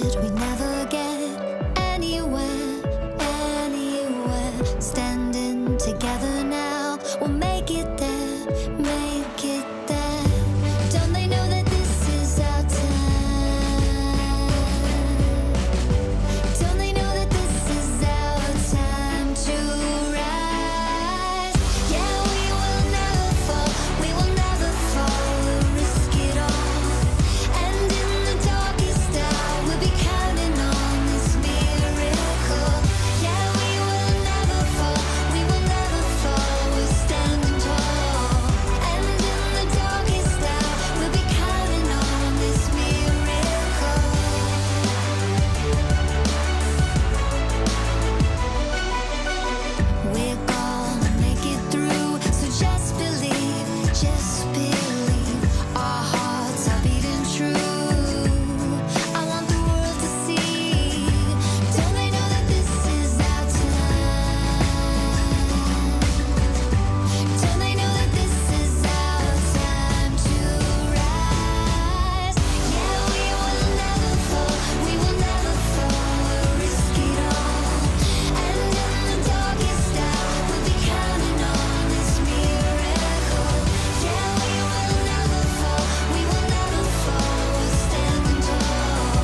said we never get anywhere, anywhere. Standing together now, we'll make it there, make it there. Don't they know that this is our time? Don't they know that this is our time to rise? Yeah, we will never fall, we will never fall. We'll risk it all. And in the darkest hour, we'll be counting on this miracle. Yeah, we will never fall, we will never fall. We're standing tall. And in the darkest hour, we'll be counting on this miracle. We're gonna make it through, so just believe, just believe. Our hearts are beating true. I want the world to see. Don't they know that this is our time? Don't they know that this is our time to rise? Yeah, we will never fall, we will never fall. We'll risk it all. And in the darkest hour, we'll be counting on this miracle. Yeah, we will never fall, we will never fall. We're standing tall.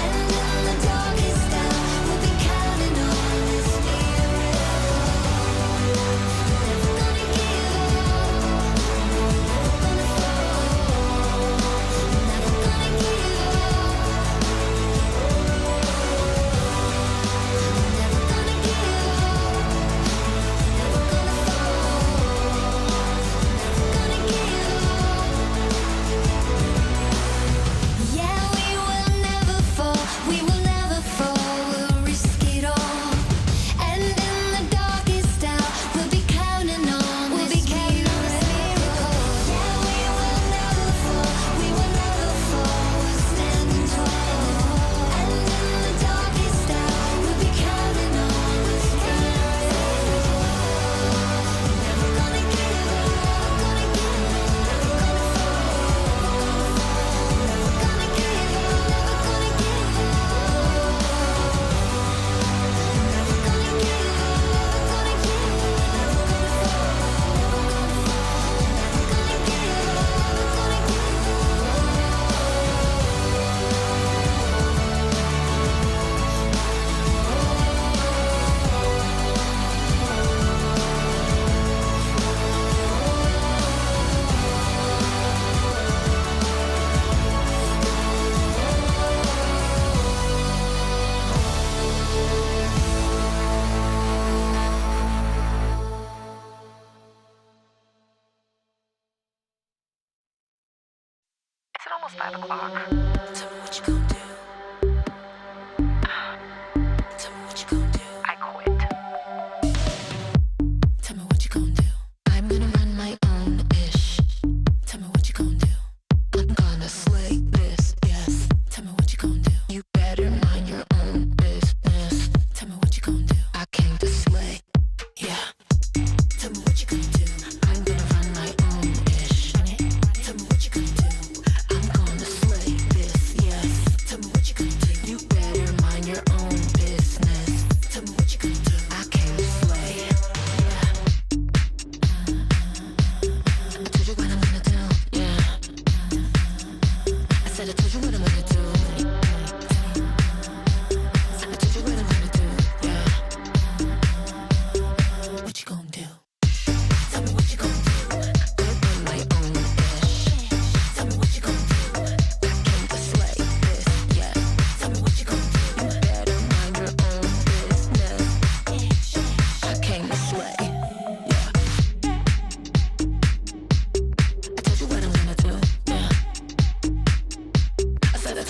And in the darkest hour, we'll be counting on this miracle. Never gonna give up, never gonna fall, never gonna give up, never gonna give up, never gonna fall, never gonna give up. Yeah, we will never fall, we will never fall. We'll risk it all. And in the darkest hour, we'll be counting on this miracle. Yeah, we will never fall, we will never fall. We're standing tall. And in the darkest hour, we'll be counting on this miracle. Never gonna give up, never gonna give up, never gonna fall, never gonna give up, never gonna give up, never gonna give up, never gonna give up, never gonna Is it almost 5 o'clock? Tell me what you gon' do. Tell me what you gon' do. I quit. Tell me what you gon' do. I'm gonna run my own ish. Tell me what you gon' do. I'm gonna slay this, yes. Tell me what you gon' do. You better mind your own business. Tell me what you gon' do. I came to slay, yeah. Tell me what you gon' do. I'm gonna run my own ish. Tell me what you gon' do. I'm gonna slay this, yes. Tell me what you gon' do. You better mind your own business. Tell me what you gon' do. I came to slay, yeah. I told you what I'm gonna do, yeah. I said I told you what I'm gonna do. I told you what I'm gonna do, yeah. What you gon' do? Tell me what you gon' do. Gonna run my own ish. Tell me what you gon' do. I came to slay this, yeah. Tell me what you gon' do. You better mind your own business. I came to slay, yeah. I told you what I'm gonna do, yeah. I said I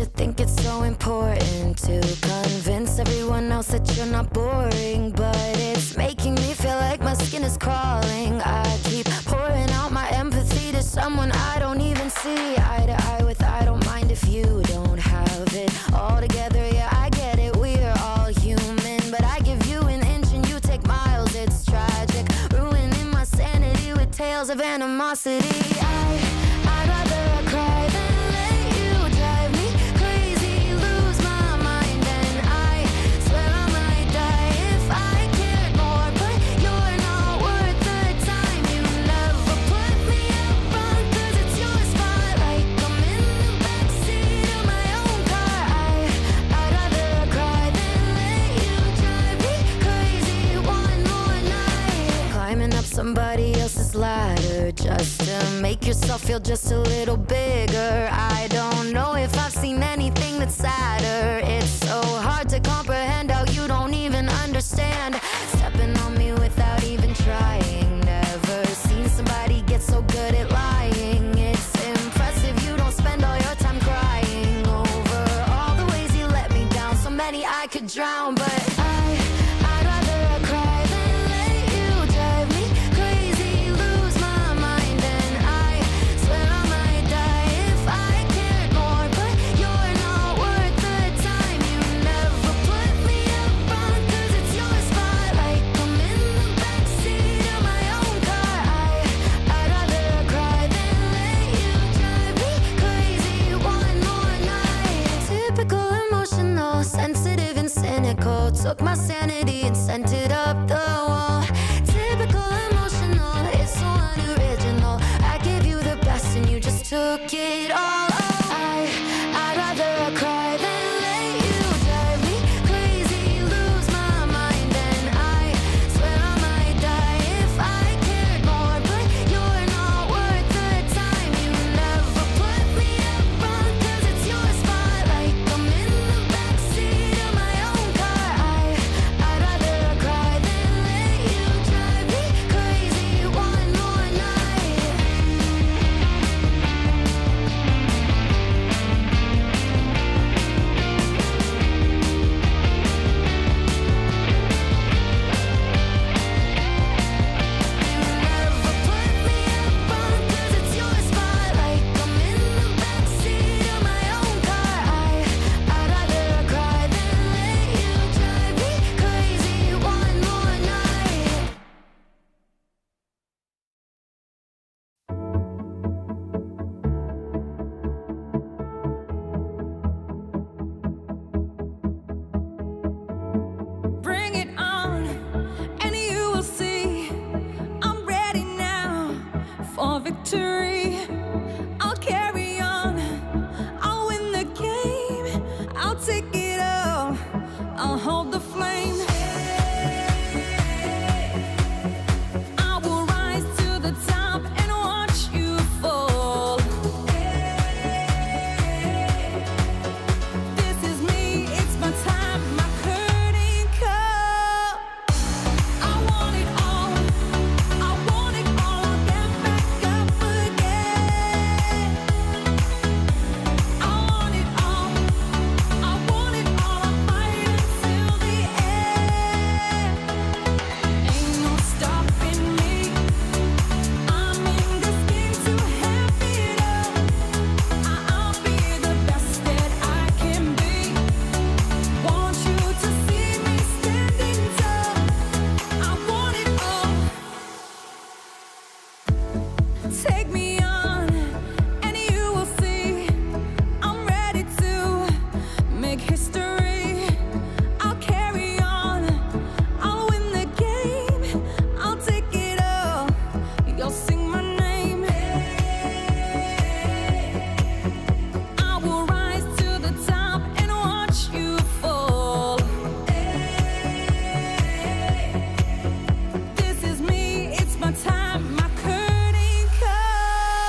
should think it's so important to convince everyone else that you're not boring, but it's making me feel like my skin is crawling. I keep pouring out my empathy to someone I don't even see eye to eye with. I don't mind if you don't have it all together. Yeah, I get it, we're all human, but I give you an inch and you take miles. It's tragic, ruining my sanity with tales of animosity. I'd rather cry than let you drive me crazy, lose my mind, and I swear I might die if I cared more, but you're not worth the time. You never put me up front, 'cause it's your spotlight. I'm in the backseat of my own car. I'd rather cry than let you drive me crazy one more night. Climbing up somebody else's ladder just to make yourself feel just a little bigger. I don't know if I've seen anything that's sadder. It's so hard to comprehend how you don't even understand, stepping on me without even trying. Never seen somebody get so good at lying. It's impressive you don't spend all your time crying over all the ways you let me down. So many I could drown, but I'd rather cry than let you drive me crazy, lose my mind, and I swear I might die if I cared more, but you're not worth the time. You never put me up front, 'cause it's your spotlight. I'm in the backseat of my own car. I'd rather cry than let you drive me crazy one more night. Typical emotional, sensitive and cynical. Took my sanity and sent it up the wall. Typical emotional, it's so unoriginal. I gave you the best and you just took it all. I'd rather cry than let you drive me crazy, lose my mind, and I swear I might die if I cared more, but you're not worth the time. You never put me up front, 'cause it's your spotlight. I'm in the backseat of my own car. I'd rather cry than let you drive me crazy one more night. You never put me up front, 'cause it's your spotlight. I'm in the backseat of my own car. I'd rather cry than let you drive me crazy one more night. Bring it on, and you will see I'm ready now for victory. I'll carry on, I'll win the game, I'll take it all, I'll hold the flame. I will rise to the top and watch you fall. This is me, it's my time, my curtain call. I want it all, I want it all, I'll get back up again. I want it all, I want it all, I'll fight until the end. Ain't no stopping me, I'm in this game to have it all. I'll be the best that I can be. Want you to see me standing tall. I want it all. Take me on, and you will see I'm ready to make history. I'll carry on, I'll win the game, I'll take it all. You'll sing my name. I will rise to the top and watch you fall. This is me, it's my time, my curtain call.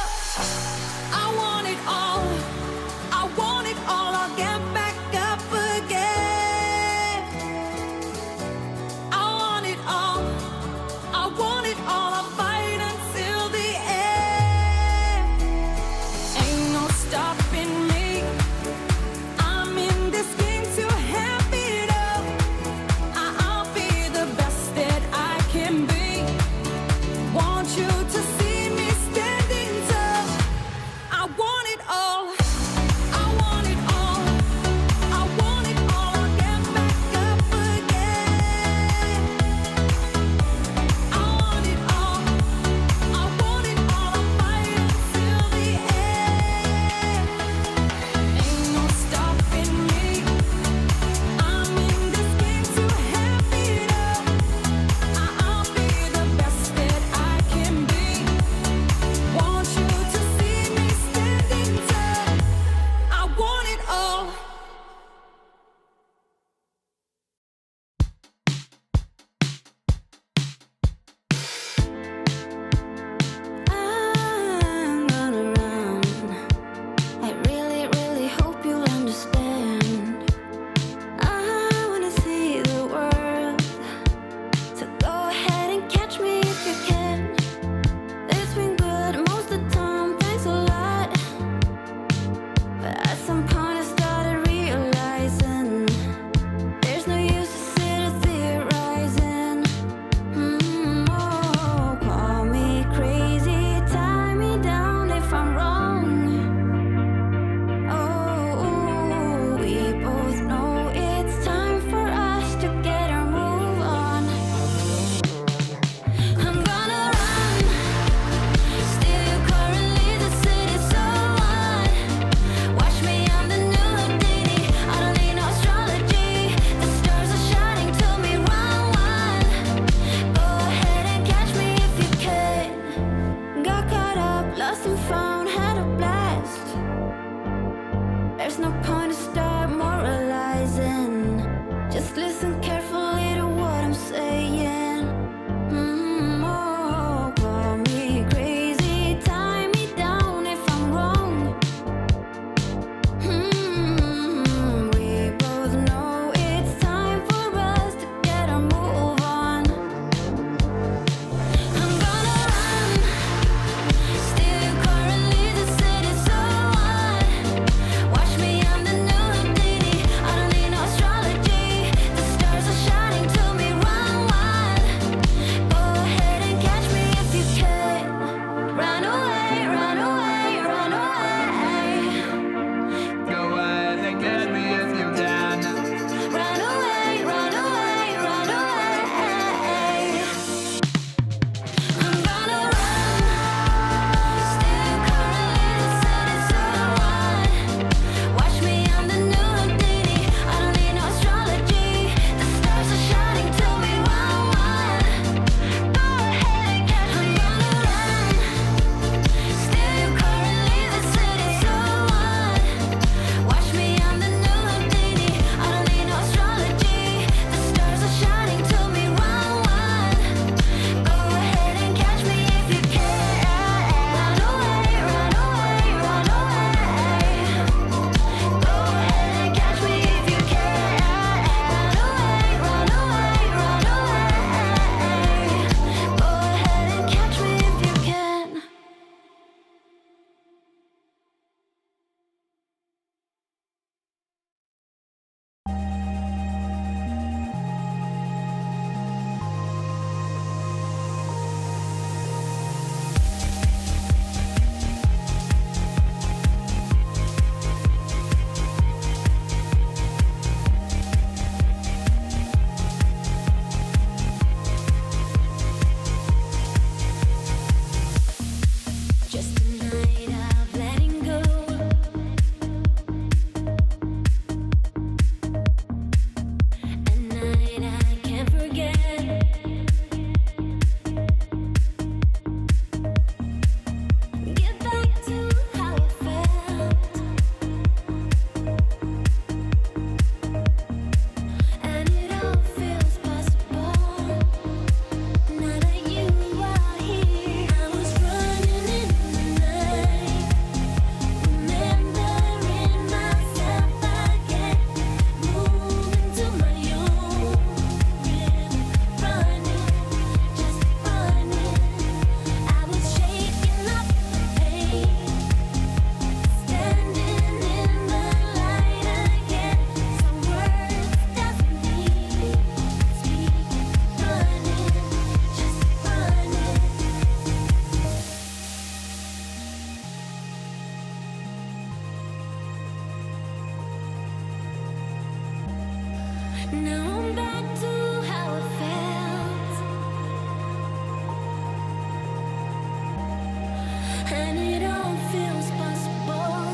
and it all feels possible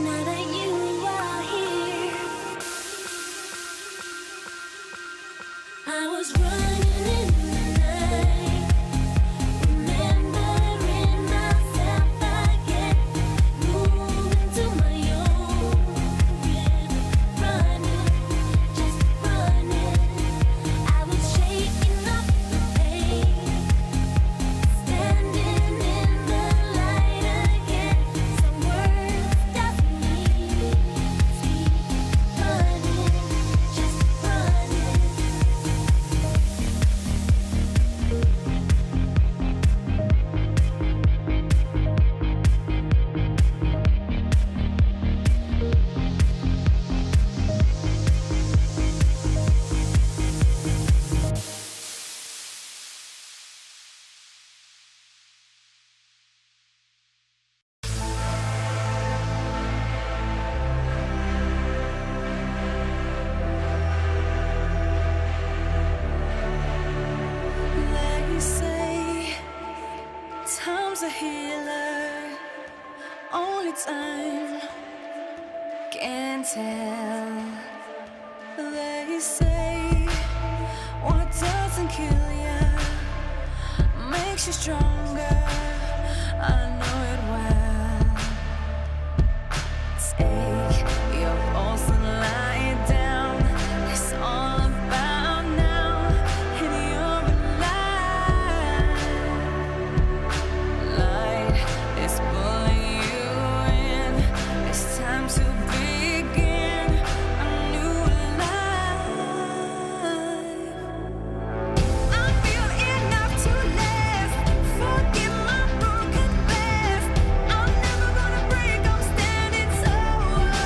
now that you are here. I was running in the night, remembering myself again, moving to my own rhythm, running, just running. I was shaking off the pain, standing in the light again. Some words doesn't mean speak, running, just running. They say time's a healer, only time can tell. They say what doesn't kill you makes you stronger. I know it well. Take your pulse and lie it down. It's all about now, and you're alive. Light is pulling you in. It's time to begin a new life. I feel enough to last. Forget my broken past. I'm never gonna break. I'm standing tall. I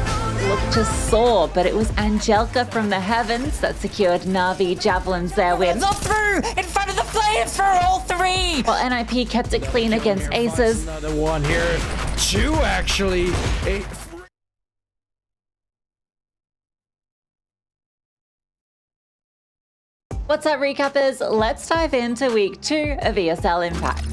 know that Looked to soar, but it was Angelica from the heavens that secured Na'Vi Javelins their win. Not through! In front of the flames for all three! While NIP kept it clean against Aces. Another one here. Two, actually. What's up, recappers? Let's dive into week 2 of ESL Impact.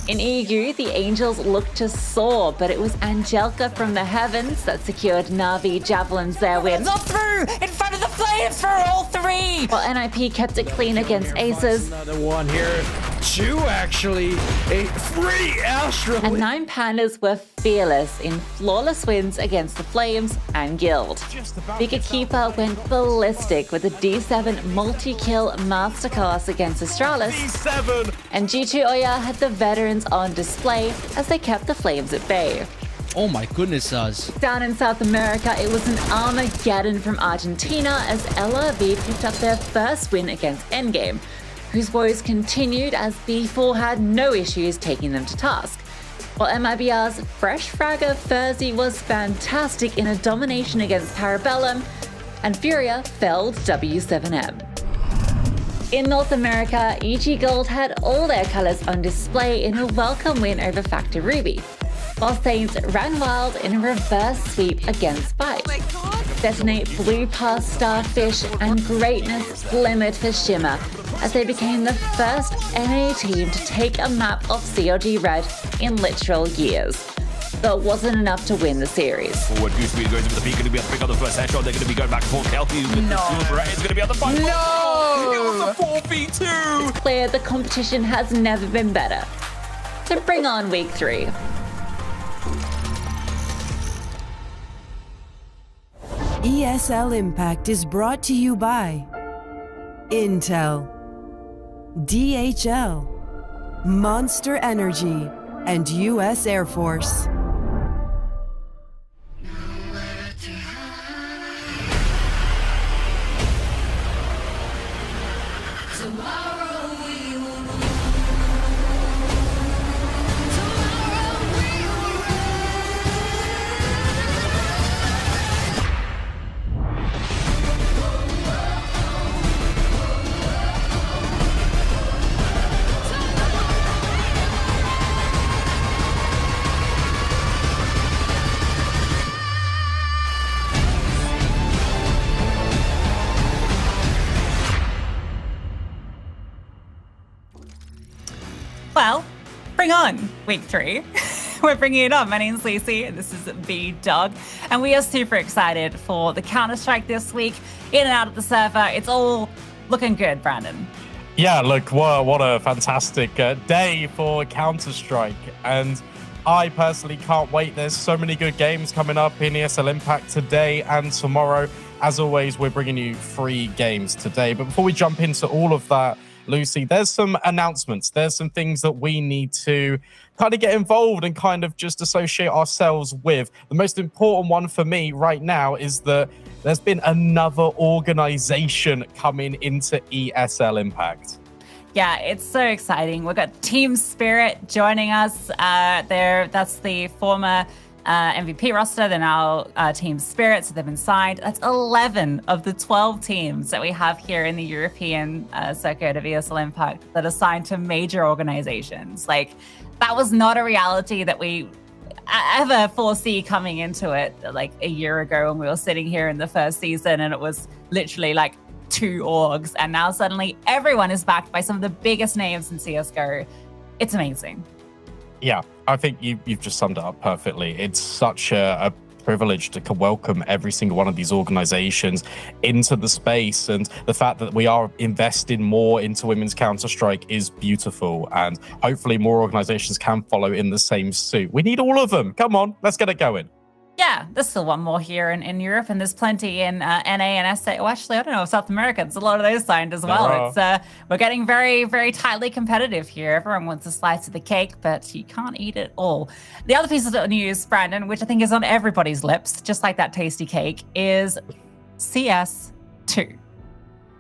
In EU, the Angels looked to soar, but it was Angelica from the heavens that secured Na'Vi Javelins their win. Not through! In front of the flames for all three! While NIP kept it clean against Aces. Another one here. Two, actually. Three, Astro. And 9 Pandas were fearless in flawless wins against the Flames and Guild. Bigger Keeper went ballistic with a D7 multi-kill masterclass against Astralis. D7. And G2 Oya had the veterans on display as they kept the Flames at bay. Oh my goodness, Zaz. Down in South America, it was an Armageddon from Argentina as LRV picked up their first win against Endgame, whose woes continued as B4 had no issues taking them to task. While MIBR's fresh fragger Furzy was fantastic in a domination against Parabellum, and Furia felled W7M. In North America, EG Gold had all their colours on display in a welcome win over Factor Ruby, while Saints ran wild in a reverse sweep against Bite. Detonate blew past Starfish and greatness glimmered for Shimmer as they became the first NA team to take a map of CLG Red in literal years. Though it wasn't enough to win the series. Forward, Goose Speed goes into the peak, going to be able to pick up the first headshot. They're going to be going back and forth. Kelty with the silver. It's going to be on the fight. No! It was a 4v2! It's clear the competition has never been better. So bring on week 3. ESL Impact is brought to you by Intel, DHL, Monster Energy, and U.S. Air Force. Well, bring on week 3. We're bringing it on. My name's Lucy, and this is B-Dog, and we are super excited for the Counter-Strike this week. In and out of the server, it's all looking good, Brandon. Yeah, look, what a fantastic day for Counter-Strike. And I personally can't wait. There's so many good games coming up in ESL Impact today and tomorrow. As always, we're bringing you 3 games today. But before we jump into all of that, Lucy, there's some announcements. There's some things that we need to kind of get involved and kind of just associate ourselves with. The most important one for me right now is that there's been another organization coming into ESL Impact. Yeah, it's so exciting. We've got Team Spirit joining us. That's the former MVP roster. They're now Team Spirit, so they've been signed. That's 11 of the 12 teams that we have here in the European circuit of ESL Impact that are signed to major organizations. Like, that was not a reality that we ever foresee coming into it like a year ago when we were sitting here in the first season and it was literally like 2 orgs, and now suddenly everyone is backed by some of the biggest names in CSGO. It's amazing. Yeah, I think you've just summed it up perfectly. It's such a privilege to welcome every single one of these organizations into the space, and the fact that we are investing more into women's Counter-Strike is beautiful, and hopefully more organizations can follow in the same suit. We need all of them. Come on, let's get it going. Yeah, there's still one more here in Europe, and there's plenty in NA and SA. Well, actually, I don't know, South America, there's a lot of those signed as well. It's we're getting very, very tightly competitive here. Everyone wants a slice of the cake, but you can't eat it all. The other piece of news, Brandon, which I think is on everybody's lips, just like that tasty cake, is CS2.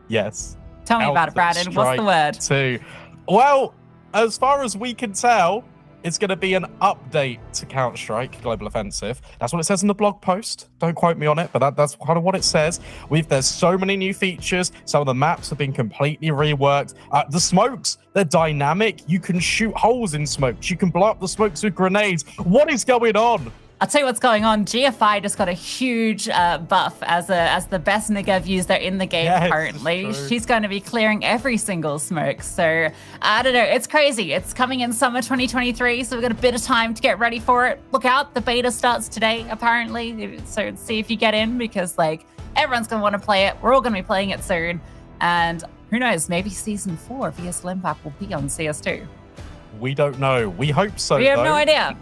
Yes. Tell me about it, Brandon. What's the word? 2. Well, as far as we can tell, it's going to be an update to Counter-Strike Global Offensive. That's what it says in the blog post. Don't quote me on it, but that's kind of what it says. There's so many new features. Some of the maps have been completely reworked. The smokes, they're dynamic. You can shoot holes in smokes. You can blow up the smokes with grenades. What is going on? I'll tell you what's going on. GFI just got a huge buff as the best Negev user in the game currently. She's going to be clearing every single smoke. So I don't know. It's crazy. It's coming in summer 2023, so we've got a bit of time to get ready for it. Look out. The beta starts today, apparently. So see if you get in, because like everyone's going to want to play it. We're all going to be playing it soon. And who knows, maybe season 4 of ESL Impact will be on CS2. We don't know. We hope so. We have no idea.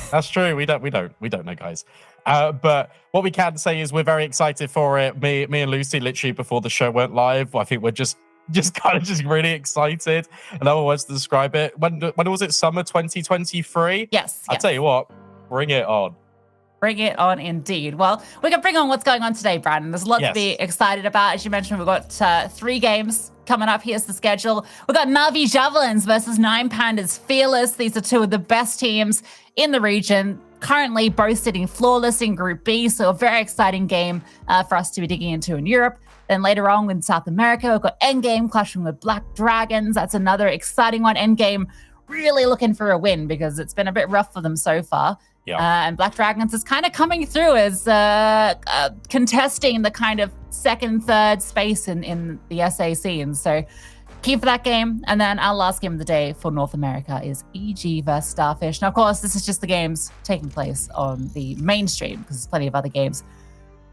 That's true. We don't know, guys. But what we can say is we're very excited for it. Me and Lucy, literally before the show went live, I think we're just really excited. Another words to describe it. When was it? Summer 2023? Yes. I'll tell you what. Bring it on. Bring it on indeed. Well, we can bring on what's going on today, Brandon. There's a lot to be excited about. As you mentioned, we've got 3 games coming up. Here's the schedule. We've got Na'Vi Javelins versus 9 Pandas Fearless. These are 2 of the best teams in the region, currently both sitting flawless in Group B. So a very exciting game for us to be digging into in Europe. Then later on in South America, we've got Endgame clashing with Black Dragons. That's another exciting one. Endgame really looking for a win because it's been a bit rough for them so far. Yeah. And Black Dragons is kind of coming through as contesting the kind of 2nd, 3rd space in the SA scene. So key for that game. And then our last game of the day for North America is EG versus Starfish. Now, of course, this is just the games taking place on the mainstream because there's plenty of other games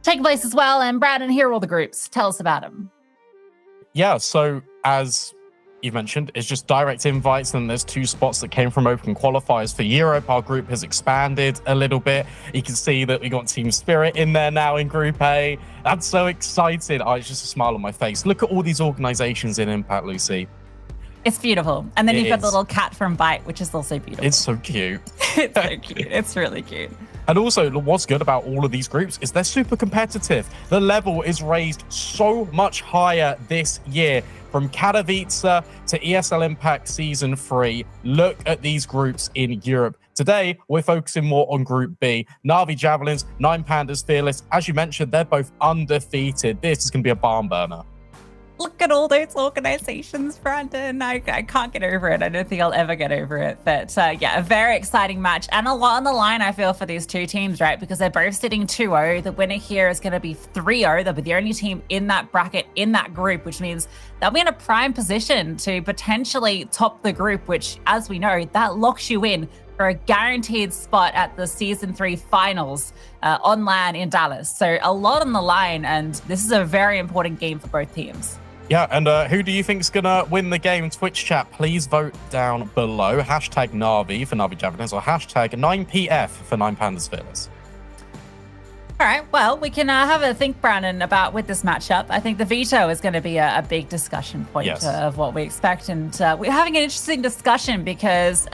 taking place as well. And Brandon, here are all the groups. Tell us about them. Yeah, so as you've mentioned, it's just direct invites, and there's 2 spots that came from open qualifiers for Europe. Our group has expanded a little bit. You can see that we got Team Spirit in there now in Group A. That's so exciting. It's just a smile on my face. Look at all these organizations in Impact, Lucy. It's beautiful. And then you've got the little cat from Byte, which is also beautiful. It's so cute. It's so cute. It's really cute. And also, what's good about all of these groups is they're super competitive. The level is raised so much higher this year. From Katowice to ESL Impact Season 3, look at these groups in Europe. Today, we're focusing more on Group B. Na'Vi Javelins, 9 Pandas Fearless. As you mentioned, they're both undefeated. This is going to be a barn burner. look at all those organizations, Brandon. I can't get over it. I don't think I'll ever get over it. But yeah, a very exciting match and a lot on the line, I feel, for these two teams, right? Because they're both sitting 2-0. The winner here is going to be 3-0. They'll be the only team in that bracket, in that group, which means they'll be in a prime position to potentially top the group, which, as we know, that locks you in for a guaranteed spot at the Season 3 finals on LAN in Dallas. So a lot on the line, and this is a very important game for both teams. Yeah, and who do you think is going to win the game? Twitch chat, please vote down below. Hashtag Na'Vi for Na'Vi Javelins or hashtag 9PF for 9Pandas Fearless. All right, well, we can have a think, Brandon, about with this matchup. I think the veto is going to be a big discussion point of what we expect. And we're having an interesting discussion because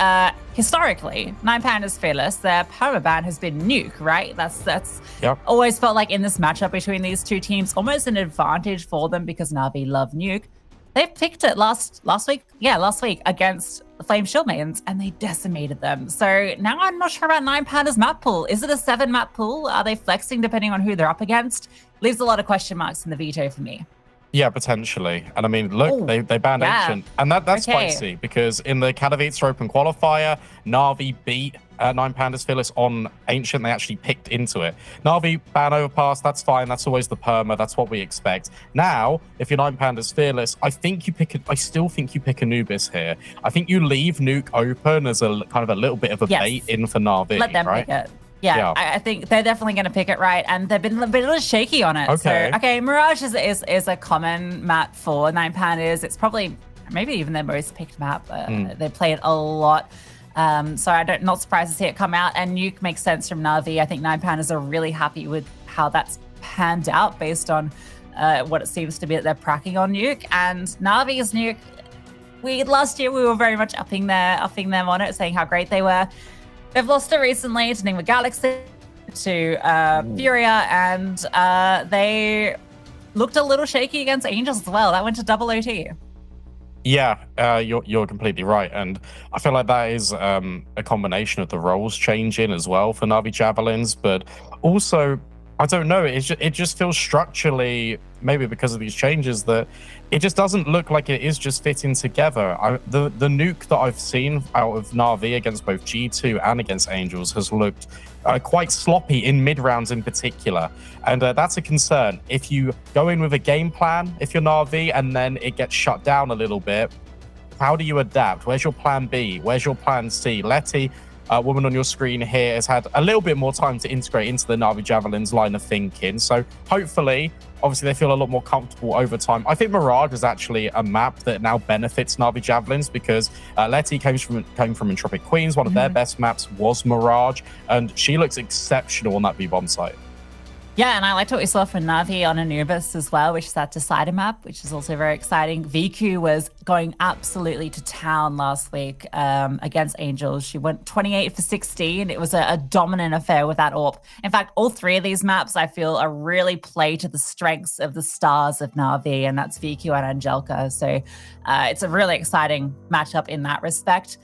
historically, 9Pandas Fearless, their permaban has been Nuke, right? That's always felt like in this matchup between these two teams, almost an advantage for them because Na'Vi love Nuke. They picked it last week against the Flame Shield Maidens, and they decimated them. So now I'm not sure about 9Pandas map pool. Is it a 7 map pool? Are they flexing depending on who they're up against? Leaves a lot of question marks in the veto for me. Yeah, potentially. And I mean, look, they banned Ancient. And that's spicy because in the Katowice Open qualifier, Na'Vi beat 9Pandas Fearless on Ancient. They actually picked into it. Na'Vi ban overpass, that's fine. That's always the perma. That's what we expect. Now, if you're 9Pandas Fearless, I still think you pick Anubis here. I think you leave Nuke open as a kind of a little bit of a bait in for Na'Vi. Let them pick it. Yeah, I think they're definitely going to pick it right, and they've been a little shaky on it. Okay. So, Mirage is a common map for 9Pandas. It's probably maybe even their most picked map. They play it a lot, so I'm not surprised to see it come out. And Nuke makes sense from Na'Vi. I think 9Pandas are really happy with how that's panned out based on what it seems to be that they're pracking on Nuke. And Na'Vi's Nuke, last year we were very much upping them on it, saying how great they were. They've lost it recently to Ningma Galaxy, to Furia, and they looked a little shaky against Angels as well. That went to double OT. Yeah, you're completely right. And I feel like that is a combination of the roles changing as well for Na'Vi Javelins, but also, I don't know, it just feels structurally, maybe because of these changes, that it just doesn't look like it is just fitting together. The nuke that I've seen out of Na'Vi against both G2 and against Angels has looked quite sloppy in mid-rounds in particular. And that's a concern. If you go in with a game plan, if you're Na'Vi, and then it gets shut down a little bit, how do you adapt? Where's your plan B? Where's your plan C? Letty, woman on your screen here, has had a little bit more time to integrate into the Na'Vi Javelins line of thinking. So hopefully, obviously, they feel a lot more comfortable over time. I think Mirage is actually a map that now benefits Na'Vi Javelins because Letty came from Entropic Queens. One of their best maps was Mirage, and she looks exceptional on that B-bomb site. Yeah, and I liked what we saw from Na'Vi on Anubis as well, which is that Decider map, which is also very exciting. VQ was going absolutely to town last week against Angels. She went 28 for 16. It was a dominant affair with that AWP. In fact, all three of these maps, I feel, are really play to the strengths of the stars of Na'Vi, and that's VQ and Angelica. So it's a really exciting matchup in that respect.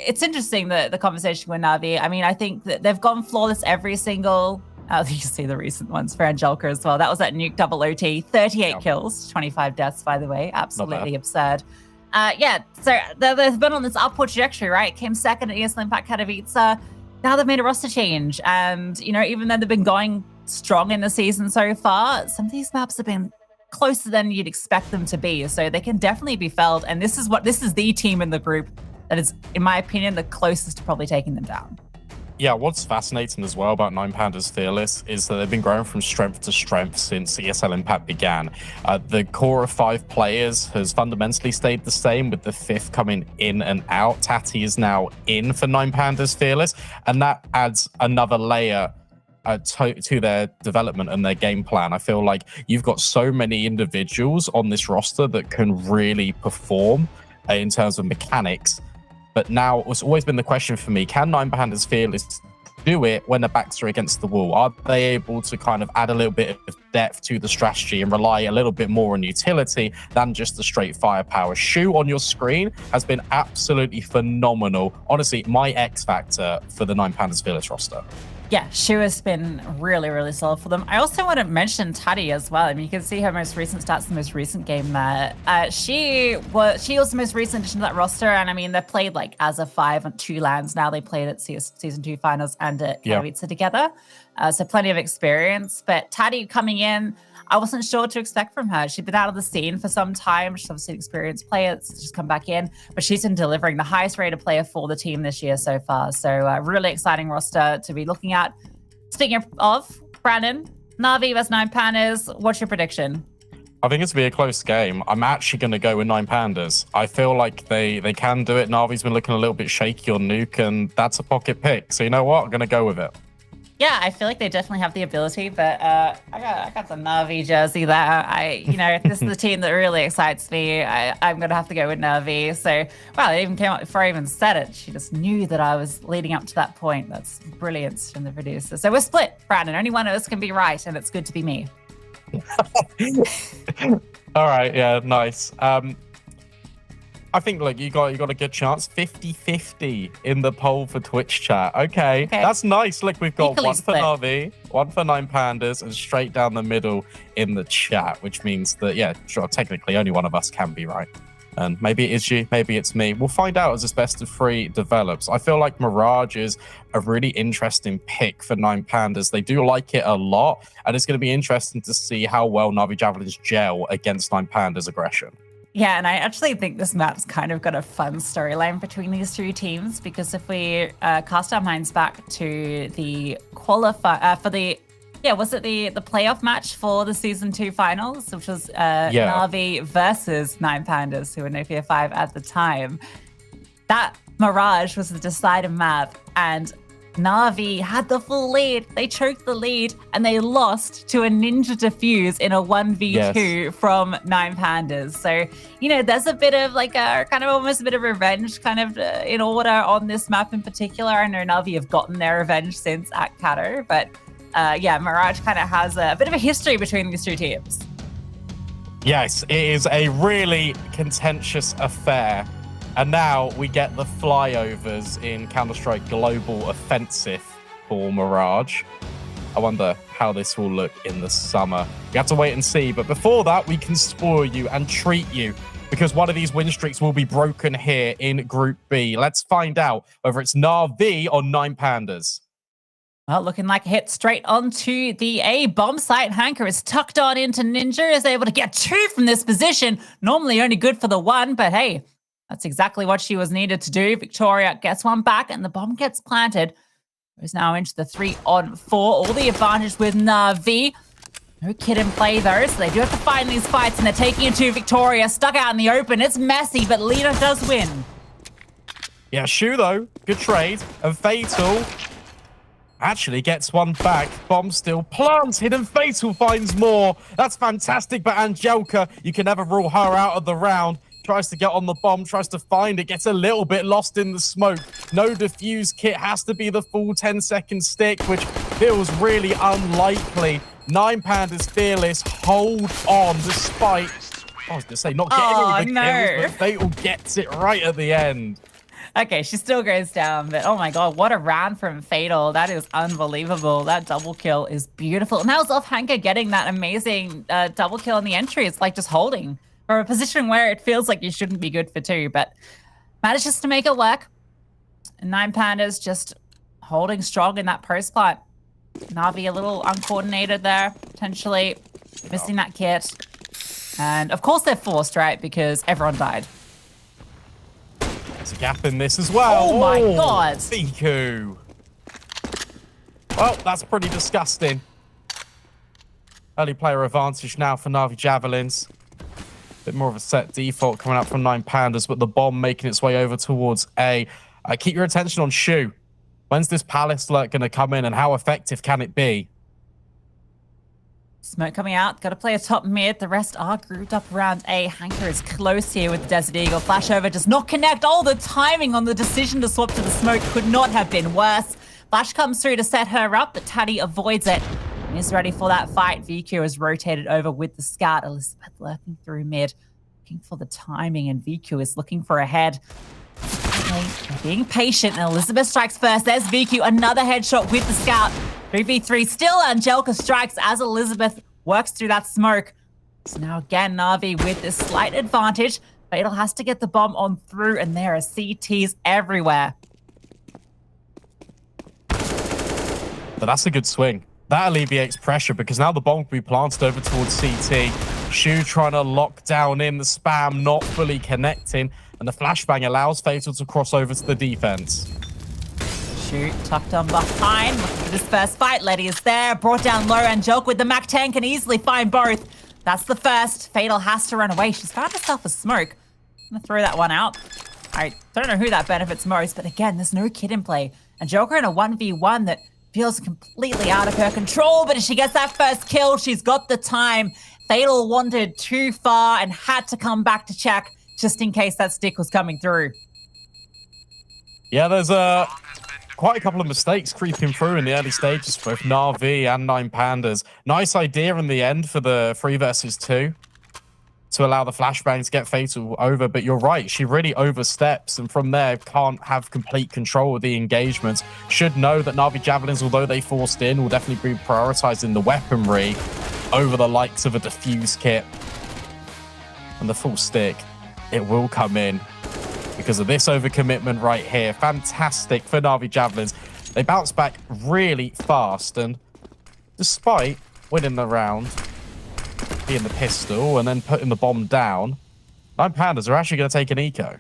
It's interesting, the conversation with Na'Vi. I mean, I think that they've gone flawless every single, you see the recent ones for Angelica as well. That was at Nuke double OT, 38 kills, 25 deaths, by the way. Absolutely absurd. So they've been on this upward trajectory, right? Came second at ESL Impact Katowice. Now they've made a roster change. And, even though they've been going strong in the season so far, some of these maps have been closer than you'd expect them to be. So they can definitely be felled. And this is the team in the group that is, in my opinion, the closest to probably taking them down. Yeah, what's fascinating as well about 9Pandas Fearless is that they've been growing from strength to strength since ESL Impact began. The core of 5 players has fundamentally stayed the same, with the 5th coming in and out. Tati is now in for 9Pandas Fearless, and that adds another layer to their development and their game plan. I feel like you've got so many individuals on this roster that can really perform in terms of mechanics. But now it's always been the question for me, can 9Pandas Fearless do it when the backs are against the wall? Are they able to kind of add a little bit of depth to the strategy and rely a little bit more on utility than just the straight firepower? Shu on your screen has been absolutely phenomenal. Honestly, my X factor for the 9Pandas Fearless roster. Yeah, Shu has been really, really solid for them. I also want to mention Taddy as well. I mean, you can see her most recent stats, the most recent game there. She was the most recent addition to that roster, and I mean, they've played like as a 5 on 2 lands now. They played at Season 2 finals and at Katowice together, so plenty of experience. But Taddy coming in, I wasn't sure what to expect from her. She'd been out of the scene for some time. She's obviously an experienced player. It's just come back in, but she's been delivering the highest rated player for the team this year so far. So really exciting roster to be looking at. Speaking of, Brandon, Na'Vi vs 9 Pandas, what's your prediction? I think it's going to be a close game. I'm actually going to go with 9 Pandas. I feel like they can do it. Na'Vi's been looking a little bit shaky on Nuke, and that's a pocket pick. So you know what? I'm going to go with it. Yeah, I feel like they definitely have the ability, but I got the Na'Vi jersey there. If this is the team that really excites me, I'm going to have to go with Na'Vi. So, wow, it even came up before I even said it. She just knew that I was leading up to that point. That's brilliance from the producer. So we're split, Brandon. Only one of us can be right, and it's good to be me. All right, yeah, nice. I think, look, you got a good chance. 50-50 in the poll for Twitch chat. Okay, that's nice. Look, we've got one for Na'Vi, one for 9 Pandas, and straight down the middle in the chat, which means that, yeah, sure, technically only one of us can be right. And maybe it is you, maybe it's me. We'll find out as this best of 3 develops. I feel like Mirage is a really interesting pick for 9 Pandas. They do like it a lot, and it's going to be interesting to see how well Na'Vi Javelins gel against 9 Pandas' aggression. Yeah, and I actually think this map's kind of got a fun storyline between these 2 teams, because if we cast our minds back to the for the playoff match for the Season 2 finals, which was Na'Vi versus 9 Pandas, who were no Fear 5 at the time. That Mirage was the deciding map, and Na'Vi had the full lead. They choked the lead, and they lost to a Ninja Defuse in a 1v2 from 9 Pandas. So, there's a bit of like a kind of almost a bit of revenge kind of in order on this map in particular. I know Na'Vi have gotten their revenge since at Kato, but Mirage kind of has a bit of a history between these 2 teams. Yes, it is a really contentious affair. And now we get the flyovers in Counter-Strike Global Offensive for Mirage. I wonder how this will look in the summer. We have to wait and see. But before that, we can spoil you and treat you, because one of these win streaks will be broken here in Group B. Let's find out whether it's Na'Vi or 9 Pandas. Well, looking like a hit straight onto the A bomb site. Hanker is tucked on into Ninja, is able to get 2 from this position. Normally only good for the 1, but hey, that's exactly what she was needed to do. Victoria gets 1 back, and the bomb gets planted. Goes now into the 3-on-4. All the advantage with Na'Vi. No kid in play, though, so they do have to fight in these fights, and they're taking it to Victoria. Stuck out in the open. It's messy, but Lena does win. Yeah, Shu, though. Good trade. And Fatal actually gets 1 back. Bomb still plants. Hidden Fatal finds more. That's fantastic, but Angelka, you can never rule her out of the round. Tries to get on the bomb, tries to find it, gets a little bit lost in the smoke. No defuse kit, has to be the full 10-second stick, which feels really unlikely. 9 Pandas Fearless hold on despite, I was going to say, not getting all the kills, but Fatal gets it right at the end. Okay, she still goes down, but oh my god, what a round from Fatal. That is unbelievable. That double kill is beautiful. And that was off Hanker getting that amazing double kill in the entry. It's like just holding from a position where it feels like you shouldn't be good for 2, but manages to make it work. And 9 Pandas just holding strong in that post plant. Na'Vi a little uncoordinated there, potentially missing that kit. And of course they're forced, right? Because everyone died. There's a gap in this as well. Oh my god. Fiku. Well, that's pretty disgusting. Early player advantage now for Na'Vi Javelins. Bit more of a set default coming out from 9 Pandas, but the bomb making its way over towards A. Keep your attention on Shu. When's this Palace alert going to come in, and how effective can it be? Smoke coming out. Got to play a top mid. The rest are grouped up around A. Hanker is close here with the Desert Eagle. Flashover does not connect. Oh, the timing on the decision to swap to the smoke could not have been worse. Flash comes through to set her up, but Taddy avoids it. Is ready for that fight. VQ is rotated over with the scout. Elizabeth lurking through mid. looking for the timing, and VQ is looking for a head. Okay, they're being patient, and Elizabeth strikes first. There's VQ, another headshot with the scout. 3v3, still Angelica strikes as Elizabeth works through that smoke. So now again, Na'Vi with this slight advantage. Fatal has to get the bomb on through, and there are CTs everywhere. But that's a good swing. That alleviates pressure because now the bomb can be planted over towards CT. Shu trying to lock down in the spam, not fully connecting. And the flashbang allows Fatal to cross over to the defense. Shu tucked on behind. Looking for this first fight. Letty is there. Brought down low, and Joke with the Mac 10 can easily find both. That's the first. Fatal has to run away. She's found herself a smoke. I'm going to throw that one out. I don't know who that benefits most, but again, there's no kid in play. And Joker in a 1v1 that feels completely out of her control, but if she gets that first kill, she's got the time. Fatal wandered too far and had to come back to check just in case that stick was coming through. Yeah, there's quite a couple of mistakes creeping through in the early stages for both Na'Vi and 9Pandas. Nice idea in the end for the 3 versus 2 to allow the flashbang to get Fatal over, but you're right, she really oversteps, and from there can't have complete control of the engagement. Should know that Na'Vi Javelins, although they forced in, will definitely be prioritizing the weaponry over the likes of a diffuse kit. And the full stick, it will come in because of this overcommitment right here. Fantastic for Na'Vi Javelins. They bounce back really fast, and despite winning the round, being the pistol and then putting the bomb down, 9Pandas are actually going to take an eco.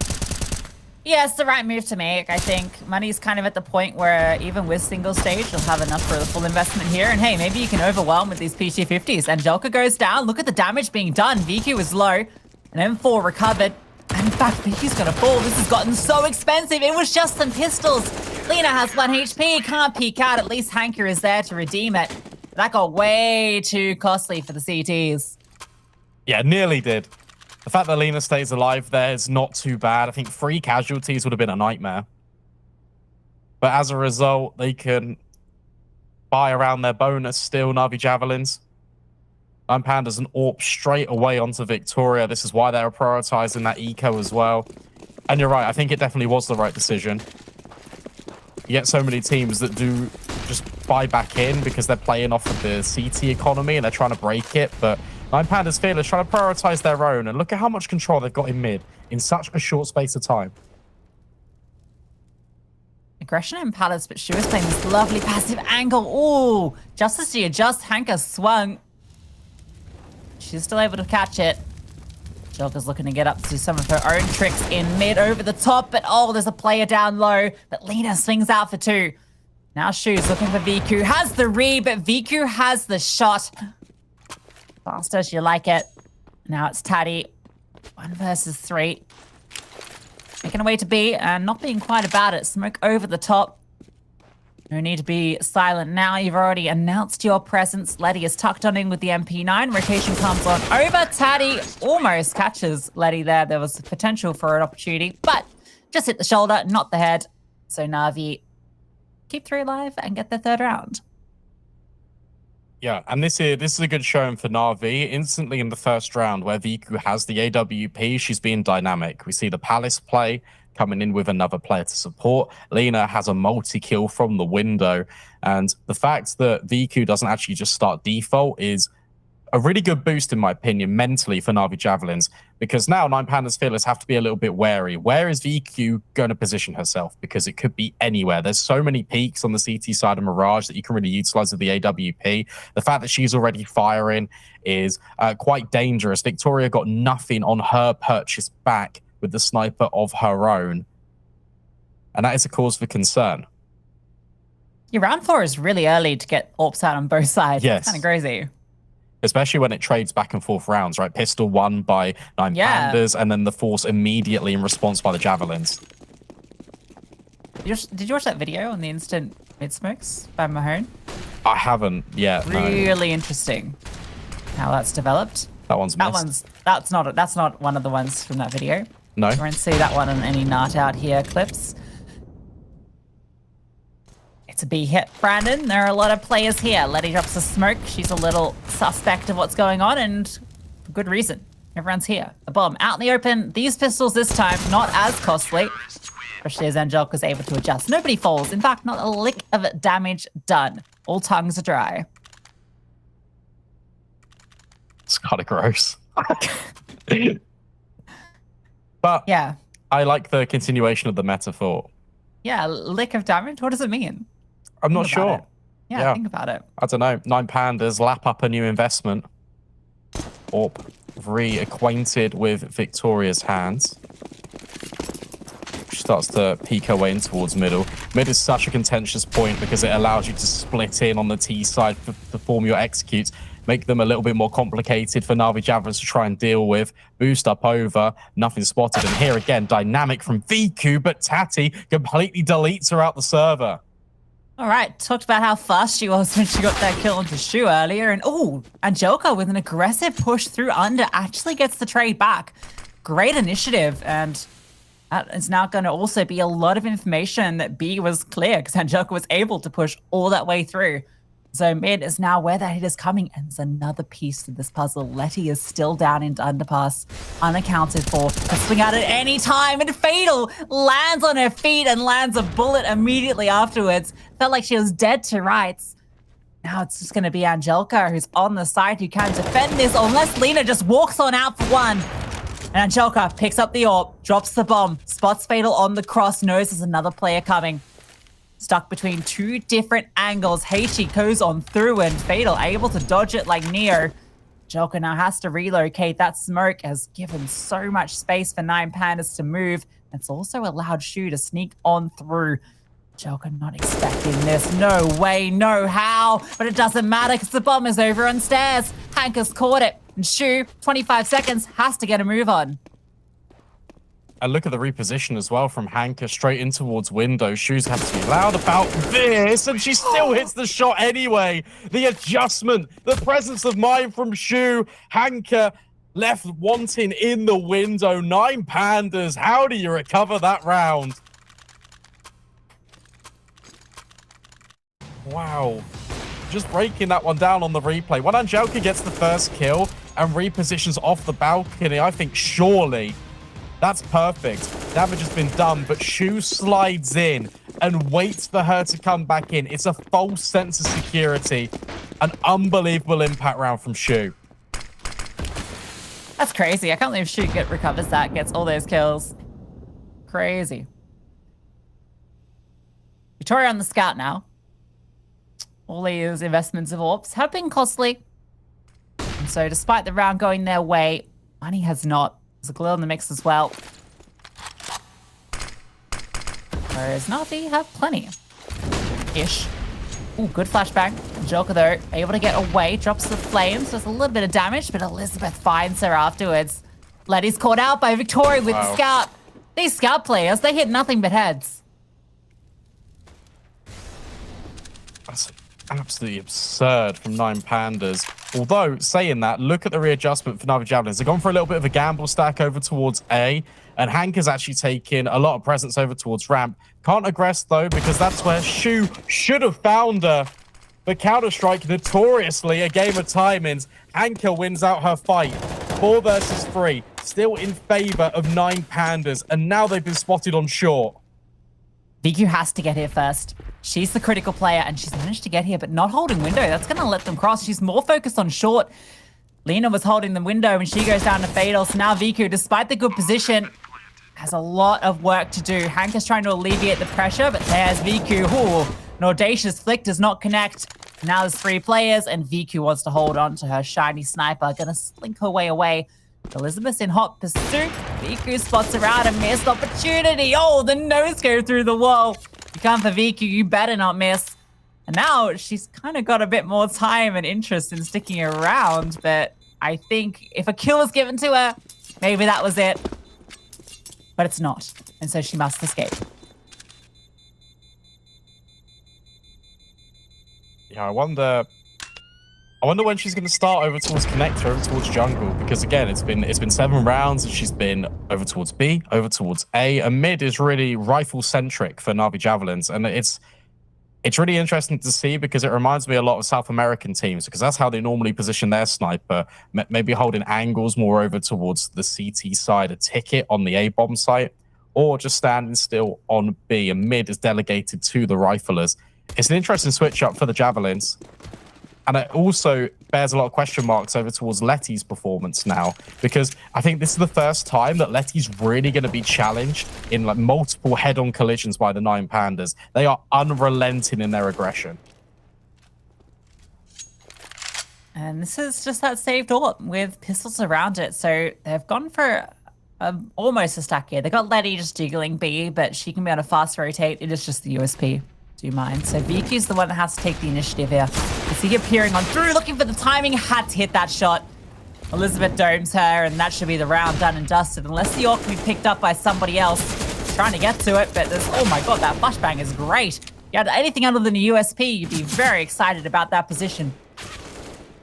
Yeah, it's the right move to make. I think Money's kind of at the point where even with single stage, you'll have enough for the full investment here. And hey, maybe you can overwhelm with these PT50s. Angelica goes down. Look at the damage being done. VQ is low. And M4 recovered. And in fact, VQ's going to fall. This has gotten so expensive. It was just some pistols. Lena has 1 HP. Can't peek out. At least Hanker is there to redeem it. That got way too costly for the CTs. Yeah, nearly did. The fact that Lena stays alive there is not too bad. I think 3 casualties would have been a nightmare. But as a result, they can buy around their bonus still, Na'Vi Javelins. 9Pandas and AWP straight away onto Victoria. This is why they're prioritizing that eco as well. And you're right, I think it definitely was the right decision. You get so many teams that do just buy back in because they're playing off of the CT economy and they're trying to break it, but 9Pandas Fearless trying to prioritize their own, and look at how much control they've got in mid in such a short space of time. Aggression in Palace, but she was playing this lovely passive angle. Ooh, just as she adjusts, Hanker swung. She's still able to catch it. Joker's looking to get up to some of her own tricks in mid over the top, but oh, there's a player down low, but Lena swings out for 2. Now Shu's looking for VQ, has the read, but VQ has the shot. Faster as you like it. Now it's Taddy. 1 versus 3. Making a way to B and not being quite about it. Smoke over the top. No need to be silent now. You've already announced your presence. Letty is tucked on in with the MP9. Rotation comes on over. Taddy almost catches Letty there. There was potential for an opportunity, but just hit the shoulder, not the head. So Na'Vi keep 3 alive and get their 3rd round. Yeah, and this is a good showing for Na'Vi. Instantly in the first round, where VQ has the AWP, she's being dynamic. We see the Palace play coming in with another player to support. Lena has a multi-kill from the window. And the fact that VQ doesn't actually just start default is a really good boost, in my opinion, mentally for Na'Vi Javelins, because now 9Pandas Fearless have to be a little bit wary. Where is VQ going to position herself? Because it could be anywhere. There's so many peaks on the CT side of Mirage that you can really utilize with the AWP. The fact that she's already firing is quite dangerous. Victoria got nothing on her purchase back with the sniper of her own. And that is a cause for concern. Your round 4 is really early to get AWPs out on both sides. Yes. It's kind of crazy. Especially when it trades back and forth rounds, right? Pistol won by 9Pandas, and then the Force immediately in response by the Javelins. Did you watch that video on the instant mid-smokes by Mahone? I haven't yet, Really interesting how that's developed. That one's missed. That's not one of the ones from that video. No. You won't see that one on any Nart Out Here clips. It's a B hit, Brandon. There are a lot of players here. Letty drops a smoke. She's a little suspect of what's going on, and for good reason. Everyone's here. A bomb out in the open. These pistols this time not as costly, especially as Angelica's able to adjust. Nobody falls. In fact, not a lick of damage done. All tongues are dry. It's kind of gross. But yeah, I like the continuation of the metaphor. Yeah, lick of damage. What does it mean? I'm not sure. Yeah, think about it. I don't know. 9 Pandas lap up a new investment. Orp reacquainted with Victoria's hands. She starts to peek her way in towards middle. Mid is such a contentious point because it allows you to split in on the T side to form your executes, make them a little bit more complicated for Na'Vi Javelins to try and deal with. Boost up over, nothing spotted. And here again, dynamic from VQ, but Tati completely deletes her out the server. All right, talked about how fast she was when she got that kill onto Shu earlier. And Angelica with an aggressive push through under actually gets the trade back. Great initiative. And that is now going to also be a lot of information that B was clear because Angelica was able to push all that way through. So mid is now where that hit is coming, and it's another piece to this puzzle. Letty is still down into underpass, unaccounted for. A swing out at any time, and Fatal lands on her feet and lands a bullet immediately afterwards. Felt like she was dead to rights. Now it's just going to be Angelica who's on the side who can defend this, unless Lena just walks on out for one. And Angelica picks up the AWP, drops the bomb, spots Fatal on the cross, knows there's another player coming. Stuck between two different angles. Heichi goes on through and Fatal able to dodge it like Neo. Joker now has to relocate. That smoke has given so much space for 9 Pandas to move. It's also allowed Shu to sneak on through. Joker not expecting this. No way, no how. But it doesn't matter because the bomb is over on stairs. Hank has caught it. And Shu, 25 seconds, has to get a move on. And look at the reposition as well from Hanka straight in towards window. Shu's have to be loud about this, and she still hits the shot anyway. The adjustment, the presence of mind from Shu. Hanka left wanting in the window. 9 Pandas, how do you recover that round? Wow. Just breaking that one down on the replay. When Angelica gets the first kill and repositions off the balcony, I think surely that's perfect. Damage has been done, but Shu slides in and waits for her to come back in. It's a false sense of security. An unbelievable impact round from Shu. That's crazy. I can't believe Shu recovers that, gets all those kills. Crazy. Victoria on the scout now. All these investments of AWPs have been costly. And so despite the round going their way, money has not. There's a glue in the mix as well. Whereas Na'Vi have plenty. Ish. Ooh, good flashbang. Joker, though, able to get away. Drops the flames. Does a little bit of damage, but Elizabeth finds her afterwards. Letty's caught out by Victoria with the scout. These scout players, they hit nothing but heads. That's absolutely absurd from 9 Pandas. Although, saying that, look at the readjustment for Na'Vi Javelins. They've gone for a little bit of a gamble stack over towards A, and Hank has actually taken a lot of presence over towards ramp. Can't aggress, though, because that's where Shu should have found her. But Counter-Strike, notoriously a game of timings. Hanka wins out her fight. 4 versus 3. Still in favor of 9 Pandas, and now they've been spotted on short. VQ has to get here first. She's the critical player, and she's managed to get here, but not holding window. That's going to let them cross. She's more focused on short. Lena was holding the window, and she goes down to Fatal. So now VQ, despite the good position, has a lot of work to do. Hank is trying to alleviate the pressure, but there's VQ. Ooh, an audacious flick does not connect. Now there's 3 players, and VQ wants to hold on to her shiny sniper. Going to slink her way away. Elizabeth's in hot pursuit. VQ spots her out, a missed opportunity. Oh, the nose go through the wall. You come for VQ, you better not miss. And now she's kind of got a bit more time and interest in sticking around, but I think if a kill was given to her, maybe that was it. But it's not, and so she must escape. Yeah, I wonder when she's going to start over towards connector, over towards jungle, because again, it's been 7 rounds and she's been over towards B, over towards A, and mid is really rifle centric for Na'Vi Javelins, and it's It's really interesting to see because it reminds me a lot of South American teams because that's how they normally position their sniper, maybe holding angles more over towards the CT side, a ticket on the A-bomb site, or just standing still on B, and mid is delegated to the riflers. It's an interesting switch up for the Javelins. And it also bears a lot of question marks over towards Letty's performance now, because I think this is the first time that Letty's really going to be challenged in like multiple head-on collisions by the Nine Pandas. They are unrelenting in their aggression. And this is just that saved AWP with pistols around it. So they've gone for almost a stack here. They got Letty just jiggling B, but she can be on a fast rotate. It is just the USP. Do you mind? So VQ's the one that has to take the initiative here. You see her peering on through, looking for the timing, had to hit that shot. Elizabeth domes her, and that should be the round done and dusted, unless the AWP can be picked up by somebody else trying to get to it. But there's, oh my god, that flashbang is great. If you had anything other than a USP, you'd be very excited about that position.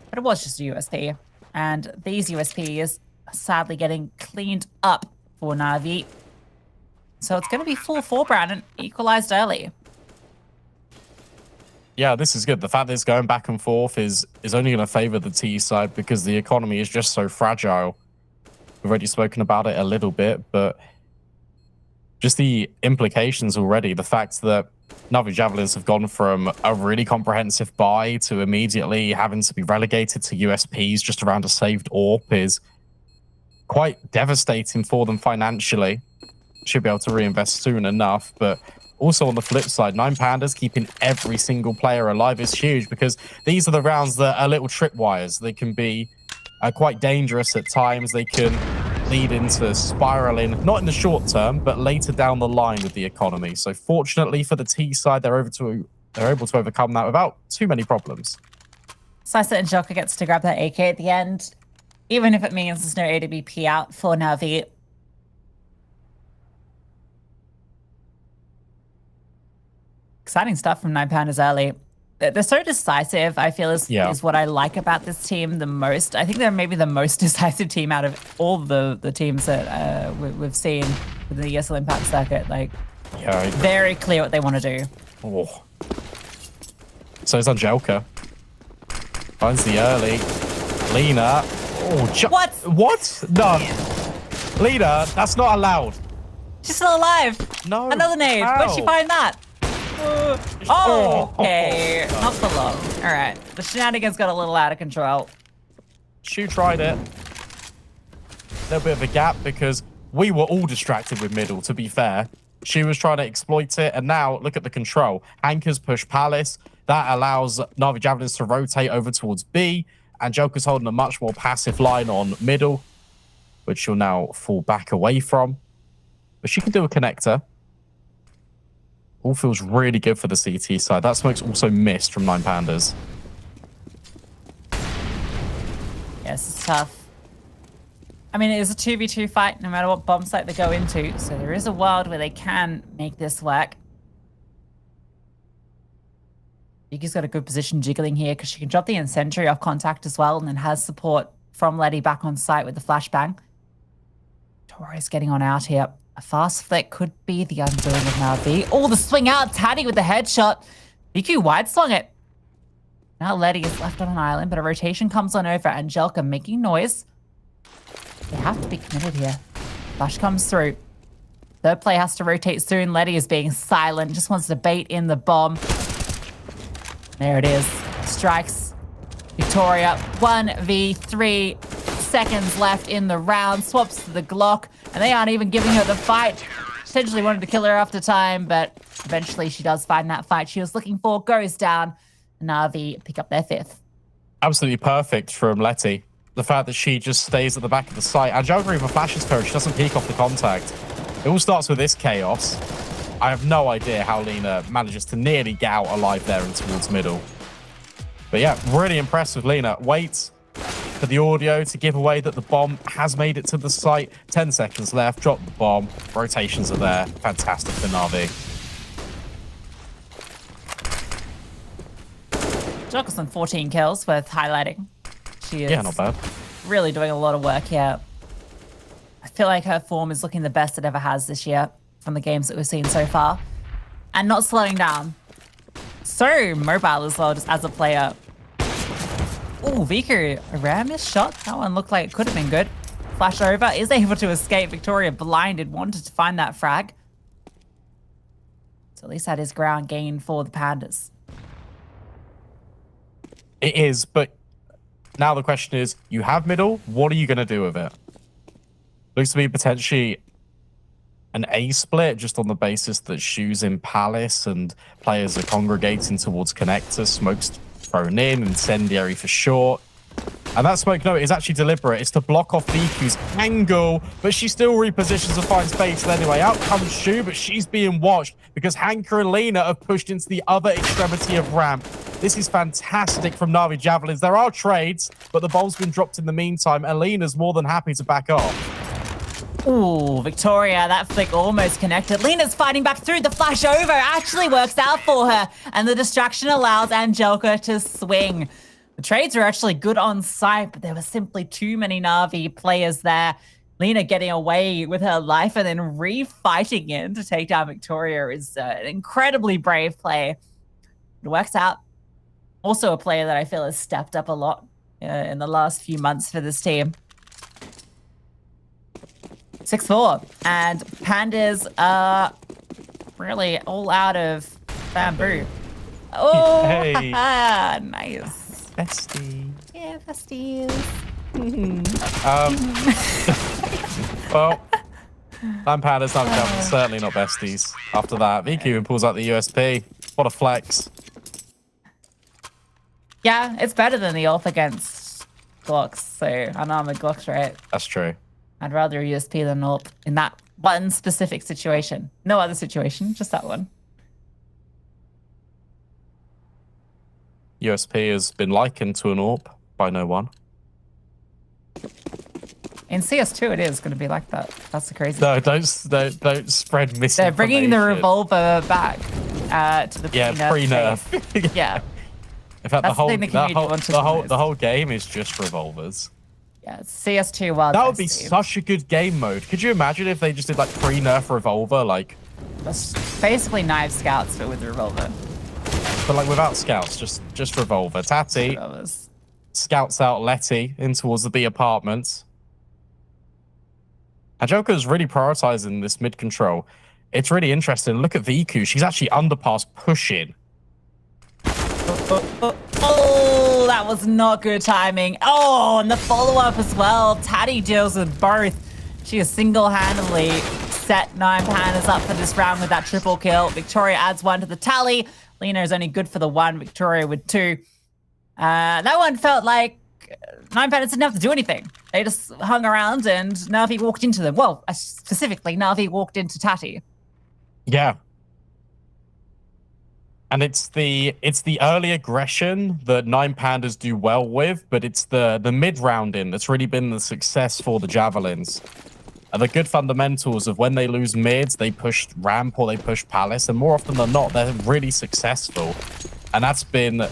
But it was just a USP. And these USPs are sadly getting cleaned up for Na'Vi. So it's going to be 4-4, Brandon, equalized early. Yeah, this is good. The fact that it's going back and forth is only going to favor the T side because the economy is just so fragile. We've already spoken about it a little bit, but just the implications already, the fact that Na'Vi Javelins have gone from a really comprehensive buy to immediately having to be relegated to USPs just around a saved AWP is quite devastating for them financially. Should be able to reinvest soon enough, but also on the flip side, Nine Pandas keeping every single player alive is huge because these are the rounds that are little tripwires. They can be quite dangerous at times. They can lead into spiraling, not in the short term, but later down the line with the economy. So fortunately for the T side, they're able to overcome that without too many problems. Sisa and Joker gets to grab that AK at the end, even if it means there's no AWP out for Na'Vi. Exciting stuff from Nine Pandas early. They're so decisive, I feel, is what I like about this team the most. I think they're maybe the most decisive team out of all the teams that we've seen within the ESL Impact circuit. Like, very clear what they want to do. Oh. So is Angelka. Finds the early. Lena. Oh, what? What? No. Lena, that's not allowed. She's still alive. No. Another nade. Where'd she find that? Okay, not for long. All right, the shenanigans got a little out of control. She tried it. A little bit of a gap because we were all distracted with middle, to be fair. She was trying to exploit it, and now look at the control. Anchors push Palace. That allows Na'Vi Javelins to rotate over towards B, and Joker's holding a much more passive line on middle, which she'll now fall back away from. But she can do a connector. All feels really good for the CT side. That smoke's also missed from Nine Pandas. Yes, it's tough. I mean, it is a 2v2 fight no matter what bomb site they go into, so there is a world where they can make this work. Yuki's got a good position jiggling here because she can drop the incendiary off contact as well and then has support from Letty back on site with the flashbang. Torres getting on out here. A fast flick could be the undoing of Na'Vi. Oh, the swing out. Taddy with the headshot. BQ wide slung it. Now Letty is left on an island, but a rotation comes on over. Angelka making noise. They have to be committed here. Flash comes through. Third play has to rotate soon. Letty is being silent. Just wants to bait in the bomb. There it is. Strikes. Victoria. 1v3. Seconds left in the round. Swaps to the Glock. And they aren't even giving her the fight. Potentially wanted to kill her after time, but eventually she does find that fight she was looking for. Goes down. Na'Vi pick up their fifth. Absolutely perfect from Letty. The fact that she just stays at the back of the site. Angelka even flashes her. She doesn't peek off the contact. It all starts with this chaos. I have no idea how Lena manages to nearly get out alive there and towards middle. But yeah, really impressed with Lena. Waits for the audio to give away that the bomb has made it to the site. 10 seconds left. Drop the bomb. Rotations are there. Fantastic for Na'Vi. Joker's on 14 kills worth highlighting. She is not bad. really doing a lot of work here. I feel like her form is looking the best it ever has this year from the games that we've seen so far. And not slowing down. so mobile as well, just as a player. Oh, Viku, a rare missed shot. That one looked like it could have been good. Flash over, is able to escape. Victoria blinded, wanted to find that frag. So at least that is ground gain for the Pandas. It is, but now the question is, you have middle, what are you going to do with it? Looks to be potentially an A split just on the basis that Shu's in Palace and players are congregating towards connector. Smoke's thrown in, incendiary for short. And that smoke, no, is actually deliberate. It's to block off Viku's angle, but she still repositions to find space. And anyway, out comes Shu, but she's being watched because Hanker and Lena have pushed into the other extremity of ramp. This is fantastic from Na'Vi Javelins. There are trades, but the bomb's been dropped in the meantime, and Lena's more than happy to back off. Ooh, Victoria, that flick almost connected. Lena's fighting back through. The flash over actually works out for her, and the distraction allows Angelica to swing. The trades were actually good on site, but there were simply too many Na'Vi players there. Lena getting away with her life and then refighting in to take down Victoria is an incredibly brave play. It works out. Also a player that I feel has stepped up a lot in the last few months for this team. 6-4. And Pandas are really all out of bamboo. Oh, Hey. Nice. Bestie. Yeah, besties. Well, Nine Pandas, Na'Vi Javelins, certainly not besties. After that, VQ pulls out the USP. What a flex. Yeah, it's better than the AWP against Glocks. So unarmored Glocks, right? That's true. I'd rather a USP than an AWP in that one specific situation. No other situation, just that one. USP has been likened to an AWP by no one. In CS2, it is going to be like that. That's the crazy. No, don't spread misinformation. They're bringing the revolver back to the pre-nerf. phase. Yeah. In fact, That's the thing the community wanted the most. the whole game is just revolvers. Yeah, it's CS2 Wild That would be West, such a good game mode. Could you imagine if they just did like pre-nerf revolver, like, That's basically Knife Scouts, but with a revolver. but like without scouts, just revolver. Tati Revolvers. scouts out Letty in towards the B apartments. Angelica's really prioritizing this mid control. It's really interesting. Look at Viku. She's actually underpass pushing. Oh, that was not good timing. Oh, and the follow-up as well. Taddy deals with both. She has single-handedly set 9 Pandas up for this round with that triple kill. Victoria adds 1 to the tally. Lena is only good for the 1. Victoria with 2. That one felt like 9 Pandas didn't have to do anything. They just hung around and Na'Vi walked into them. Well, specifically, Na'Vi walked into Tati. Yeah. And it's the early aggression that 9 Pandas do well with, but it's the mid rounding that's really been the success for the Javelins. And the good fundamentals of when they lose mids, they push ramp or they push palace, and more often than not, they're really successful. And that's been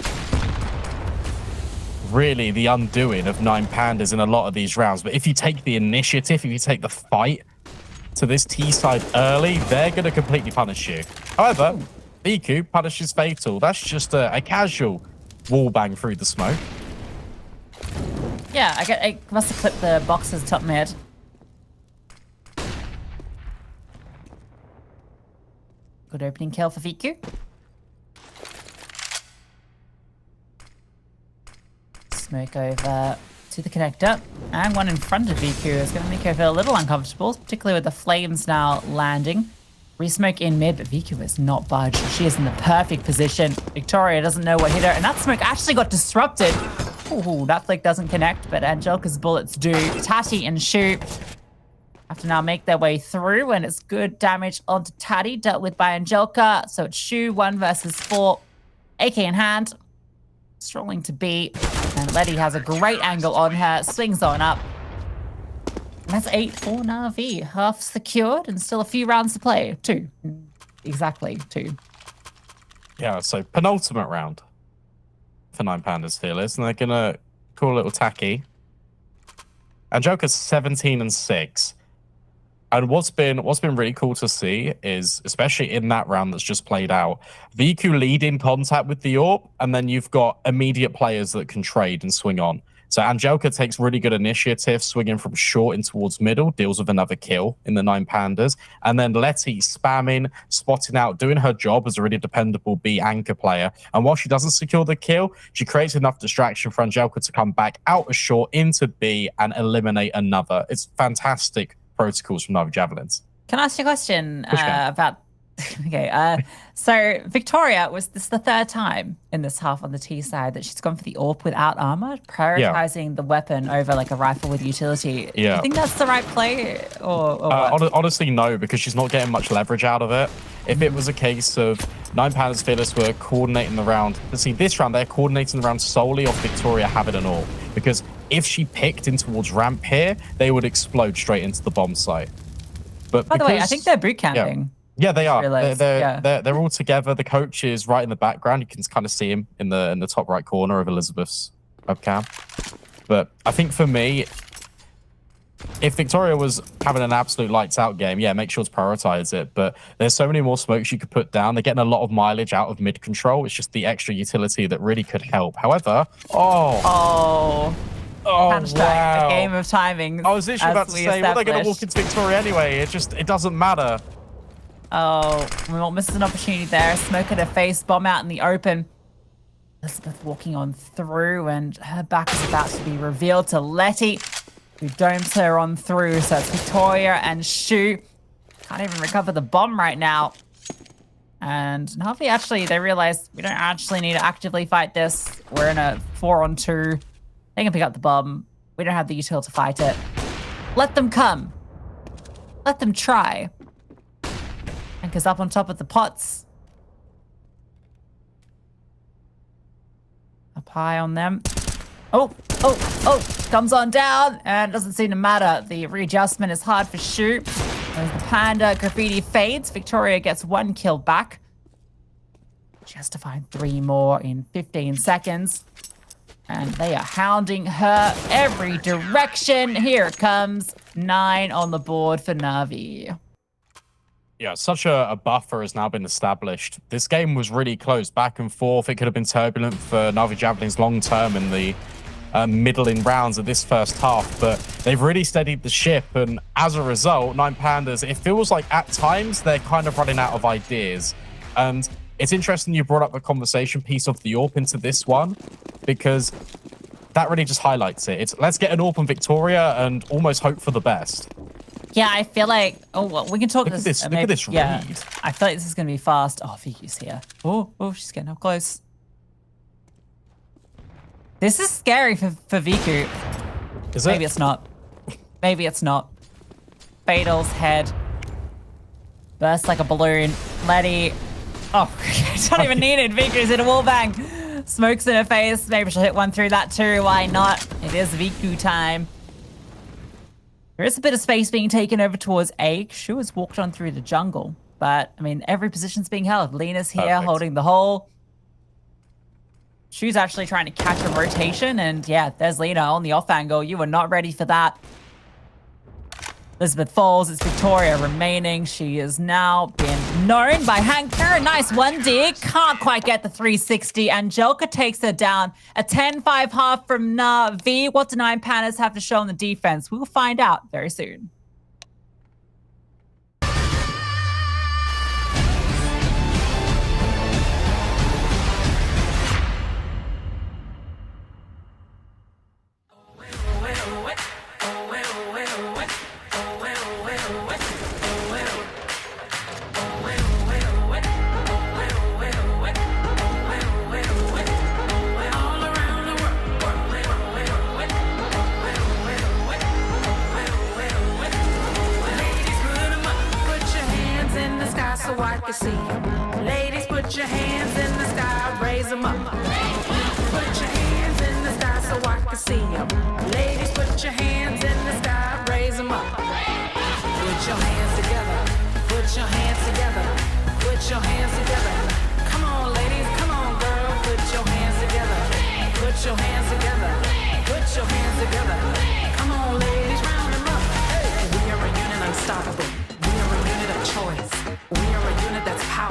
really the undoing of 9 Pandas in a lot of these rounds. But if you take the initiative, if you take the fight to this T side early, they're going to completely punish you. However, Viku punishes Fatal. That's just a casual wall bang through the smoke. Yeah, I must have clipped the boxes top mid. Good opening kill for Viku. Smoke over to the connector. And one in front of Viku is going to make her feel a little uncomfortable, particularly with the flames now landing. Resmoke in mid, but Viku is not budged. She is in the perfect position. Victoria doesn't know what hit her, and that smoke actually got disrupted. Ooh, that flick doesn't connect, but Angelica's bullets do. Tati and Shu have to now make their way through, and it's good damage onto Tati, dealt with by Angelica. So it's Shu 1 versus 4. AK in hand. Strolling to B, and Letty has a great angle on her. Swings on up. And that's 8 for Na'Vi. Half secured and still a few rounds to play. 2. Exactly, 2. Yeah, so penultimate round for 9 Pandas Fearless, and they're going to call a little tacky. Angelica's 17 and 6. And what's been really cool to see is, especially in that round that's just played out, VQ lead in contact with the AWP, and then you've got immediate players that can trade and swing on. So Angelica takes really good initiative, swinging from short in towards middle, deals with another kill in the 9 Pandas. And then Letty spamming, spotting out, doing her job as a really dependable B anchor player. And while she doesn't secure the kill, she creates enough distraction for Angelica to come back out of short into B and eliminate another. It's fantastic protocols from Na'Vi Javelins. Can I ask you a question about... Okay, so Victoria, was this the 3rd time in this half on the T side that she's gone for the AWP without armor, prioritizing the weapon over like a rifle with utility? Yeah. Do you think that's the right play, or what? Honestly, no, because she's not getting much leverage out of it. If it was a case of 9 Pandas Fearless were coordinating the round, see, this round they're coordinating the round solely off Victoria having an AWP, because if she picked in towards ramp here, they would explode straight into the bomb site. But by the way, I think they're boot camping. Yeah, they are. Realized, they're all together. The coach is right in the background. You can kind of see him in the top right corner of Elizabeth's webcam. But I think for me, if Victoria was having an absolute lights out game, yeah, make sure to prioritize it. But there's so many more smokes you could put down. They're getting a lot of mileage out of mid control. It's just the extra utility that really could help. However, wow. A game of timing. I was literally about to say, well, they're going to walk into Victoria anyway. It doesn't matter. Oh, we won't miss an opportunity there. Smoke at her face, bomb out in the open. Elizabeth walking on through, and her back is about to be revealed to Letty, who domes her on through. So it's Victoria and Shu. Can't even recover the bomb right now. And Na'Vi actually, they realize we don't actually need to actively fight this. We're in a 4-on-2. They can pick up the bomb. We don't have the util to fight it. Let them come. Let them try. Anchor's up on top of the pots. Up high on them. Oh, comes on down, and doesn't seem to matter. The readjustment is hard for Shu. As the Panda graffiti fades, Victoria gets 1 kill back. She has to find 3 more in 15 seconds. And they are hounding her every direction. Here it comes. 9 on the board for Na'Vi. Yeah, such a buffer has now been established. This game was really close, back and forth. It could have been turbulent for Na'Vi Javelins long term in the middling rounds of this first half, but they've really steadied the ship, and as a result, 9 Pandas, it feels like at times they're kind of running out of ideas. And it's interesting you brought up the conversation piece of the AWP into this one, because that really just highlights it. It's let's get an AWP on Victoria and almost hope for the best. Yeah, I feel like... Oh, well, we can talk Look at this read. I feel like this is going to be fast. Oh, Viki's here. Oh, she's getting up close. This is scary for Viku. Is it? Maybe it's not. Maybe it's not. Fatal's head bursts like a balloon. Letty... Oh, I don't even need it. Viku's in a wallbang. Smokes in her face. Maybe she'll hit one through that too. Why not? It is Viku time. There is a bit of space being taken over towards A. Shu has walked on through the jungle. But, I mean, every position's being held. Lena's here holding the hole. Shu's actually trying to catch a rotation. And, yeah, there's Lena on the off angle. You were not ready for that. Elizabeth falls. It's Victoria remaining. She has now been known by Hanker. Nice 1D. Can't quite get the 360. Angelica takes her down. A 10-5 half from Na'Vi. What do 9 Pandas have to show on the defense? We will find out very soon. So I can see you. Ladies, put your hands in the sky, raise them up. Put your hands in the sky so I can see you. Ladies, put your hands in the sky, raise them up. Put your hands together. Put your hands together. Put your hands together. Come on, ladies, come on, girl. Put your hands together. Put your hands together. Put your hands together. Come on, ladies, round them up. Hey, we are a unit unstoppable.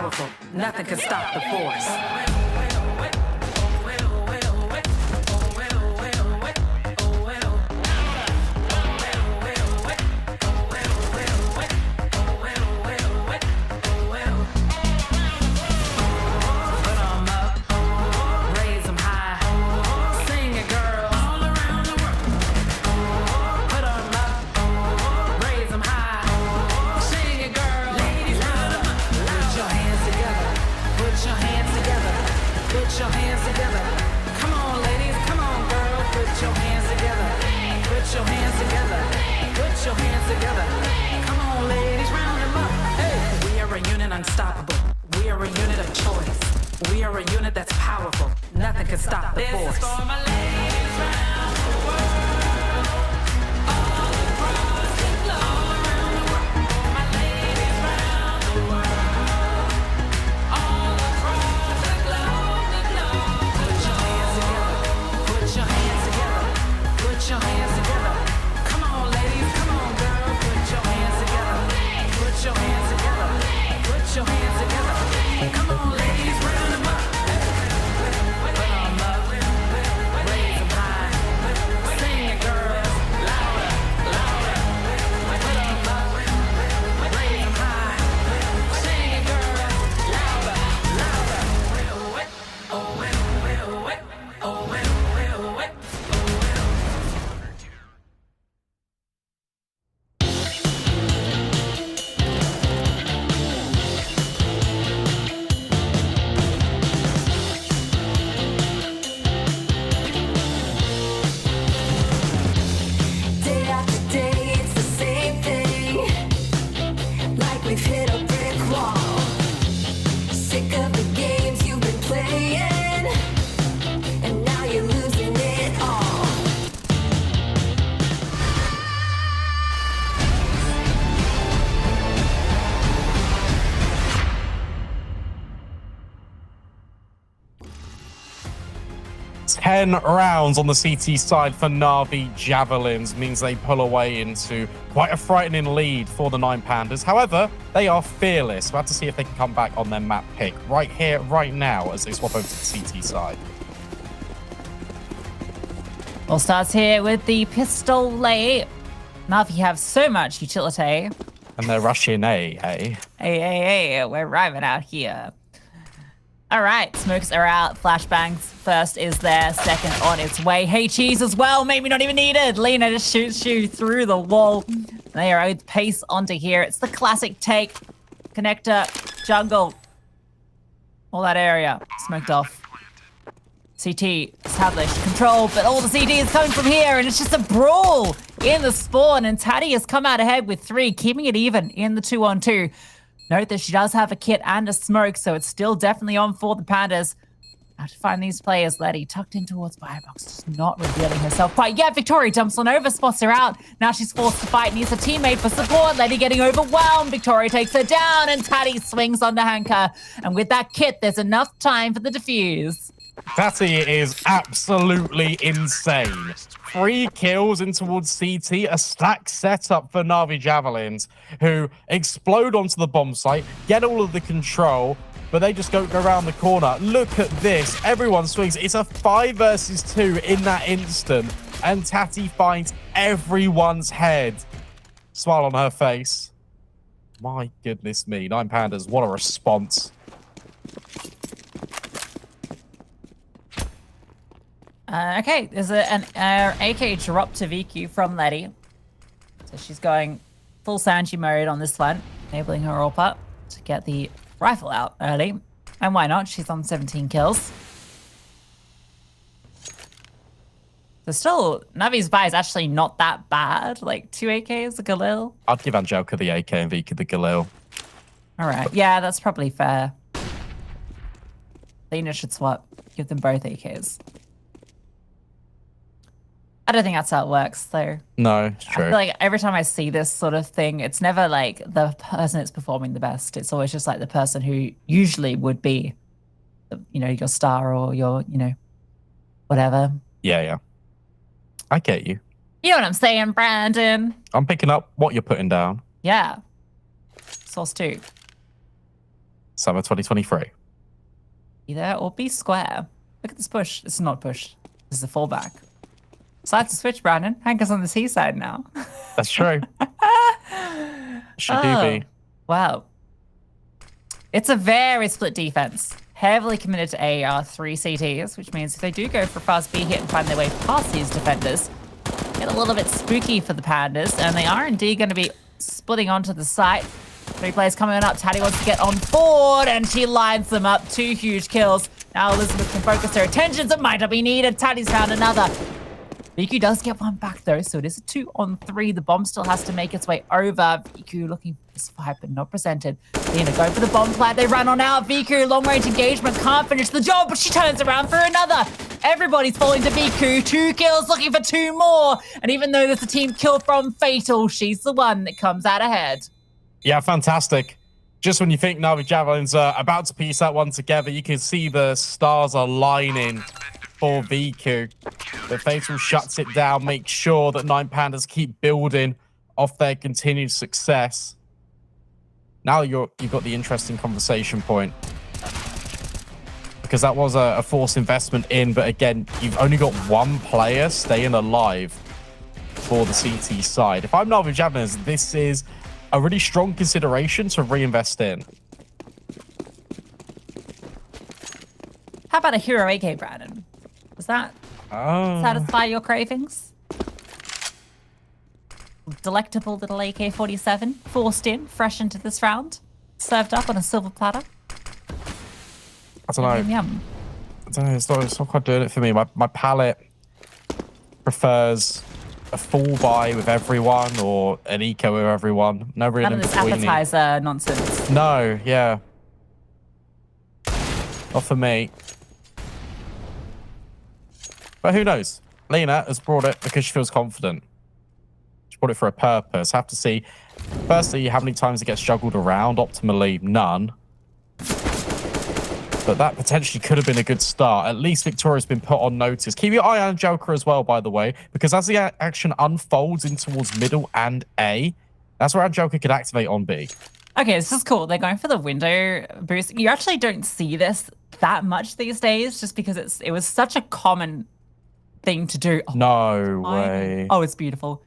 powerful. Nothing can stop the force. Put 'em up, raise 'em high. Sing it, girls. All around the world. Put 'em up, raise 'em high. Sing it, girls. Ladies, louder. Put your hands together. Put your hands together. Put your hands together. Come on, ladies. Come on, girls. Put your hands together. Put your hands together. Put your hands together. Come on, ladies. Round 'em up. Hey. We are a unit unstoppable. We are a unit of choice. We are a unit that's powerful. Nothing can stop the force. This is for my ladies round the world. All across the globe. All around the world. For my ladies round the world. All across the globe, the globe. Put your hands together. Put your hands together. Put your hands together. Come on, ladies. Come on, girls. Put your hands together. Put your hands together. Put your hands together. Come on, ladies. Round 'em up. Put 'em up. Raise 'em high. Sing it, girls. Louder, louder. Put 'em up. Raise 'em high. Sing it, girls. Louder, louder. Oh, well, well, well. Oh, well, well, well. Day after day, it's the same thing. Like we've hit a brick wall. Sick of the games you've been playing, and now you're losing it all. Ten rounds on the CT side for Na'Vi Javelins means they pull away into quite a frightening lead for the Nine Pandas. However, they are fearless. We'll have to see if they can come back on their map pick right here, right now, as they swap over to the CT side. All starts here with the Pistolet. Na'Vi have so much utility. And they're rushing A, hey? Hey, we're arriving out here. All right, smokes are out. Flashbangs first is there, second on its way. Hey, cheese as well, maybe not even needed. Lena just shoots you through the wall. They are with pace onto here. It's the classic take. Connector, jungle, all that area smoked off. CT established control, but all the CD is coming from here, and it's just a brawl in the spawn. And Taddy has come out ahead with 3, keeping it even in the 2-on-2. Note that she does have a kit and a smoke, so it's still definitely on for the Pandas. How to find these players. Letty tucked in towards Firebox, just not revealing herself quite yet. Victoria jumps on over, spots her out. Now she's forced to fight, needs a teammate for support. Letty getting overwhelmed. Victoria takes her down, and Taddy swings onto Hanker. And with that kit, there's enough time for the defuse. Tatty is absolutely insane. 3 kills in towards CT, a stack setup for Na'Vi Javelins, who explode onto the bomb site, get all of the control, but they just don't go around the corner. Look at this. Everyone swings. It's a 5 versus 2 in that instant, and Tatty finds everyone's head. Smile on her face. My goodness me. Nine Pandas, what a response. Okay, there's an AK drop to VQ from Letty. So she's going full Sanji mode on this one, enabling her AWP to get the rifle out early. And why not? She's on 17 kills. So still, Navi's buy is actually not that bad. Like 2 AKs, a Galil. I'd give Angelka the AK and VQ the Galil. All right, yeah, that's probably fair. Lena should swap. Give them both AKs. I don't think that's how it works, though. No, it's true. I feel like every time I see this sort of thing, it's never like the person that's performing the best. It's always just like the person who usually would be, you know, your star or your, you know, whatever. Yeah. I get you. You know what I'm saying, Brandon? I'm picking up what you're putting down. Yeah. Source 2. summer 2023. Be there or be square. Look at this push. This is not push. This is a fallback. Side to switch, Brandon. Hanker's on the C side now. That's true. Should do be. Wow. It's a very split defense. Heavily committed to AR 3 CTs, which means if they do go for a fast B hit and find their way past these defenders, get a little bit spooky for the Pandas, and they are indeed going to be splitting onto the site. 3 players coming up. Taddy wants to get on board, and she lines them up. 2 huge kills. Now Elizabeth can focus her attentions. It might not be needed. Taddy's found another. Viku does get one back, though, so it is a 2-on-3. The bomb still has to make its way over. Viku looking for this fight, but not presented. Lena go for the bomb plant. They run on out. Viku, long-range engagement, can't finish the job, but she turns around for another. Everybody's falling to Viku. 2 kills, looking for 2 more. And even though there's a team kill from Fatal, she's the one that comes out ahead. Yeah, fantastic. Just when you think Na'Vi Javelins are about to piece that one together, you can see the stars are lining for Viku. But Fatal shuts it down, makes sure that 9 Pandas keep building off their continued success. Now you've got the interesting conversation point. Because that was a forced investment in, but again, you've only got 1 player staying alive for the CT side. If I'm Na'Vi Javelins, this is a really strong consideration to reinvest in. How about a Hero AK, Brandon? Does that satisfy your cravings? Delectable little AK-47, forced in, fresh into this round, served up on a silver platter. I don't know. Yum, yum. I don't know. It's not quite doing it for me. My palate prefers a full buy with everyone or an eco with everyone. No real None of this appetizer nonsense. No, yeah. Not for me. But who knows? Lena has brought it because she feels confident. She brought it for a purpose. Have to see, firstly, how many times it gets juggled around. Optimally, none. But that potentially could have been a good start. At least Victoria's been put on notice. Keep your eye on Joker as well, by the way, because as the action unfolds in towards middle and A, that's where Joker could activate on B. Okay, this is cool. They're going for the window boost. You actually don't see this that much these days, just because it was such a common thing to do. Oh, no way. Oh, it's beautiful.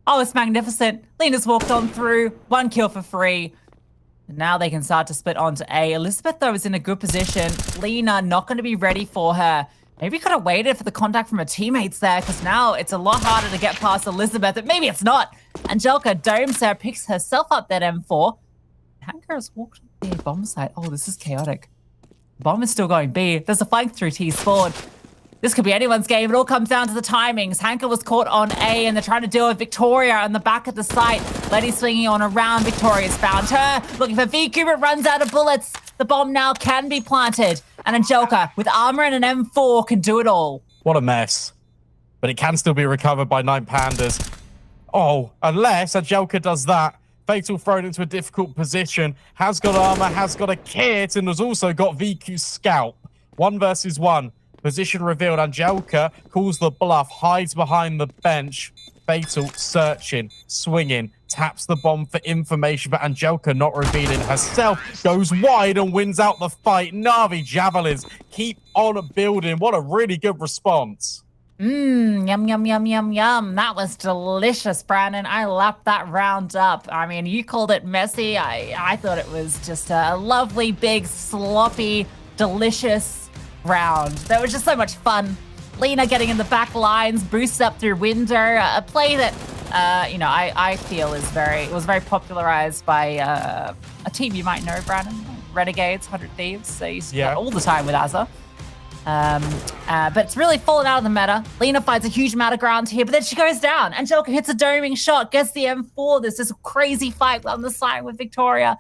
Oh, it's magnificent. Lena's walked on through. 1 kill for free. Now they can start to split onto A. Elizabeth, though, is in a good position. Lena not going to be ready for her. Maybe could have waited for the contact from her teammates there, because now it's a lot harder to get past Elizabeth, but maybe it's not. Angelica domes her, picks herself up that M4. Hanker has walked on the bomb site. Oh, this is chaotic. Bomb is still going B. There's a flank through T's forward. This could be anyone's game. It all comes down to the timings. Hanker was caught on A, and they're trying to deal with Victoria on the back of the site. Letty swinging on around. Victoria's found her. Looking for Viku, but runs out of bullets. The bomb now can be planted. And Angelica, with armor and an M4, can do it all. What a mess. But it can still be recovered by 9 Pandas. Oh, unless Angelica does that. Fatal thrown into a difficult position. Has got armor, has got a kit, and has also got Viku's scalp. 1 versus 1. Position revealed. Angelica calls the bluff, hides behind the bench. Fatal searching, swinging, taps the bomb for information, but Angelica not revealing herself, goes wide and wins out the fight. Na'Vi Javelins keep on building. What a really good response. Yum, yum, yum, yum, yum. That was delicious, Brandon. I lapped that round up. I mean, you called it messy. I thought it was just a lovely, big, sloppy, delicious round. That was just so much fun. Lena getting in the back lines, boosts up through window, a play that I feel was very popularized by a team you might know, Brandon. Renegades, 100 Thieves. They used to play all the time with Azza. But it's really fallen out of the meta. Lena finds a huge amount of ground here, but then she goes down. Angelica hits a doming shot, gets the M4. There's this crazy fight on the side with Victoria.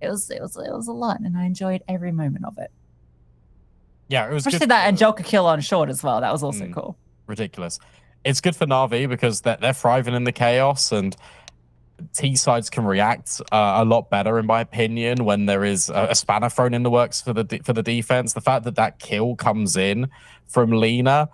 It was a lot, and I enjoyed every moment of it. Yeah, it was especially that Angelica kill on short as well. That was also cool. Ridiculous. It's good for Na'Vi because they're thriving in the chaos, and T sides can react a lot better, in my opinion, when there is a spanner thrown in the works for the defense. The fact that kill comes in from Lena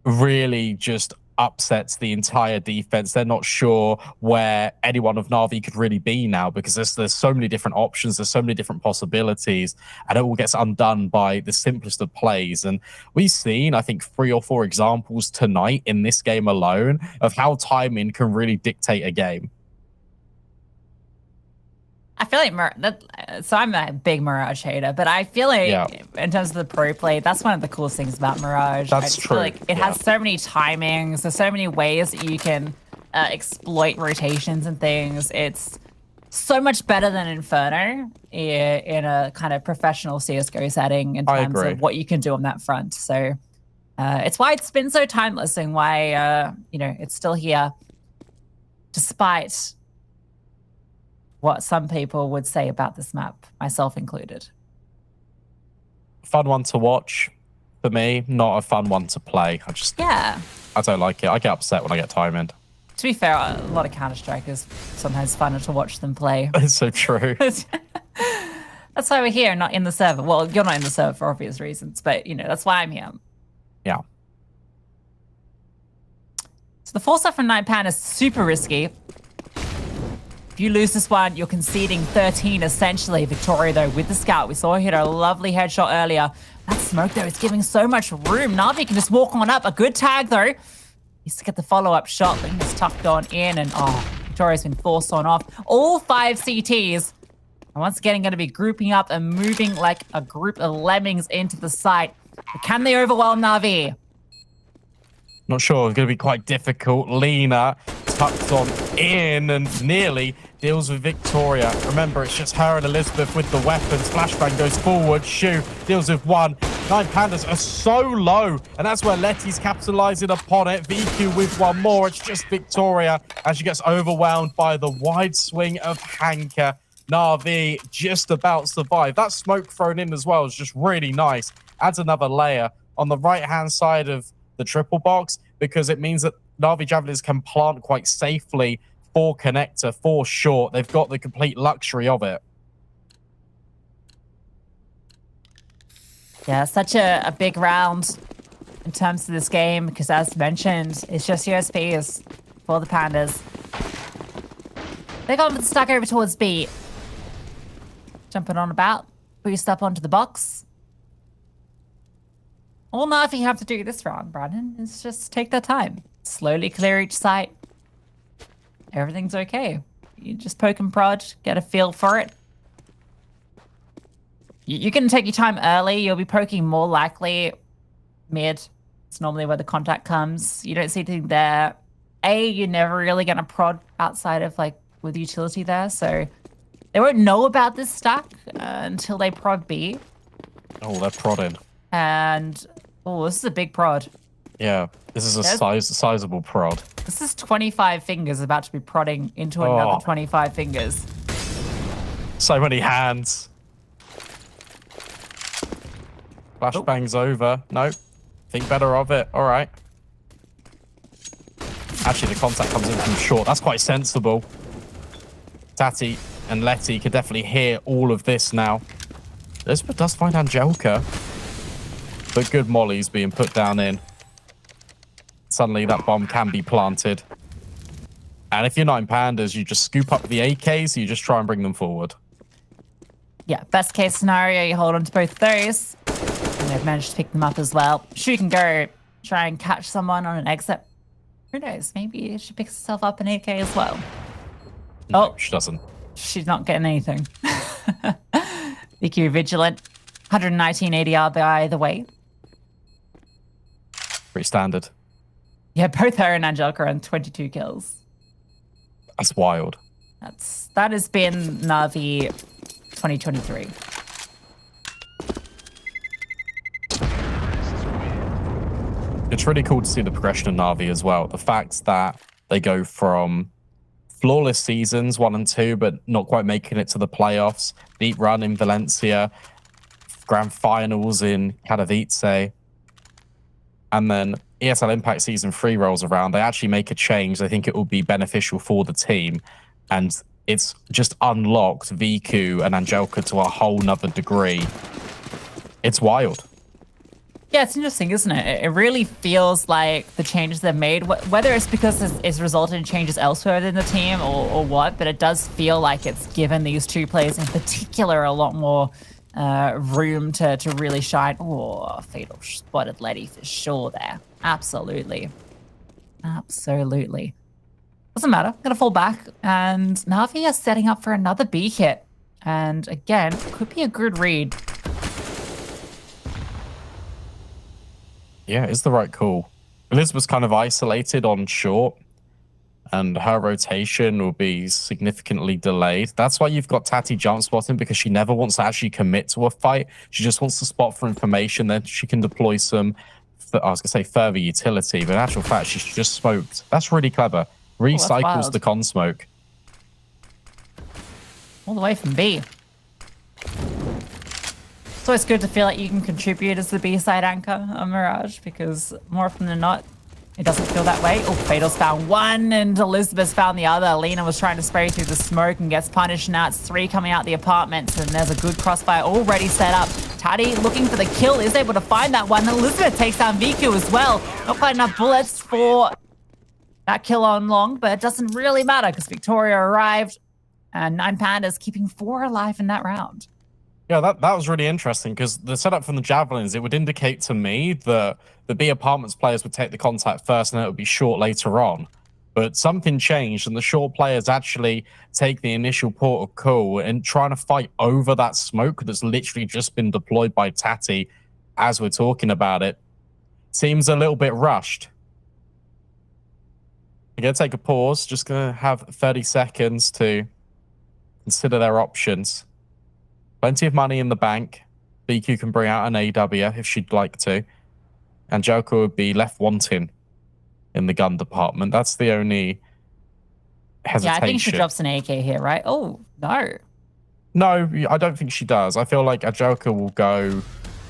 really just upsets the entire defense. They're not sure where anyone of Na'Vi could really be now because there's so many different options, there's so many different possibilities, and it all gets undone by the simplest of plays. And we've seen, I think, 3 or 4 examples tonight in this game alone of how timing can really dictate a game. I feel like so I'm a big Mirage hater, but I feel like in terms of the pro play, that's one of the coolest things about Mirage. That's true. Feel like it has so many timings, there's so many ways that you can exploit rotations and things. It's so much better than Inferno in a kind of professional CSGO setting in terms of what you can do on that front. So it's why it's been so timeless and why it's still here, despite what some people would say about this map, myself included. Fun one to watch for me, not a fun one to play. I don't like it. I get upset when I get timing. To be fair, a lot of Counter-Strike is sometimes funner to watch than play. It's so true. That's why we're here, not in the server. Well, you're not in the server for obvious reasons, but that's why I'm here. Yeah. So the 4-star from 9pan is super risky. If you lose this one, you're conceding 13 essentially. Victoria, though, with the scout. We saw her hit a lovely headshot earlier. That smoke, though, is giving so much room. Na'Vi can just walk on up. A good tag, though. Needs to get the follow-up shot, but he's tucked on in, and Victoria's been forced on off. All 5 CTs are once again going to be grouping up and moving like a group of lemmings into the site. But can they overwhelm Na'Vi? Not sure. It's going to be quite difficult. Lena tucked on in and nearly deals with Victoria. Remember, it's just her and Elizabeth with the weapons. Flashbang goes forward. Shu deals with 1. 9pandas are so low, and that's where Letty's capitalizing upon it. VQ with 1 more. It's just Victoria as she gets overwhelmed by the wide swing of Hanker. Na'Vi just about survived. That smoke thrown in as well is just really nice. Adds another layer on the right-hand side of the triple box because it means that Na'Vi Javelins can plant quite safely for connector, for short. They've got the complete luxury of it. Yeah, such a big round in terms of this game because, as mentioned, it's just USPs for the Pandas. They're going with the stack over towards B. Jumping on about, boost up onto the box. All Na'Vi have to do this round, Brandon, is just take their time. Slowly clear each site. Everything's okay. You just poke and prod, get a feel for it. You can take your time early. You'll be poking more likely mid. It's normally where the contact comes. You don't see anything there. You're never really going to prod outside of with utility there. So they won't know about this stack until they prod B. Oh, they're prodding. And, this is a big prod. Yeah, this is a sizable prod. This is 25 fingers about to be prodding into another 25 fingers. So many hands. Flashbang's over. Nope. Think better of it. All right. Actually, the contact comes in from short. That's quite sensible. Tati and Letty could definitely hear all of this now. Elizabeth does find Angelica. But good mollies being put down in. Suddenly that bomb can be planted. And if you're 9pandas, you just scoop up the AKs, you just try and bring them forward. Yeah, best case scenario, you hold on to both of those. And they've managed to pick them up as well. Shu can go try and catch someone on an exit. Who knows? Maybe she picks herself up an AK as well. No, she doesn't. She's not getting anything. VQ vigilant. 119 ADR by the way. Pretty standard. Yeah, both her and Angelica are on 22 kills. That's wild. That has been Na'Vi 2023. It's really cool to see the progression of Na'Vi as well. The fact that they go from flawless seasons 1 and 2, but not quite making it to the playoffs, deep run in Valencia, grand finals in Katowice, and then ESL Impact Season 3 rolls around. They actually make a change. I think it will be beneficial for the team. And it's just unlocked VQ and Angelica to a whole nother degree. It's wild. Yeah, it's interesting, isn't it? It really feels like the changes they've made, whether it's because it's resulted in changes elsewhere within the team or what, but it does feel like it's given these two players in particular a lot more room to really shine. Oh, fatal spotted Letty for sure there. Absolutely. Absolutely. Doesn't matter. I'm going to fall back. And Na'Vi is setting up for another B hit. And again, could be a good read. Yeah, it's the right call. Elizabeth's kind of isolated on short, and her rotation will be significantly delayed. That's why you've got Tati jump spotting, because she never wants to actually commit to a fight. She just wants to spot for information, then she can deploy some, I was going to say further utility, but in actual fact, she's just smoked. That's really clever. Recycles the con smoke. All the way from B. It's always good to feel like you can contribute as the B-side anchor on Mirage, because more often than not, it doesn't feel that way. Oh, Fatal's found one and Elizabeth's found the other. Lena was trying to spray through the smoke and gets punished. Now it's 3 coming out the apartments, and there's a good crossfire already set up. Tati looking for the kill, is able to find that one. Elizabeth takes down VQ as well. Not quite enough bullets for that kill on long, but it doesn't really matter because Victoria arrived and 9 Pandas keeping 4 alive in that round. Yeah, that was really interesting, because the setup from the Javelins, it would indicate to me that the B Apartments players would take the contact first and then it would be short later on. But something changed, and the short players actually take the initial port of call and trying to fight over that smoke that's literally just been deployed by Tati as we're talking about it. Seems a little bit rushed. I'm going to take a pause, just going to have 30 seconds to consider their options. Plenty of money in the bank. BQ can bring out an AW if she'd like to. And Joker would be left wanting in the gun department. That's the only hesitation. Yeah, I think she drops an AK here, right? Oh, no. No, I don't think she does. I feel like a Joker will go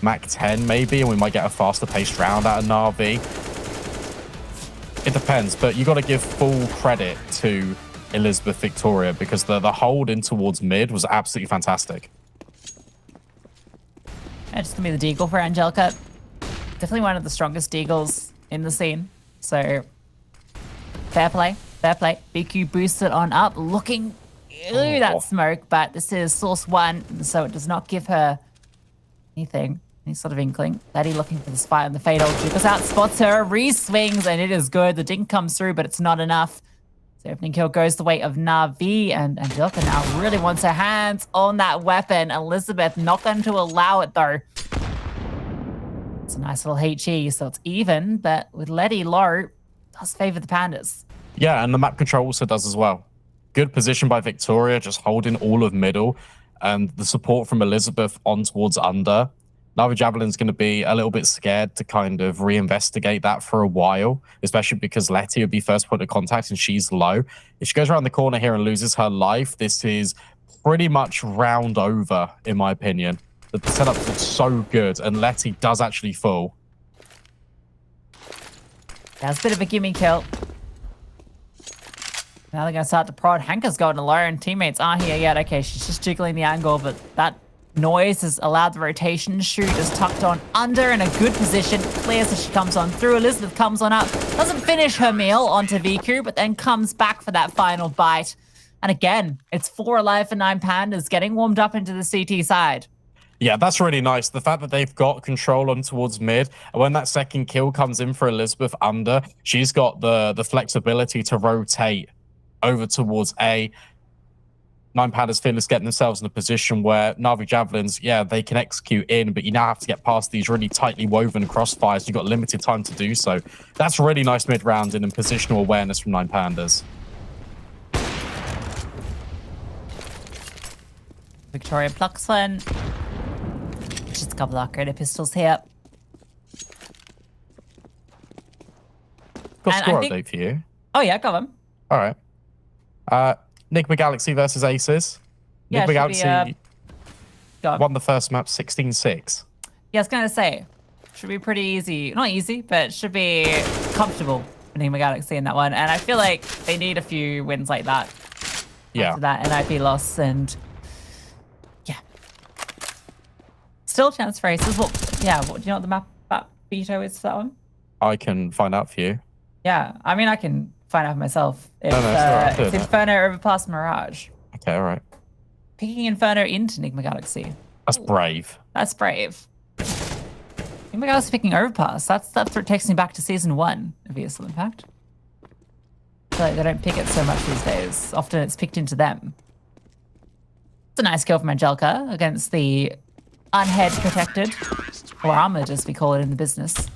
Mach 10 maybe, and we might get a faster paced round out of Na'Vi. It depends, but you got to give full credit to Elizabeth Victoria, because the hold in towards mid was absolutely fantastic. Yeah, just gonna be the deagle for Angelica. Definitely one of the strongest deagles in the scene. So fair play, fair play. BQ boosted on up, looking through that smoke, but this is source 1, so it does not give her anything, any sort of inkling. Letty looking for this fight on the fatal. Jukos out, spots her, re-swings, and it is good. The dink comes through, but it's not enough. So opening kill goes the way of Na'Vi, and Angelica now really wants her hands on that weapon. Elizabeth not going to allow it though. It's a nice little HE, so it's even, but with Letty low, does favor the Pandas. Yeah, and the map control also does as well. Good position by Victoria, just holding all of middle, and the support from Elizabeth on towards under. Na'Vi Javelin's going to be a little bit scared to kind of reinvestigate that for a while, especially because Letty would be first point of contact and she's low. If she goes around the corner here and loses her life, this is pretty much round over, in my opinion. The setup looks so good, and Letty does actually fall. That's a bit of a gimme kill. Now they're going to start to prod. Hanka's going alone. Teammates aren't here yet. Okay, she's just jiggling the angle, but that noise has allowed the rotation to shoot. Is tucked on under in a good position. Clears as she comes on through. Elizabeth comes on up. Doesn't finish her meal onto VQ, but then comes back for that final bite. And again, it's 4 alive for 9 Pandas getting warmed up into the CT side. Yeah, that's really nice. The fact that they've got control on towards mid, and when that second kill comes in for Elizabeth under, she's got the flexibility to rotate over towards A. 9 Pandas Fearless getting themselves in a position where Na'Vi Javelins, yeah, they can execute in, but you now have to get past these really tightly woven crossfires. You've got limited time to do so. That's really nice mid-round and positional awareness from 9 Pandas. Victoria plucks one. Just a couple of upgraded pistols here. Got a score update for you. Oh yeah, go on. All right. Enigma Galaxy versus Aces. Yeah, Enigma Galaxy go on. won the first map 16-6. Yeah, I was going to say, should be pretty easy. Not easy, but should be comfortable for Enigma Galaxy in that one. And I feel like they need a few wins like that. Yeah. After that NIP loss, and yeah. Still a chance for Aces. What do you know what the map veto is for that one? I can find out for you. Yeah, I mean, I can find out for myself. It's, No, it's all right, do it's that. Inferno overpass Mirage. Okay, all right. Picking Inferno into Enigma Galaxy. That's brave. That's brave. Enigma Galaxy picking overpass. That's what takes me back to season 1 of ESL Impact. I feel like they don't pick it so much these days. Often it's picked into them. It's a nice kill from Angelica against the unhead protected, or armored as we call it in the business.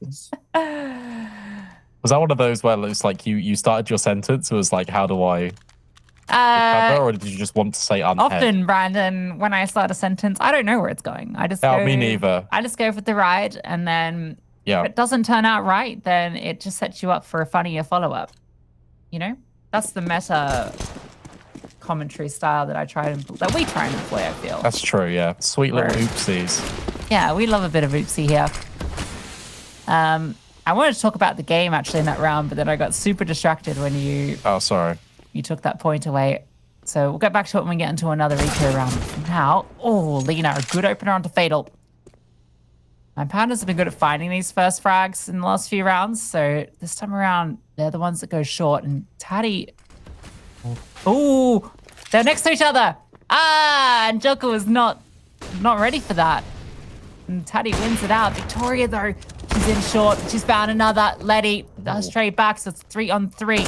Was that one of those where it's like you started your sentence? It was like, how do I recover, or did you just want to say unhead? Often, Brandon, when I start a sentence, I don't know where it's going. I just go, me neither. I just go for the ride, and then Yeah. if it doesn't turn out right, then it just sets you up for a funnier follow-up. You know, that's the meta commentary style that we try and employ. I feel That's true. Yeah. Sweet little Right. oopsies. Yeah, we love a bit of oopsie here. I wanted to talk about the game actually in that round, but then I got super distracted when you Oh, sorry. took that point away. So we'll get back to it when we get into another eco round. For now, Lena, a good opener onto Fatal. My Pandas have been good at finding these first frags in the last few rounds, so this time around, they're the ones that go short. And Taddy... Oh, they're next to each other. And Joker was not ready for that. And Taddy wins it out. Victoria, though, she's in short. She's found another. Letty straight back, so it's 3-on-3.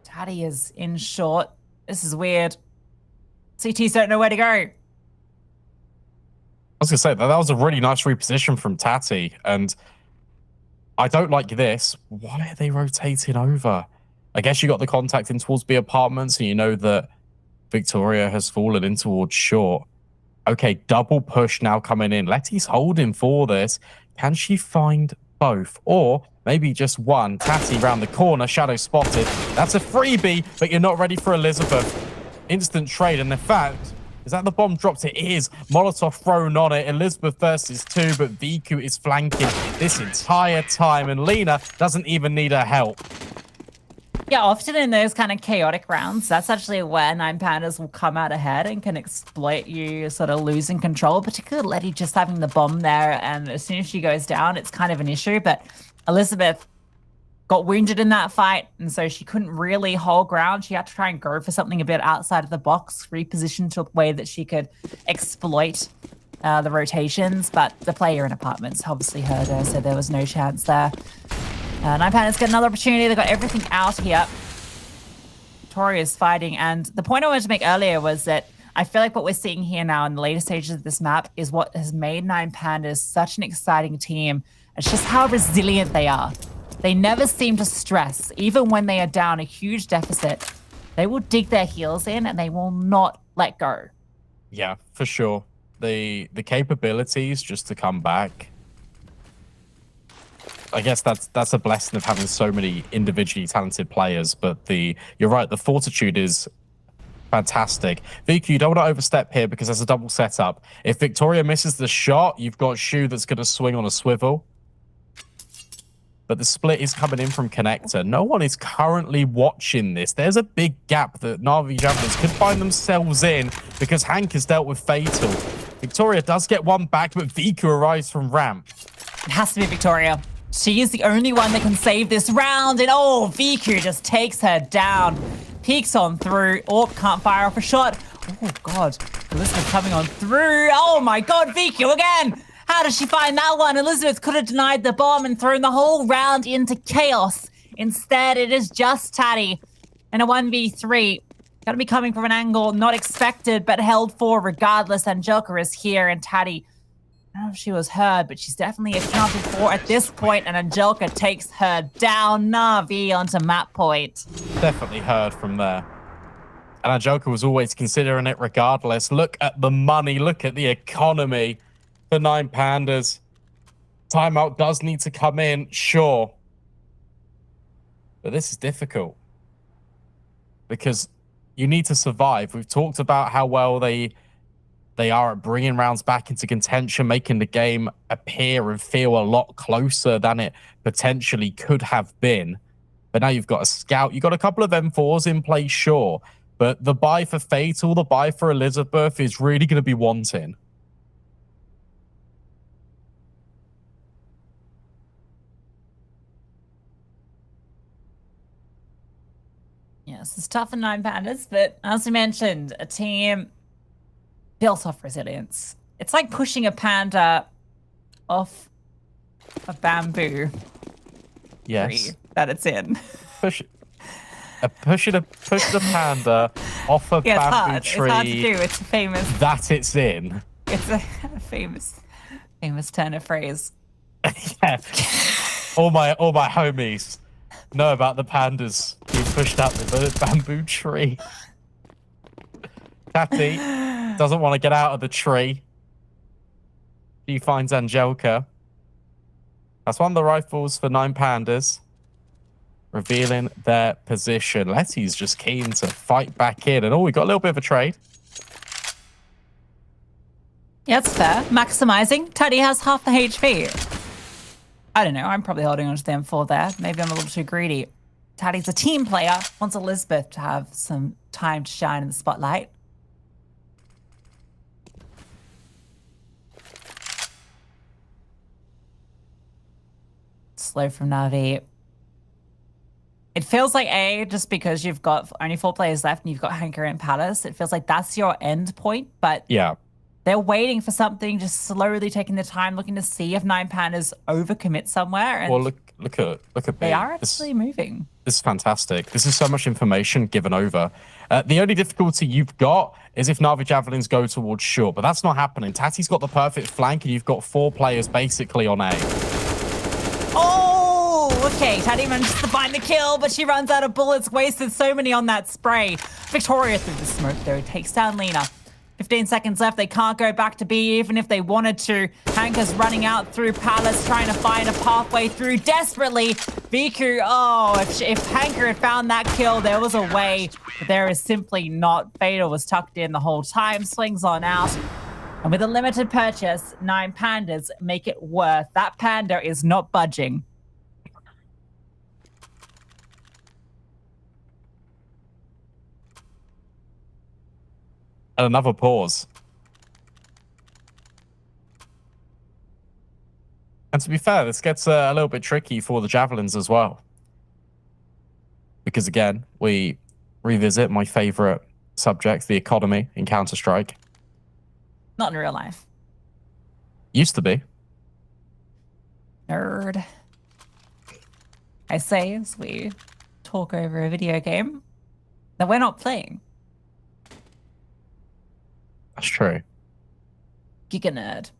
Taddy is in short. This is weird. CTs don't know where to go. I was gonna say that was a really nice reposition from Tati, and I don't like this. Why are they rotating over? I guess you got the contact in towards B apartments, and you know that Victoria has fallen in towards short. Okay, double push now coming in. Letty's holding for this. Can she find both? Or maybe just one. Tati round the corner, shadow spotted. That's a freebie, but you're not ready for Elizabeth. Instant trade, and in fact, is that the bomb dropped? It is. Molotov thrown on it. Elizabeth versus 2, but Viku is flanking this entire time, and Lena doesn't even need her help. Yeah, often in those kind of chaotic rounds, that's actually where Nine Pandas will come out ahead and can exploit you sort of losing control, particularly Letty just having the bomb there. And as soon as she goes down, it's kind of an issue. But Elizabeth got wounded in that fight, and so she couldn't really hold ground. She had to try and go for something a bit outside of the box, reposition to a way that she could exploit the rotations. But the player in apartments obviously heard her, so there was no chance there. Nine Pandas get another opportunity. They've got everything out here. Victoria's fighting, and the point I wanted to make earlier was that I feel like what we're seeing here now in the later stages of this map is what has made Nine Pandas such an exciting team. It's just how resilient they are. They never seem to stress. Even when they are down a huge deficit, they will dig their heels in and they will not let go. Yeah, for sure. The capabilities just to come back. I guess that's a blessing of having so many individually talented players, but you're right, the fortitude is fantastic. Viku, you don't want to overstep here because there's a double setup. If Victoria misses the shot, you've got Shu that's going to swing on a swivel. But the split is coming in from Connector. No one is currently watching this. There's a big gap that Na'Vi Javelins could find themselves in because Hank has dealt with Fatal. Victoria does get one back, but Viku arrives from ramp. It has to be Victoria. She is the only one that can save this round, and Viku just takes her down. Peeks on through. Orb can't fire off a shot. Oh, God. Elizabeth coming on through. Oh, my God, Viku again. How does she find that one? Elizabeth could have denied the bomb and thrown the whole round into chaos. Instead, it is just Taddy and a 1v3. Gotta be coming from an angle not expected, but held for regardless. And Joker is here, and Taddy, I don't know if she was heard, but she's definitely accounted for at this point, and Angelica takes her down. Na'Vi onto map point. Definitely heard from there. And Angelica was always considering it regardless. Look at the money. Look at the economy for Nine Pandas. Timeout does need to come in, sure. But this is difficult. Because you need to survive. We've talked about how well they are at bringing rounds back into contention, making the game appear and feel a lot closer than it potentially could have been. But now you've got a scout. You've got a couple of M4s in play, sure. But the buy for Fatal, the buy for Elizabeth is really going to be wanting. Yes, it's tough for 9 Pandas, but as we mentioned, a team built off resilience. It's like pushing a panda off a bamboo tree that it's in. Push the panda off a bamboo tree. It's hard to do. It's famous. That it's in. It's a famous turn of phrase. Yeah. All my homies know about the pandas being pushed out the bamboo tree. Kathy doesn't want to get out of the tree. She finds Angelica. That's one of the rifles for 9 Pandas. Revealing their position. Letty's just keen to fight back in. And we got a little bit of a trade. Yeah, it's fair. Maximizing. Teddy has half the HP. I don't know. I'm probably holding on to the M4 there. Maybe I'm a little too greedy. Taddy's a team player. Wants Elizabeth to have some time to shine in the spotlight. Slow from Navi. It feels like just because you've got only 4 players left and you've got Hanker and Palace, it feels like that's your end point. But yeah, they're waiting for something, just slowly taking the time, looking to see if 9 Pandas overcommit somewhere. And well, look at they are actually moving. This is fantastic. This is so much information given over. The only difficulty you've got is if Na'Vi Javelins go towards short, but that's not happening. Tati's got the perfect flank, and you've got 4 players basically on A. Oh, okay. Tati manages to find the kill, but she runs out of bullets, wasted so many on that spray. Victoria through the smoke, though, takes down Lena. 15 seconds left. They can't go back to B even if they wanted to. Hanker's running out through Palace, trying to find a pathway through desperately. Viku, if Hanker had found that kill, there was a way. But there is simply not. Fatal was tucked in the whole time, swings on out. And with a limited purchase, 9 Pandas make it worth. That panda is not budging. And another pause. And to be fair, this gets a little bit tricky for the Javelins as well. Because again, we revisit my favorite subject, the economy in Counter-Strike. Not in real life. Used to be. Nerd. I say as we talk over a video game that we're not playing. That's true. Giga nerd.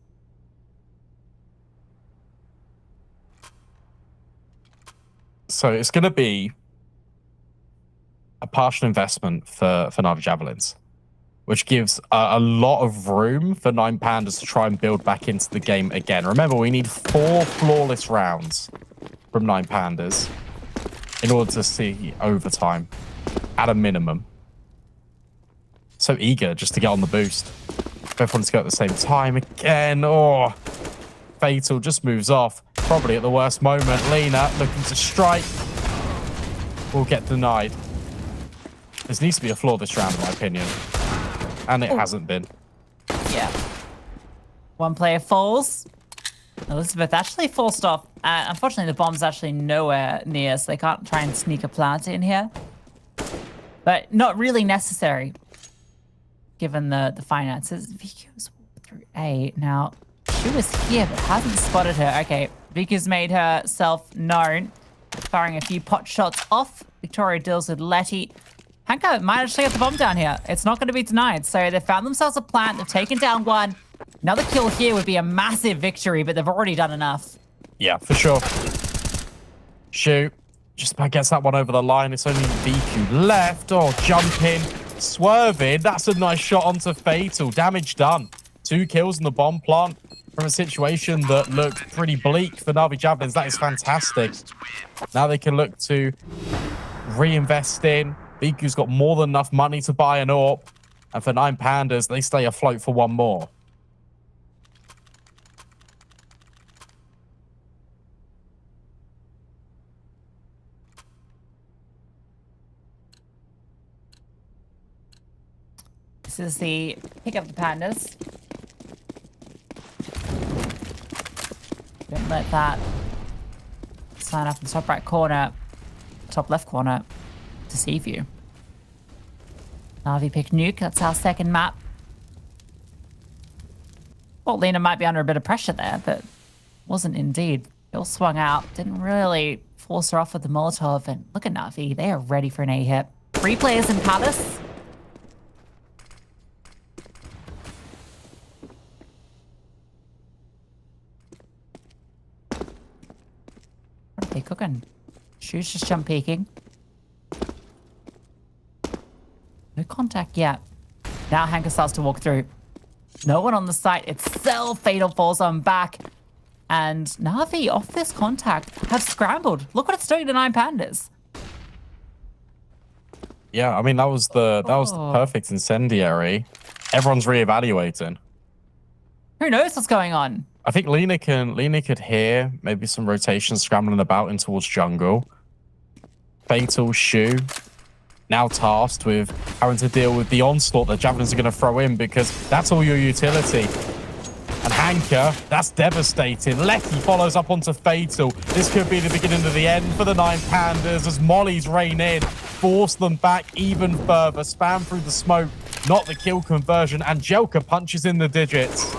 So it's going to be a partial investment for Na'Vi Javelins, which gives a lot of room for 9 Pandas to try and build back into the game again. Remember, we need 4 flawless rounds from 9 Pandas in order to see overtime at a minimum. So eager just to get on the boost. Both want to go at the same time again. Oh, Fatal just moves off. Probably at the worst moment. Lena looking to strike. Will get denied. This needs to be a flaw this round, in my opinion. And it hasn't been. Yeah. 1 player falls. Elizabeth actually forced off. Unfortunately, the bomb's actually nowhere near, so they can't try and sneak a plant in here. But not really necessary, given the finances. Viku's through A. Now, she was here, but hasn't spotted her. Okay, Viku's made herself known, firing a few pot shots off. Victoria deals with Letty. Hanker might actually get the bomb down here. It's not going to be denied. So they found themselves a plant. They've taken down 1. Another kill here would be a massive victory, but they've already done enough. Yeah, for sure. Shoot. Just about gets that one over the line. It's only VQ left. Oh, jumping, swerving. That's a nice shot onto Fatal. Damage done. 2 kills in the bomb plant from a situation that looked pretty bleak for Na'Vi Javelins. That is fantastic. Now they can look to reinvest in. Viku's got more than enough money to buy an AWP. And for 9 Pandas, they stay afloat for 1 more. This is the pick up the Pandas. Don't let that sign up in the top right corner, top left corner, deceive you. Navi pick nuke. That's our second map. Thought Lena might be under a bit of pressure there, but wasn't indeed. Bill swung out, didn't really force her off with the Molotov, and look at Navi. They are ready for an A hit. 3 players in Palace. What are they cooking? Shoes just jump peeking. No contact yet. Now Hanker starts to walk through. No one on the site itself. Fatal falls on back. And Navi, off this contact, have scrambled. Look what it's doing to 9 Pandas. Yeah, I mean, that was the perfect incendiary. Everyone's reevaluating. Who knows what's going on? I think Lena could hear maybe some rotation scrambling about in towards jungle. Fatal Shoe now tasked with having to deal with the onslaught that Javelins are going to throw in, because that's all your utility. And Hanker, that's devastating. Letty follows up onto Fatal. This could be the beginning of the end for the 9 Pandas as Mollies rain in, force them back even further, spam through the smoke, not the kill conversion, and Jelka punches in the digits.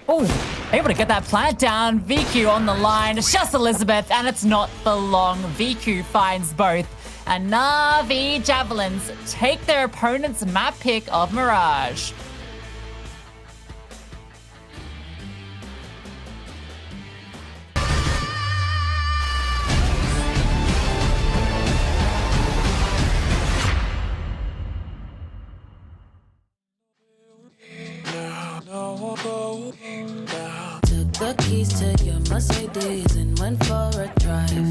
Oh, able to get that plant down. VQ on the line. It's just Elizabeth, and it's not for long. VQ finds both. And Navi Javelins take their opponent's map pick of Mirage. Took the keys to your Mercedes and went for a drive.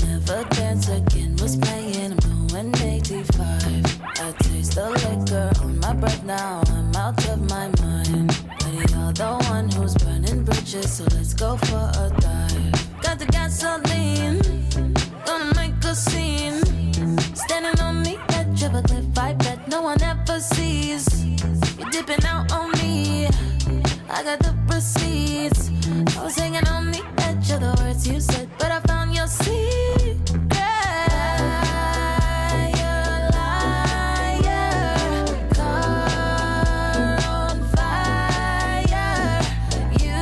Never dance again was playing, I'm going 85. I taste the liquor on my breath now, I'm out of my mind. But you're the one who's burning bridges, so let's go for a dive. Got the gasoline, gonna make a scene. Standing on the edge of a cliff, I bet no one ever sees. You're dipping out on me, I got the receipts. I was hanging on the edge of the words you said, but I found your secret. Liar, liar, car on fire. You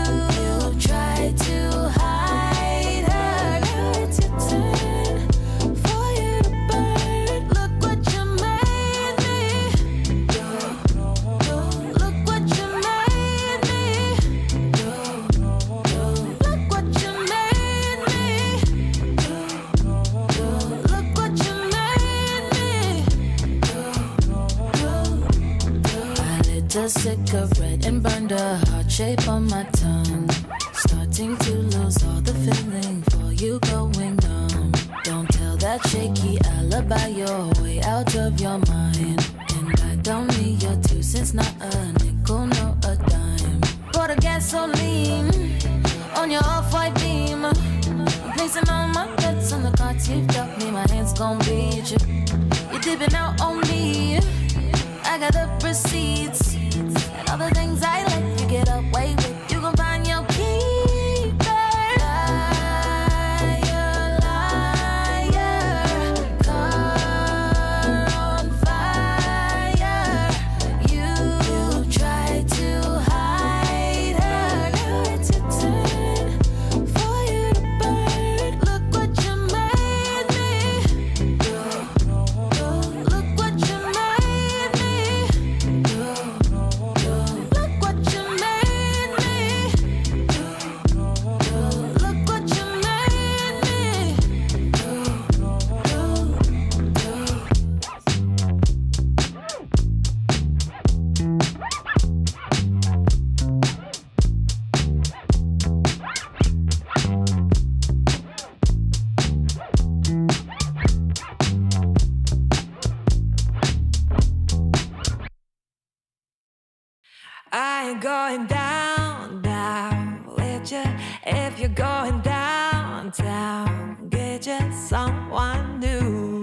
tried to hide her. Now it's your turn for you to burn. Look what you made me. Look what you made me. Look what you made me. Look what you made me. I lit a cigarette and burned a heart shape on my tongue. Starting to lose all the feeling for you going numb. Don't tell that shaky alibi you're way out of your mind. And I don't need your 2 cents, not a nickel, no a dime. Pour the gasoline on your off-white beam. I'm placing all my bets on the cards you've dealt me. My hands gon' beat you. You're dipping out on me. I got the receipts and all the things I let you get away with. You gon' find your keeper. Liar, liar, car on fire. You tried to hide her. Now it's your turn for you to burn. Look what you made me. Look what you made me. Look what you made me. Look what you made me. I ain't going down, down with you. If you're going downtown, get you someone new.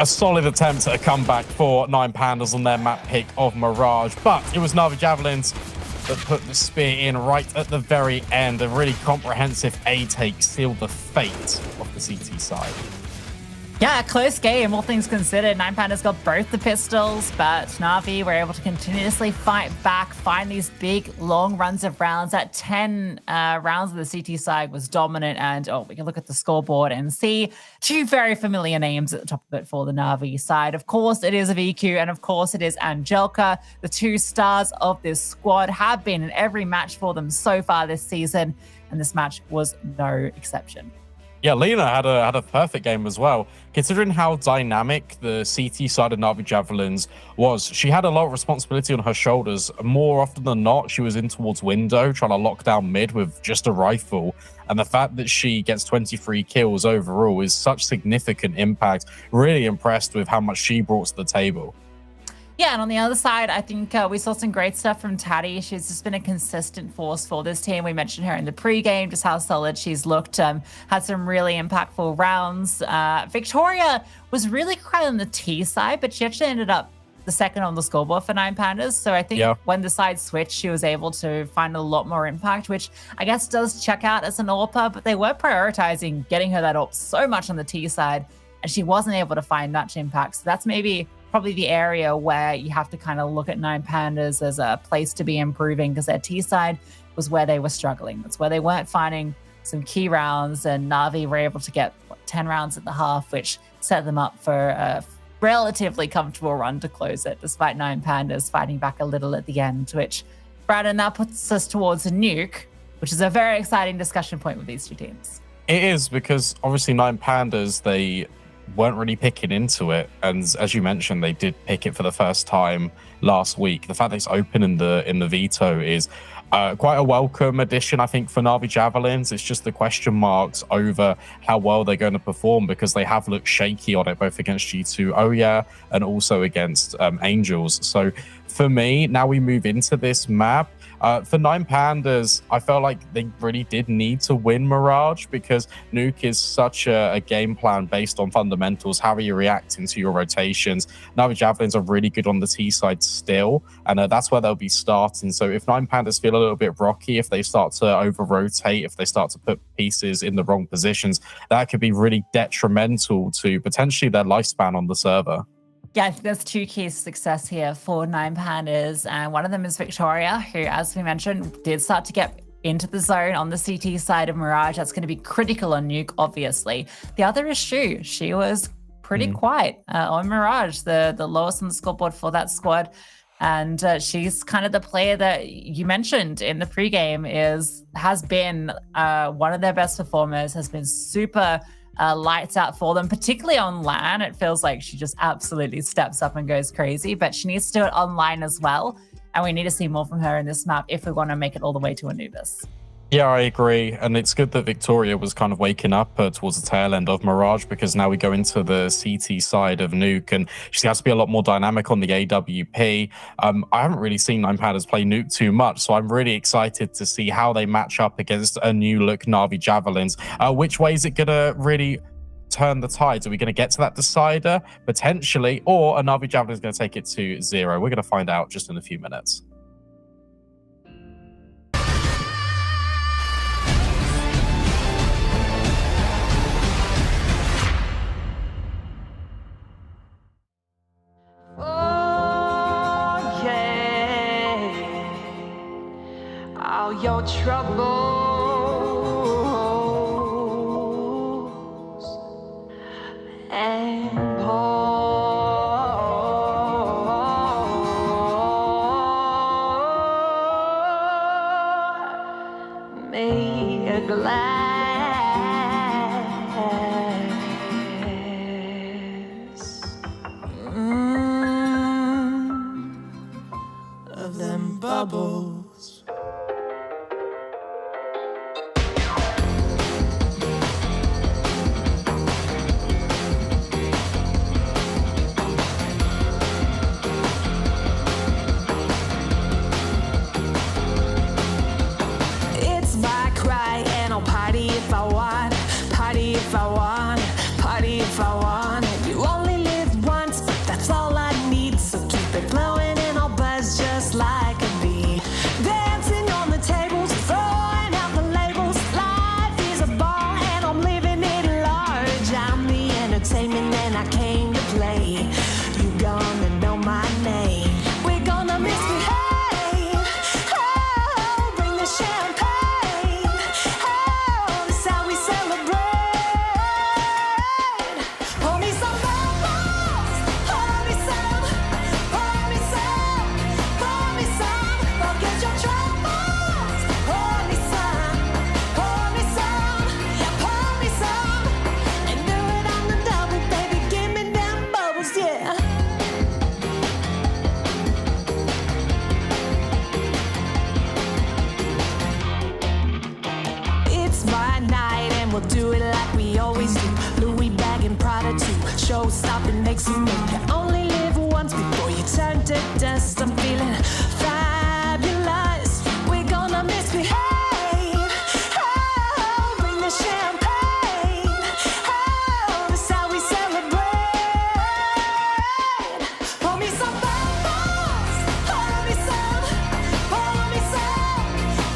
a solid attempt at a comeback for Nine Pandas on their map pick of Mirage, but it was Na'Vi Javelins that put the spear in right at the very end. A really comprehensive A take sealed the fate of the CT side. Yeah, close game, all things considered. Nine Pandas got both the pistols, but Na'Vi were able to continuously fight back, find these big, long runs of rounds. That 10 rounds of the CT side was dominant, and we can look at the scoreboard and see two very familiar names at the top of it for the Na'Vi side. Of course, it is a VQ, and of course, it is Angelica. The two stars of this squad have been in every match for them so far this season, and this match was no exception. Yeah, Lena had a perfect game as well. Considering how dynamic the CT side of Na'Vi Javelins was, she had a lot of responsibility on her shoulders. More often than not, she was in towards window, trying to lock down mid with just a rifle. And the fact that she gets 23 kills overall is such significant impact. Really impressed with how much she brought to the table. Yeah, and on the other side, I think we saw some great stuff from Taddy. She's just been a consistent force for this team. We mentioned her in the pregame, just how solid she's looked, had some really impactful rounds. Victoria was really quite on the T side, but she actually ended up the second on the scoreboard for Nine Pandas. So I think when the side switched, she was able to find a lot more impact, which I guess does check out as an AWPer, but they were prioritizing getting her that AWP so much on the T side, and she wasn't able to find much impact. So that's probably the area where you have to kind of look at Nine Pandas as a place to be improving, because their T side was where they were struggling. That's where they weren't finding some key rounds, and Na'Vi were able to get 10 rounds at the half, which set them up for a relatively comfortable run to close it, despite Nine Pandas fighting back a little at the end, which, Brandon, that puts us towards a nuke, which is a very exciting discussion point with these two teams. It is, because obviously Nine Pandas, they weren't really picking into it, and as you mentioned, they did pick it for the first time last week. The fact that it's open in the veto is quite a welcome addition, I think, for Na'Vi Javelins. It's just the question marks over how well they're going to perform, because they have looked shaky on it, both against G2 Oya and also against Angels. So for me, now we move into this map. For Nine Pandas, I felt like they really did need to win Mirage, because Nuke is such a game plan based on fundamentals. How are you reacting to your rotations? Na'Vi Javelins are really good on the T side still, and that's where they'll be starting. So if Nine Pandas feel a little bit rocky, if they start to over-rotate, if they start to put pieces in the wrong positions, that could be really detrimental to potentially their lifespan on the server. Yeah, I think there's two keys to success here for Nine Pandas, and one of them is Victoria, who, as we mentioned, did start to get into the zone on the CT side of Mirage. That's going to be critical on Nuke, obviously. The other is Shu. She was pretty quiet on Mirage, the lowest on the scoreboard for that squad. And she's kind of the player that you mentioned in the pregame has been one of their best performers, has been super lights out for them, particularly on LAN. It feels like she just absolutely steps up and goes crazy, but she needs to do it online as well. And we need to see more from her in this map if we want to make it all the way to Anubis. Yeah, I agree. And it's good that Victoria was kind of waking up towards the tail end of Mirage, because now we go into the CT side of Nuke, and she has to be a lot more dynamic on the AWP. I haven't really seen Nine Pandas play Nuke too much, so I'm really excited to see how they match up against a new look Na'Vi Javelins. Which way is it going to really turn the tides? Are we going to get to that decider potentially, or a Na'Vi Javelin is going to take it to 0? We're going to find out just in a few minutes. All your troubles and pour me a glass of them bubbles. Party if I want, party if I want. You only live gonna know my name. We're gonna misbehave. Oh, bring the champagne. Oh, this how we celebrate. Pour me some bubbles. Pour me some. Pour me some. Pour me some. Forget your troubles. Pour me some. Pour me some. Yeah, pour me some. And do it on the double, baby. Give me them bubbles, yeah. It's my night and we'll do it like we always do. Louis bag and Prada too. Show stopping makes you know you only live once before you turn to dust. I'm feeling fabulous. We're gonna misbehave. Oh, bring the champagne. Oh, this how we celebrate. Pour me some bubbles. Pour me some. Pour me some.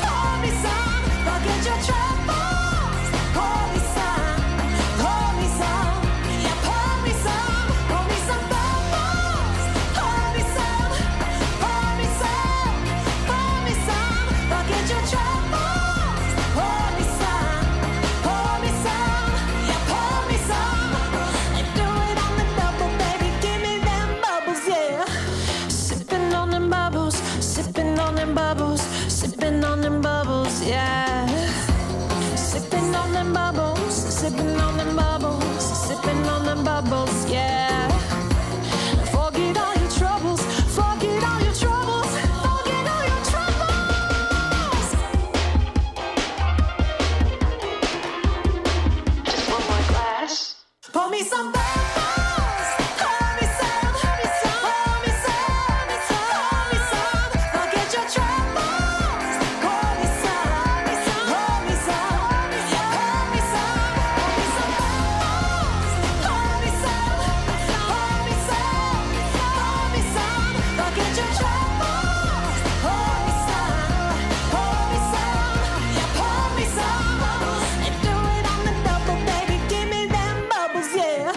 Pour me some. Forget your troubles. Pour me some. Pour me some. Yeah, pour me some. Pour me some bubbles. Pour me some. Pour me some. Pour me some. Forget your troubles. Pour me some. Pour me some. Yeah, pour me some. And do it on the double, baby. Give me them bubbles, yeah. Sipping on them bubbles. Sipping on them bubbles. Sipping on them bubbles, yeah. Sipping on them bubbles. Sipping on them bubbles. Sipping on them bubbles, yeah. Forget all your troubles. Forget all your troubles. Forget all your troubles. Just one more glass. Pour me some bubbles. Pour me some. Pour me some. Pour me some. Pour me some. Forget your troubles. Pour me some. Pour me some. Pour me some. Pour me some bubbles. Pour me some. Pour me some. Pour me some. Forget your troubles. Pour me some. Pour me some. Yeah, pour me some. And do it on the double, baby. Give me them bubbles, yeah.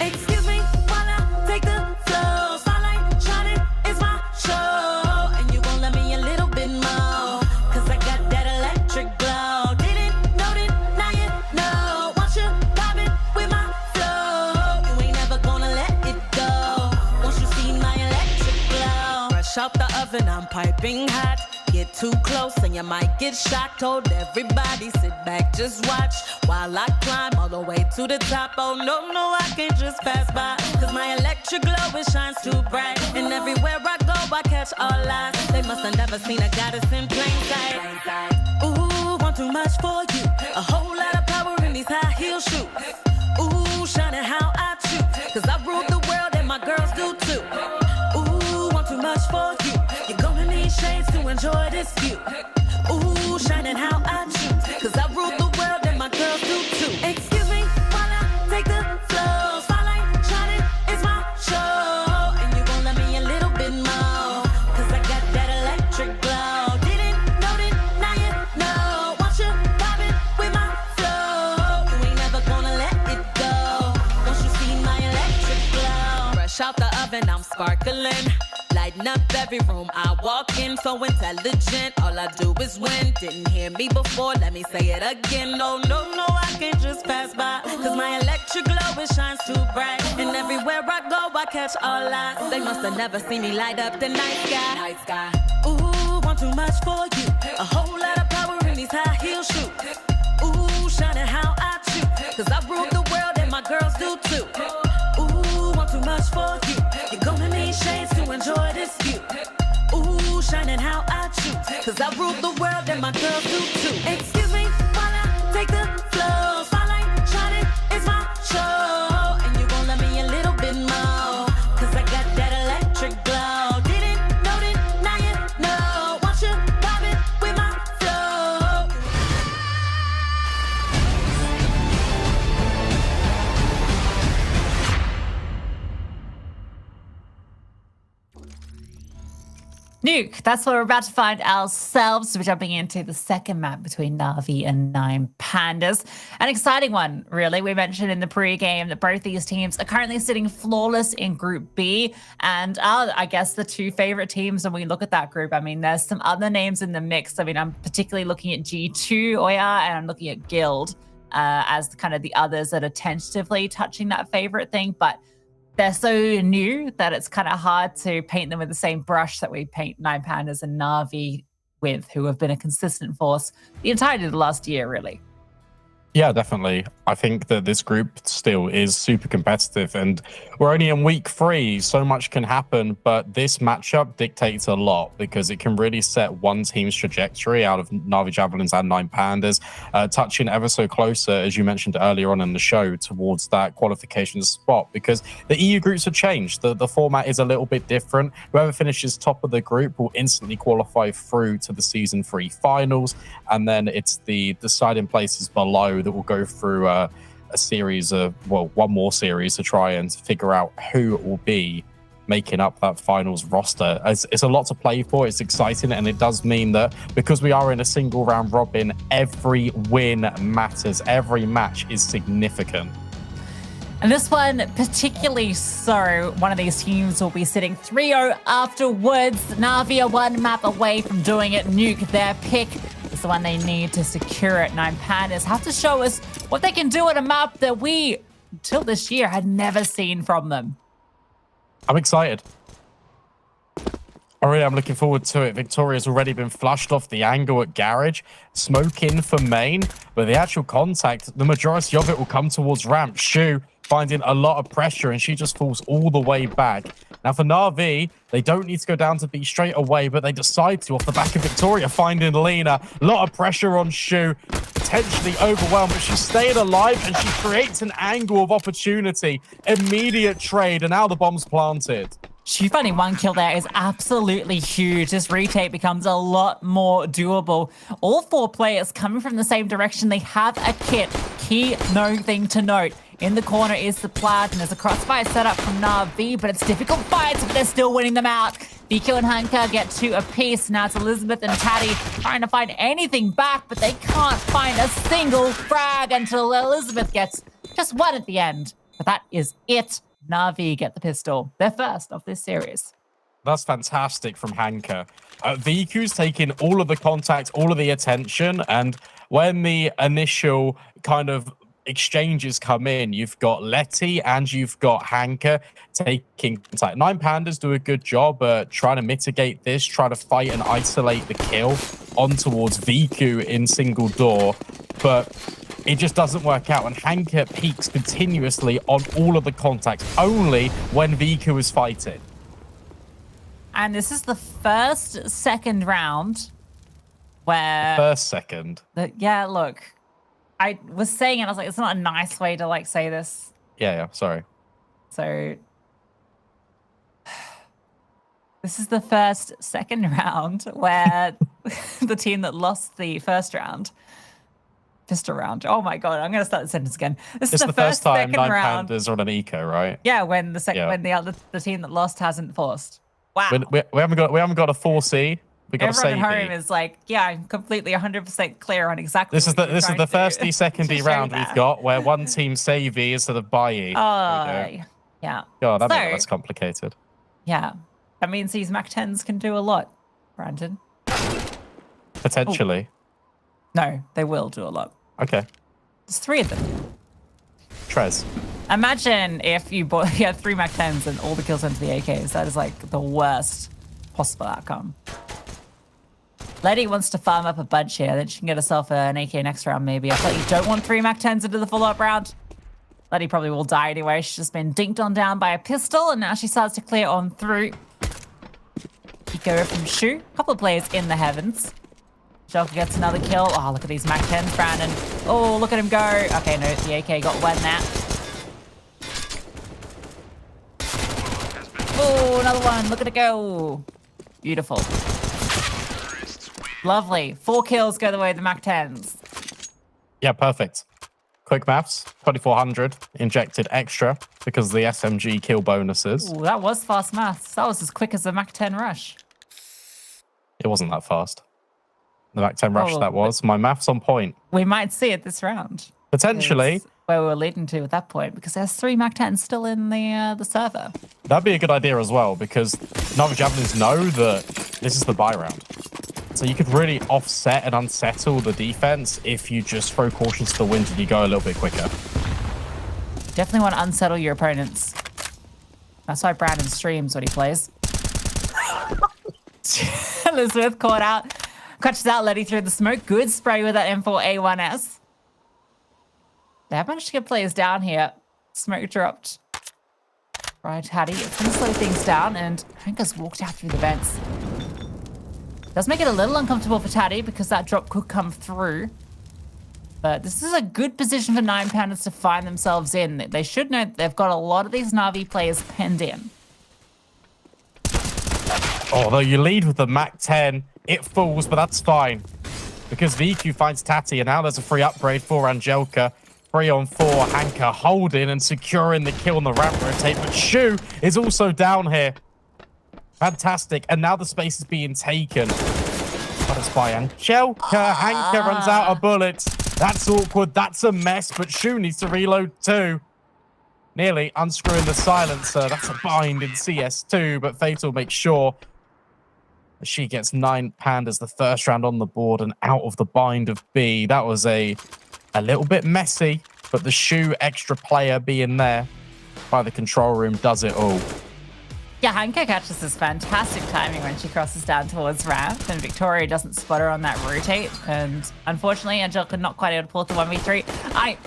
Excuse me while I take the floor. Spotlight shining, it's my show. And you gon' let me a little bit more. Cause I got that electric glow. Didn't know it, now you know. Want you vibing with my flow. You ain't never gonna let it go. Once you see my electric glow. Fresh out the oven, I'm piping hot. Get too close and you might get shocked. Told everybody sit back, just watch while I climb all the way to the top. Oh no, no, I can't just pass by. Cause my electric glow, it shines too bright. And everywhere I go, I catch all eyes. They must have never seen a goddess in plain sight. Ooh, want too much for you. A whole lot of power in these high heel shoes. Ooh, shining how I choose. Cause I rule the world and my girls do too. Ooh, want too much for you. You're gonna need shades to enjoy this view. Ooh, shining how I choose. Cause I rule the world and my girls do too. Excuse me while I take the floor. Spotlight shining, it's my show. And you gon' let me a little bit more. Cause I got that electric glow. Didn't know it, now you know. Want you vibing with my flow. You ain't never gonna let it go. Once you see my electric glow. Fresh out the oven, I'm sparkling. Lighting up every room I walk in, so intelligent. All I do is win. Didn't hear me before, let me say it again. No, no, no, I can't just pass by. Cause my electric glow, it shines too bright. And everywhere I go, I catch all eyes. They must have never seen me light up the night sky. Ooh, want too much for you. A whole lot of power in these high heel shoes. Ooh, shining how I choose. Cause I rule the world and my girls do too. Ooh, want too much for you. You're gonna need shades to enjoy this view. Ooh, shining how I choose. Cause I rule the world and my girls do too. Excuse me while I take the floor. Spotlight shining, it's my show. And you gon' let me a little bit more. Cause I got that electric glow. Didn't know it, now you know. Want you vibing with my flow. Nuke, that's what we're about to find ourselves. We're jumping into the second map between Na'Vi and Nine Pandas. An exciting one, really. We mentioned in the pre-game that both these teams are currently sitting flawless in Group B and are, I guess, the two favorite teams when we look at that group. I mean, there's some other names in the mix. I mean, I'm particularly looking at G2 Oya and I'm looking at Guild as kind of the others that are tentatively touching that favorite thing, but they're so new that it's kind of hard to paint them with the same brush that we paint Nine Pandas and Na'Vi with, who have been a consistent force the entirety of the last year, really. Yeah, definitely. I think that this group still is super competitive and we're only in week 3. So much can happen, but this matchup dictates a lot because it can really set one team's trajectory out of Na'Vi Javelins and Nine Pandas, touching ever so closer, as you mentioned earlier on in the show, towards that qualification spot because the EU groups have changed. The format is a little bit different. Whoever finishes top of the group will instantly qualify through to the Season 3 finals, and then it's the deciding places below that will go through a series of, well, one more series to try and figure out who will be making up that finals roster. It's a lot to play for. It's exciting, and it does mean that because we are in a single round robin, every win matters. Every match is significant. And this one particularly so. One of these teams will be sitting 3-0 afterwards. Na'Vi are one map away from doing it. Nuke, their pick, is the one they need to secure it. Nine Pandas have to show us what they can do at a map that we, until this year, had never seen from them. I'm excited. Already, I'm looking forward to it. Victoria's already been flushed off the angle at Garage. Smoke in for main, but the actual contact, the majority of it will come towards ramp. Shu finding a lot of pressure, and she just falls all the way back. Now for Na'Vi, they don't need to go down to B straight away, but they decide to off the back of Victoria, finding Lena. A lot of pressure on Shu, potentially overwhelmed, but she's staying alive, and she creates an angle of opportunity. Immediate trade, and now the bomb's planted. She finding one kill there is absolutely huge. This retake becomes a lot more doable. All 4 players coming from the same direction. They have a kit. Key thing to note. In the corner is the Plat, and there's a crossfire set up from Na'Vi, but it's difficult fights, but they're still winning them out. BQ and Hanka get 2 apiece. Now it's Elizabeth and Taddy trying to find anything back, but they can't find a single frag until Elizabeth gets just 1 at the end. But that is it. Na'Vi get the pistol. They're first of this series. That's fantastic from Hanka. VQ's taking all of the contact, all of the attention, and when the initial kind of exchanges come in, you've got Letty and you've got Hanka taking contact. Nine Pandas do a good job trying to mitigate this, try to fight and isolate the kill on towards VQ in single door, but it just doesn't work out, and Hanka peaks continuously on all of the contacts, only when VQ is fighting. And this is the second round where... First second? Yeah, look. I was saying it, I was like, it's not a nice way to, like, say this. Yeah, sorry. So... This is the second round where the team that lost the first round... Pistol round. Oh my god, I'm gonna start the sentence again. This is the first time Nine round. Pandas are on an eco, right? Yeah, when the team that lost hasn't forced. Wow. We haven't got a 4C. We got Everyone a at home is like, yeah, I'm completely 100% clear on exactly. This is the first second round we've got where one team savey instead of buy. Oh, yeah. God, that's complicated. Yeah, that means these Mac 10s can do a lot, Brandon. Potentially. Oh. No, they will do a lot. Okay. There's 3 of them. Trez. Imagine if you had 3 Mac 10s and all the kills went to the AKs. That is like the worst possible outcome. Letty wants to farm up a bunch here. Then she can get herself an AK next round, maybe. I thought you don't want 3 Mac 10s into the follow-up round. Letty probably will die anyway. She's just been dinked on down by a pistol, and now she starts to clear on through. Kiko from Shu. A couple of players in the heavens. Joker gets another kill. Oh, look at these Mac 10s, Brandon. Oh, look at him go. Okay, no, the AK got one there. Oh, another one. Look at it go. Beautiful. Lovely. 4 kills go the way of the Mac 10s. Yeah, perfect. Quick maths. 2400 injected extra because of the SMG kill bonuses. Ooh, that was fast maths. That was as quick as the Mac 10 rush. It wasn't that fast. The Mac 10 rush Oh, that was. My math's on point. We might see it this round. Potentially. Is where we were leading to at that point, because there's 3 Mac 10s still in the server. That'd be a good idea as well, because Na'Vi Javelins know that this is the buy round. So you could really offset and unsettle the defense if you just throw caution to the wind and you go a little bit quicker. Definitely want to unsettle your opponents. That's why Brandon streams when he plays. Elizabeth caught out. Catches out Letty through the smoke. Good spray with that M4A1S. They have managed to get players down here. Smoke dropped. Right, Hattie. It's going to slow things down, and Hanka's walked out through the vents. Does make it a little uncomfortable for Taddy because that drop could come through. But this is a good position for 9-pounders to find themselves in. They should know they've got a lot of these Na'Vi players penned in. Although you lead with the Mac 10, it falls, but that's fine. Because VQ finds Tati, and now there's a free upgrade for Angelica. 3-on-4, Hanka holding and securing the kill on the ramp rotate, but Shu is also down here. Fantastic, and now the space is being taken. But it's by Angelica. Hanka runs out of bullets. That's awkward, that's a mess, but Shu needs to reload too. Nearly unscrewing the silencer. That's a bind in CS2, but Fatal makes sure she gets 9 pandas the first round on the board and out of the bind of B. That was a little bit messy, but the Shu extra player being there by the control room does it all. Yeah, Hanka catches this fantastic timing when she crosses down towards ramp, and Victoria doesn't spot her on that rotate. And unfortunately, Angelica not quite able to pull the 1v3. I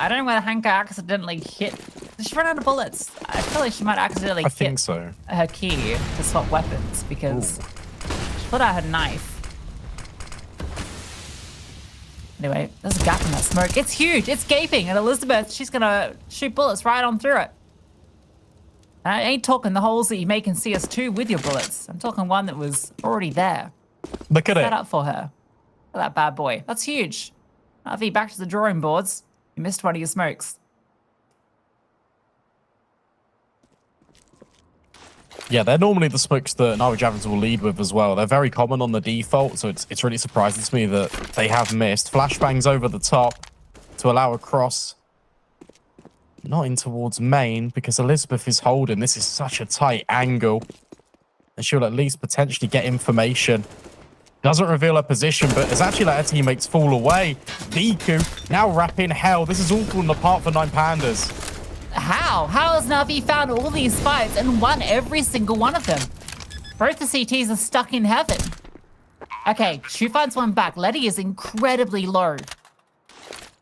don't know whether Hanka accidentally hit. Did she run out of bullets? I feel like she might accidentally hit her key to swap weapons because she pulled out her knife. Anyway, there's a gap in that smoke. It's huge. It's gaping. And Elizabeth, she's going to shoot bullets right on through it. And I ain't talking the holes that you make in CS2 with your bullets. I'm talking one that was already there. Look at it. Set up for her. For that bad boy. That's huge. Avi, back to the drawing boards. You missed one of your smokes. Yeah, they're normally the smokes that Na'Vi Javelins will lead with as well. They're very common on the default, so it's really surprising to me that they have missed. Flashbangs over the top to allow a cross. Not in towards main because Elizabeth is holding. This is such a tight angle. And she'll at least potentially get information. Doesn't reveal her position, but has actually let her teammates fall away. Viku now wrapping hell. This is all falling apart for 9-pandas. How? How has Na'Vi found all these fights and won every single one of them? Both the CTs are stuck in heaven. Okay, Shu finds one back. Letty is incredibly low.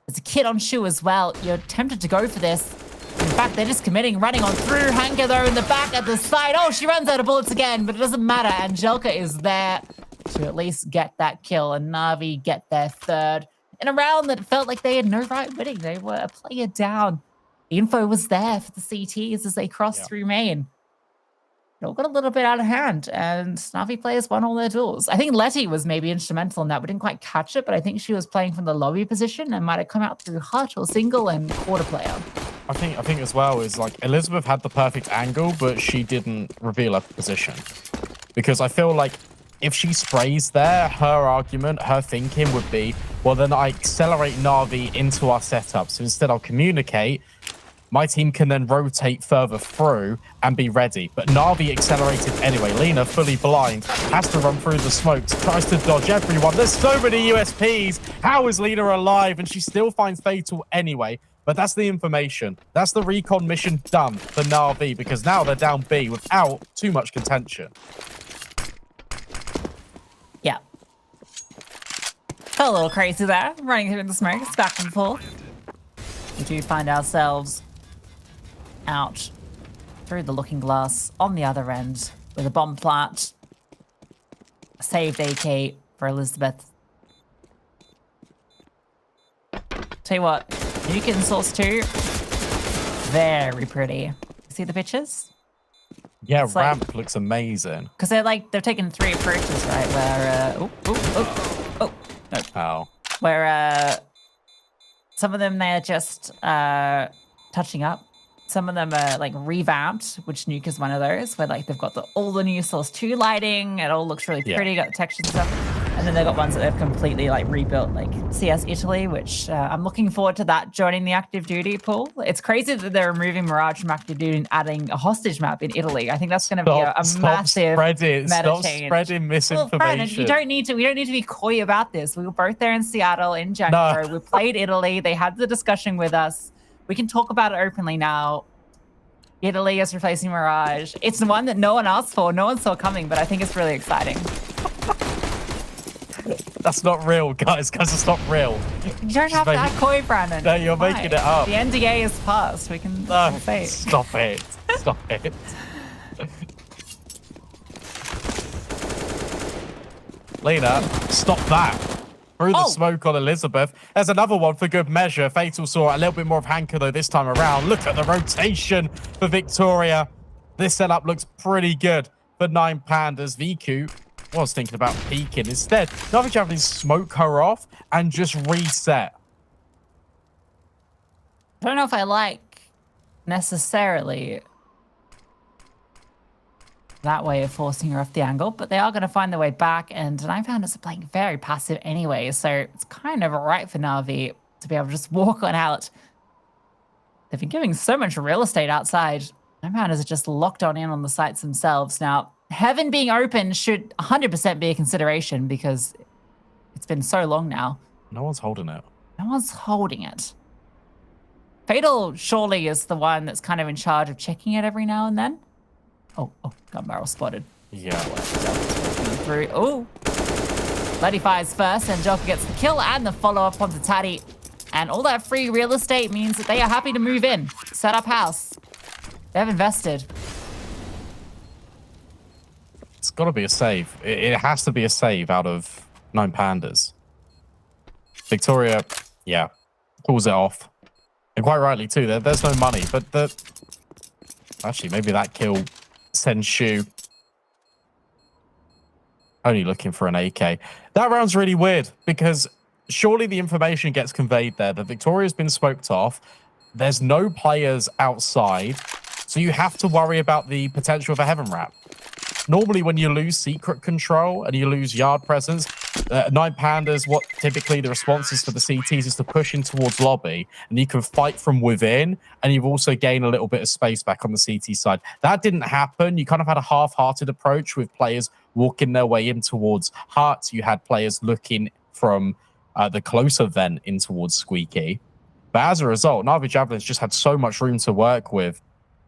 There's a kid on Shu as well. You're tempted to go for this. In fact, they're just committing, running on through. Hanka, though, in the back at the side. Oh, she runs out of bullets again, but it doesn't matter. Angelica is there to at least get that kill, and Na'Vi get their third. In a round that felt like they had no right winning. They were a player down. The info was there for the CTs as they crossed through main. It all got a little bit out of hand, and Na'Vi players won all their duels. I think Letty was maybe instrumental in that. We didn't quite catch it, but I think she was playing from the lobby position and might have come out through hut or single and quarter player. I think as well is like Elizabeth had the perfect angle, but she didn't reveal her position. Because I feel like if she sprays there, her argument, her thinking would be, well, then I accelerate Na'Vi into our setup. So instead I'll communicate. My team can then rotate further through and be ready. But Na'Vi accelerated anyway. Lena, fully blind, has to run through the smokes, tries to dodge everyone. There's so many USPs. How is Lena alive? And she still finds Fatal anyway. But that's the information. That's the recon mission done for Na'Vi, because now they're down B without too much contention. Yeah. Felt a little crazy there, running through the smoke. It's back and forth. We do find ourselves out through the looking glass on the other end with a bomb plant. A saved AK for Elizabeth. Tell you what, you can source 2. Very pretty. See the pictures? Yeah, It's ramp looks amazing. Because they're taking 3 approaches, right? Where Oh. where some of them they're just touching up. Some of them are like revamped, which Nuke is one of those, where like they've got all the new Source 2 lighting. It all looks really pretty, got the textures and stuff. And then they've got ones that they've completely like rebuilt, like CS Italy, which I'm looking forward to that joining the active duty pool. It's crazy that they're removing Mirage from active duty and adding a hostage map in Italy. I think that's going to be a massive meta change. Spreading misinformation. Well, Brandon, we don't need to be coy about this. We were both there in Seattle in January. We played Italy. They had the discussion with us. We can talk about it openly now. Italy is replacing Mirage. It's the one that no one asked for, no one saw coming, but I think it's really exciting. That's not real, guys. It's not real. You don't have to act coy, Brandon. No, you're making it up. The NDA is passed. We can say. Stop it. Stop it. Lena, stop that. Through the smoke on Elizabeth. There's another one for good measure. Fatal saw a little bit more of Hanker, though, this time around. Look at the rotation for Victoria. This setup looks pretty good for 9 Pandas. VQ was thinking about peeking. Instead, Navi Javelins smoke her off and just reset. I don't know if I like necessarily that way of forcing her off the angle, but they are going to find their way back, and 9 Pandas are playing very passive anyway, so it's kind of right for Navi to be able to just walk on out. They've been giving so much real estate outside. 9 Pandas are just locked on in on the sites themselves. Now, Heaven being open should 100% be a consideration because it's been so long now. No one's holding it. No one's holding it. Fatal surely is the one that's kind of in charge of checking it every now and then. Oh, got barrel spotted. Yeah. Through. Oh. Letty fires first, and Joker gets the kill and the follow-up onto Taddy. And all that free real estate means that they are happy to move in, set up house. They've invested. It's got to be a save. It has to be a save out of 9 Pandas. Victoria, yeah, pulls it off. And quite rightly, too. There's no money, but actually, maybe that kill sends Shu. Only looking for an AK. That round's really weird because surely the information gets conveyed there that Victoria's been smoked off. There's no players outside, so you have to worry about the potential of a Heaven wrap. Normally, when you lose secret control and you lose yard presence, 9 Pandas, what typically the response is for the CTs is to push in towards lobby, and you can fight from within, and you've also gained a little bit of space back on the CT side. That didn't happen. You kind of had a half-hearted approach with players walking their way in towards Hearts. You had players looking from the closer vent in towards Squeaky. But as a result, Navi Javelins just had so much room to work with,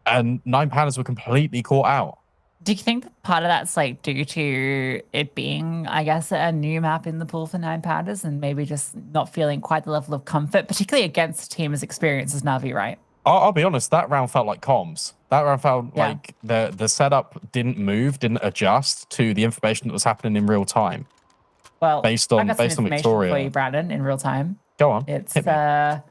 and 9 Pandas were completely caught out. Do you think that part of that's like due to it being, I guess, a new map in the pool for 9 Pandas and maybe just not feeling quite the level of comfort, particularly against a team as experienced as Navi, right? I'll be honest, that round felt like comms. That round felt like the setup didn't move, didn't adjust to the information that was happening in real time. Well, based on Victoria. For you, Brandon, in real time. Go on. It's I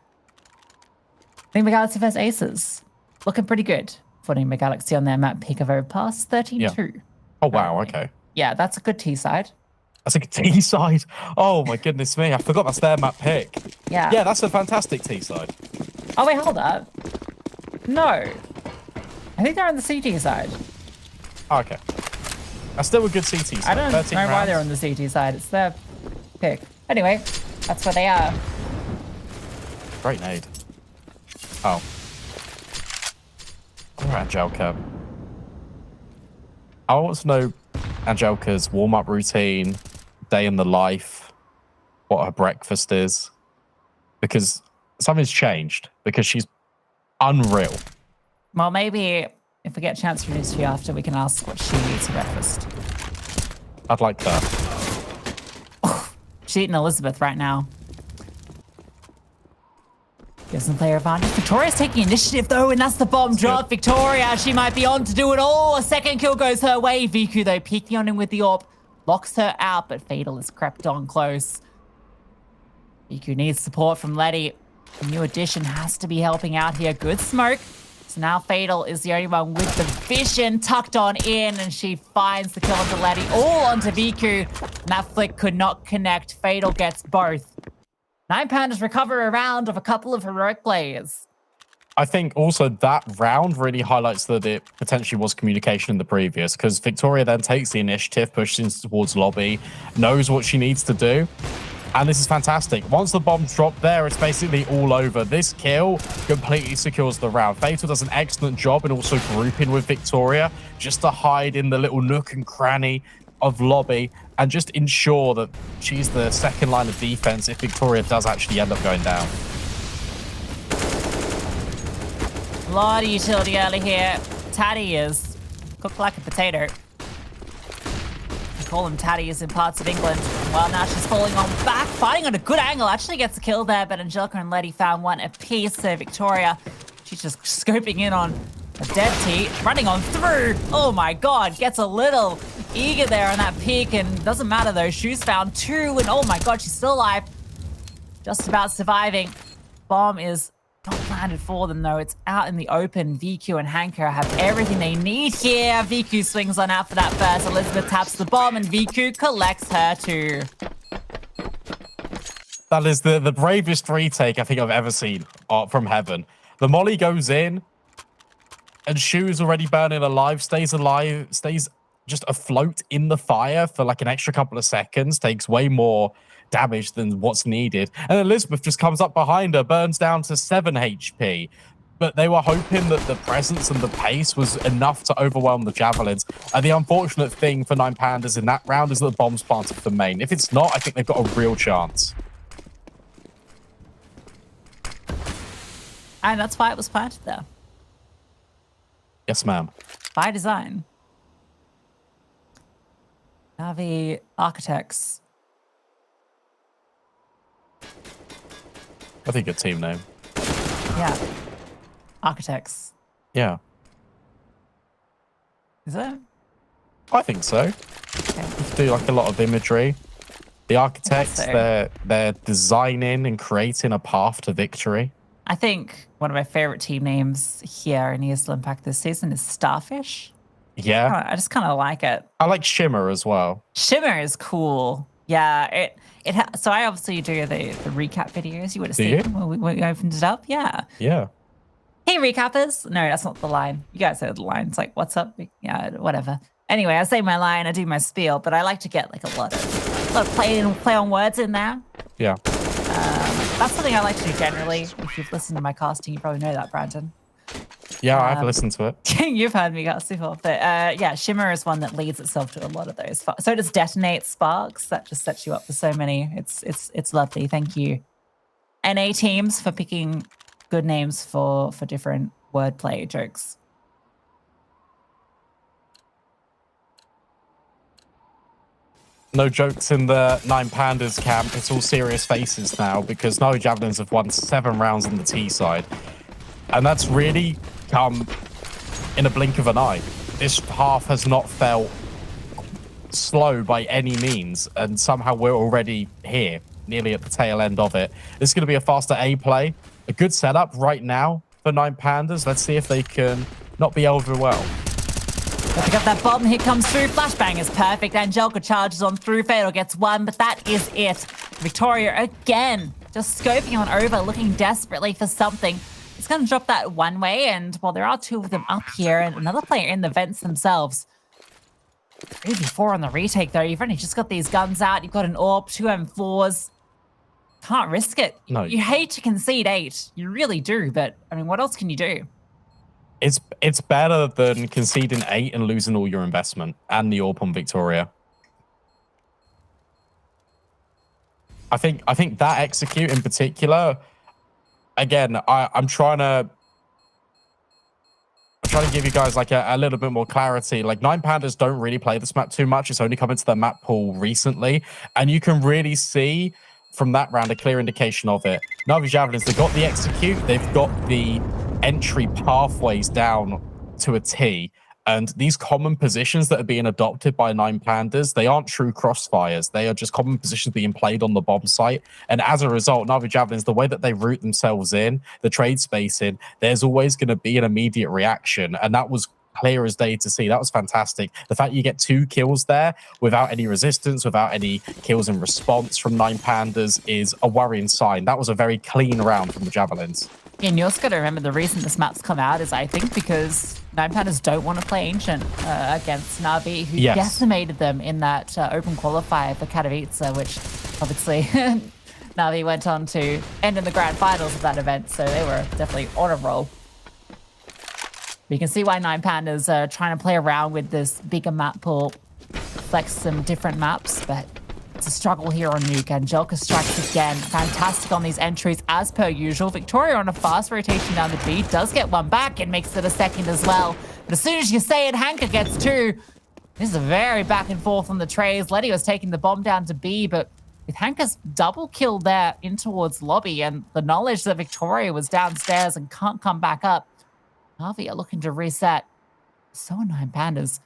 think the Galaxy vs Aces looking pretty good. Putting the Galaxy on their map pick of overpass 13-2. Yeah. Oh wow, okay. Yeah, that's a good T side. That's a good T side. Oh my goodness me, I forgot that's their map pick. Yeah. Yeah, that's a fantastic T side. Oh wait, hold up. No. I think they're on the CT side. Oh, okay. That's still a good CT side. I don't know why they're on the CT side. It's their pick. Anyway, that's where they are. Great nade. Oh. Poor Angelica. I want to know Angelica's warm-up routine, day in the life, what her breakfast is. Because something's changed. Because she's unreal. Well, maybe if we get a chance to introduce you after, we can ask what she eats for breakfast. I'd like that. She's eating Elizabeth right now. Gives them player advantage. Victoria's taking initiative though, and that's the bomb drop. Victoria, she might be on to do it all. A second kill goes her way. Viku though, peeking on him with the AWP. Locks her out, but Fatal has crept on close. Viku needs support from Letty. The new addition has to be helping out here. Good smoke. So now Fatal is the only one with the vision tucked on in, and she finds the kill onto Letty, all onto Viku. And that flick could not connect. Fatal gets both. 9 Pandas recover a round of a couple of heroic players. I think also that round really highlights that it potentially was communication in the previous, because Victoria then takes the initiative, pushes towards lobby, knows what she needs to do. And this is fantastic. Once the bomb's dropped there, it's basically all over. This kill completely secures the round. Fatal does an excellent job in also grouping with Victoria, just to hide in the little nook and cranny of lobby and just ensure that she's the second line of defense if Victoria does actually end up going down. A lot of utility early here. Tatty is cooked like a potato. Call them tatties in parts of England. Well, now she's falling on back, fighting on a good angle. Actually gets a kill there, but Angelica and Letty found one apiece. So Victoria, she's just scoping in on a dead T, running on through. Oh my God, gets a little eager there on that peak, and doesn't matter though. Shoes found 2, and oh my God, she's still alive. Just about surviving. Bomb is not planted for them though. It's out in the open. VQ and Hanker have everything they need here. VQ swings on out for that first. Elizabeth taps the bomb and VQ collects her too. That is the bravest retake I think I've ever seen from Heaven. The molly goes in and Shoe's already burning alive, stays just afloat in the fire for like an extra couple of seconds, takes way more damage than what's needed. And Elizabeth just comes up behind her, burns down to 7 HP. But they were hoping that the presence and the pace was enough to overwhelm the javelins. And the unfortunate thing for 9 Pandas in that round is that the bomb's planted for main. If it's not, I think they've got a real chance. And that's why it was planted there. Yes, ma'am. By design. Navi Architects. I think a team name. Yeah. Architects. Yeah. Is it? I think so. Okay. You do like a lot of imagery. The architects, So. they're designing and creating a path to victory. I think one of my favorite team names here in ESL Impact this season is Starfish. Yeah. I just kind of like it. I like Shimmer as well. Shimmer is cool. Yeah, so I obviously do the recap videos. You would have Do seen you? them when we opened it up. Yeah. Yeah. Hey, recappers. No, that's not the line. You guys know the line. It's like, what's up? Yeah, whatever. Anyway, I say my line, I do my spiel, but I like to get like a lot of play on words in there. Yeah. That's something I like to do generally. If you've listened to my casting, you probably know that, Brandon. Yeah, I've listened to it. You've heard me cast before. But yeah, Shimmer is one that leads itself to a lot of those. So does Detonate Sparks. That just sets you up for so many. It's lovely. Thank you. NA teams for picking good names for different wordplay jokes. No jokes in the 9 Pandas camp. It's all serious faces now because Navi Javelins have won 7 rounds on the T side. And that's really come in a blink of an eye. This half has not felt slow by any means. And somehow we're already here, nearly at the tail end of it. This is going to be a faster A play. A good setup right now for 9 Pandas. Let's see if they can not be overwhelmed. Pick up that bomb. Here comes through. Flashbang is perfect. Angelica charges on through. Fatal gets 1, but that is it. Victoria again, just scoping on over, looking desperately for something. It's going to drop that one way, and well, there are 2 of them up here, and another player in the vents themselves. 3v4 on the retake, though. You've only just got these guns out. You've got an AWP, 2 M4s. Can't risk it. No. You hate to concede 8. You really do, but I mean, what else can you do? It's better than conceding 8 and losing all your investment and the AWP on Victoria. I think that execute in particular, again, I'm trying to give you guys like a little bit more clarity. Like 9 Pandas don't really play this map too much. It's only come into their map pool recently. And you can really see from that round a clear indication of it. Navi Javelins, they've got the execute, they've got the entry pathways down to a T. And these common positions that are being adopted by 9 Pandas, they aren't true crossfires. They are just common positions being played on the bomb site. And as a result, Navi Javelins, the way that they route themselves in, the trade spacing, there's always going to be an immediate reaction. And that was clear as day to see. That was fantastic. The fact you get 2 kills there without any resistance, without any kills in response from 9 Pandas is a worrying sign. That was a very clean round from the Javelins. And you also got to remember the reason this map's come out is, I think, because 9 Pandas don't want to play Ancient against Na'Vi, who decimated them in that open qualifier for Katowice, which obviously Na'Vi went on to end in the grand finals of that event, so they were definitely on a roll. But you can see why 9 Pandas are trying to play around with this bigger map pool, flex some different maps, but it's a struggle here on Nuke. Angelica strikes again. Fantastic on these entries as per usual. Victoria on a fast rotation down the B does get one back and makes it a second as well. But as soon as you say it, Hanka gets 2. This is a very back and forth on the trays. Letty was taking the bomb down to B, but with Hanka's double kill there in towards lobby and the knowledge that Victoria was downstairs and can't come back up, Na'Vi are looking to reset. So are 9 Pandas.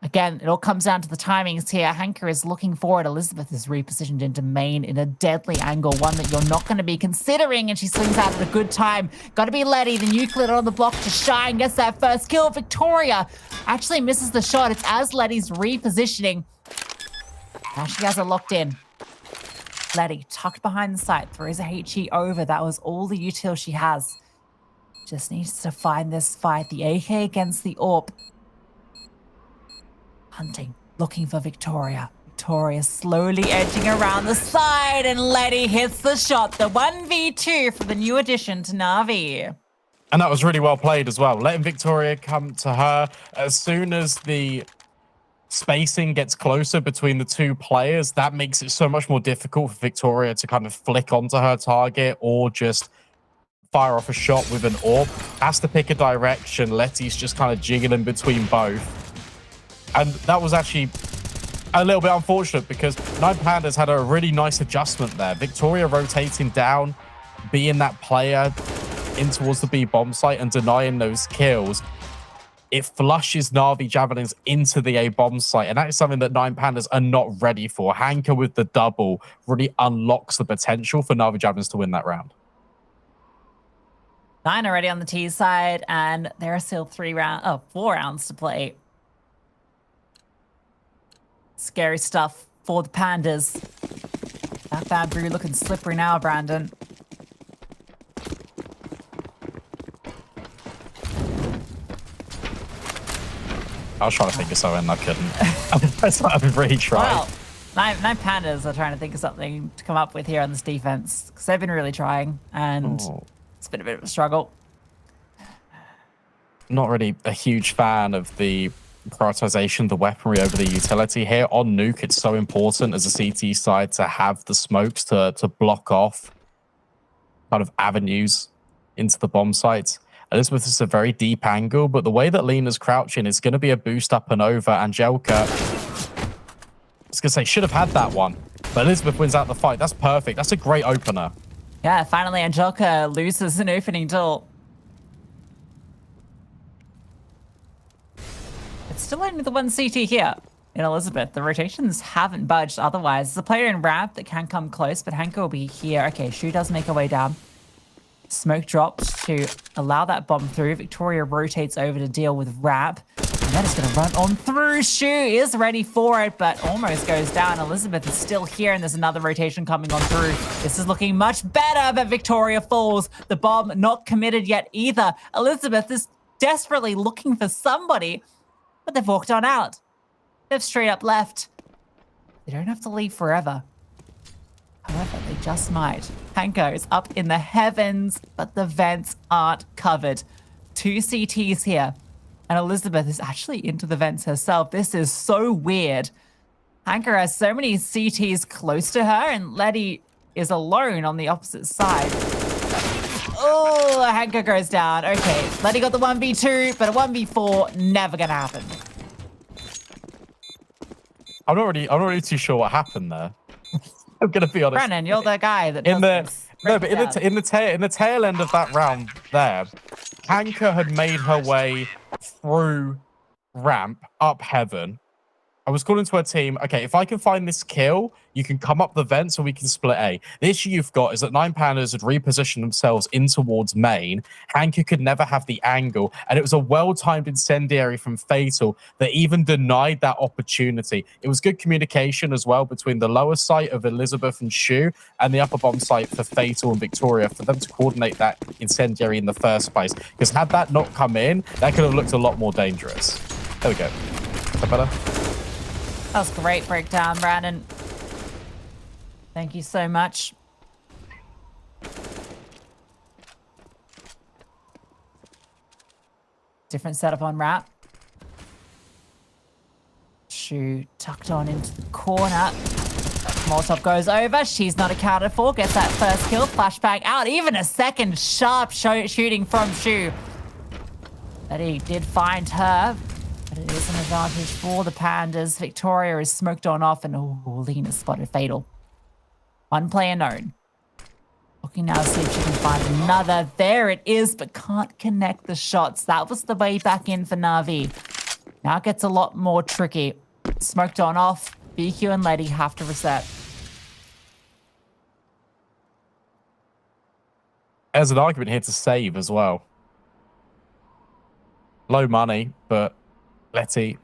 Again, it all comes down to the timings here. Hanka is looking forward. Elizabeth is repositioned into main in a deadly angle, one that you're not going to be considering, and she swings out at a good time. Got to be Letty, the nuclear on the block to shine, gets that first kill. Victoria actually misses the shot. It's as Letty's repositioning. Now she has it locked in. Letty tucked behind the site, throws a HE over. That was all the util she has. Just needs to find this fight. The AK against the AWP. Hunting, looking for Victoria. Victoria slowly edging around the side, and Letty hits the shot. The 1v2 for the new addition to Na'Vi. And that was really well played as well. Letting Victoria come to her. As soon as the spacing gets closer between the 2 players, that makes it so much more difficult for Victoria to kind of flick onto her target or just fire off a shot with an AWP. Has to pick a direction. Letty's just kind of jiggling between both. And that was actually a little bit unfortunate because 9 Pandas had a really nice adjustment there. Victoria rotating down, being that player in towards the B bomb site and denying those kills. It flushes Na'Vi Javelins into the A bomb site, and that is something that 9 Pandas are not ready for. Hanka with the double really unlocks the potential for Na'Vi Javelins to win that round. 9 already on the T side, and there are still 4 rounds to play. Scary stuff for the Pandas. That bad brew looking slippery now, Brandon. I was trying to think of something and I couldn't. I've really tried. Well, 9 Pandas are trying to think of something to come up with here on this defense because they've been really trying, and it's been a bit of a struggle. Not really a huge fan of the prioritization of the weaponry over the utility here. On Nuke, it's so important as a CT side to have the smokes to block off kind of avenues into the bomb sites. Elizabeth is a very deep angle, but the way that Lena's crouching is going to be a boost up and over. Angelica, I was going to say, should have had that one, but Elizabeth wins out the fight. That's perfect. That's a great opener. Yeah, finally Angelica loses an opening duel. It's still only the 1 CT here in Elizabeth. The rotations haven't budged otherwise. There's a player in ramp that can come close, but Hanka will be here. Okay, Shu does make her way down. Smoke drops to allow that bomb through. Victoria rotates over to deal with ramp. And that is going to run on through. Shu is ready for it, but almost goes down. Elizabeth is still here, and there's another rotation coming on through. This is looking much better, but Victoria falls. The bomb not committed yet either. Elizabeth is desperately looking for somebody, but they've walked on out. They've straight up left. They don't have to leave forever. However, they just might. Hanko is up in the heavens, but the vents aren't covered. 2 CTs here, and Elizabeth is actually into the vents herself. This is so weird. Hanko has so many CTs close to her, and Letty is alone on the opposite side. Oh, Hanko goes down. Okay, Letty got the 1v2, but a 1v4, never gonna happen. I'm not really too sure what happened there. I'm gonna be honest. Brennan, you're the guy that in does this. in the tail end of that round there, Hanka had made her way through ramp up heaven, I was calling to her team, okay, if I can find this kill, you can come up the vent so we can split A. The issue you've got is that 9 Pandas had repositioned themselves in towards main. Hanka could never have the angle, and it was a well-timed incendiary from Fatal that even denied that opportunity. It was good communication as well between the lower site of Elizabeth and Shu and the upper bomb site for Fatal and Victoria for them to coordinate that incendiary in the first place. Because had that not come in, that could have looked a lot more dangerous. There we go. Is that better? That was a great breakdown, Brandon. Thank you so much. Different setup on Rap. Shu tucked on into the corner. Molotov goes over. She's not accounted for. Gets that first kill. Flashbang out. Even a second sharp shooting from Shu. But he did find her. But it is an advantage for the Pandas. Victoria is smoked on off, and Lena spotted Fatal. One player known. Looking now to see if she can find another. There it is, but can't connect the shots. That was the way back in for Na'Vi. Now it gets a lot more tricky. Smoked on off. BQ and Letty have to reset. There's an argument here to save as well. Low money, but Letty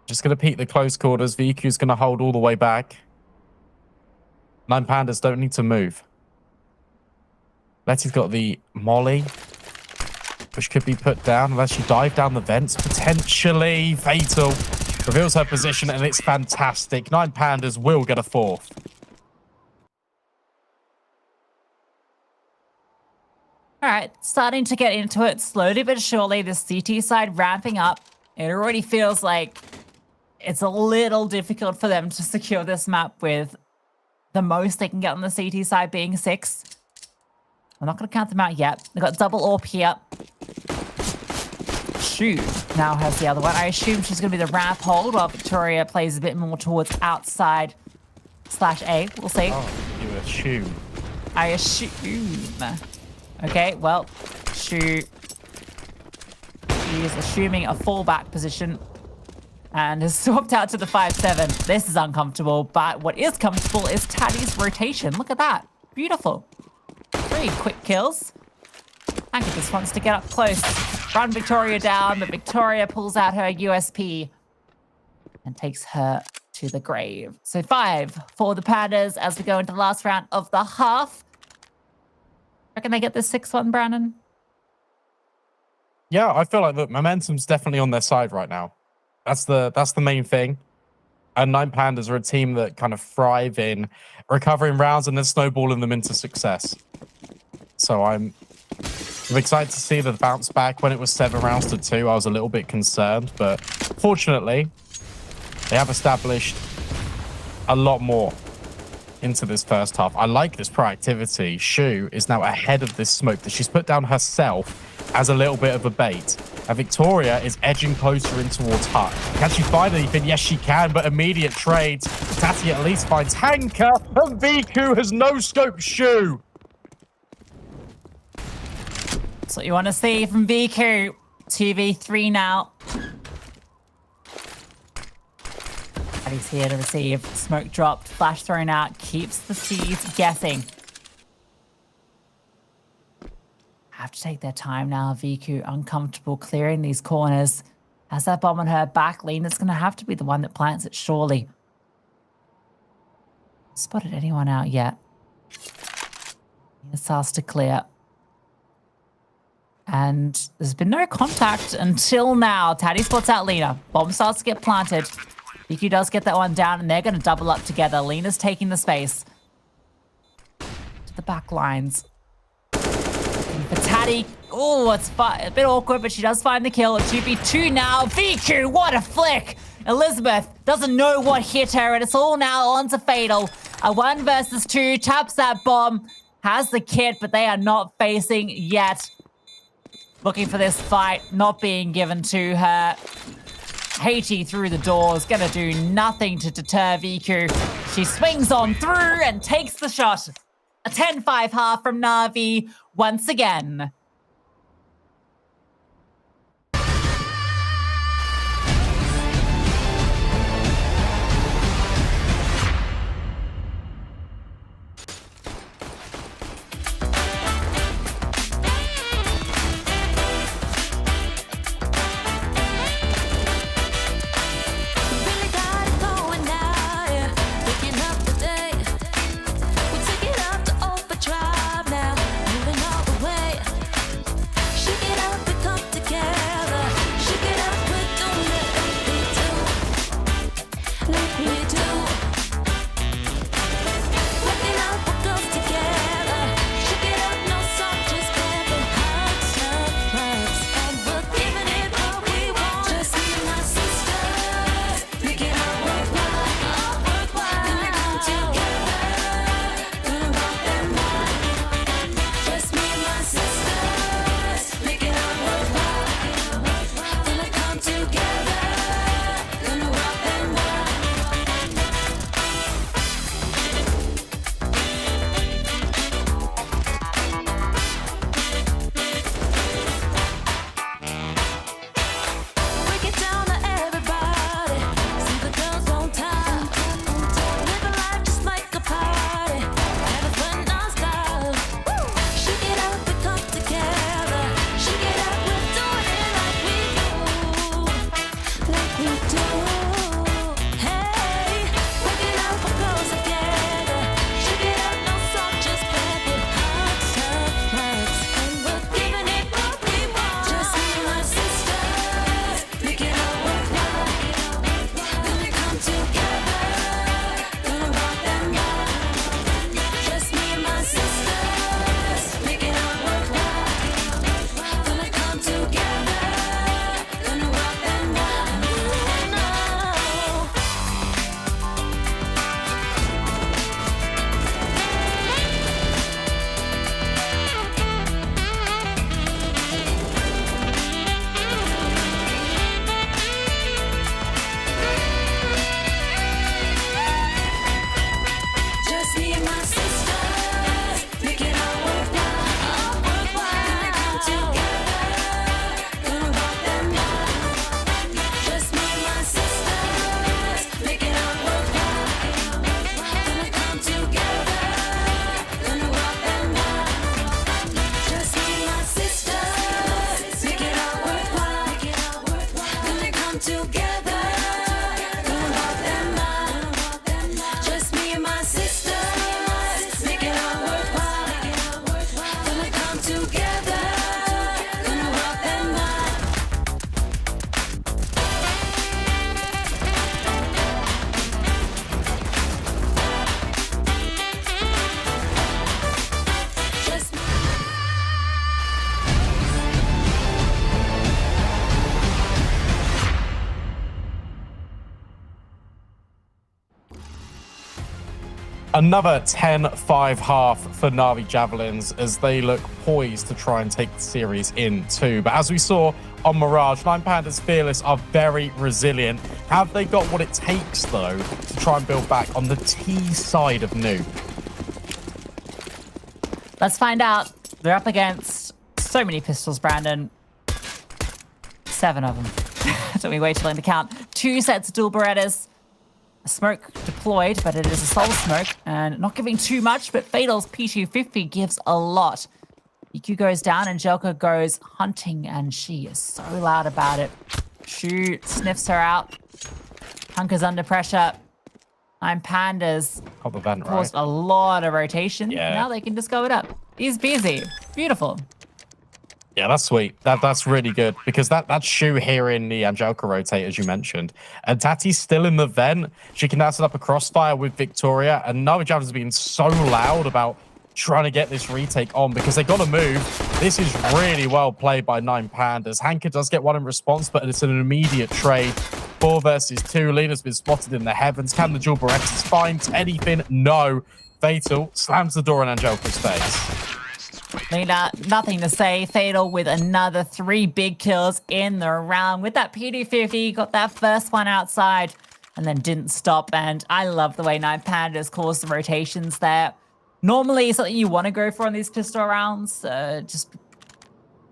just going to peek the close quarters. VQ's going to hold all the way back. 9 Pandas don't need to move. Letty's got the molly, which could be put down unless she dive down the vents. Potentially Fatal reveals her position, and it's fantastic. 9 Pandas will get a fourth. All right, starting to get into it slowly but surely. The CT side ramping up. It already feels like it's a little difficult for them to secure this map with the most they can get on the CT side being 6. I'm not going to count them out yet. They've got double AWP here. Shu now has the other one. I assume she's going to be the ramp hold while Victoria plays a bit more towards outside /A. We'll see. Oh, you assume. I assume. Okay, well, Shu is assuming a fallback position and has swapped out to the 5-7. This is uncomfortable, but what is comfortable is Taddy's rotation. Look at that. Beautiful. 3 quick kills. Hanka just wants to get up close. Run Victoria down, but Victoria pulls out her USP and takes her to the grave. So 5 for the Pandas as we go into the last round of the half. Reckon they get the 6th one, Brandon? Yeah, I feel like the momentum's definitely on their side right now. That's the main thing. And 9 Pandas are a team that kind of thrive in recovering rounds and then snowballing them into success. So I'm excited to see the bounce back. When it was 7 rounds to 2, I was a little bit concerned, but fortunately, they have established a lot more into this first half. I like this proactivity. Shu is now ahead of this smoke that she's put down herself as a little bit of a bait. And Victoria is edging closer in towards Hut. Can she find anything? Yes, she can, but immediate trades. Tati at least finds Hanka, and Viku has no-scoped Shu. That's what you want to see from Viku. 2v3 now. And he's here to receive. Smoke dropped, flash thrown out, keeps the C's guessing. Have to take their time now. Viku uncomfortable clearing these corners. Has that bomb on her back. Lena's going to have to be the one that plants it, surely. Spotted anyone out yet? It's asked to clear. And there's been no contact until now. Taddy spots out Lena. Bomb starts to get planted. Viku does get that one down, and they're going to double up together. Lena's taking the space. To the back lines. For Taddy. Oh, it's a bit awkward, but she does find the kill. It's 2v2 now. Viku, what a flick! Elizabeth doesn't know what hit her, and it's all now on to Fatal. A 1 versus 2, taps that bomb, has the kit, but they are not facing yet. Looking for this fight, not being given to her. Haiti through the doors, gonna do nothing to deter Viku. She swings on through and takes the shot. A 10-5 half from Na'Vi once again. Another 10-5 half for Na'Vi Javelins as they look poised to try and take the series in too. But as we saw on Mirage, 9Pandas Fearless are very resilient. Have they got what it takes, though, to try and build back on the T side of Noob? Let's find out. They're up against so many pistols, Brandon. 7 of them. Took me way too long to count. 2 sets of dual Berettas. A smoke deployed, but it is a soul smoke. And not giving too much, but Fatal's P250 gives a lot. EQ goes down, Angelica goes hunting, and she is so loud about it. Shu sniffs her out. Hunker's under pressure. 9Pandas Got the vent, caused right? a lot of rotation. Yeah. Now they can just go it up. He's busy. Beautiful. Yeah, that's sweet. That's really good because that's Shu here in the Angelica rotate, as you mentioned. And Tati's still in the vent. She can now set up a crossfire with Victoria. And Na'Vi Javelins has been so loud about trying to get this retake on because they got to move. This is really well played by 9Pandas. Hanker does get one in response, but it's an immediate trade. 4 versus 2. Lena's been spotted in the heavens. Can the dual Berettas find anything? No. Fatal slams the door in Angelica's face. Lena, nothing to say. Fatal with another 3 big kills in the round. With that PD50, got that first one outside and then didn't stop. And I love the way 9Pandas caused the rotations there. Normally, something you want to go for on these pistol rounds, just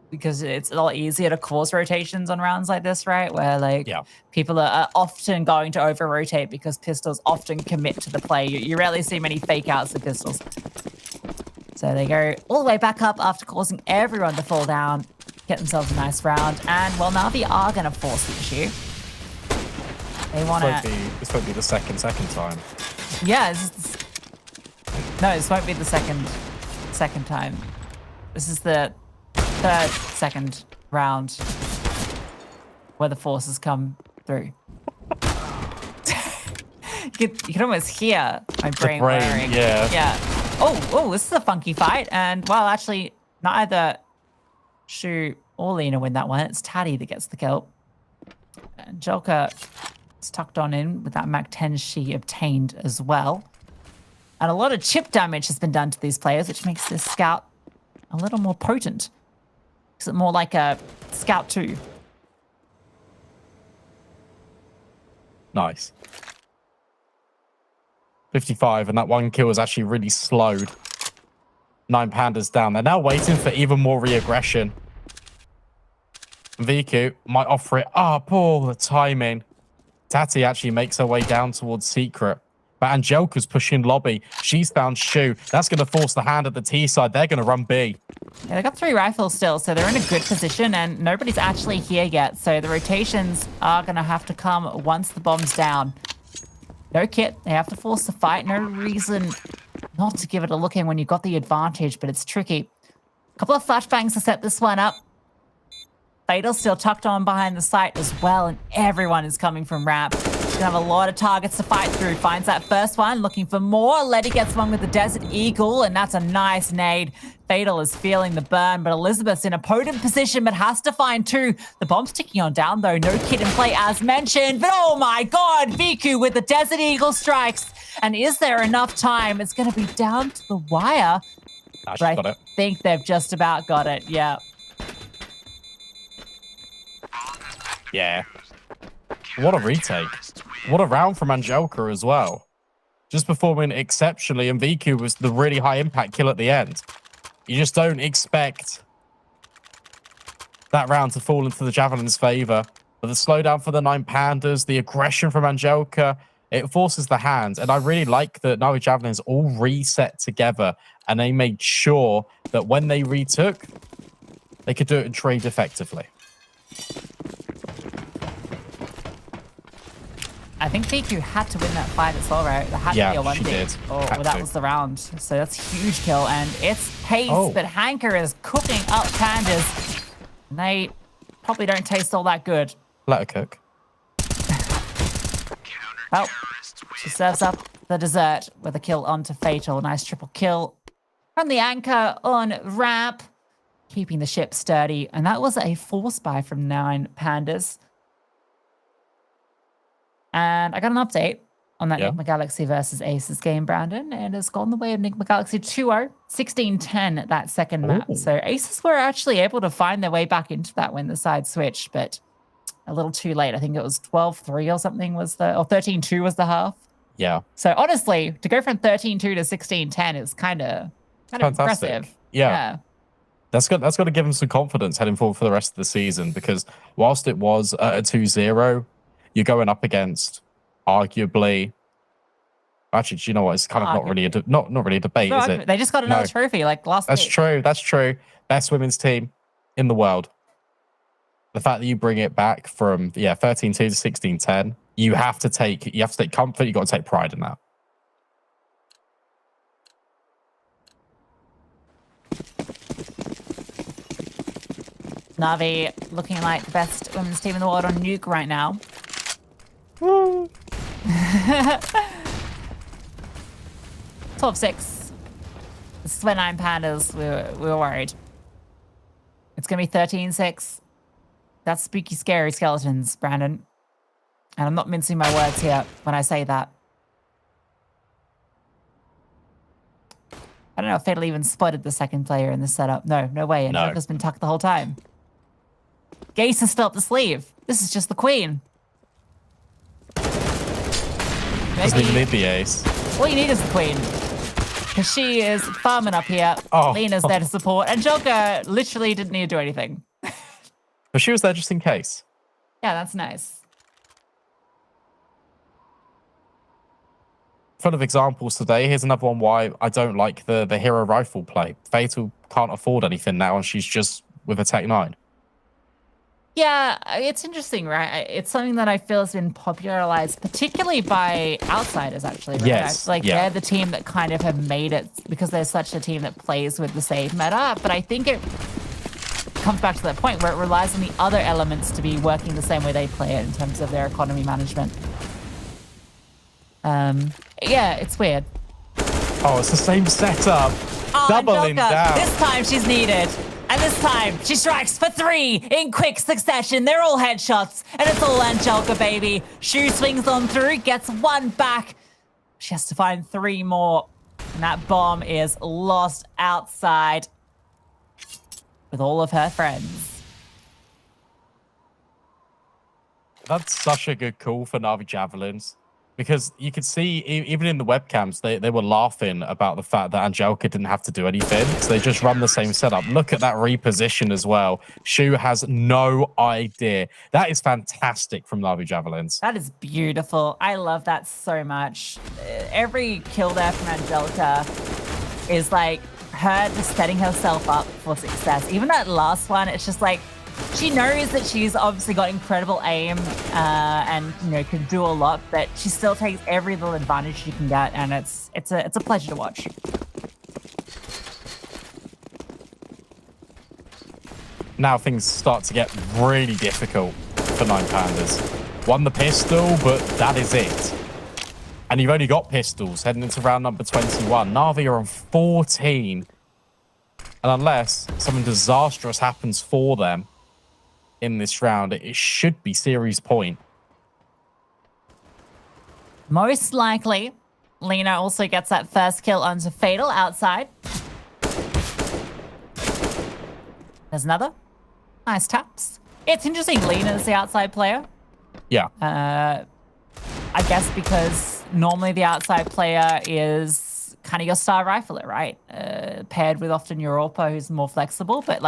because it's a lot easier to cause rotations on rounds like this, right? Where like people are often going to over-rotate because pistols often commit to the play. You rarely see many fake outs of pistols. So they go all the way back up after causing everyone to fall down, get themselves a nice round. And, well, Na'Vi are going to force the issue. They want to... This won't be the second time. Yeah, no, this won't be the second time. This is the second round where the forces come through. you can almost hear my brain whirring. Yeah. Oh, this is a funky fight. And, well, actually, neither Shu or Lena win that one. It's Tati that gets the kill. Angelica is tucked on in with that Mac 10 she obtained as well. And a lot of chip damage has been done to these players, which makes this scout a little more potent. Makes it more like a Scout 2. Nice. 55, and that one kill was actually really slowed 9Pandas down. They're now waiting for even more re-aggression. VQ might offer it up. Oh, the timing. Tati actually makes her way down towards Secret. But Angelica's pushing lobby. She's found Shu. That's going to force the hand at the T side. They're going to run B. Yeah, they've got 3 rifles still, so they're in a good position, and nobody's actually here yet. So the rotations are going to have to come once the bomb's down. No kit. They have to force the fight. No reason not to give it a look in when you've got the advantage, but it's tricky. A couple of flashbangs to set this one up. Fatal's still tucked on behind the site as well, and everyone is coming from ramp. She's gonna have a lot of targets to fight through. Finds that first one, looking for more. Letty gets one with the Desert Eagle, and that's a nice nade. Fatal is feeling the burn, but Elizabeth's in a potent position, but has to find 2. The bomb's ticking on down, though. No kit in play, as mentioned. But oh my God, Viku with the Desert Eagle strikes. And is there enough time? It's going to be down to the wire. Got I it. think they've just about got it. Yeah. Yeah. What a retake. What a round from Angelica as well. Just performing exceptionally, and VQ was the really high impact kill at the end. You just don't expect that round to fall into the Javelin's favor. But the slowdown for the 9Pandas, the aggression from Angelica, it forces the hand. And I really like that Na'Vi Javelins all reset together, and they made sure that when they retook, they could do it and trade effectively. I think VQ had to win that fight as well, right? There had to be a 1D. She did. Well, that was the round. So that's a huge kill. And it's pace, but Hanker is cooking up Pandas. And they probably don't taste all that good. Let her cook. Well, she serves up the dessert with a kill onto Fatal. Nice triple kill from the anchor on ramp, keeping the ship sturdy. And that was a force buy from 9Pandas. And I got an update on that Yeah. Enigma Galaxy versus Aces game, Brandon, and has gone the way of Enigma Galaxy 2-0, 16-10 at that second map. Ooh. So Aces were actually able to find their way back into that when the side switched, but a little too late. I think it was 12-3 or something or 13-2 was the half. Yeah. So honestly, to go from 13-2 to 16-10 is kind of Fantastic. impressive. Yeah. That's got to give them some confidence heading forward for the rest of the season, because whilst it was a 2-0, you're going up against arguably. Actually, do you know what? It's kind of not really a debate, No, is it? they just got another No. trophy like last That's week. true. That's true. Best women's team in the world. The fact that you bring it back from 13-2 to 16-10, you have to take comfort. You got to take pride in that. Na'Vi looking like the best women's team in the world on Nuke right now. 12-6. This is where 9 Pandas, we were worried. It's going to be 13-6. That's spooky, scary skeletons, Brandon. And I'm not mincing my words here when I say that. I don't know if Fatal even spotted the second player in the setup. No way. And No. has been tucked the whole time. Gase is still up the sleeve. This is just the queen. Doesn't even need the ace. All you need is the queen. Because she is farming up here. Oh. Lena's there to support. And Joker literally didn't need to do anything. But she was there just in case. Yeah, that's nice. Full of examples today. Here's another one why I don't like the hero rifle play. Fatal can't afford anything now, and she's just with a Tech 9. Yeah, it's interesting, right? It's something that I feel has been popularized, particularly by outsiders, actually. Right? Yes, Like, yeah. they're the team that kind of have made it because they're such a team that plays with the save meta. But I think it comes back to that point where it relies on the other elements to be working the same way they play it in terms of their economy management. Yeah, it's weird. Oh, it's the same setup. Oh, Doubling Angelka, down. this time she's needed. And this time, she strikes for 3 in quick succession. They're all headshots, and it's all Angelka, baby. Shu swings on through, gets 1 back. She has to find 3 more. And that bomb is lost outside with all of her friends. That's such a good call for Na'Vi Javelins. Because you could see, even in the webcams, they were laughing about the fact that Angelka didn't have to do anything. So they just run the same setup. Look at that reposition as well. Shu has no idea. That is fantastic from Na'Vi Javelins. That is beautiful. I love that so much. Every kill there from Angelka is like her just setting herself up for success. Even that last one, it's just like, she knows that she's obviously got incredible aim and can do a lot, but she still takes every little advantage she can get, and it's a pleasure to watch. Now things start to get really difficult for 9 Pandas. Won the pistol, but that is it. And you've only got pistols heading into round number 21. Na'Vi are on 14. And unless something disastrous happens for them in this round, it should be series point. Most likely, Lena also gets that first kill onto Fatal outside. There's another. Nice taps. It's interesting, Lena's the outside player. Yeah. I guess because normally the outside player is kind of your star rifler, right? Paired with often your Orpo, who's more flexible. But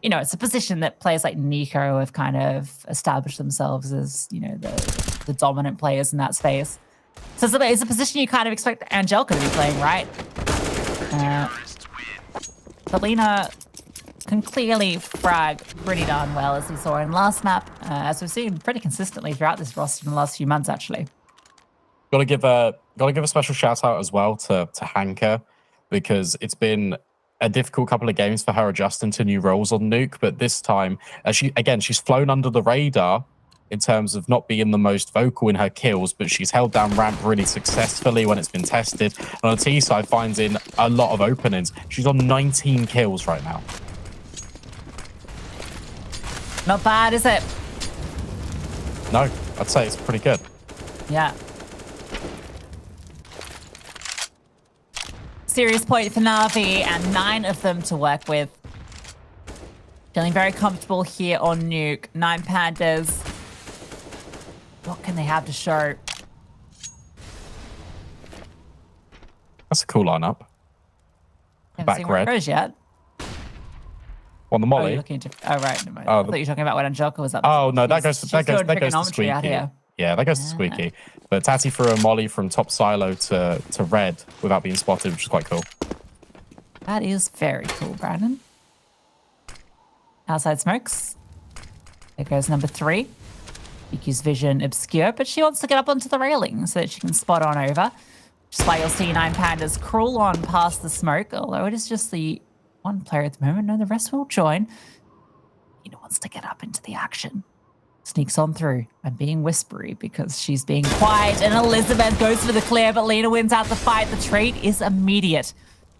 it's a position that players like Nico have kind of established themselves as, the dominant players in that space. So it's a position you kind of expect Angelka to be playing, right? But Lena can clearly frag pretty darn well, as we saw in last map, as we've seen pretty consistently throughout this roster in the last few months, actually. Got to give a special shout out as well to Hanka, because it's been a difficult couple of games for her adjusting to new roles on Nuke. But this time, she's flown under the radar in terms of not being the most vocal in her kills, but she's held down ramp really successfully when it's been tested. And on the T side, finds in a lot of openings. She's on 19 kills right now. Not bad, is it? No, I'd say it's pretty good. Yeah. Serious point for Na'Vi and 9 of them to work with. Feeling very comfortable here on Nuke. 9 Pandas. What can they have to show? That's a cool lineup. Haven't Back seen where it red. goes yet. On the Oh, Molly. you're looking into, oh right. No, Oh, I thought you were talking about when Angelica was up. Oh no, that She's goes doing to trigonometry Squeaky. out here. Yeah, that goes to Squeaky. But Tati threw a Molly from top silo to red without being spotted, which is quite cool. That is very cool, Brandon. Outside smokes. There goes number 3. BQ's vision obscure, but she wants to get up onto the railing so that she can spot on over. Just why you'll see 9 Pandas crawl on past the smoke, although it is just the one player at the moment. No, the rest will join. Nina wants to get up into the action. Sneaks on through. I'm being whispery because she's being quiet, and Elizabeth goes for the clear, but Lena wins out the fight. The trade is immediate.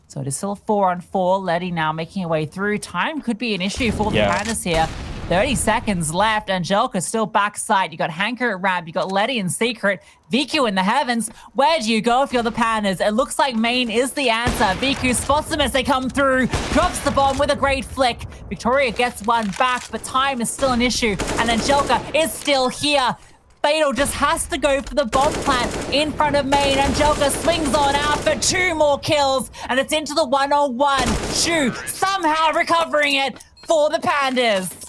So it is still a 4-on-4. Letty now making her way through. Time could be an issue for the Pandas here. 30 seconds left. Angelica's still backside. You got Hanker at ramp. You got Letty in secret. VQ in the heavens. Where do you go if you're the Pandas? It looks like main is the answer. VQ spots them as they come through. Drops the bomb with a great flick. Victoria gets one back, but time is still an issue. And Angelica is still here. Fatal just has to go for the bomb plant in front of main. Angelica swings on out for 2 more kills, and it's into the 1-on-1. Shu somehow recovering it for the Pandas.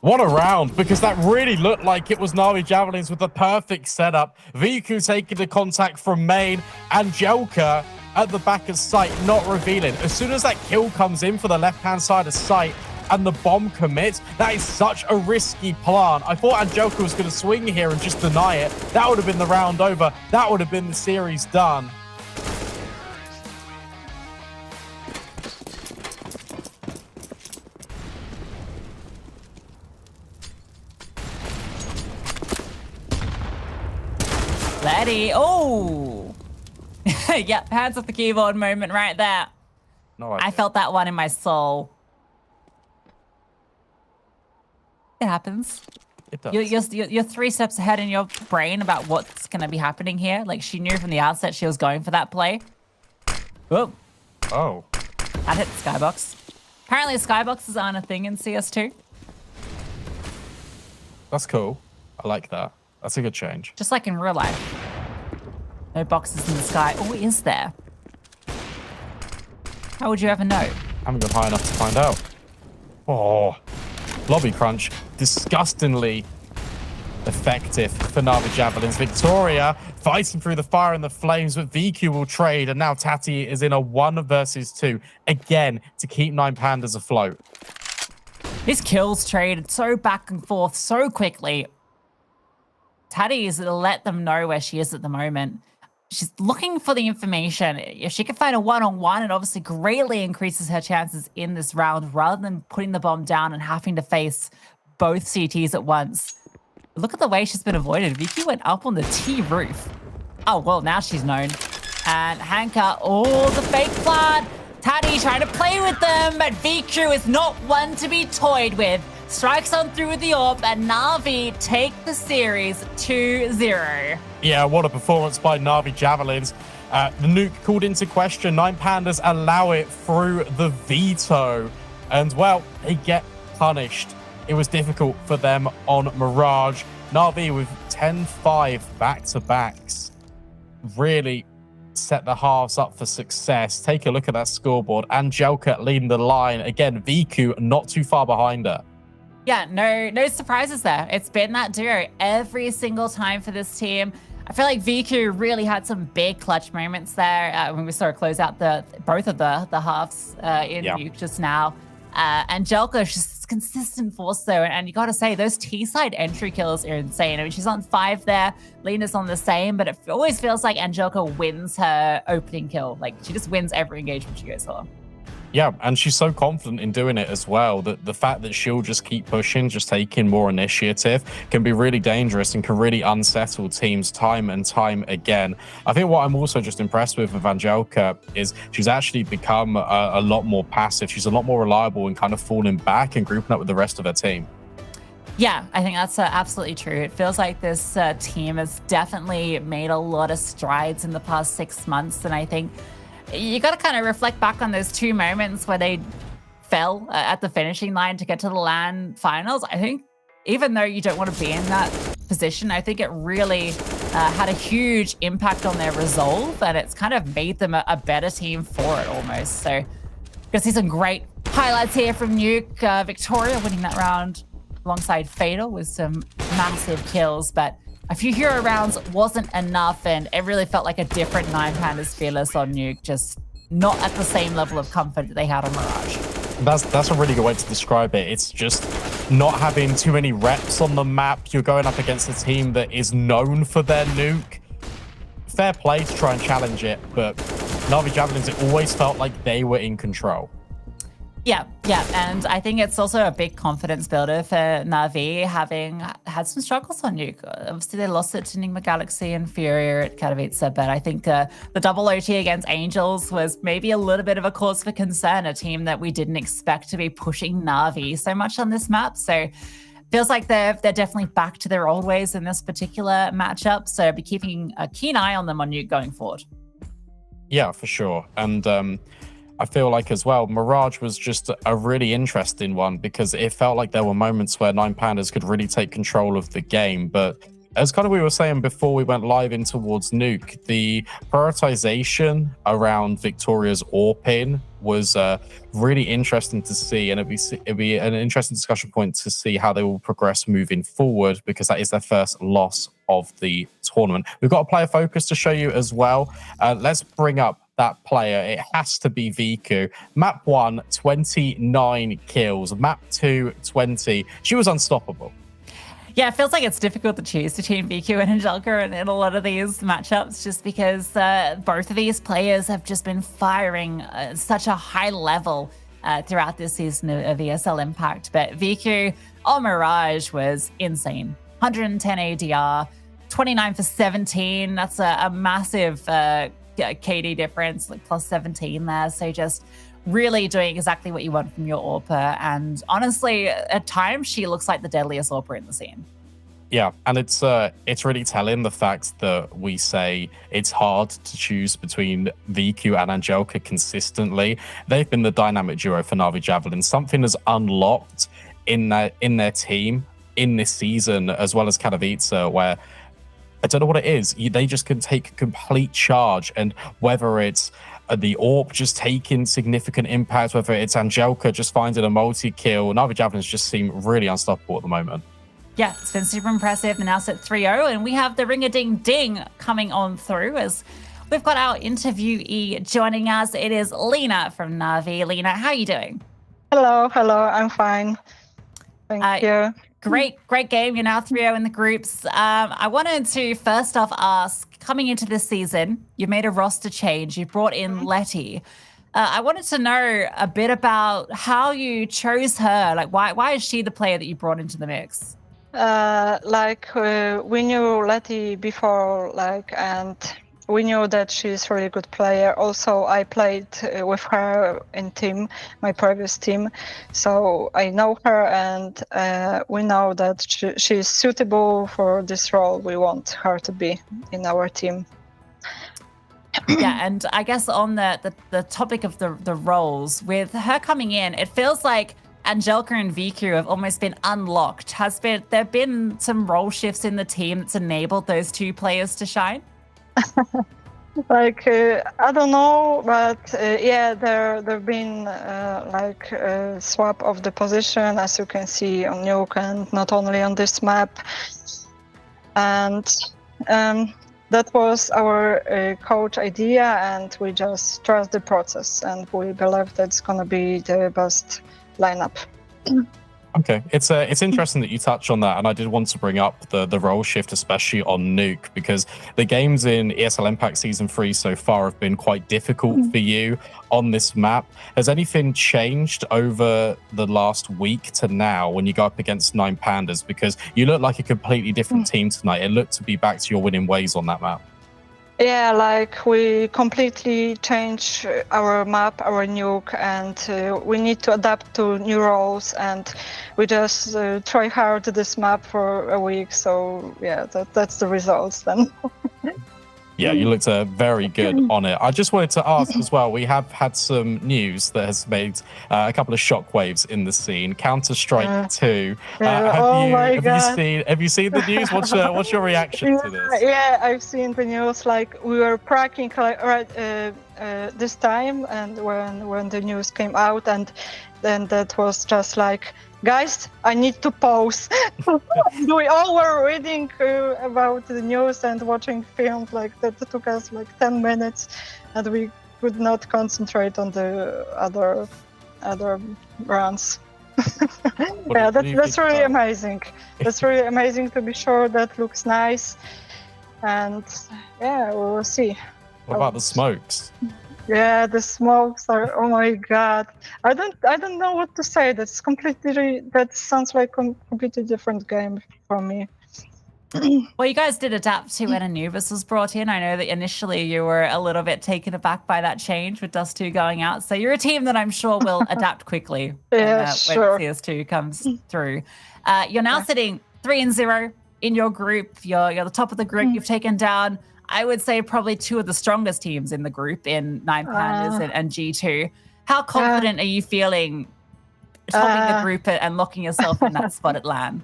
What a round, because that really looked like it was Na'Vi Javelins with the perfect setup. Viku taking the contact from main. Angelica at the back of sight, not revealing. As soon as that kill comes in for the left-hand side of sight, and the bomb commits, that is such a risky plan. I thought Angelica was going to swing here and just deny it. That would have been the round over. That would have been the series done. Letty, oh! Yep, hands off the keyboard moment right there. No I felt that one in my soul. It happens. It does. You're 3 steps ahead in your brain about what's going to be happening here. Like, she knew from the outset she was going for that play. Whoa. Oh. That hit the skybox. Apparently, skyboxes aren't a thing in CS2. That's cool. I like that. That's a good change. Just like in real life. No boxes in the sky. Oh, is there? How would you ever know? I haven't gone high enough to find out. Oh. Lobby crunch. Disgustingly effective for Na'Vi Javelins. Victoria fighting through the fire and the flames, but VQ will trade, and now Tati is in a 1 versus 2 again to keep 9 Pandas afloat. These kills traded so back and forth so quickly. Tati is to let them know where she is at the moment. She's looking for the information. If she can find a 1-on-1, it obviously greatly increases her chances in this round rather than putting the bomb down and having to face both CTs at once. Look at the way she's been avoided. Vicky went up on the T roof. Oh, well, now she's known. And Hanka, oh, the fake plant. Tati trying to play with them, but VQ is not one to be toyed with. Strikes on through with the AWP, and Na'Vi take the series 2-0. Yeah, what a performance by Na'Vi Javelins. The nuke called into question. 9 Pandas allow it through the veto. And, well, they get punished. It was difficult for them on Mirage. Na'Vi with 10-5 back-to-backs. Really set the halves up for success. Take a look at that scoreboard. Angelica leading the line. Again, VQ not too far behind her. Yeah, no surprises there. It's been that duo every single time for this team. I feel like VQ really had some big clutch moments there when we saw her close out both of the halves in Nuke just now. Angelica is just consistent force though, and you got to say those T-side entry kills are insane. I mean, she's on 5 there, Lena's on the same, but it always feels like Angelica wins her opening kill. Like, she just wins every engagement she goes for. Yeah, and she's so confident in doing it as well, that the fact that she'll just keep pushing, just taking more initiative, can be really dangerous and can really unsettle teams time and time again. I think what I'm also just impressed with Angelica is she's actually become a lot more passive. She's a lot more reliable and kind of falling back and grouping up with the rest of her team. Yeah, I think that's absolutely true. It feels like this team has definitely made a lot of strides in the past 6 months, and I think you got to kind of reflect back on those two moments where they fell at the finishing line to get to the LAN finals. I think even though you don't want to be in that position, I think it really had a huge impact on their resolve, and it's kind of made them a better team for it almost. So you can see some great highlights here from Nuke. Victoria winning that round alongside Fatal with some massive kills, but a few hero rounds wasn't enough, and it really felt like a different Nine Pandas Fearless on Nuke, just not at the same level of comfort that they had on Mirage. That's a really good way to describe it. It's just not having too many reps on the map. You're going up against a team that is known for their nuke. Fair play to try and challenge it, but Na'Vi Javelins, it always felt like they were in control. Yeah, and I think it's also a big confidence builder for Na'Vi, having had some struggles on Nuke. Obviously, they lost it to Enigma Galaxy and Furia at Katowice, but I think the double OT against Angels was maybe a little bit of a cause for concern, a team that we didn't expect to be pushing Na'Vi so much on this map. So feels like they're definitely back to their old ways in this particular matchup. So I'll be keeping a keen eye on them on Nuke going forward. Yeah, for sure. And I feel like as well, Mirage was just a really interesting one because it felt like there were moments where Nine Pandas could really take control of the game. But as kind of we were saying before we went live in towards Nuke, the prioritization around Victoria's AWP was really interesting to see. And it'd be an interesting discussion point to see how they will progress moving forward, because that is their first loss of the tournament. We've got a player focus to show you as well. Let's bring up that player. It has to be Viku. Map 1, 29 kills. Map 2, 20. She was unstoppable. Yeah, it feels like it's difficult to choose between Viku and Angelica in a lot of these matchups, just because both of these players have just been firing such a high level throughout this season of ESL Impact. But Viku on Mirage was insane. 110 ADR, 29 for 17. That's a massive KD difference, like plus 17 there. So just really doing exactly what you want from your AWPer. And honestly, at times she looks like the deadliest AWPer in the scene. Yeah, and it's really telling the fact that we say it's hard to choose between VQ and Angelica consistently. They've been the dynamic duo for Na'Vi Javelin. Something has unlocked in their team in this season, as well as Katowice, where I don't know what it is. They just can take complete charge, and whether it's the AWP just taking significant impact, whether it's Angelica just finding a multi-kill, Na'Vi Javelins just seem really unstoppable at the moment. Yeah, it's been super impressive. They're now set 3-0, and we have the ring-a-ding-ding coming on through as we've got our interviewee joining us. It is Lena from Na'Vi. Lena, how are you doing? Hello, I'm fine. Thank you. Great game. You're now 3-0 in the groups. I wanted to first off ask, coming into this season, you've made a roster change. You brought in Letty. I wanted to know a bit about how you chose her. Like, why is she the player that you brought into the mix? We knew Letty before, and we knew that she's a really good player. Also, I played with her in my previous team, so I know her, and we know that she's suitable for this role. We want her to be in our team. Yeah, and I guess on the topic of the roles, with her coming in, it feels like Angelica and Viku have almost been unlocked. There been some role shifts in the team that's enabled those two players to shine? I don't know, but there've been a swap of the position, as you can see on Nuke, and not only on this map. And that was our coach idea, and we just trust the process, and we believe that's gonna be the best lineup. Okay, it's interesting that you touch on that, and I did want to bring up the role shift, especially on Nuke, because the games in ESL Impact Season 3 so far have been quite difficult for you on this map. Has anything changed over the last week to now when you go up against Nine Pandas? Because you look like a completely different team tonight. It looked to be back to your winning ways on that map. Yeah, we completely change our map, our Nuke, and we need to adapt to new roles, and we just try hard this map for a week. So yeah, that's the results then. Yeah, you looked very good on it. I just wanted to ask as well, we have had some news that has made a couple of shockwaves in the scene. Counter-Strike 2. Have you seen the news? What's your reaction to this? Yeah, I've seen the news. Like, we were pracking this time, and when the news came out, and then that was just like, guys, I need to pause. We all were reading about the news and watching films. Like, that took us like 10 minutes, and we could not concentrate on the other runs. Yeah, that's really amazing. That's really amazing, to be sure. That looks nice, and yeah, we will see. What about the smokes? Yeah, the smokes are, oh my god. I don't know what to say. That sounds like a completely different game for me. Well, you guys did adapt to when Anubis was brought in. I know that initially you were a little bit taken aback by that change with Dust 2 going out. So you're a team that I'm sure will adapt quickly when CS2 comes through. You're now sitting 3-0 in your group. You're the top of the group. You've taken down, I would say, probably two of the strongest teams in the group in Nine Pandas and G2. How confident are you feeling topping the group and locking yourself in that spot at LAN?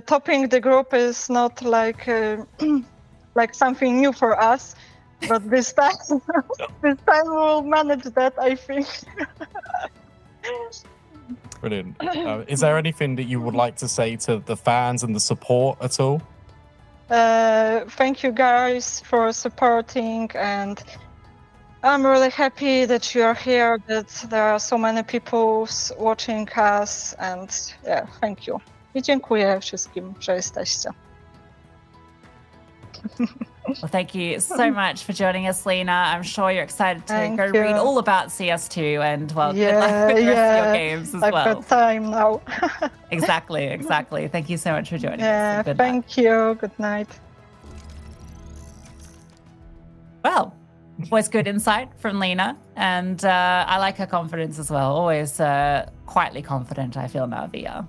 Topping the group is not like like something new for us, but this time we'll manage that, I think. Brilliant. Is there anything that you would like to say to the fans and the support at all? Thank you guys for supporting, and I'm really happy that you are here, that there are so many people watching us, and yeah, thank you. I dziękuję wszystkim, że jesteście. Well, thank you so much for joining us, Lena. I'm sure you're excited to Thank go you. read all about CS2, and well, good luck with the rest of your games as I've well. got time now. Exactly. Thank you so much for joining us. Yeah, Good luck. thank you. Good night. Well, always good insight from Lena, and I like her confidence as well. Always quietly confident, I feel now, VR.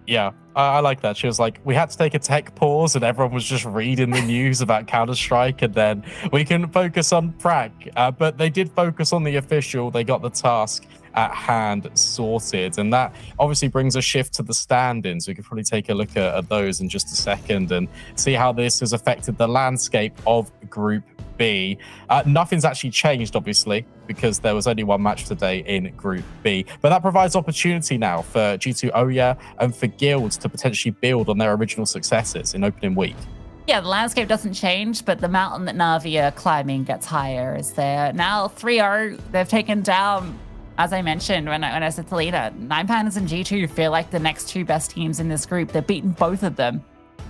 Yeah, I like that. She was like, we had to take a tech pause and everyone was just reading the news about Counter-Strike, and then we can focus on Prag. But they did focus on the official. They got the task at hand sorted, and that obviously brings a shift to the standings. We could probably take a look at those in just a second and see how this has affected the landscape of Group B. Nothing's actually changed, obviously, because there was only one match today in Group B, but that provides opportunity now for G2 Ouya and for Guilds to potentially build on their original successes in opening week. Yeah, the landscape doesn't change, but the mountain that Na'Vi are climbing gets higher. As they're now 3-0. They've taken down, as I mentioned when I said to Lena, Nine Pandas and G2 feel like the next two best teams in this group. They've beaten both of them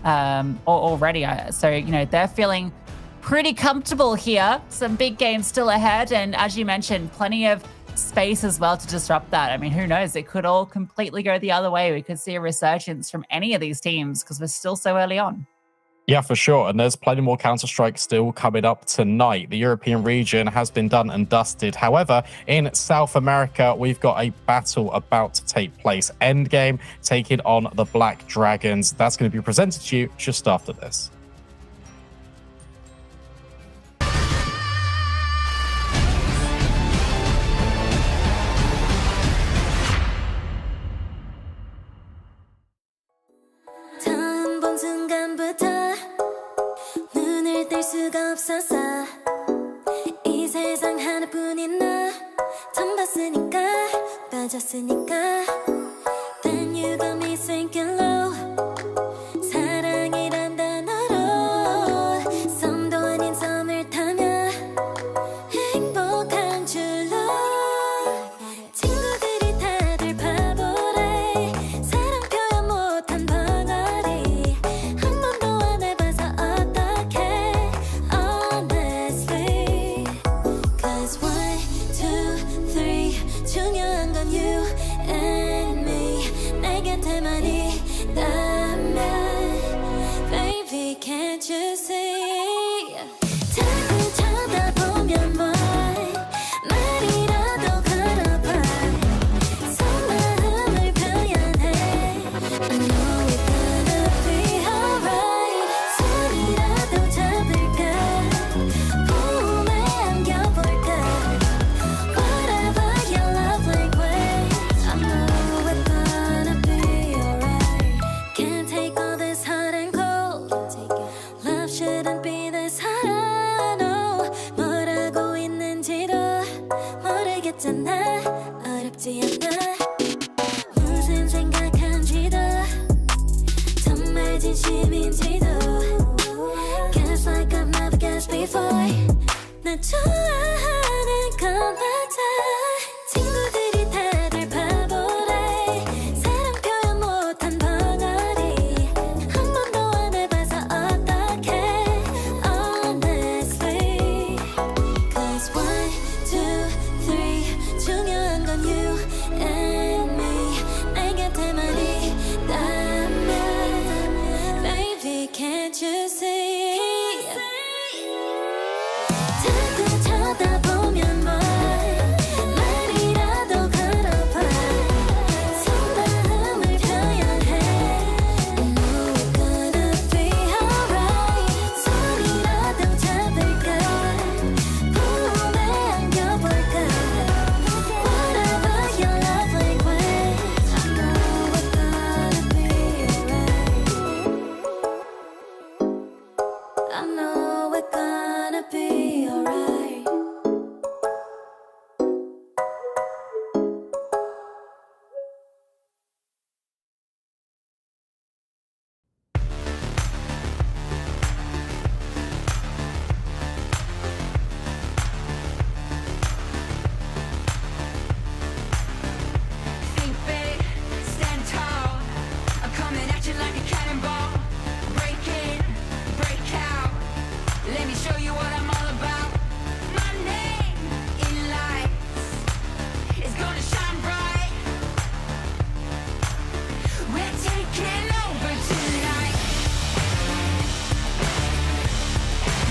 already. So, you know, they're feeling pretty comfortable here. Some big games still ahead. And as you mentioned, plenty of space as well to disrupt that. I mean, who knows? It could all completely go the other way. We could see a resurgence from any of these teams because we're still so early on. Yeah, for sure. And there's plenty more Counter-Strike still coming up tonight. The European region has been done and dusted. However, in South America, we've got a battle about to take place. Endgame taking on the Black Dragons. That's going to be presented to you just after this. 처음 본 순간부터 눈을 뗄 수가 없었어. 이 세상 하나뿐인 너 처음 봤으니까 빠졌으니까 Then you got me sinking low. 사랑이란 단어로 썸도 아닌 썸을 타며 행복한 줄로 친구들이 다들 바보래. 사랑 표현 못한 벙어리 한 번도 안 해봐서 어떡해 honestly. Cause 1, 2, 3 중요한 건 you and me. 내 곁에만 있다면 Baby can't you see. 자꾸 쳐다보면 뭐해 말이라도 걸어봐. 속마음을 표현해. I know it's gonna be alright. 손을 않아 어렵지 않아 무슨 생각한지도 정말 진심인지도 Guess like I've never guessed before 나 좋아하는 건 맞아 친구들이 다들 바보래 사랑 표현 못한 벙어리 한 번도 안 해봐서 어떡해 Honestly Cause 1, 2, 3 중요한 건 you and me 내 곁에만 있다면 Baby can't you see 자꾸 쳐다보면 뭘 말이라도 걸어봐 속마음을 표현해 I know we're gonna be alright 손이라도 잡을까 품에 안겨볼까 Whatever your love language I know we're gonna be alright I know we're gonna be alright Think big, stand tall. I'm coming at you like a cannonball. Break in, break out. Let me show you what I'm all about. My name in lights is gonna shine bright. We're taking over tonight.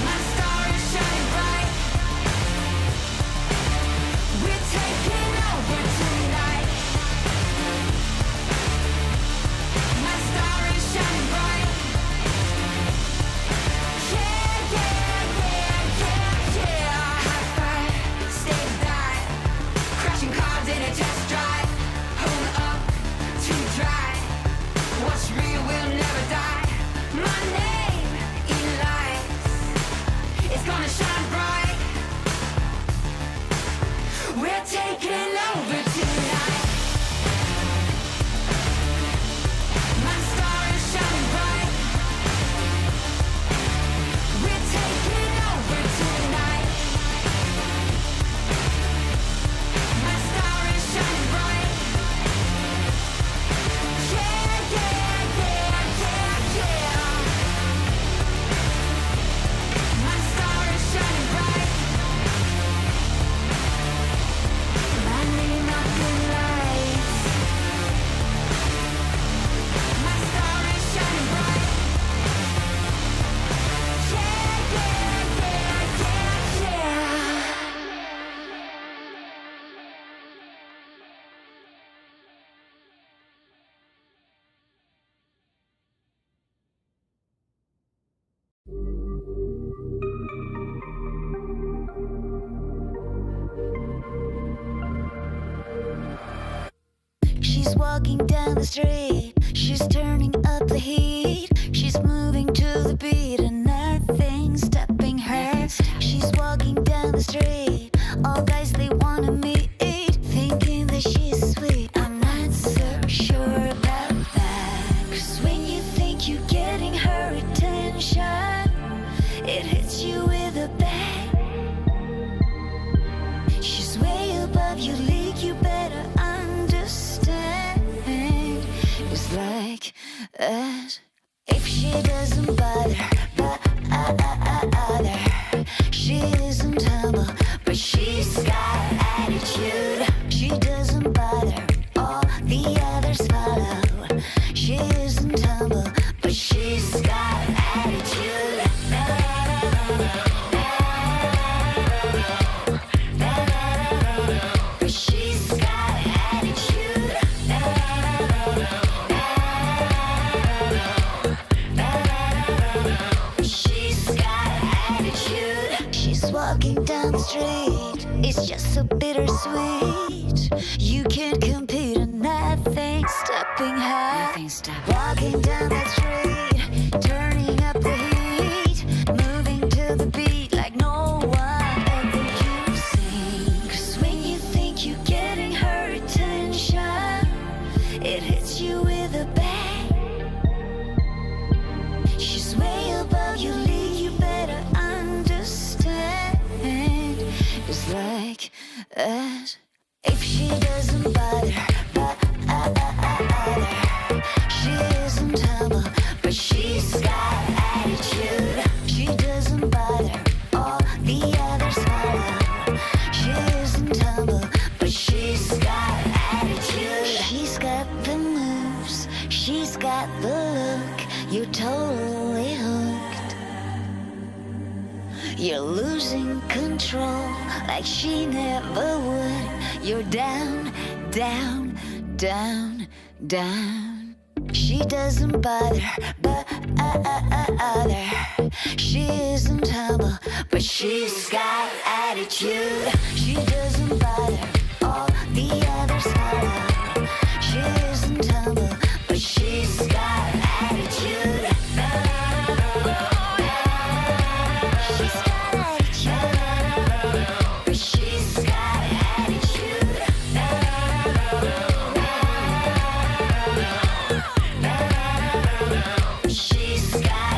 My star is shining bright. We're taking over tonight. My star is shining bright. Yeah, yeah, yeah, yeah, yeah. High five, stage dive. Crashing cars in a test drive. Hold up, too dry. What's real will never die. My name in lights is gonna shine bright. We're taking over tonight. My star is shining bright. We're taking over tonight. My star is shining bright. Yeah, yeah, yeah, yeah, yeah. My star is shining bright. My name up in lights. My star is shining bright. Yeah, yeah, yeah, yeah, yeah. She's walking down the street. She's turning up the heat. She's moving to the beat and nothing's stopping her. She's walking down the street. All guys they wanna meet, thinking that she's sweet. I'm not so sure about that. 'Cause when you think you're getting her attention, it hits you with a bang. She's way above your league, you better understand. It's like that. If she doesn't bother, she isn't humble, but she's got attitude. She doesn't bother, all the others follow. She isn't humble, but she's got attitude. But she's got attitude. She's got attitude. She's walking down the street. It's just so bittersweet. You can't compete and nothing's stopping her. Nothing's stopping. Walking down that street, turning up the heat, moving to the beat like no one ever you've seen. 'Cause when you think you're As if she doesn't bother, she isn't humble, but she's got attitude. She doesn't bother, all the others follow. She isn't humble, but she's got attitude. She's got the moves, she's got the look. You're totally hooked. You're losing control like she never would. You're down, down, down, down. She doesn't bother, but she isn't humble, but she's got attitude. She doesn't bother, all the others follow. She isn't humble, but she's got attitude. She's got attitude, but she's got attitude. She's got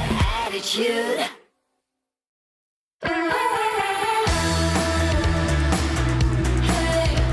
attitude. Hey.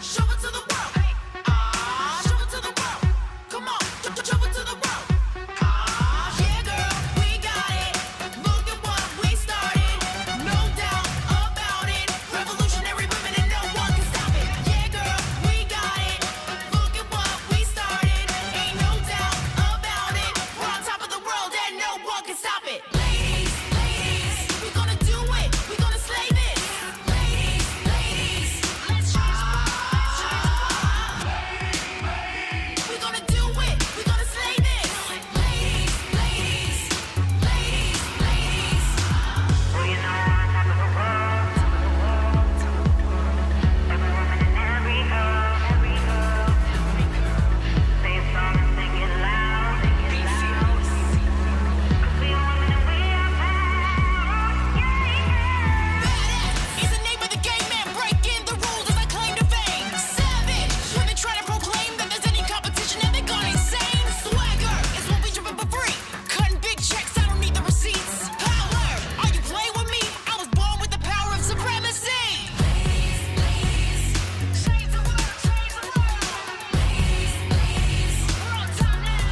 Show it to the world. Show it to the world. Come on, show it to the world. Yeah, girl, we got it. Look at what we started. No doubt about it. Revolutionary women and no one can stop it. Yeah, girl, we got it. Look at what we started. Ain't no doubt about it. We're on top of the world and no one can stop it. Ladies, ladies, we're gonna do it. We're gonna slay this. Ladies, ladies, let's we're gonna do it. We're gonna slay this. Ladies, ladies, ladies, ladies. Well, you know we're on top of the world. Every woman and every girl. Sing a song and sing it loud. 'Cause we are women and we are proud. Badass is the name of the game, man. Breaking the rules as I claim to fame. Savage when they try to proclaim that there's any competition and they gone insane. Swagger is when we jumping for free. Cutting big checks, I don't need the receipts. Power, are you playing with me? I was born with the power of supremacy. Ladies, ladies, change the world, change the world. Ladies, ladies, we're on top now.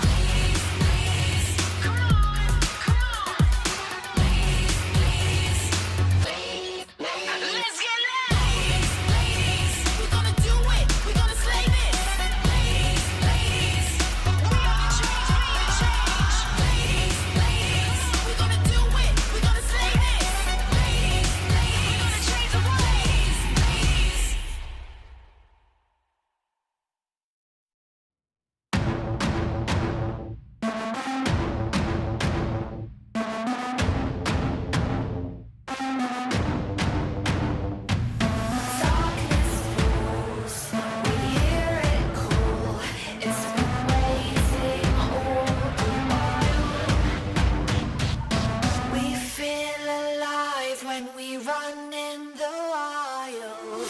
Ladies, ladies, come on, come on. Ladies, ladies, let's get loud. Ladies, we're gonna do it. We're gonna slay this. Ladies, ladies, we are the change, we the change. Ladies, ladies, we're gonna do it. We're gonna slay this. Ladies, ladies, we're gonna change the world. Ladies, ladies. We feel alive when we run in the wild.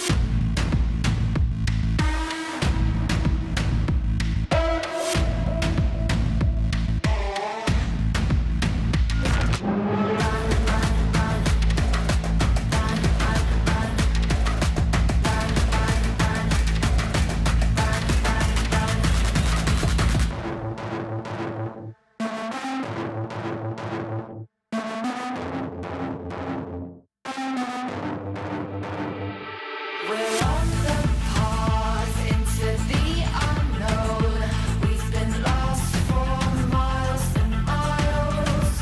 We're on the path into the unknown. We've been lost for miles and miles,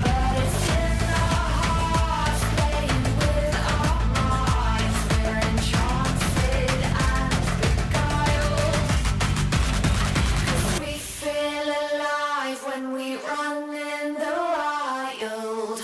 but it's in our hearts, playing with our minds. We're enchanted and beguiled, 'cause we feel alive when we run in the wild.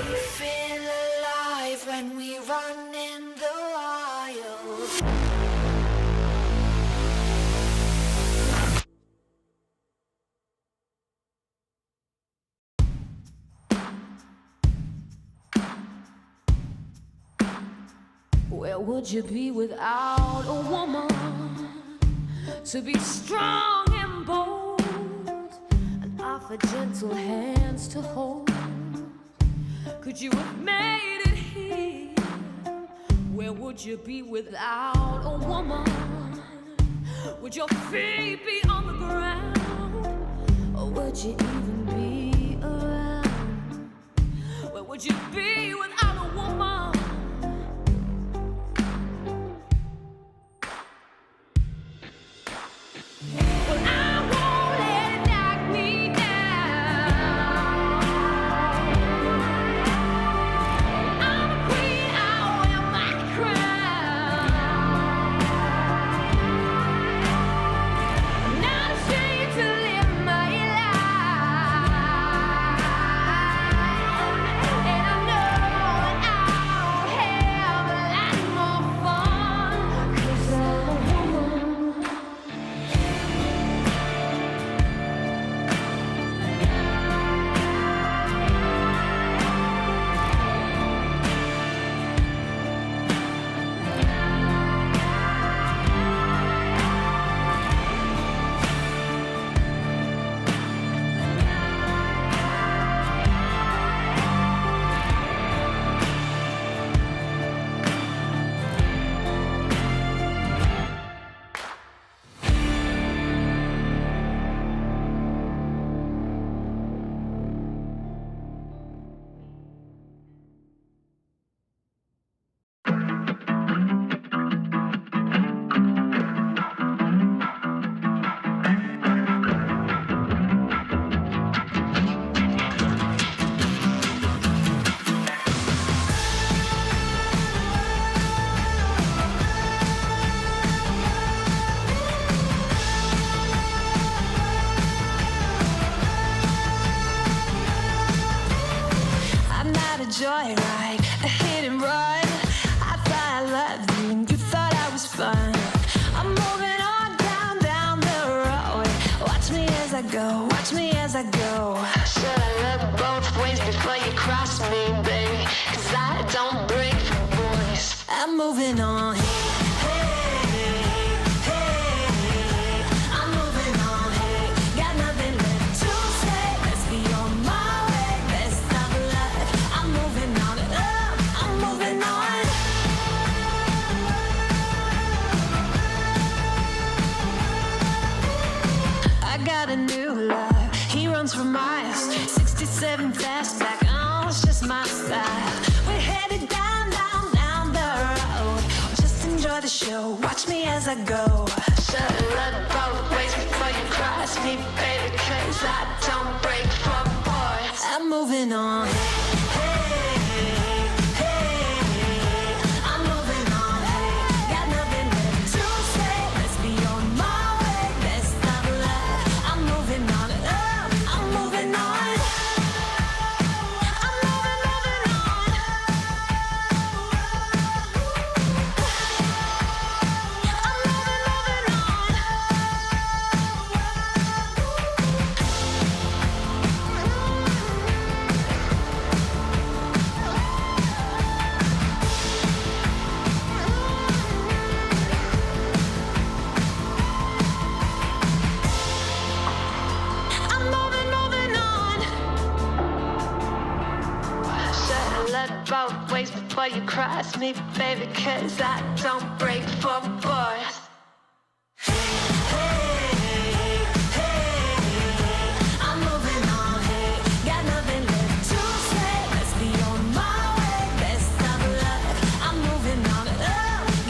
We feel alive when we run in the wild. Where would you be without a woman to be strong and bold and offer gentle hands to hold? Could you have made it here? Where would you be without a woman? Would your feet be on the ground? Or would you even be around? Where would you be without a woman? Well, I won't let it knock me down. I'm a queen, I wear my crown. Not ashamed to live my life, and I know that I go. Watch me as I go. Should I look both ways before you cross me, baby? 'Cause I don't break for boys. I'm moving on. I'm moving on. Got nothing left to say. Let's be on my way. Best of luck. I'm moving on. I'm moving on. I got a new love. He runs for miles. 67 fastback. Oh, it's just my style. We're headed down, down, down the road. Just enjoy the show. Watch me as I go. Should've looked both ways before you cross me, baby. 'Cause I don't break for boys. I'm moving on. I'm moving on. Got nothing left to say. Let's be on my way. Best of luck. I'm moving on. I'm moving on. I'm moving on. I'm moving on. I'm moving on. Should've looked both ways before you cross me, baby, 'cause I don't break for boys. I'm moving on. Got nothing left to say. Let's be on my way. Best of luck. I'm moving on.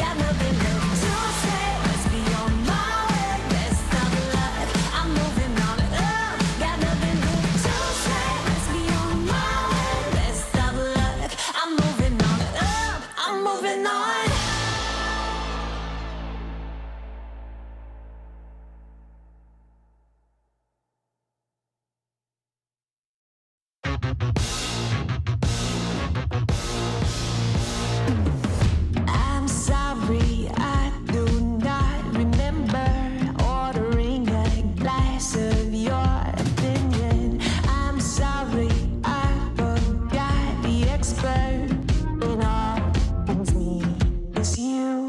Got nothing left to say. Let's be on my way. Best of luck. I'm moving on. Got nothing left to say. Let's be on my way. Best of luck. I'm moving on. I'm moving on. I'm sorry, I do not remember ordering a glass of your opinion. I'm sorry, I forgot the expert in all things me is you.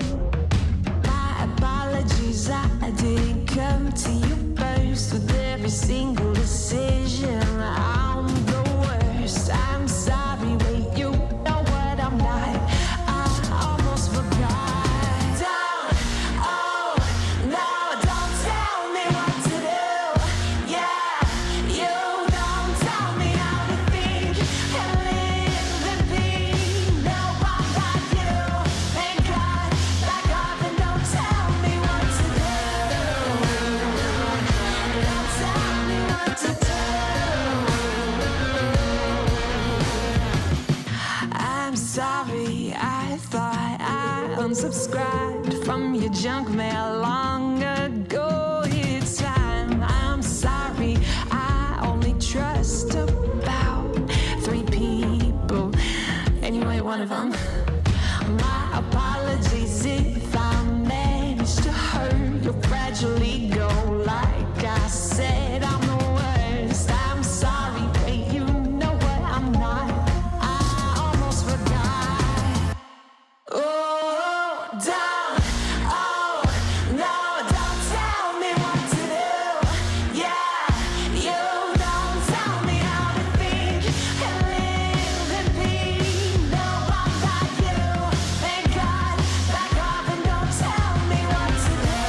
My apologies, I didn't come to you first with every single decision. I'm the worst. I'm sorry, wait, you know what I'm not. I almost forgot. Don't, oh, no, don't tell me what to do. Yeah, you don't tell me how to think and live and be. No, I'm not you. Thank God, back off and don't tell me what to do. Don't tell me what to do. I'm sorry, I thought I unsubscribed from your junk mail long ago. It's time. I'm sorry, I only trust about 3 people. Anyway, one of them. My apologies if I managed to hurt your fragile ego. Like I said, I'm the worst. I'm sorry, but you know what I'm not. I almost forgot. Oh, don't, oh, no, don't tell me what to do. Yeah, you don't tell me how to think and live and be. No, I'm not you. Thank God, back off and don't tell me what to do.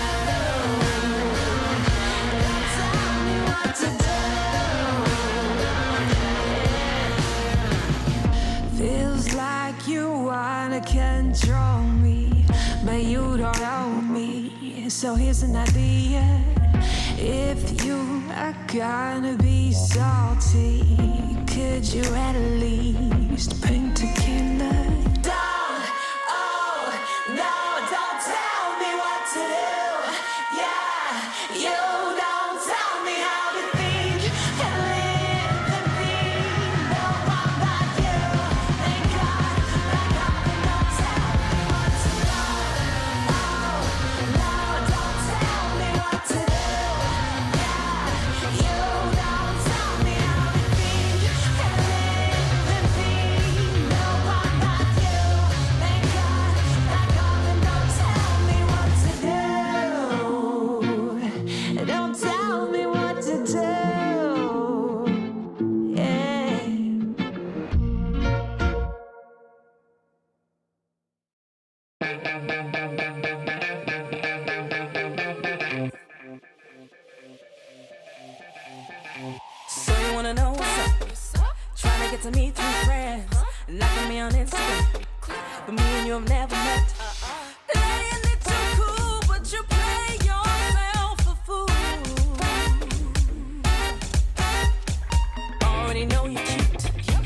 Don't tell me what to do. Feels like you wanna control me, but you don't know me. So here's an idea. If you are gonna be salty, could you at least bring tequila? Don't, oh, no, don't tell me what to do. Yeah, you don't tell me how to think and live and be. No, I'm not you. Thank God, back off and don't tell me what to do. Oh, no, don't tell me what to do. Yeah, you to me through friends, liking me on Instagram, but me and you have never met. Playing it too cool, but you play yourself a fool. Already know you're cute,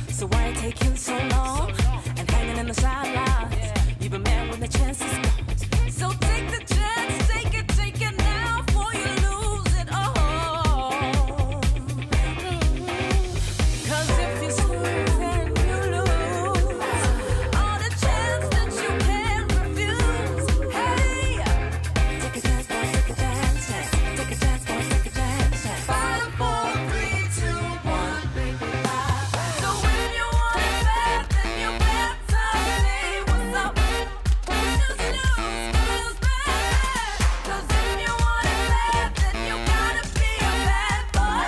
so why you taking so long and hanging in the sidelines? You've been mad when the chance is gone. So take the chance, take it now before you lose it all. 'Cause if you snooze then you lose all the chance that you can't refuse. Hey, take a chance, boy, take a chance, take a chance, boy, take a chance. 5, 4, 3, 2, 1, baby, bye. So when you want it bad, then you better say what's up. Snooze, snooze, bad. 'Cause if you want it bad, then you gotta be a bad boy.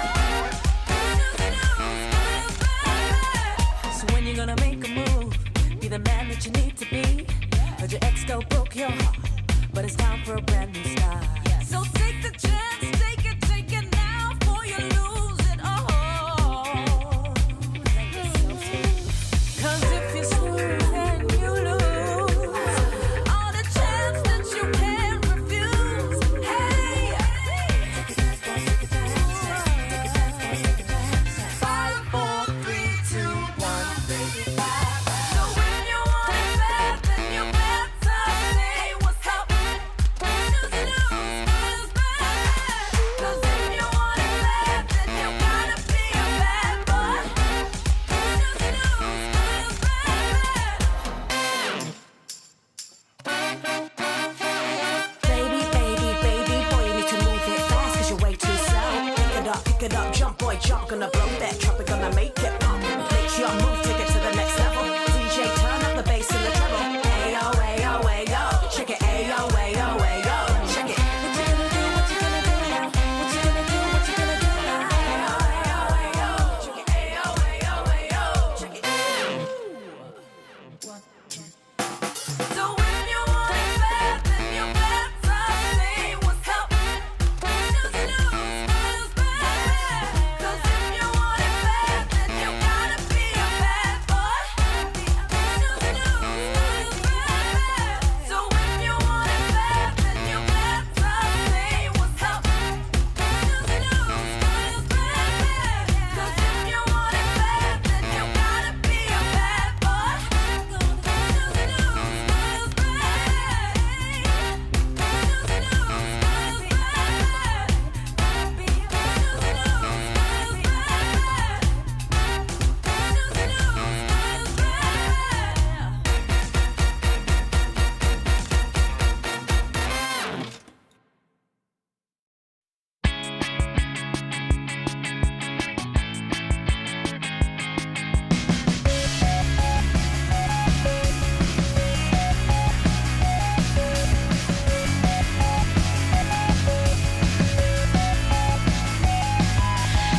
Snooze, snooze, bad. So when you gonna make a move, be the man that you need to be. Heard your ex go broke your heart, but it's time for a brand new start. So take the chance, take it now before you lose it all. 'Cause if you snooze then you lose all the chance that you can't refuse. Hey, take a chance, boy, take a chance, take a chance, boy, take a chance. 5, 4, 3, 2, 1, baby, bye. So when you want it bad, then you better say what's up. Snooze, snooze, bad. 'Cause if you want it bad, then you gotta be a bad boy. Snooze, snooze, bad. Baby, baby, baby, boy, you need to move it fast 'cause you're way too slow. Pick it up, jump, boy, jump, gonna blow that trumpet, gonna make it pop. Make your move, take it to the next level. DJ, turn up the bass and the treble. Ayo, ayo, ayo, check it, ayo, ayo, ayo, check it. What you gonna do? What you gonna do now? What you gonna do? What you gonna do now? Ayo, ayo, ayo, check it, ayo, ayo, ayo, check it. So when you want it bad, then you better say what's up. Snooze, snooze, bad. 'Cause if you want it bad, then you gotta be a bad boy. Snooze, snooze, bad. So when you want it bad, then you better say what's up. Snooze, snooze, bad. 'Cause if you want it bad, then you gotta be a bad boy. Snooze, snooze, bad.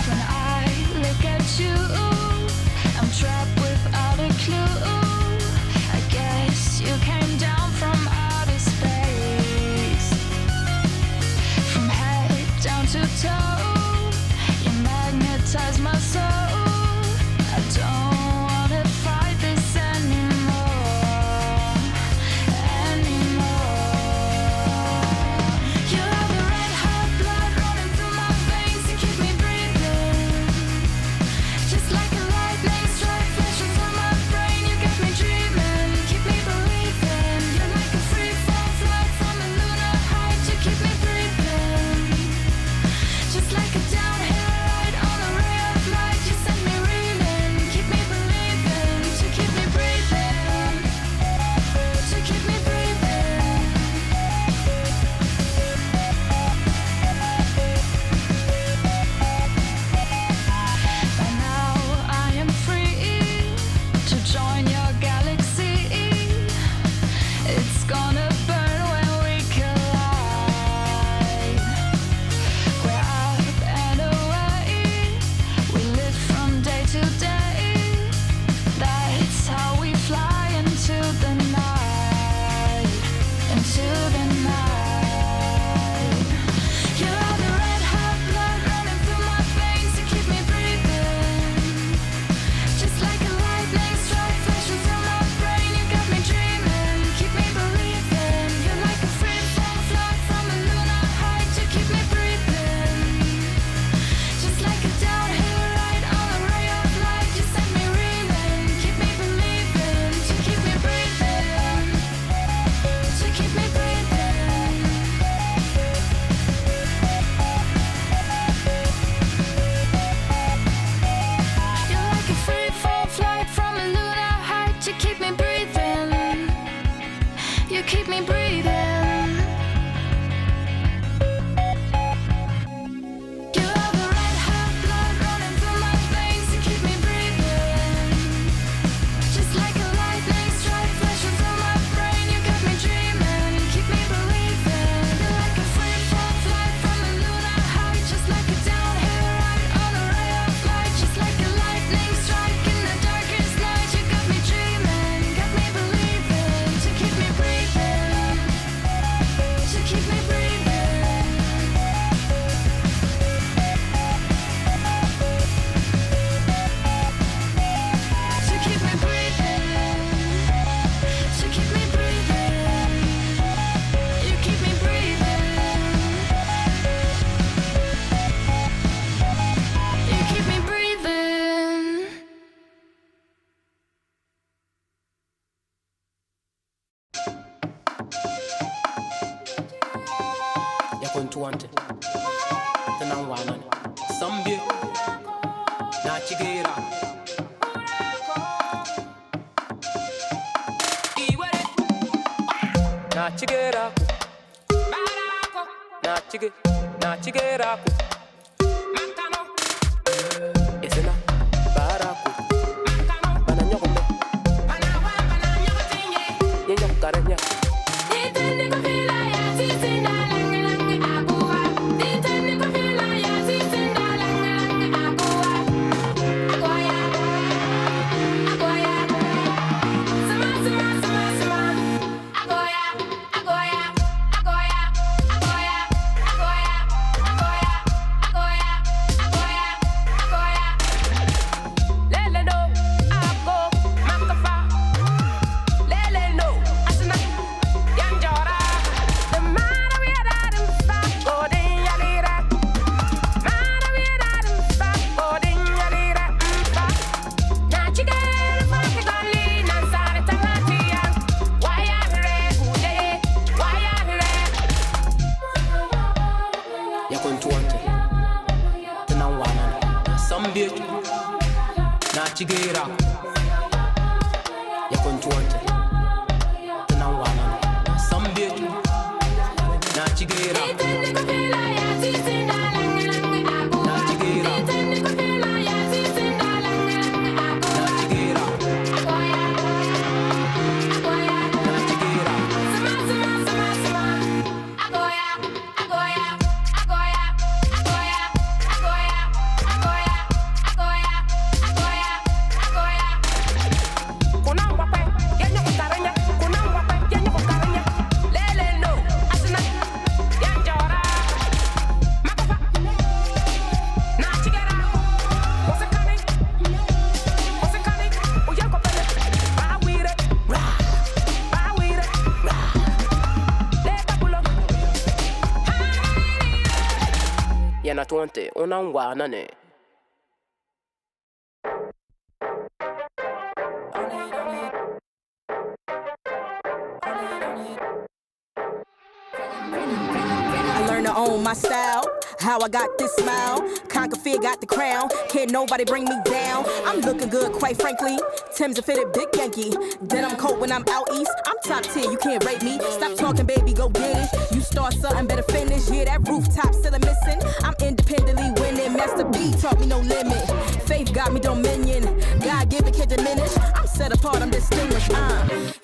When I look at you, I'm trapped without a clue. I guess you came down from outer space. From head down to toe, you magnetize my soul. I don't wanna fight this anymore. You have the red hot blood running through my veins to keep me breathing. Just like a lightning strike flashing through my brain, you got me dreaming, keep me believing. You're like a free fall flight from a lunar height to keep me breathing. Just tuante Tanan wanan Sambie Na chigera Na chigera Na chigera Esena Baraku Bana nyogombe Ye nyokarenya Chigera ya kontuante tunawana sambie na chigera yana tuante unangwana ne I learned to own my style, how I got this smile. Conquer fear, got the crown, can't nobody bring me down. I'm looking good, quite frankly. Tim's a fitted big Yankee. Then I'm cold when I'm out east. I'm top tier, you can't rate me. Stop talking, baby, go get it. You start something, better finish. Yeah, that rooftop still a missing. I'm independently winning. Master B taught me no limit. Faith got me dominion. God given can't diminish. I'm set apart, I'm distinguished.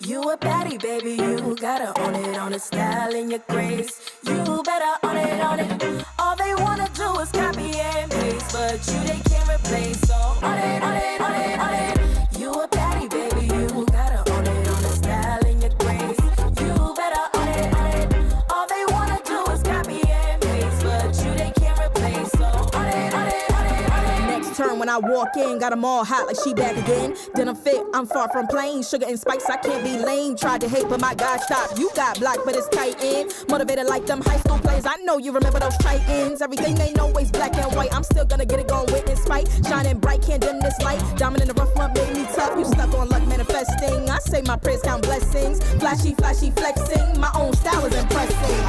You a baddie, baby, you gotta own it, on the style and your grace. You better own it, on it. All they wanna do is copy and paste, but you they can't replace. So on it, on it, on it, on it. You a baddie, baby, you gotta own it, on the style and your grace. You better own it, on it. All they wanna do is copy and paste, but you they can't replace. So on it, on it, on it, on it. Next turn when I walk in, got them all hot like she back again. Then I'm fit, I'm far from plain. Sugar and spice, I can't be lame. Tried to hate, but my God, stop. You got blocked, but it's tight in. Motivated like them high school players. I know you remember those tight ends. Everything they know is black and white. I'm still gonna get it going, witness fight. Shining bright, can't dim this light. Diamond in the rough month made me tough. You stuck on luck manifesting. I say my prayers count blessings. Flashy, flashy flexing. My own style is impressing.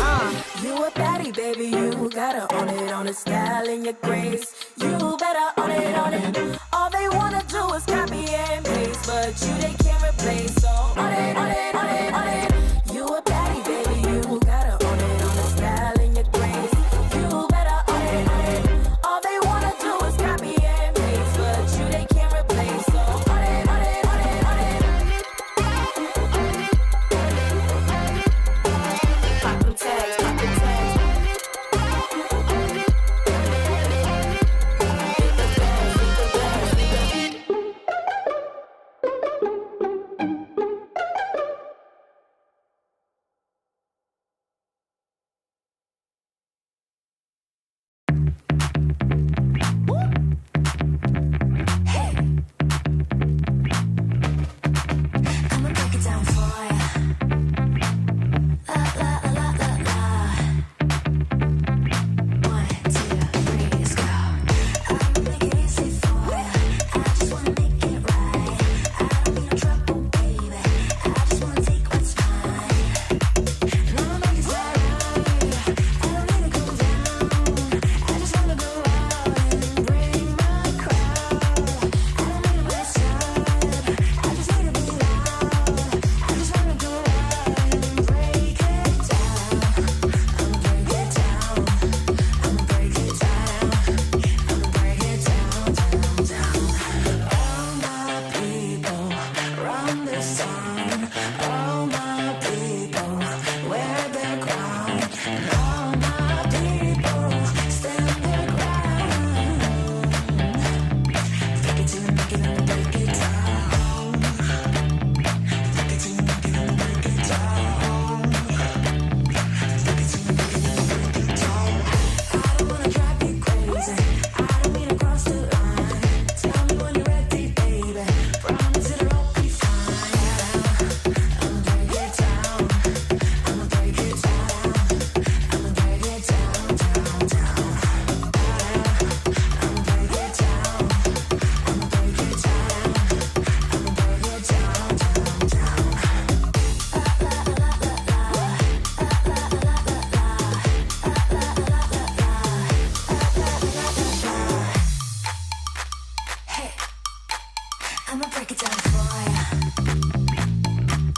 You a baddie, baby, you gotta own it, on the style and your grace. You better own it, on it. All they wanna do is copy and paste, but you they can't replace. So on it, on it, on it, on it. You a baddie, baby, you gotta own it, on the style and your grace. You better own it, on it. All they wanna do is copy and paste, but you they can't replace. So on it, on it, on it, on it. Pop them tags, pop them tags. All my people stand their ground. Take it to the make it and break it down. Take it to the make it and break it down. Take it to the make it and break it down. I don't wanna drive you crazy. I don't mean to cross the line. Tell me when you're ready, baby. Promise it'll all be fine. I'ma break it down. I'ma break it down. I'ma break it down, down, down. I'ma break it down. I'ma break it down. I'ma break it down, down, down. Hey, I'ma break it down for ya.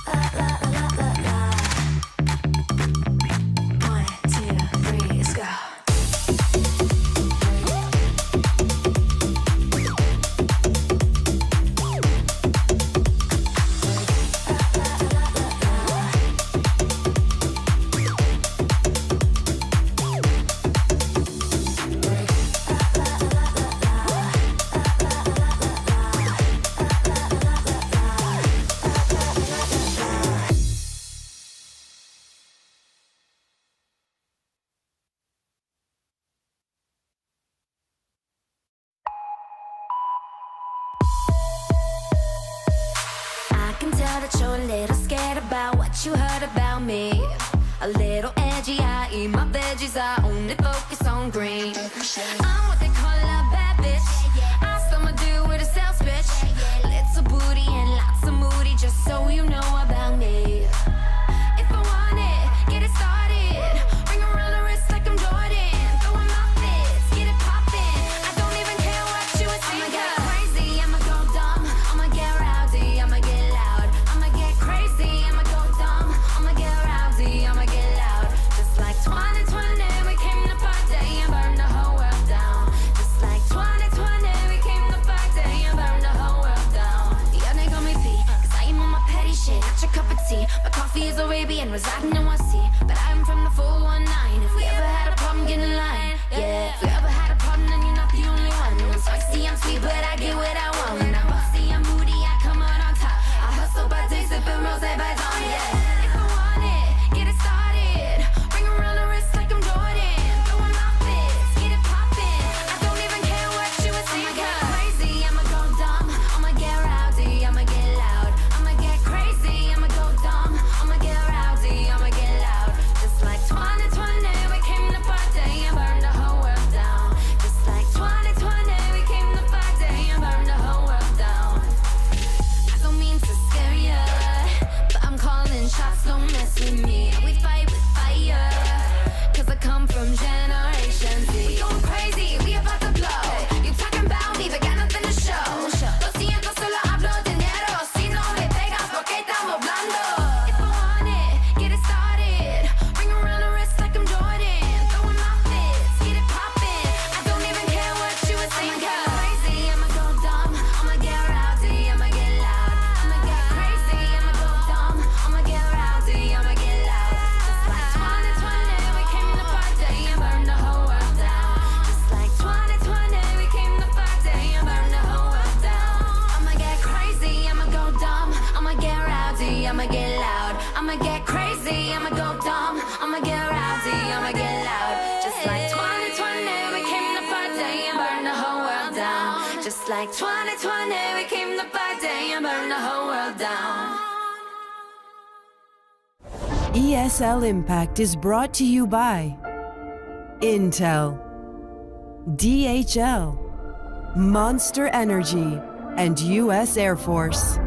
La la la la la la. 1, 2, 3, let's go. I can tell that you're a little scared about what you heard about me. A little edgy, I eat my veggies, I only focus on green. I'm what they call a bad bitch. I stomach do with a sales bitch. Little booty and lots of moody, just so you know about me. If I want it, get it started. Ring around the wrist like I'm Jordan. Throwing my fits, get it poppin'. I don't even care what you would think. I'ma get crazy, I'ma go dumb. I'ma get rowdy, I'ma get loud. I'ma get crazy, I'ma go dumb. I'ma get rowdy, I'ma get loud. Just like 2020, we came to party and burn the whole world down. Just like 2020, we came to party and burn the whole world down. Yeah, they call me P, cause I am on my petty shit, not your cup of tea. My coffee is Arabian, residing in one sea. But I'm from the 419. If we ever had a problem, get in line. Yeah, if we ever had a problem, then you're not the only one. I'm spicy, I'm sweet, but I get what I want. I'm bossy, I'm moody, I come out on top. I hustle by day, sipping rose by dawn. Yeah, if I want it, get it started. Ring around the wrist like I'm Jordan. Throwing my fits, get it poppin'. I don't even care what you would think. I'ma get crazy, I'ma go dumb. I'ma get rowdy, I'ma get loud. I'ma get crazy, I'ma go dumb. I'ma get rowdy, I'ma get loud. Just like 2020, we came to party and burn the whole world down. Just like 2020, we came to party and burn the whole world down. I don't mean to scare ya, but I'm calling shots, don't mess with me. We fight with fire, cause I come from Generation Z. We going crazy, we about to blow. You talking about me, but got nothing to show. Lo siento, solo hablo dinero. Si no me pegas, porque estamos hablando. If I want it, get it started. Ring around the wrist like I'm Jordan. Throwing my fits, get it poppin'. I don't even care what you would think. I'ma get crazy, I'ma go dumb. I'ma get rowdy, I'ma get loud. I'ma get crazy, I'ma go dumb. I'ma get rowdy, I'ma get loud. Just like 2020, we came to party and burn the whole world down. Just like 2020, we came to party and burn the whole world down. I'ma get crazy, I'ma go dumb. I'ma get rowdy, I'ma get loud. I'ma get crazy, I'ma go dumb. I'ma get rowdy, I'ma get loud. Just like 2020, we came to party and burn the whole world down. Just like 2020, we came to party and burn the whole world down. ESL Impact is brought to you by Intel, DHL, Monster Energy, and U.S. Air Force.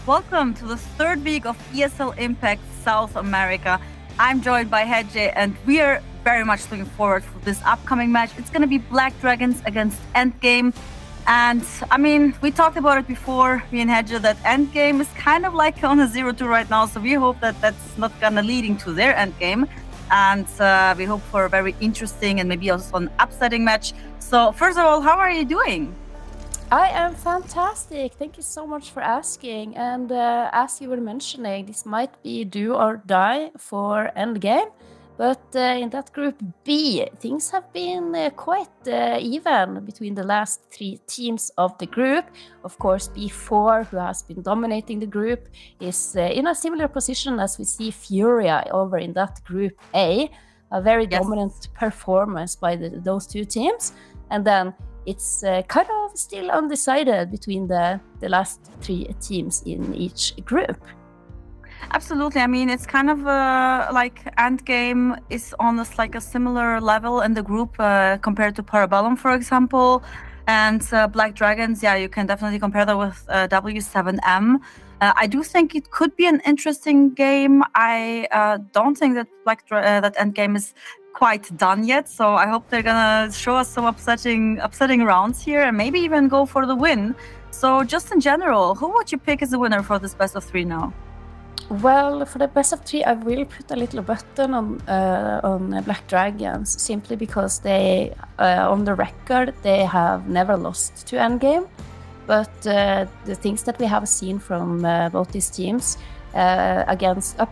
Welcome to the third week of ESL Impact South America. I'm joined by Hedje, and we are very much looking forward for this upcoming match. It's going to be Black Dragons against Endgame. And I mean, we talked about it before, me and Hedje, that Endgame is kind of like on a 0-2 right now. So we hope that that's not going to leading to their Endgame. And we hope for a very interesting and maybe also an upsetting match. So first of all, how are you doing? I am fantastic. Thank you so much for asking. And as you were mentioning, this might be do or die for Endgame. But in that group B, things have been quite even between the last three teams of the group. Of course, B4, who has been dominating the group, is in a similar position as we see Furia over in that group A. A very dominant performance by those two teams. And then it's kind of still undecided between the last three teams in each group. Absolutely. I mean, it's kind of like Endgame is on like a similar level in the group compared to Parabellum, for example. And Black Dragons, yeah, you can definitely compare that with W7M. I do think it could be an interesting game. I don't think that that Endgame is quite done yet, so I hope they're gonna show us some upsetting rounds here and maybe even go for the win. So just in general, who would you pick as the winner for this best of three now? Well, for the best of three, I will put a little button on Black Dragons, simply because they, on the record, they have never lost to Endgame. But the things that we have seen from both these teams up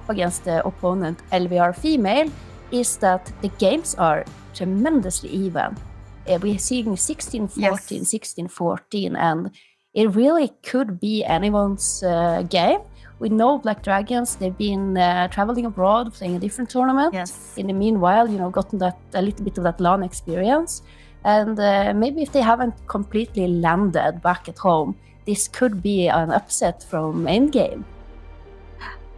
against the opponent LVR female is that the games are tremendously even. We're seeing 16-14, 16-14, and it really could be anyone's game. We know Black Dragons, they've been traveling abroad, playing a different tournament. Yes. In the meanwhile, gotten a little bit of that LAN experience. And maybe if they haven't completely landed back at home, this could be an upset from Endgame.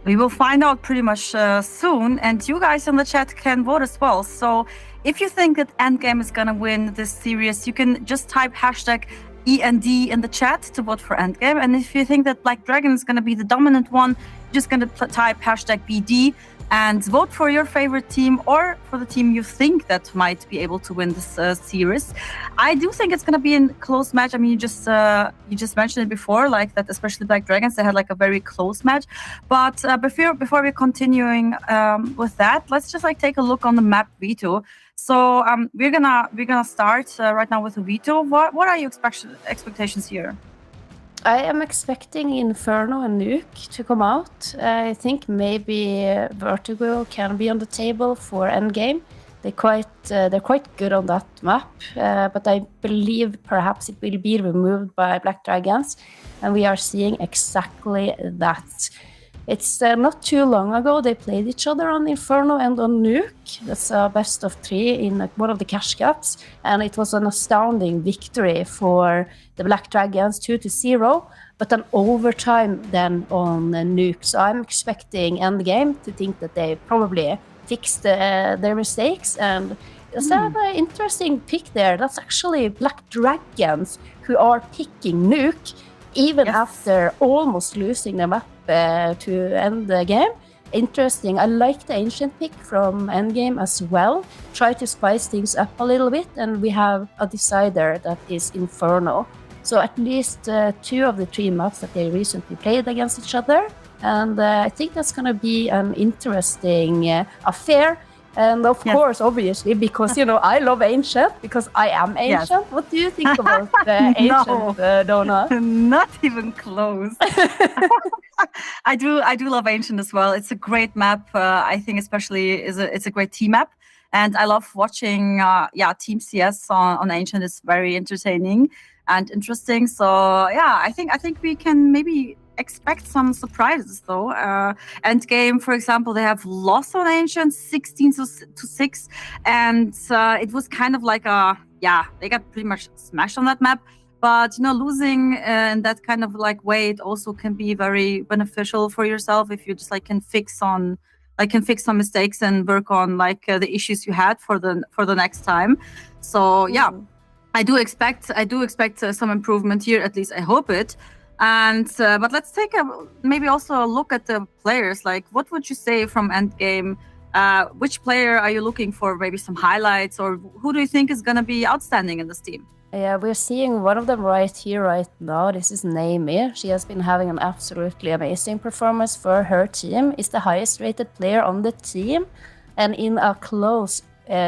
We will find out pretty much soon, and you guys in the chat can vote as well. So if you think that Endgame is going to win this series, you can just type hashtag END in the chat to vote for Endgame. And if you think that Black Dragon is going to be the dominant one, you're just going to type hashtag BD and vote for your favorite team or for the team you think that might be able to win this series. I do think it's going to be a close match. I mean, you just mentioned it before, like that, especially Black Dragons, they had like a very close match. But before we're continuing with that, let's just like take a look on the map V2. So we're gonna start right now with V2. What are your expectations here? I am expecting Inferno and Nuke to come out. I think maybe Vertigo can be on the table for Endgame. They're quite good on that map, but I believe perhaps it will be removed by Black Dragons, and we are seeing exactly that. It's not too long ago they played each other on Inferno and on Nuke. That's a best of three in one of the cash cups, and it was an astounding victory for the Black Dragons, 2-0, but an overtime then on Nuke. So I'm expecting Endgame to think that they probably fixed their mistakes, and it's an interesting pick there. That's actually Black Dragons who are picking Nuke, even after almost losing the map to end the game. Interesting. I like the Ancient pick from Endgame as well. Try to spice things up a little bit, and we have a decider that is Inferno. So at least two of the three maps that they recently played against each other. And I think that's going to be an interesting affair. And of course, obviously, because, I love Ancient, because I am Ancient. Yes. What do you think about Ancient, Donna? Not even close. I do love Ancient as well. It's a great map. I think especially it's a great team map. And I love watching Team CS on Ancient. It's very entertaining and interesting. So I think we can maybe expect some surprises though. Endgame, for example, they have lost on Ancient 16-6, and it was kind of like they got pretty much smashed on that map. But losing in that kind of like way, it also can be very beneficial for yourself if you just like can fix some mistakes and work on like the issues you had for the next time. So I do expect some improvement here. At least I hope it. And but let's take maybe also a look at the players. Like, what would you say from Endgame? Which player are you looking for? Maybe some highlights, or who do you think is going to be outstanding in this team? Yeah, we're seeing one of them right here, right now. This is Naomi. She has been having an absolutely amazing performance for her team. Is the highest rated player on the team. And in a close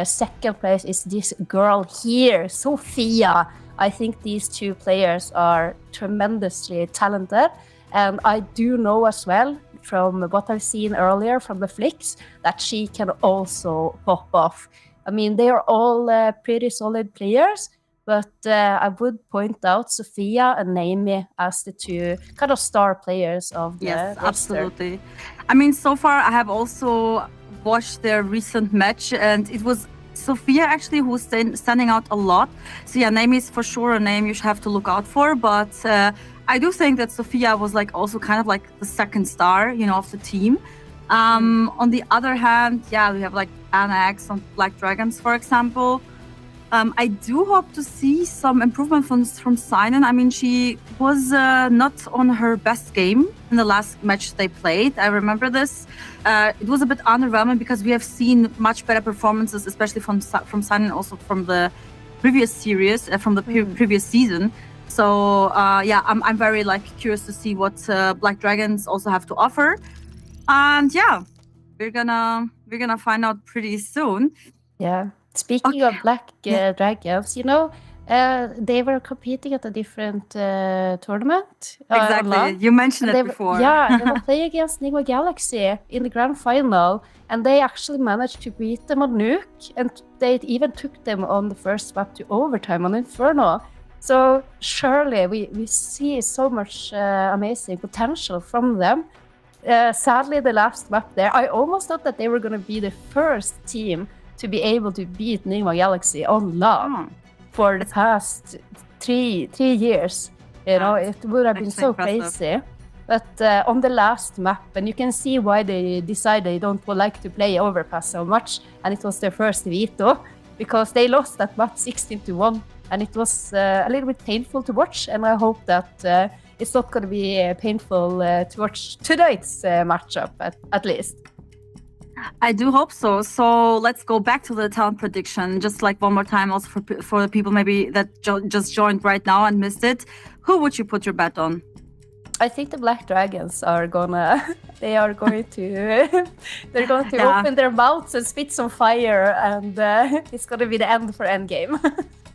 second place is this girl here, Sophia. I think these two players are tremendously talented. And I do know as well, from what I've seen earlier from the flicks, that she can also pop off. I mean, they are all pretty solid players. But I would point out Sophia and Naomi as the two kind of star players of the Yes, roster. absolutely. I mean, so far I have also watched their recent match, and it was Sophia actually who's standing out a lot. So yeah, Naomi is for sure a name you should have to look out for. But I do think that Sophia was like also kind of like the second star, of the team. On the other hand, yeah, we have like Anna X on Black Dragons, for example. I do hope to see some improvement from Sinan. I mean, she was not on her best game in the last match they played. I remember this. It was a bit underwhelming because we have seen much better performances, especially from Sinan, also from the previous series, from the previous season. So yeah, I'm very curious to see what Black Dragons also have to offer. And yeah, we're gonna find out pretty soon. Yeah. Speaking of Black Dragons, they were competing at a different tournament. Exactly. Online. You mentioned it before. Yeah, they were playing against Nigma Galaxy in the grand final, and they actually managed to beat them on Nuke, and they even took them on the first map to overtime on Inferno. So surely we see so much amazing potential from them. Sadly, the last map there, I almost thought that they were going to be the first team to be able to beat Nigma Galaxy on LAN for the past three years. It would have been so crazy. But on the last map, and you can see why they decide they don't like to play Overpass so much, and it was their first veto, because they lost that map 16-1, and it was a little bit painful to watch, and I hope that it's not going to be painful to watch tonight's matchup, at least. I do hope so. So let's go back to the talent prediction, just like one more time, also for the people maybe that just joined right now and missed it. Who would you put your bet on? I think the Black Dragons are going to open their mouths and spit some fire, and it's going to be the end for Endgame.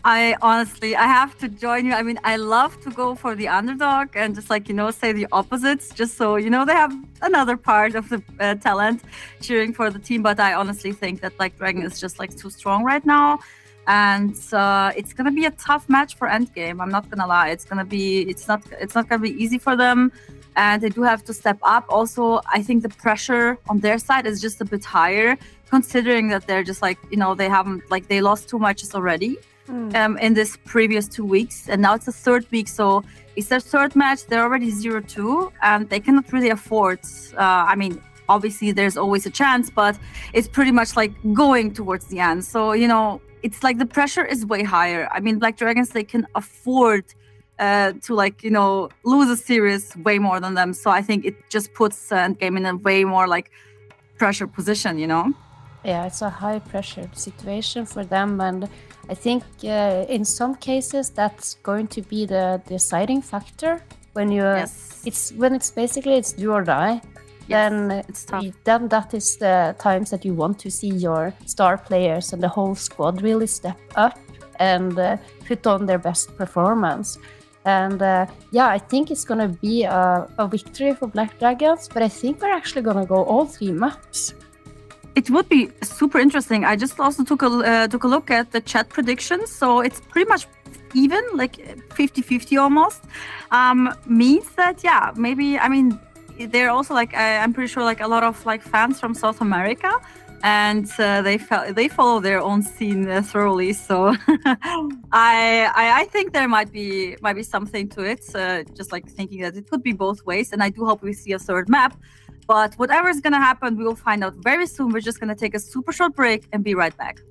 I have to join you. I mean, I love to go for the underdog and just say the opposites, just so, they have another part of the talent cheering for the team. But I honestly think that Black Dragon is just too strong right now. And it's going to be a tough match for Endgame. I'm not going to lie. It's not going to be easy for them. And they do have to step up. Also, I think the pressure on their side is just a bit higher, considering that they're just they lost 2 matches already. In this previous 2 weeks, and now it's the third week, so it's their third match. They're already 0-2, and they cannot really afford. I mean, obviously there's always a chance, but it's pretty much going towards the end. So it's the pressure is way higher. I mean, Black Dragons, they can afford to lose a series way more than them. So I think it just puts Endgame in a way more pressure position. Yeah, it's a high pressure situation for them, and I think in some cases that's going to be the deciding factor when you it's basically do or die. Then it's tough. Then that is the times that you want to see your star players and the whole squad really step up and put on their best performance. And I think it's gonna be a victory for Black Dragons, but I think we're actually gonna go all 3 maps. It would be super interesting. I just also took a look at the chat predictions. So it's pretty much even, 50-50 almost. Means that, maybe, I mean, they're also I'm pretty sure a lot of fans from South America, and they follow their own scene thoroughly. So I think there might be something to it. Just thinking that it could be both ways, and I do hope we see a third map. But whatever is going to happen, we will find out very soon. We're just going to take a super short break and be right back.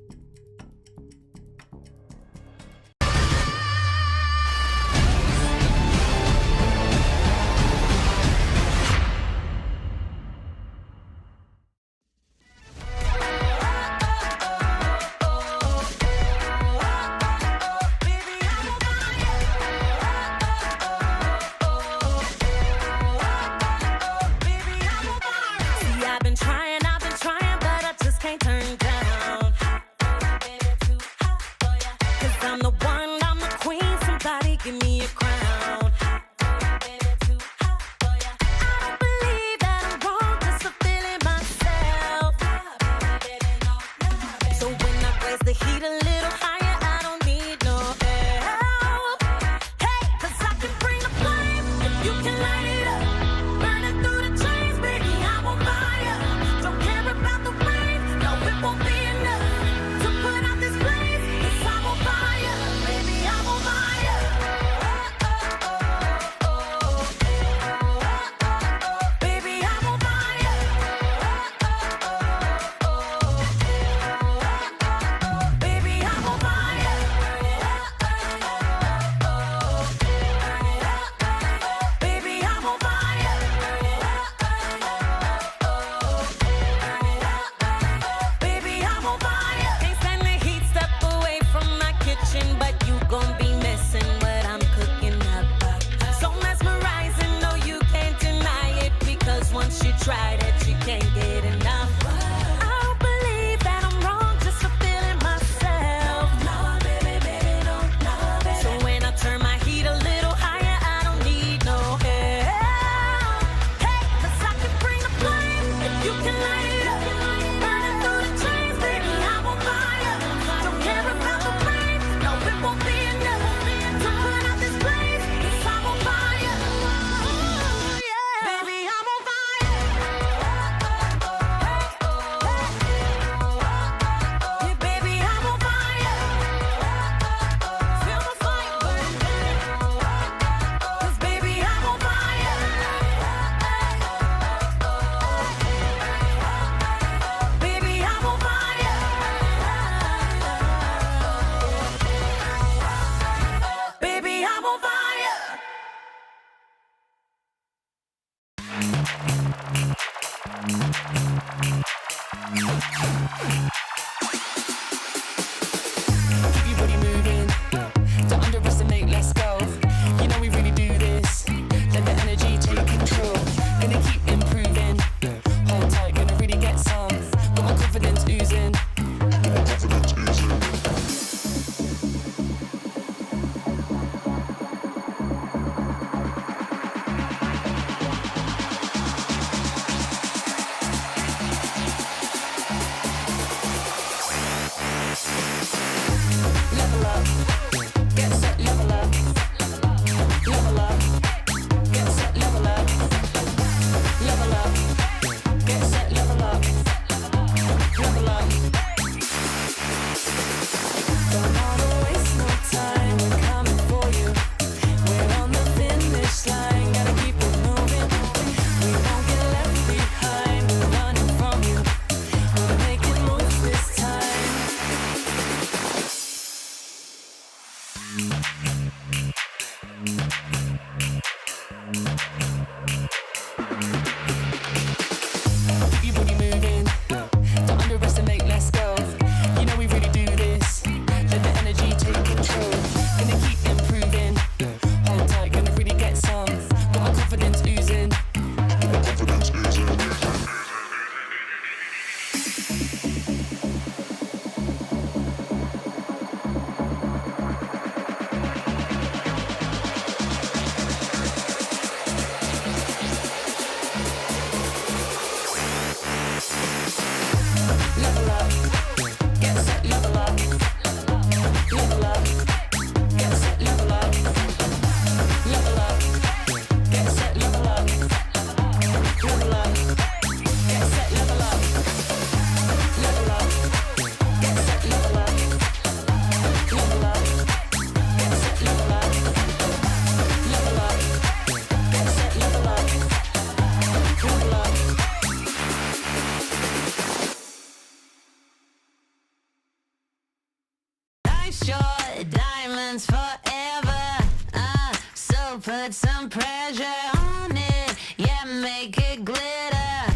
put some pressure on it. Yeah, make it glitter.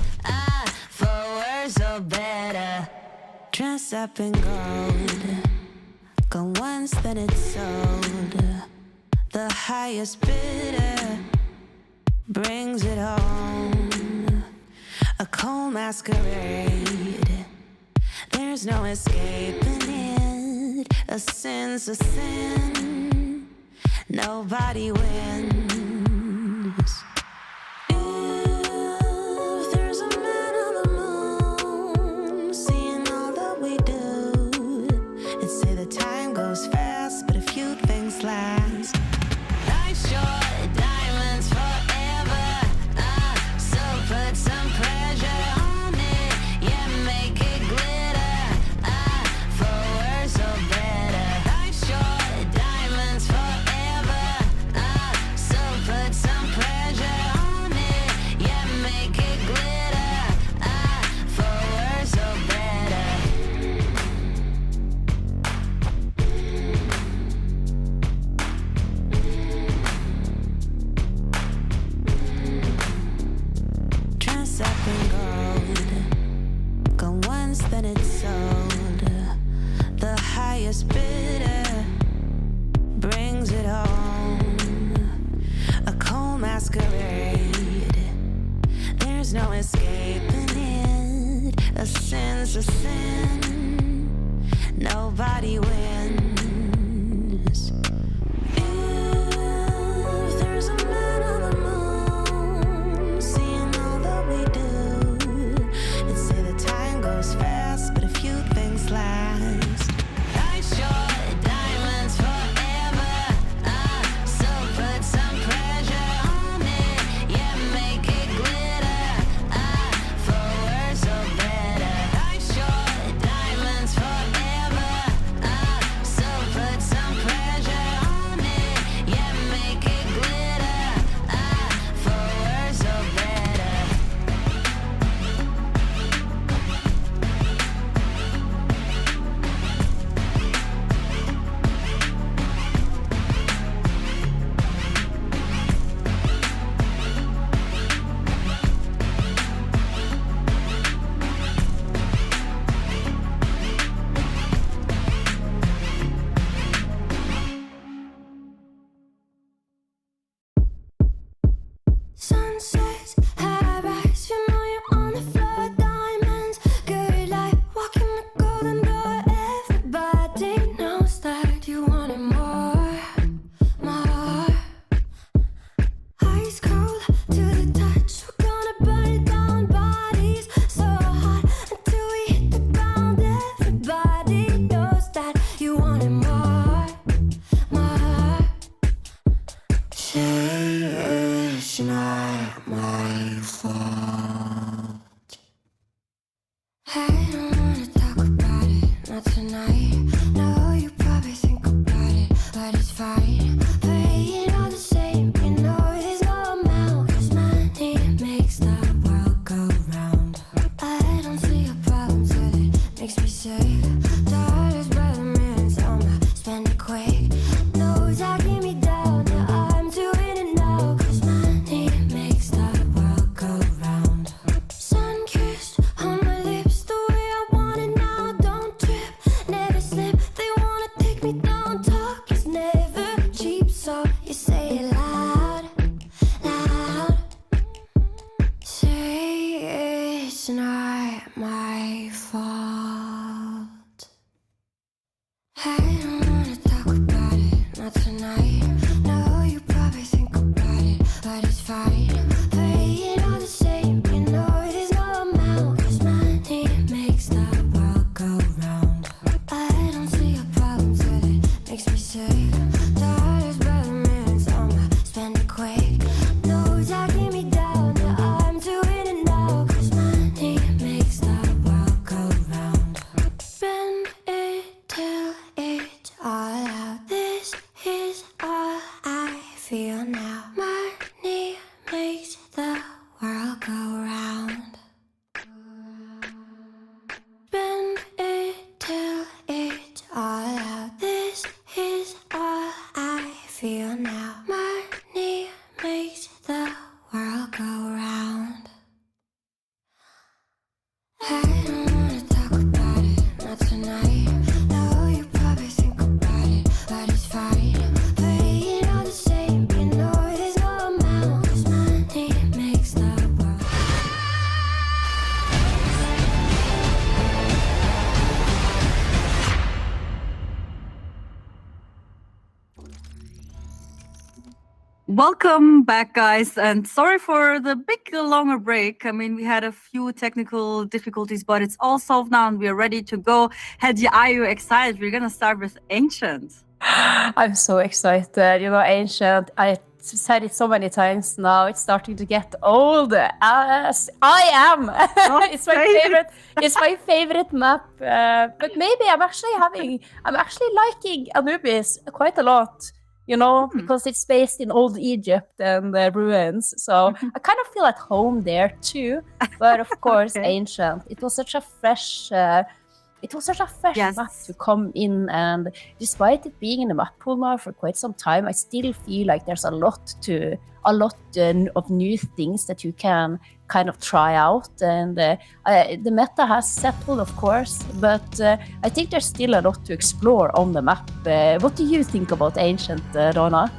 For worse or better. Dress up in gold. Go once, then it's sold. The highest bidder brings it home. A cold masquerade. There's no escaping it. A sin's a sin. Nobody wins. If there's a man on the moon, seeing all that we do, and say the time goes fast, but a few things last. Life's short, diamonds forever. So put some pressure on it. Yeah, make it glitter. For worse or better. Life's short, diamonds forever. So put some pressure on it. Yeah, make it glitter. For worse or better. Dress up in gold. Go once, then it's sold. The highest bidder brings it home. A cold masquerade. There's no escaping it. A sin's a sin. Nobody wins. If there's a man on the moon, seeing all that we do, and say the time goes fast, but a few things last. Life's short, diamonds forever. So put some pressure on it. Yeah, make it glitter. For worse or better. Life's short, diamonds forever. So put some pressure on it. Yeah, make it glitter. For worse or better. Sunsets, high rise, you know you're on the floor. Diamonds, good life, walking the golden door. Everybody knows that you wanted more, more. Ice cold to the touch, we're gonna burn it down. Bodies so hot until we hit the ground. Everybody knows that you wanted more, more. Say it's not my fault. I don't wanna talk about it, not tonight. No, you probably think about it, but it's fine. Playing all the same, you know there's no amount. 'Cause money makes the world go round. I don't see a problem till it makes me sick. Dollars by the millions, I'ma spend it quick. Knows I keep me down, yeah, I'm doing it now. 'Cause money makes the world go round. Sun-kissed on my lips, the way I want it now. Don't trip, never slip. They wanna take me down. Talk is never cheap, so you say it loud, loud. Say it's not my fault. I don't wanna talk about it, not tonight. No, you probably think about it, but it's fine. Playing all the same, you know there's no amount. 'Cause money makes the world go round. I don't see a problem till it makes me sick. Dollars by the millions, I'ma spend it quick. Knows I keep me down, yeah, I'm doing it now. 'Cause money makes the world go round. Spend it till it's all out. This is all I feel now. Money makes the world go round. Spend it till it's all out. This is all I feel now. Money makes the world go round. I don't wanna talk about it, not tonight. No, you probably think about it, but it's fine. Playing all the same, you know there's no amount, 'cause money makes the world. Welcome back, guys, and sorry for the big longer break. I mean, we had a few technical difficulties, but it's all solved now and we are ready to go. Hedy, are you excited? We're gonna start with Ancient. I'm so excited. You know, Ancient, I said it so many times now, it's starting to get old. As I am. It's my favorite. It's my favorite map. But maybe I'm actually liking Anubis quite a lot. You know, because it's based in old Egypt and the ruins. So I kind of feel at home there too. But of course, Ancient. It was such a fresh map to come in, and despite it being in the map pool now for quite some time, I still feel like there's a lot of new things that you can kind of try out, and the meta has settled, of course, but I think there's still a lot to explore on the map. What do you think about Ancient, Rona?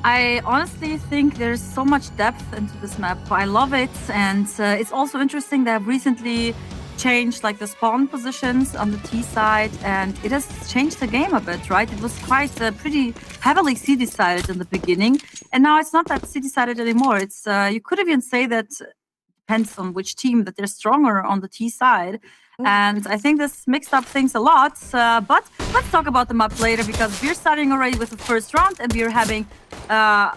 I honestly think there's so much depth into this map. I love it, and it's also interesting. They have recently changed like the spawn positions on the T side, and it has changed the game a bit, right? It was quite pretty heavily C-decided in the beginning, and now it's not that C-decided anymore. It's you could even say that depends on which team that they're stronger on the T side. And I think this mixed up things a lot, but let's talk about the map later, because we're starting already with the first round and we're having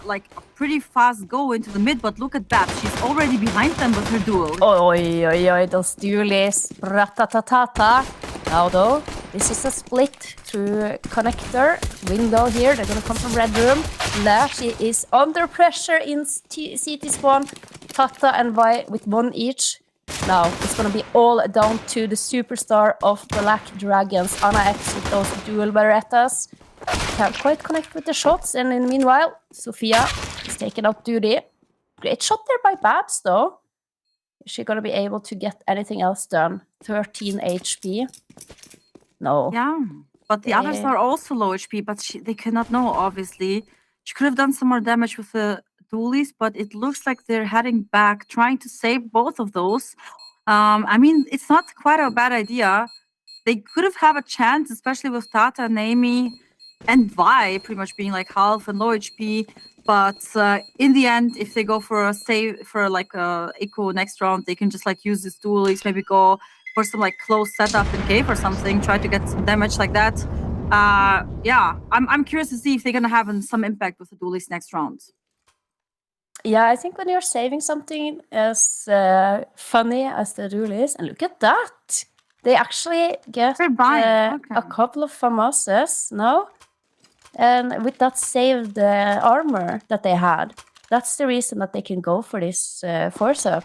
like a pretty fast go into the mid. But look at that, she's already behind them with her duel. Oi, those duelists. Ratatatata. Now though, this is a split through connector window here. They're gonna come from red room. There she is under pressure in CT spawn. Tata and Vi with one each. Now it's gonna be all down to the superstar of Black Dragons, Anna X, with those dual Berettas. Can't quite connect with the shots, and in the meanwhile, Sophia is taking out duty. Great shot there by Babs, though. Is she gonna be able to get anything else done? 13 HP. No. Yeah, but the others are also low HP, but they cannot know, obviously. She could have done some more damage with the dualies, but it looks like they're heading back, trying to save both of those. I mean, it's not quite a bad idea. They could have had a chance, especially with Tata, Naomi, and Vi pretty much being like half and low HP. But in the end, if they go for a save, for like a eco next round, they can just like use these dualies, maybe go for some like close setup in cave or something, try to get some damage like that. Yeah, I'm curious to see if they're gonna have some impact with the dualies next round. Yeah, I think when you're saving something as funny as the rule is, and look at that, they actually get a couple of famoses now, and with that saved armor that they had, that's the reason that they can go for this force up.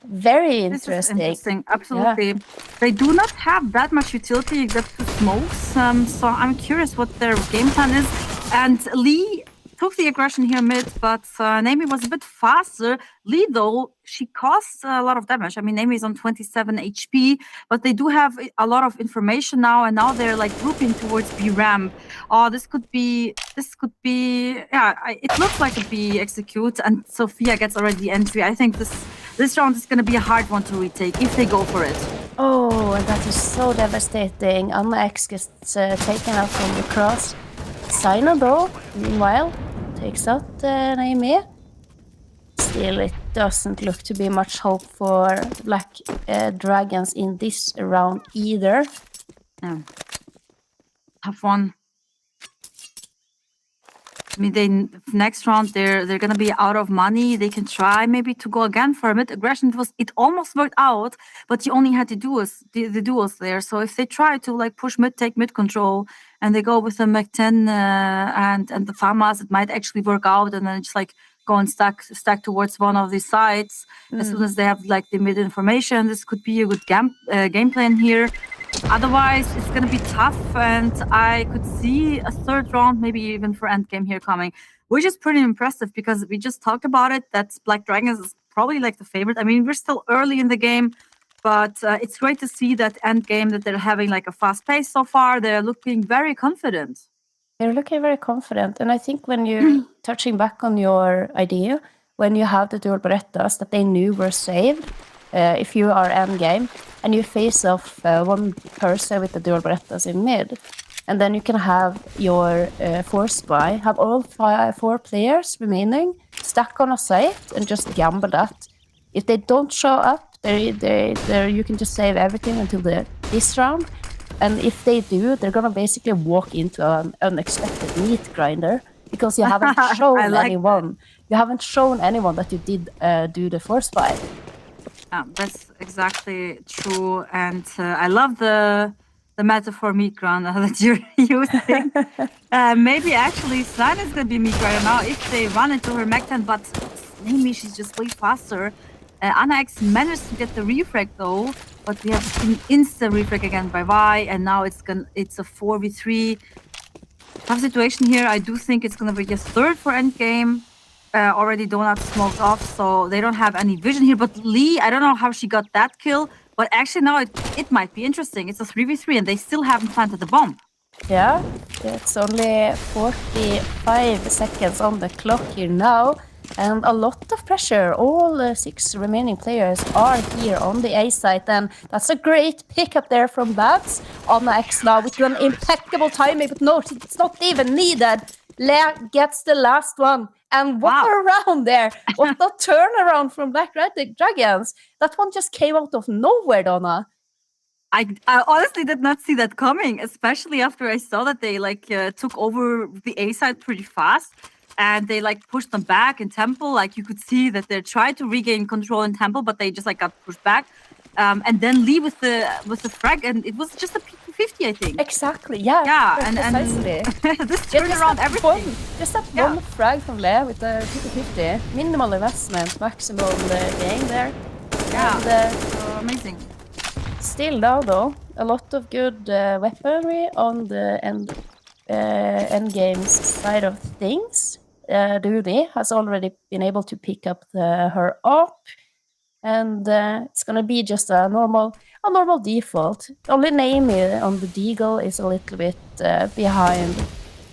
Very interesting. This is interesting, absolutely. Yeah. They do not have that much utility except for smokes, so I'm curious what their game plan is. And Lee took the aggression here mid, but Naomi was a bit faster. Lee, though, she caused a lot of damage. I mean, Naomi is on 27 HP, but they do have a lot of information now, and now they're like grouping towards B ramp. Oh, this could be, yeah, it looks like a B execute, and Sophia gets already the entry. I think this round is going to be a hard one to retake if they go for it. Oh, and that is so devastating. Anna X gets taken out from the cross. Sina, though, meanwhile, takes out Naomi. Still, it doesn't look to be much hope for Black Dragons in this round either. Yeah. Tough one. I mean, next round they're gonna be out of money. They can try maybe to go again for a mid aggression. It almost worked out, but you only had the duels there. So if they try to like push mid, take mid control, and they go with the Mach 10 and the Famas, it might actually work out, and then just like go and stack towards one of these sides. As soon as they have like the mid information, this could be a good game plan here. Otherwise, it's going to be tough, and I could see a third round, maybe even for endgame here coming. which is pretty impressive because we just talked about it, that Black Dragons is probably like the favorite. I mean, we're still early in the game, but it's great to see that end game, that they're having like a fast pace so far. They're looking very confident. They're looking very confident. And I think when you're touching back on your idea, when you have the dual Berettas that they knew were saved, if you are endgame, and you face off one person with the dual Berettas in mid, and then you can have your force spy, have all 4 players remaining, stack on a site, and just gamble that. If they don't show up, you can just save everything until this round. And if they do, they're gonna basically walk into an unexpected meat grinder because you haven't shown anyone. You haven't shown anyone that you did do the force spy. That's exactly true, and I love the metaphor meat grinder that you're using. Maybe actually Slan is gonna be meat grinder now if they run into her mech tank, but maybe she's just way faster. Anna X managed to get the refrag though, but we have an insta refrag again by Vi, and now it's a 4v3. Tough situation here. I do think it's gonna be just third for endgame. Already Donut smoked off, so they don't have any vision here. But Lee, I don't know how she got that kill, but actually now it might be interesting. It's a 3v3 and they still haven't planted the bomb. Yeah, it's only 45 seconds on the clock here now, and a lot of pressure. All 6 remaining players are here on the A site, and that's a great pickup there from Babs. Anna X now with an impeccable timing, but no, it's not even needed. Lea gets the last one. And what a round there! What a turnaround from Black Dragons! That one just came out of nowhere, Donna. I honestly did not see that coming, especially after I saw that they took over the A side pretty fast, and they pushed them back in Temple. Like you could see that they tried to regain control in Temple, but they just got pushed back. And then Lee with the frag, and it was just a P250, I think. Exactly, yeah. Yeah, and this turned around everything. Just that one frag from Lea with the P250. Minimal investment, maximum gain there. Yeah, and, amazing. Still now, though, a lot of good weaponry on the end game's side of things. Duty has already been able to pick up her op. And it's gonna be just a normal default. Only Naomi on the Deagle is a little bit behind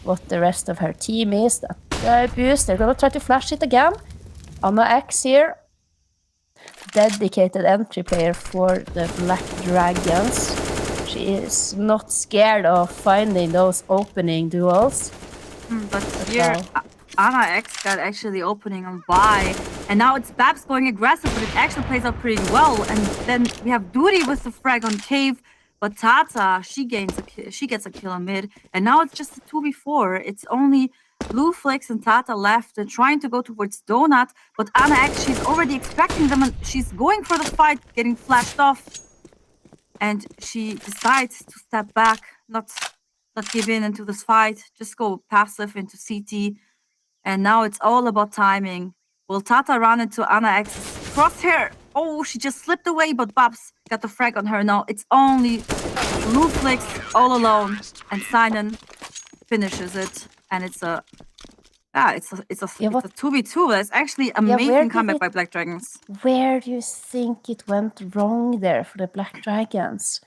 what the rest of her team is. That boost, they're gonna try to flash it again. Anna X here, dedicated entry player for the Black Dragons. She is not scared of finding those opening duels. But here, Anna X got actually opening on Vi, and now it's Babs going aggressive, but it actually plays out pretty well. And then we have Duty with the frag on Cave, but Tata, she gets a kill on mid, and now it's just a 2v4. It's only Blue Flex and Tata left and trying to go towards Donut, but Anna X, she's already expecting them, and she's going for the fight, getting flashed off, and she decides to step back, not give in into this fight, just go passive into CT. And now it's all about timing. Will Tata run into Anna X's crosshair? Oh, she just slipped away, but Babs got the frag on her. Now it's only Blue Flex all alone, and Sinan finishes it. And it's a 2v2. That's actually amazing comeback by Black Dragons. Where do you think it went wrong there for the Black Dragons?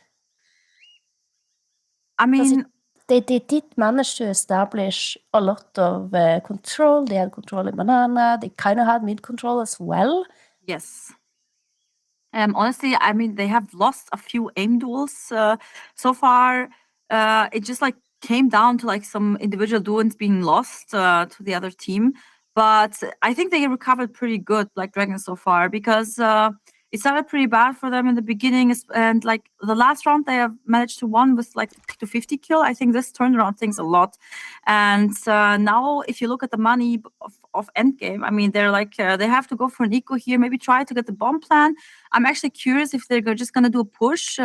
I mean, they did manage to establish a lot of control. They had control in Banana. They kind of had mid control as well. Yes. Honestly, I mean, they have lost a few aim duels so far. It just came down to some individual duels being lost to the other team. But I think they recovered pretty good, Black Dragons, so far, because it started pretty bad for them in the beginning, and the last round they have managed to win with the P250 kill. I think this turned around things a lot. And now if you look at the money of endgame, I mean, they're they have to go for an eco here, maybe try to get the bomb plan. I'm actually curious if they're just gonna do a push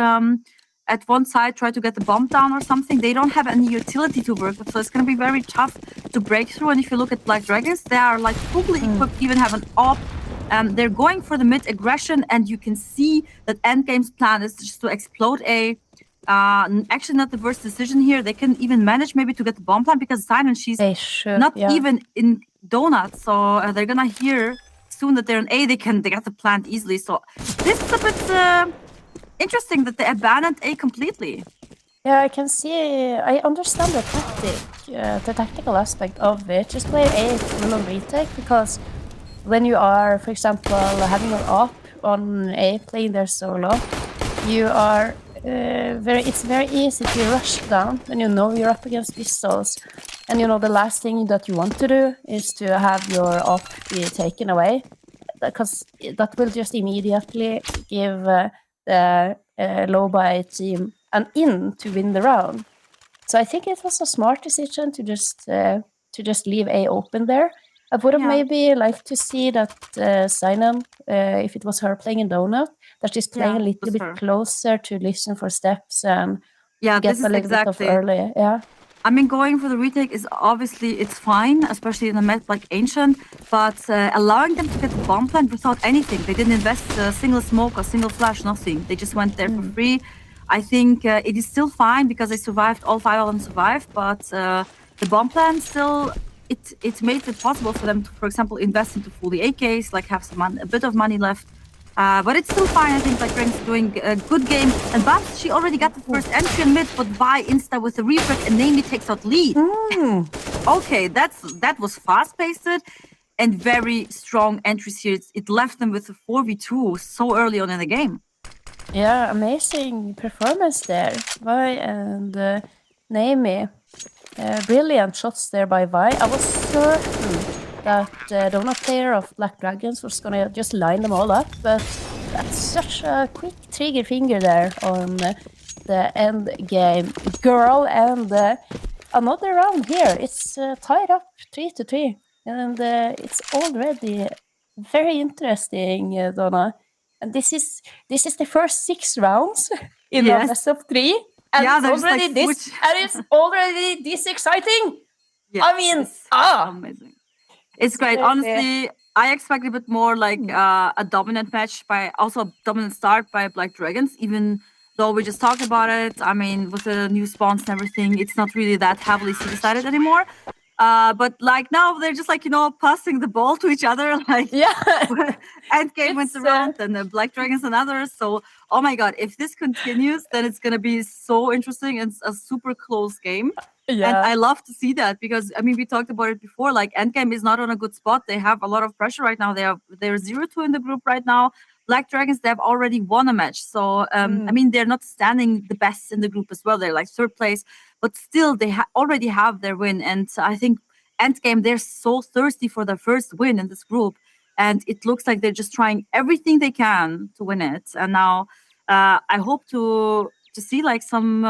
at one side, try to get the bomb down or something. They don't have any utility to work with, so it's gonna be very tough to break through. And if you look at Black Dragons, they are fully equipped, even have an op. They're going for the mid aggression, and you can see that Endgame's plan is just to explode A. Actually, not the worst decision here. They can even manage maybe to get the bomb plan, because Sinan, she's even in Donut, so they're gonna hear soon that they're in A. They get the plant easily. So this is a bit interesting that they abandoned A completely. Yeah, I can see. I understand the tactical aspect of it. Just play A full on retake because when you are, for example, having your op on A playing their solo, you are it's very easy to rush down when you know you're up against pistols, and you know the last thing that you want to do is to have your op be taken away, because that will just immediately give the low buy team an in to win the round. So I think it was a smart decision to just leave A open there. I would have maybe liked to see that Sinan, if it was her playing in Donut, that she's playing a little bit closer to listen for steps and get this a is little bit of exactly early. Yeah. I mean, going for the retake is obviously it's fine, especially in a map like Ancient, but allowing them to get the bomb plant without anything, they didn't invest a single smoke, a single flash, nothing. They just went there for free. I think it is still fine because they survived, all 5 of them survived, but the bomb plant still, it made it possible for them to, for example, invest into fully AKs, like have a bit of money left. But it's still fine. I think like Dragon's doing a good game. And Babs, she already got the first entry in mid, but Vi insta with the refresh and namely takes out lead. Okay, that was fast-paced and very strong entries here. It left them with a 4v2 so early on in the game. Yeah, amazing performance there. Vi and Naomi. Brilliant shots there by Vi. I was certain that Donut player of Black Dragons was gonna just line them all up, but that's such a quick trigger finger there on the end game. Girl, and another round here. It's tied up 3-3, and it's already very interesting, Donna. And this is the first 6 rounds in a best of 3, and it's already this exciting. Yes, I mean, amazing. It's great. Honestly, I expect a bit more like a dominant match also a dominant start by Black Dragons, even though we just talked about it. I mean, with the new spawns and everything, it's not really that heavily decided anymore. But like now they're just like, passing the ball to each other. Like, Endgame went around and the Black Dragons and others. So, oh my God, if this continues, then it's going to be so interesting and a super close game. Yeah. And I love to see that because, I mean, we talked about it before, like Endgame is not on a good spot. They have a lot of pressure right now. They're 0-2 in the group right now. Black Dragons, they have already won a match. So, I mean, they're not standing the best in the group as well. They're like 3rd place, but still they already have their win. And I think Endgame, they're so thirsty for their first win in this group. And it looks like they're just trying everything they can to win it. And now I hope to see like some,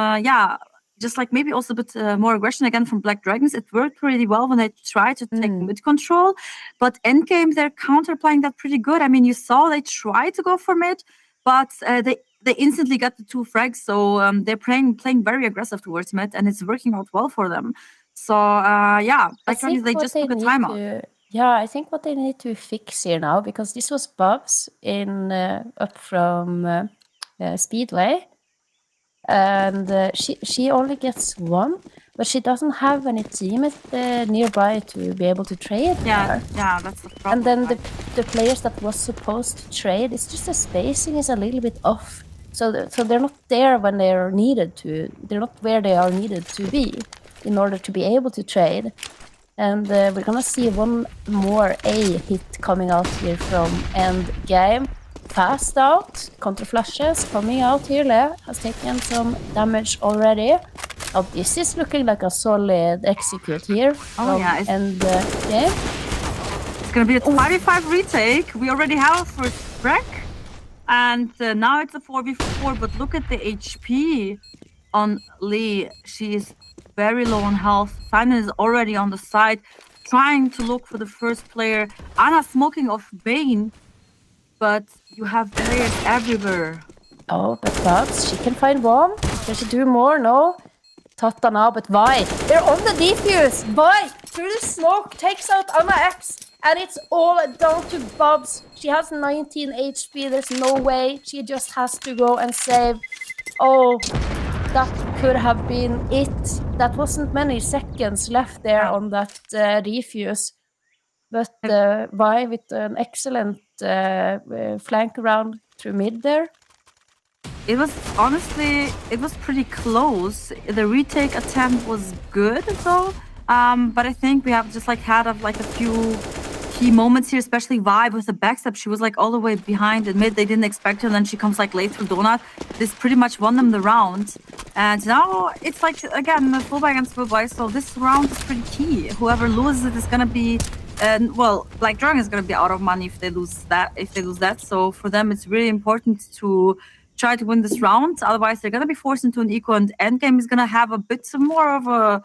just like maybe also a bit more aggression again from Black Dragons. It worked pretty well when they tried to take mid control, but endgame they're counterplaying that pretty good. I mean, you saw they tried to go for mid, but they instantly got the 2 frags. So they're playing very aggressive towards mid, and it's working out well for them. So Black Dragons, they just took a timeout. I think what they need to fix here now, because this was Bubs in up from Speedway. And she only gets 1, but she doesn't have any teammates nearby to be able to trade her. Yeah, that's the problem. And then the players that was supposed to trade, it's just the spacing is a little bit off. So they're not there when they're needed to. They're not where they are needed to be in order to be able to trade. And we're gonna see one more A hit coming out here from end game. Fast out, counter flashes coming out here. Lea has taken some damage already. Now this is looking like a solid execute here from end game. It's gonna be a 5v5 retake. We already have a first wreck, and now it's a 4v4. But look at the HP on Lee. She is very low on health. Simon is already on the side, trying to look for the first player. Anna smoking off Bane. But you have players everywhere. Oh, but Bugs, she can find one. Can she do more? No. Tata now, but why? They're on the defuse. Why? Through the smoke, takes out Anna X. And it's all down to Bubs. She has 19 HP. There's no way. She just has to go and save. Oh, that could have been it. That wasn't many seconds left there on that defuse. But Vi with an excellent flank around through mid there. It was honestly, it was pretty close. The retake attempt was good though, but I think we have just like had a few key moments here, especially Vibe with the backstep. She was like all the way behind in mid. They didn't expect her, and then she comes like late through Donut. This pretty much won them the round. And now it's like again full buy against full buy. So this round is pretty key. Whoever loses it is gonna be, well, Black Dragon is gonna be out of money if they lose that. So for them, it's really important to try to win this round. Otherwise, they're gonna be forced into an eco, and Endgame is gonna have a bit more of a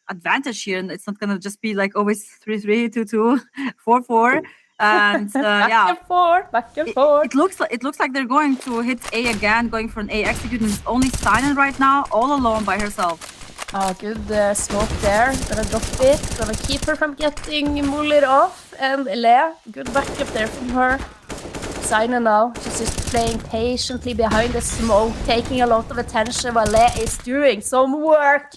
advantage here, and it's not gonna just be like always 3-3, 2-2, 4-4. And back and forth. It looks like they're going to hit A again, going for an A execute, and it's only Sinan right now, all alone by herself. Oh, good smoke there. Gonna drop it. Gonna keep her from getting Muller off. And Le, good backup there from her. Sinan now, she's just playing patiently behind the smoke, taking a lot of attention while Le is doing some work.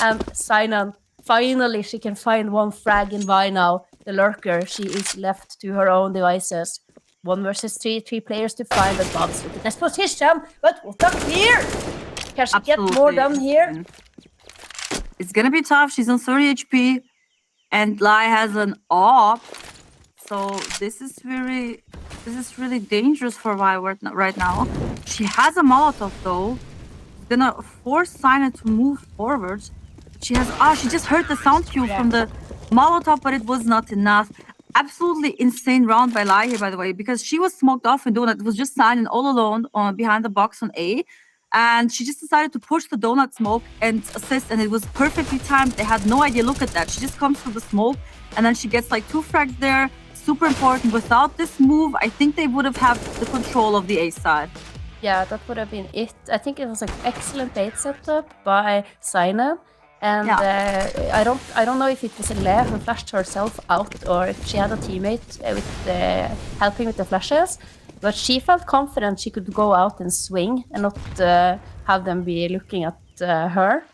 And Sinan, finally she can find one frag in Vi now. The lurker, she is left to her own devices. 1 versus 3 players to find the bombs with the best position. But what up here? Can she get more done here? It's gonna be tough. She's on 30 HP, and Lai has an AWP. So this is really dangerous for Vi right now. She has a Molotov though. It's gonna force Sinan to move forward. She just heard the sound cue from the Molotov, but it was not enough. Absolutely insane round by Lai here, by the way, because she was smoked off in Donut. It was just Sinan all alone behind the box on A. And she just decided to push the Donut smoke and assist, and it was perfectly timed. They had no idea. Look at that. She just comes through the smoke, and then she gets like 2 frags there. Super important. Without this move, I think they would have had the control of the A side. Yeah, that would have been it. I think it was an excellent bait setup by Sinan. And I don't know if it was Le who flashed herself out or if she had a teammate with helping with the flashes. But she felt confident she could go out and swing and not have them be looking at her.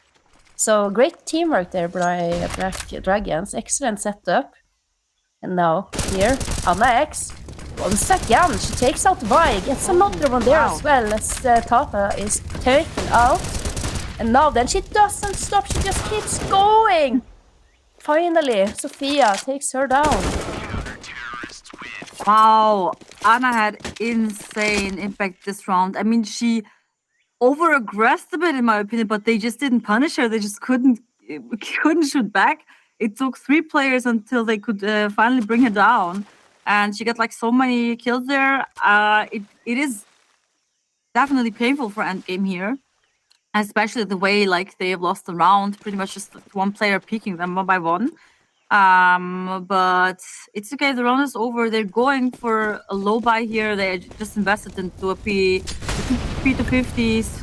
So great teamwork there by Black Dragons. Excellent setup. And now here, Anna X. Once again, she takes out Vi. Gets another one there as well as Tata is taken out. And now then she doesn't stop. She just keeps going. Finally, Sophia takes her down. Wow, Anna had insane impact this round. I mean, she over-aggressed a bit in my opinion, but they just didn't punish her. They just couldn't shoot back. It took 3 players until they could finally bring her down. And she got like so many kills there. It is definitely painful for Endgame here. Especially the way like they have lost the round, pretty much just one player peeking them one by one. But it's okay, the round is over. They're going for a low buy here. They just invested into a P250s,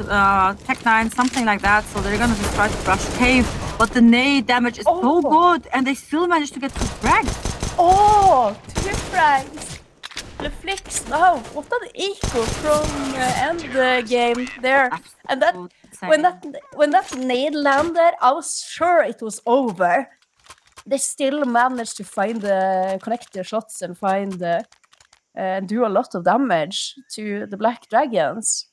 Tech 9, something like that. So they're gonna just try to rush cave. But the nade damage is so good, and they still managed to get 2 frags. Oh, 2 frags. The flicks now. What an eco from end game there. And that when that nade landed, I was sure it was over. They still managed to find the connector shots and do a lot of damage to the Black Dragons.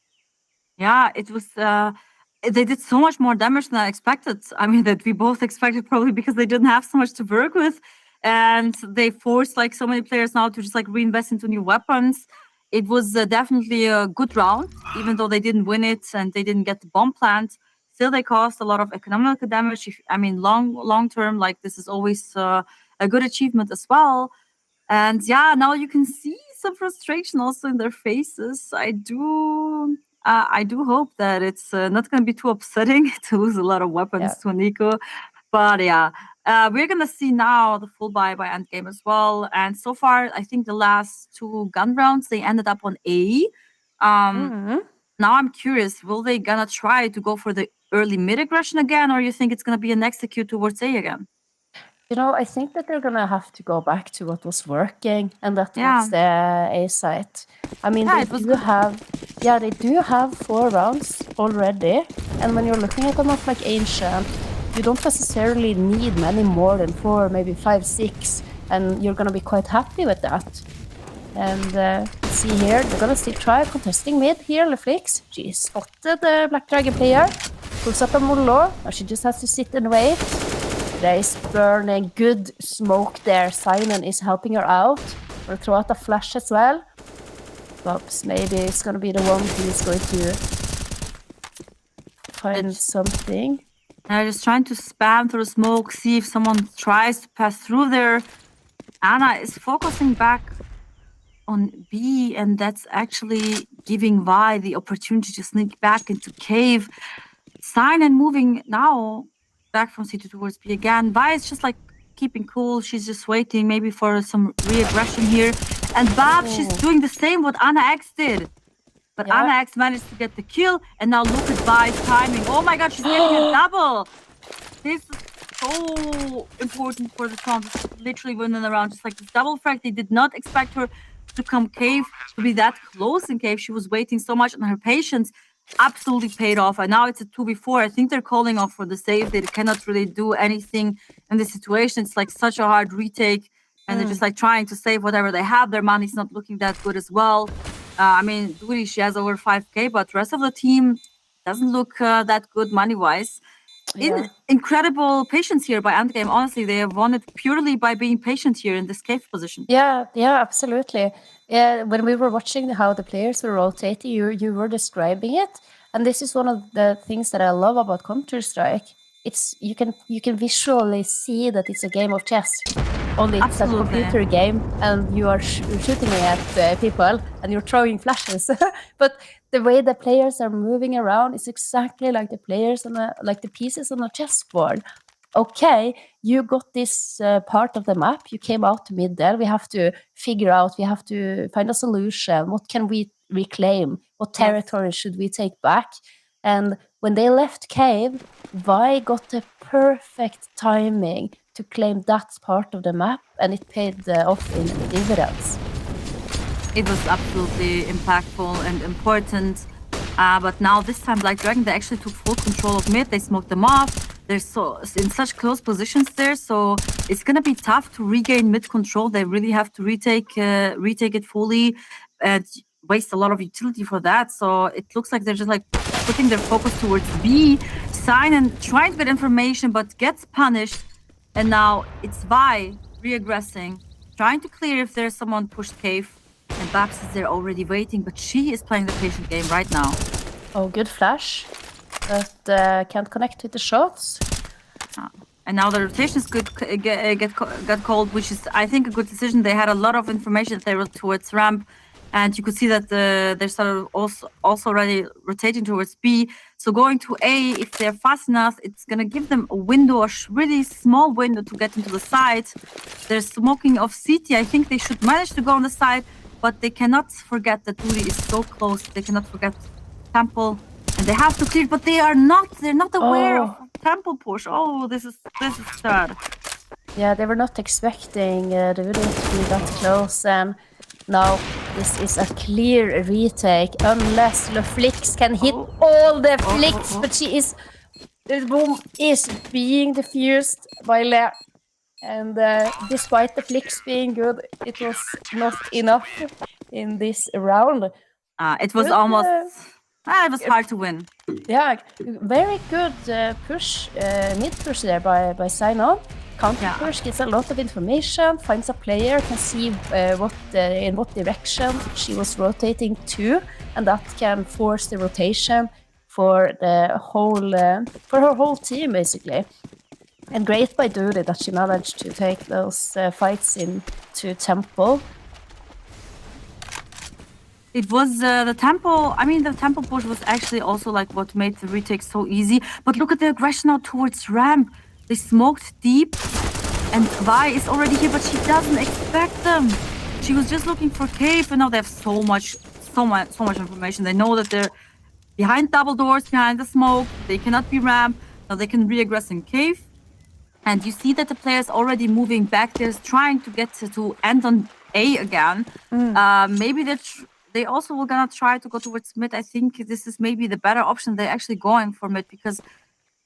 Yeah, it was. They did so much more damage than I expected. I mean, that we both expected probably because they didn't have so much to work with. And they forced like so many players now to just like reinvest into new weapons. It was definitely a good round, even though they didn't win it and they didn't get the bomb plant. Still, they caused a lot of economical damage. I mean, long term, like this is always a good achievement as well. And yeah, now you can see some frustration also in their faces. I do hope that it's not going to be too upsetting to lose a lot of weapons to Nico. But yeah, we're going to see now the full buy by Endgame as well. And so far, I think the last 2 gun rounds, they ended up on A. Now I'm curious, will they going to try to go for the early mid aggression again, or you think it's going to be an execute towards A again? You know, I think that they're gonna have to go back to what was working, and that was the A site. I mean, they do have 4 rounds already, and when you're looking at them of like Ancient, you don't necessarily need many more than 4, maybe 5, 6, and you're gonna be quite happy with that. And see here, they're gonna still try contesting mid here, Leflix. She spotted the Black Dragon player. Pulls up a Molo. Now she just has to sit and wait. There is burning good smoke there. Simon is helping her out. We'll throw out a flash as well. Bobs, maybe it's gonna be the one who's going to find something. They're just trying to spam through smoke, see if someone tries to pass through there. Anna is focusing back on B, and that's actually giving Vi the opportunity to sneak back into cave. Sign and moving now back from C2 towards B again. Vi is just like keeping cool. She's just waiting maybe for some re-aggression here. And Bab, she's doing the same what Anna X did. But Anna X managed to get the kill, and now look at Vi's timing. Oh my god, she's getting a double! This is so important for the Swamp. Literally winning around just like this double frag. They did not expect her to come cave, to be that close in cave. She was waiting so much, and her patience absolutely paid off. And now it's a 2v4. I think they're calling off for the save. They cannot really do anything in this situation. It's like such a hard retake, and they're just like trying to save whatever they have. Their money's not looking that good as well. I mean, Duri, she has over 5k, but the rest of the team doesn't look that good money-wise. Incredible patience here by Endgame. Honestly, they have won it purely by being patient here in this cave position. Yeah, absolutely. Yeah, when we were watching how the players were rotating, you were describing it, and this is one of the things that I love about Counter-Strike. It's you can visually see that it's a game of chess. Only it's a computer game, and you are shooting at people, and you're throwing flashes. But the way the players are moving around is exactly like the players on like the pieces on a chessboard. Okay, you got this part of the map. You came out to mid there. We have to figure out. We have to find a solution. What can we reclaim? What territory should we take back? And when they left cave, Vi got the perfect timing to claim that part of the map, and it paid off in dividends. It was absolutely impactful and important. But now this time, Black Dragon, they actually took full control of mid. They smoked them off. They're so in such close positions there, so it's gonna be tough to regain mid control. They really have to retake it fully and waste a lot of utility for that. So it looks like they're just like putting their focus towards B, Sign, and trying to get information, but gets punished. And now it's Vi re-aggressing, trying to clear if there's someone pushed cave. And Babs is there already waiting, but she is playing the patient game right now. Oh, good flash. But can't connect with the shots. And now the rotations got called, which is, I think, a good decision. They had a lot of information that they were towards ramp. And you could see that they're sort of also already rotating towards B. So going to A, if they're fast enough, it's going to give them a window, a really small window to get into the side. They're smoking off CT. I think they should manage to go on the side, but they cannot forget that Duri is so close. They cannot forget Temple, and they have to clear, but they're not aware of Temple push. Oh, this is sad. Yeah, they were not expecting Duri to be that close, and now this is a clear retake, unless Leflix can hit all the flicks, but the bomb is being diffused by Le. And despite the flicks being good, it was not enough in this round. It was almost... it was hard to win. Yeah, very good push, mid push there by Sign-On. Counter push gets a lot of information, finds a player, can see in what direction she was rotating to, and that can force the rotation for the whole for her whole team basically. And great by Duri that she managed to take those fights into Temple. It was the tempo. I mean, the tempo push was actually also like what made the retake so easy. But look at the aggression now towards ramp. They smoked deep, and Vi is already here, but she doesn't expect them. She was just looking for cave, and now they have so much information. They know that they're behind double doors, behind the smoke. They cannot be ramp. Now they can re-aggress in cave. And you see that the player's already moving back. They're trying to get to end on A again. Maybe they also were gonna try to go towards mid. I think this is maybe the better option. They're actually going for mid because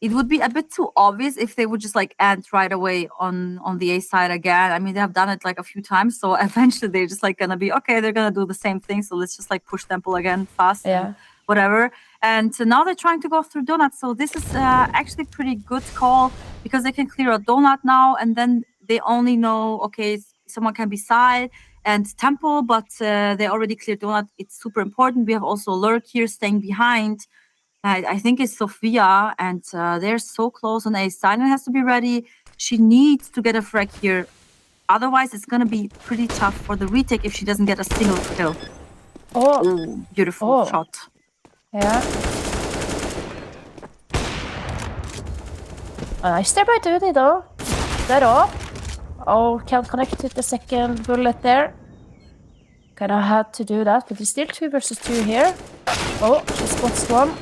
it would be a bit too obvious if they would just like end right away on the A side again. I mean, they have done it like a few times, so eventually they're just like gonna be okay. They're gonna do the same thing, so let's just like push temple again fast. And whatever. And so now they're trying to go through donut. So this is actually pretty good call because they can clear a donut now, and then they only know okay, someone can be side and temple, but they already cleared donut. It's super important. We have also lurk here staying behind. I think it's Sophia, and they're so close on A. Silent has to be ready. She needs to get a frag here. Otherwise, it's going to be pretty tough for the retake if she doesn't get a single kill. Oh, beautiful shot. Yeah. Nice there by Duty, though. They're off. Oh, can't connect with the second bullet there. Kinda had to do that, but it's still 2 versus 2 here. Oh, she spots one.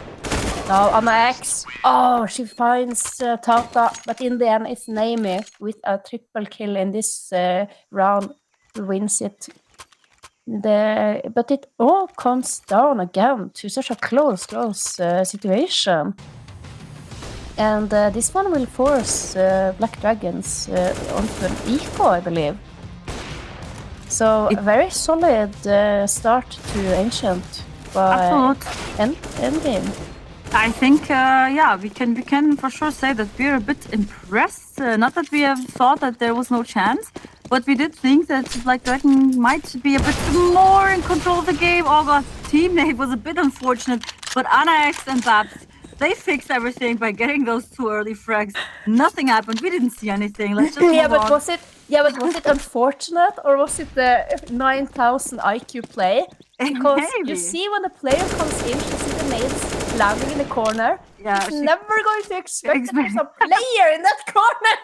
Now Anna X. Oh, she finds Tata, but in the end it's Naomi with a triple kill in this round who wins it. But it all comes down again to such a close situation. And this one will force Black Dragons onto an eco, I believe. So a very solid start to Ancient by Endgame. I think, we can for sure say that we're a bit impressed. Not that we have thought that there was no chance, but we did think that Black Dragon might be a bit more in control of the game. Oh god, teammate was a bit unfortunate, but Anna X and Babs, they fixed everything by getting those 2 early frags. Nothing happened. We didn't see anything. Let's just move on. Was it unfortunate, or was it the 9,000 IQ play? Because you see when the player comes in, you see the nades landing in the corner. Yeah, she's never going to expect that there's a player in that corner.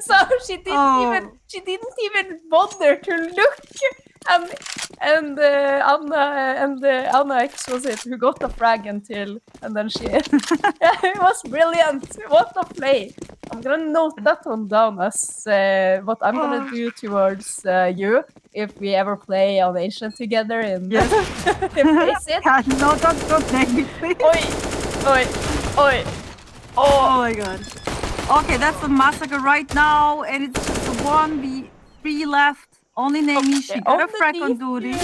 So she didn't even bother to look. And Anna X was it who got the frag and then she it was brilliant. What a play. I'm gonna note that one down as what I'm gonna do towards you if we ever play on Ancient together in Face It. No, don't make me, please. Oi. Oh my god. Okay, that's a massacre right now, and it's just a 1v3 left. Only Naomi, she got a frag on Duty.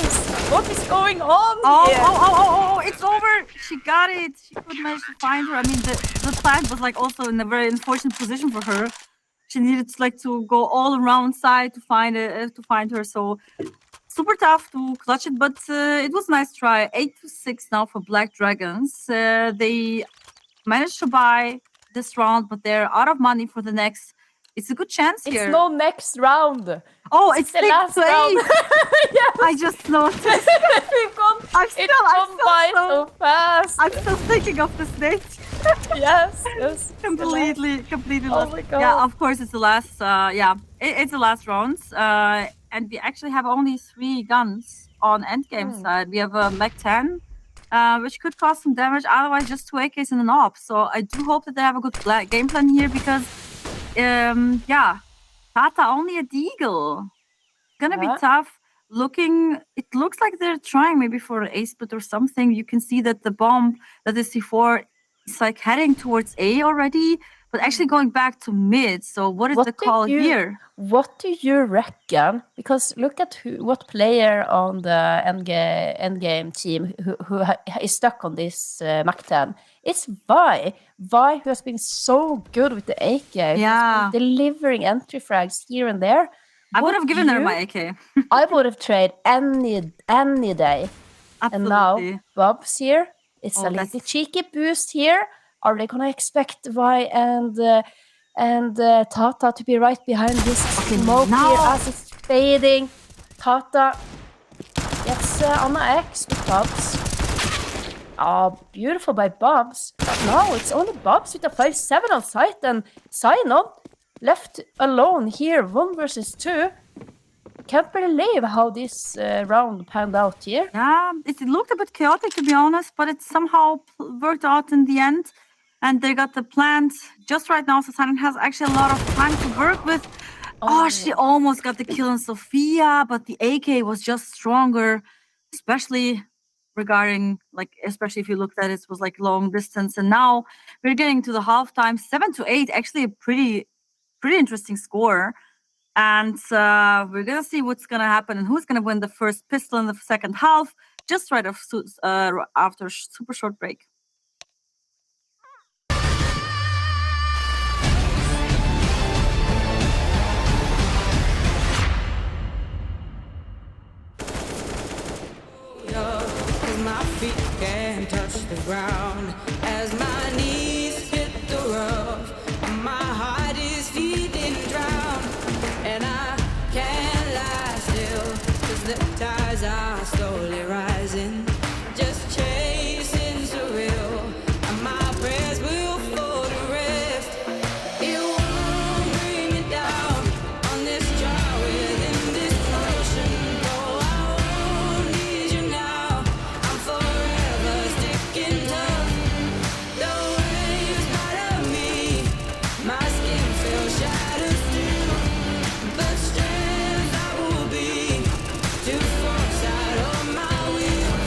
What is going on here? Oh, it's over. She got it. She couldn't manage to find her. I mean, the plant was like also in a very unfortunate position for her. She needed to go all around side to find her. So super tough to clutch it, but it was a nice try. 8-6 now for Black Dragons. They managed to buy this round, but they're out of money for the next. It's a good chance here. It's no next round. Oh, it's the last round. Yes. I just noticed. It's gone by so fast. I'm still thinking of this date. yes. Completely Oh lost. my god. Yeah, of course it's the last. It's the last rounds. And we actually have only 3 guns on endgame side. We have a Mech 10. Which could cause some damage. Otherwise, just 2 AKs and an AWP. So I do hope that they have a good game plan here because, Tata only a deagle. It's gonna be tough. It looks like they're trying maybe for an A split or something. You can see that the bomb that is C4 is like heading towards A already, but actually going back to mid. So what is the call here? What do you reckon? Because look at what player on the endgame team who is stuck on this Mach 10. It's Vi. Vi who has been so good with the AK. Yeah. Delivering entry frags here and there. I would have given her my AK. I would have traded any day. Absolutely. And now Bob's here. It's a little cheeky boost here. Are they gonna expect Vi and Tata to be right behind this smoke here as it's fading? Tata gets Anna X with Bobs. Oh, beautiful by Bobs. No, it's only Bobs with a 5-7 on site and Sign-On left alone here, 1 versus 2. Can't believe how this round panned out here. Yeah, it looked a bit chaotic to be honest, but it somehow worked out in the end. And they got the plant just right now, so Silent has actually a lot of time to work with. Oh, she almost got the kill on Sophia, but the AK was just stronger, especially regarding, like, especially if you looked at it, it was like long distance. And now we're getting to the halftime, 7-8, actually a pretty interesting score. And we're gonna see what's gonna happen and who's gonna win the first pistol in the second half, just right after super short break. My feet can't touch the ground as my knees hit the rough. My heart is feeling drowned, and I can't lie still, 'cause the tides are slowly rising, just chasing surreal, and my prayers will fall to rest. It won't bring me down on this jar within this ocean. Oh, I won't need you now. I'm forever sticking tough. The waves bite me, my skin feels shattered still, but strength I will be to force out of my will.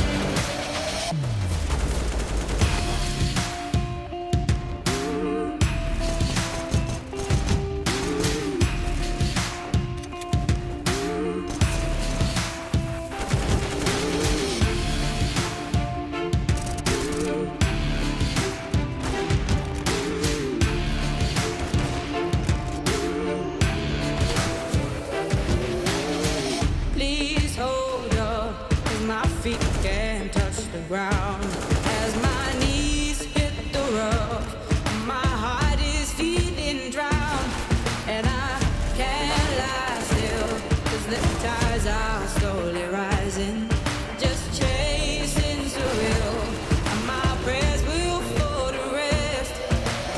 Please hold up, 'cause my feet can't touch the ground as my knees hit the rough. My heart is feeling drowned, and I can't lie still, 'cause the tides are slowly rising, just chasing surreal, and my prayers will fall to rest.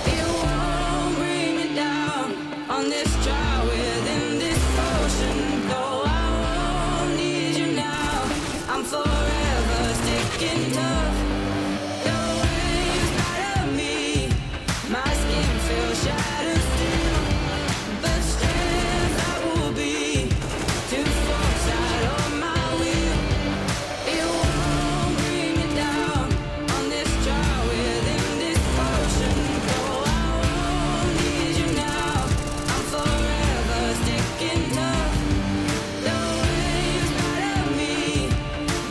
It won't bring me down on this jar within this ocean. Though I won't need you now, I'm forever sticking tough. The waves bite me, my skin feels shattered still, but strength I will be to force out of my will. It won't bring me down on this jar within this ocean. Though I won't need you now, I'm forever sticking tough. The waves bite me,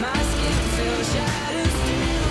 my skin feels shattered still,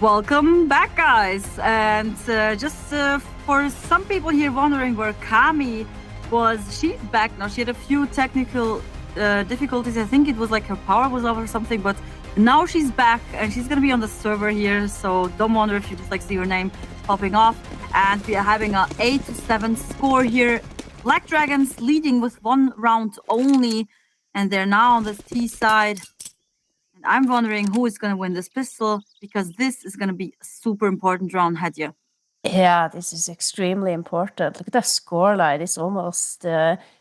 Welcome back, guys. And just for some people here wondering where Kami was, she's back now. She had a few technical difficulties. I think it was like her power was off or something, but now she's back and she's gonna be on the server here. So don't wonder if you just like see your name popping off. And we are having a 8-7 score here. Black Dragons leading with 1 round only, and they're now on the T side. And I'm wondering who is going to win this pistol, because this is going to be a super important round, Hadja. Yeah, this is extremely important. Look at the scoreline. It's almost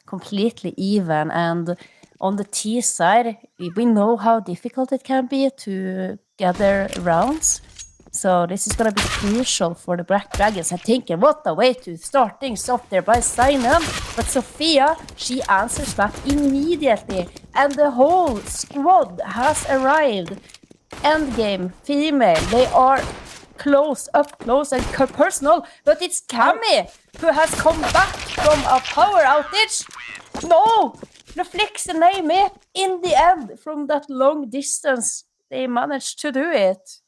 completely even. And on the T side, we know how difficult it can be to gather rounds. So this is going to be crucial for the Black Dragons. I'm thinking, what a way to start things off there by Simon. But Sophia, she answers back immediately. And the whole squad has arrived. Endgame, female, they are up close and personal. But it's Kami who has come back from a power outage. No! Reflex and Naomi, in the end, from that long distance, they managed to do it.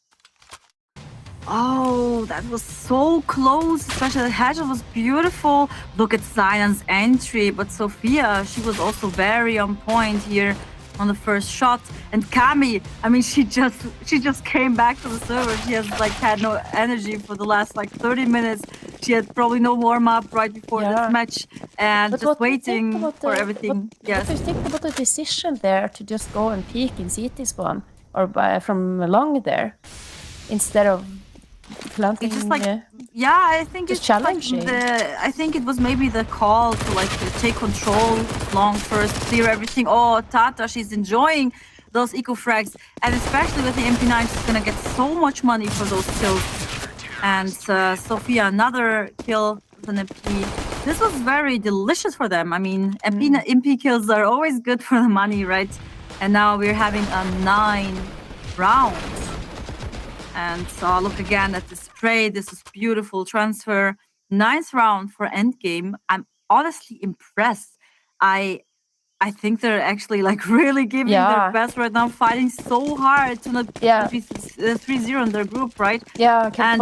Oh, that was so close, especially the headshot was beautiful. Look at Zion's entry, but Sophia, she was also very on point here on the first shot. And Kami, I mean, she just came back to the server. She has like had no energy for the last like 30 minutes. She had probably no warm-up right before this match, and But just waiting for everything. What do you think about the decision there to just go and peek in CT spawn or from long there instead of planting? It's just like, yeah, I think it's challenging. Like I think it was maybe the call to like take control long first, clear everything. Oh, Tata, she's enjoying those eco frags, and especially with the MP9, she's gonna get so much money for those kills. And Sophia, another kill with an MP. This was very delicious for them. I mean, MP kills are always good for the money, right? And now we're having a 9 rounds. And look again at the spray. This is beautiful transfer. 9th round for endgame. I'm honestly impressed. I think they're actually like really giving their best right now, fighting so hard to not be 3-0 in their group, right? Yeah, I can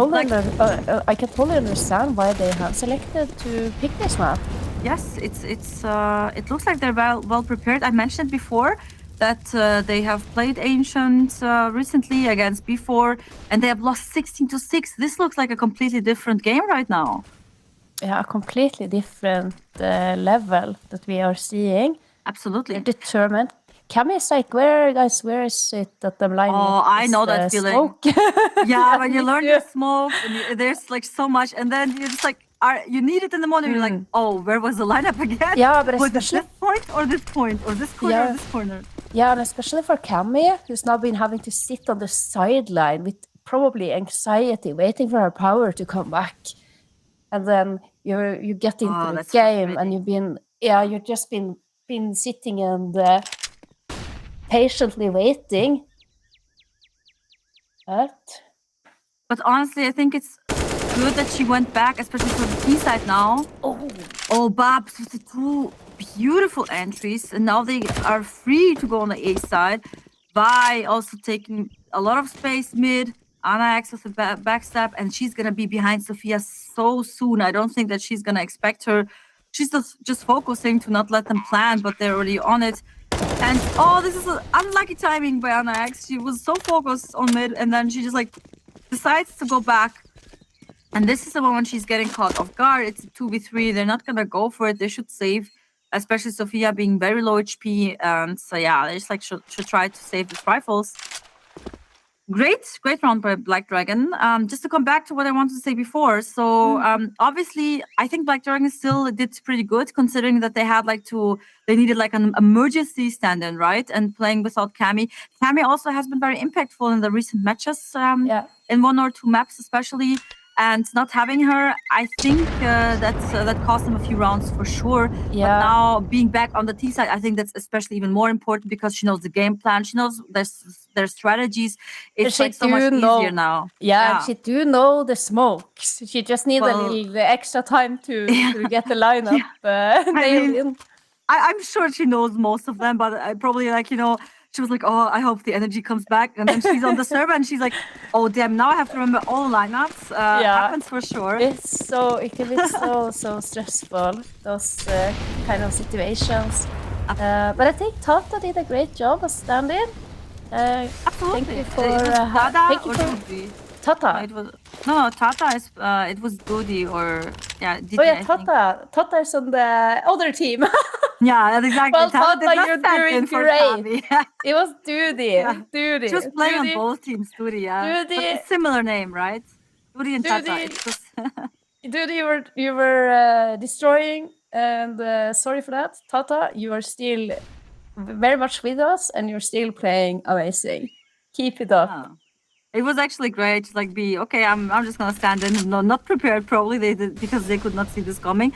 totally understand why they have selected to pick this map. Yes, it looks like they're well prepared. I mentioned before that they have played Ancient recently against B4, and they have lost 16-6. This looks like a completely different game right now. Yeah, a completely different level that we are seeing. Absolutely. They're determined. Kami is like, where is it that I'm lining? Oh, I know that feeling. Smoke? Yeah, when you learn to smoke, and there's like so much, and then you're just like, you need it in the morning. You're like, oh, where was the lineup again? Yeah, but was especially this point or this point or this corner or this corner? Yeah, and especially for Kami, who's now been having to sit on the sideline with probably anxiety, waiting for her power to come back, and then you get into the game, and you've just been sitting and patiently waiting. But honestly, I think it's good that she went back, especially for the T side now. Oh, Babs with the 2 beautiful entries, and now they are free to go on the A side. Vi also taking a lot of space mid. Anna X with a backstab, and she's gonna be behind Sophia so soon. I don't think that she's gonna expect her. She's just focusing to not let them plan, but they're already on it. And this is an unlucky timing by Anna X. She was so focused on mid, and then she just like decides to go back. And this is the moment she's getting caught off guard. It's a 2v3. They're not gonna go for it. They should save, especially Sophia being very low HP. And so yeah, they just like should try to save the rifles. Great round by Black Dragon. Just to come back to what I wanted to say before. So obviously, I think Black Dragon still did pretty good, considering that they had they needed like an emergency stand-in, right? And playing without Kami. Kami also has been very impactful in the recent matches, in 1 or 2 maps especially. And not having her, I think that cost them a few rounds for sure. Yeah. But now being back on the T side, I think that's especially even more important because she knows the game plan. She knows their strategies. It's like so much easier now. Yeah, she do know the smokes. She just needs a little extra time to get the lineup. I'm sure she knows most of them, but probably she was like, oh, I hope the energy comes back. And then she's on the server and she's like, oh damn, now I have to remember all the lineups. Happens for sure. It can be so stressful, those kind of situations. But I think Tata did a great job as stand-in. Absolutely. Thank you for Tata or for Dudi? Tata. It was no Tata is it was Dudi or Didi, Oh yeah, I think. Tata is on the other team. Yeah, that's exactly. Well, Tata did Tata, not you're stand doing in for great. Tavi. It was Dudi. Yeah. Dudi. She was playing Dudi. on both teams, Dudi, yeah. But Dudi. a similar name, right? Dudi and Tata. Dudi. It was Dudi, you were destroying, and sorry for that. Tata, you are still very much with us, and you're still playing amazing. Keep it up. Oh. It was actually great. Just like I'm just gonna stand in. No, not prepared. Probably they did because they could not see this coming.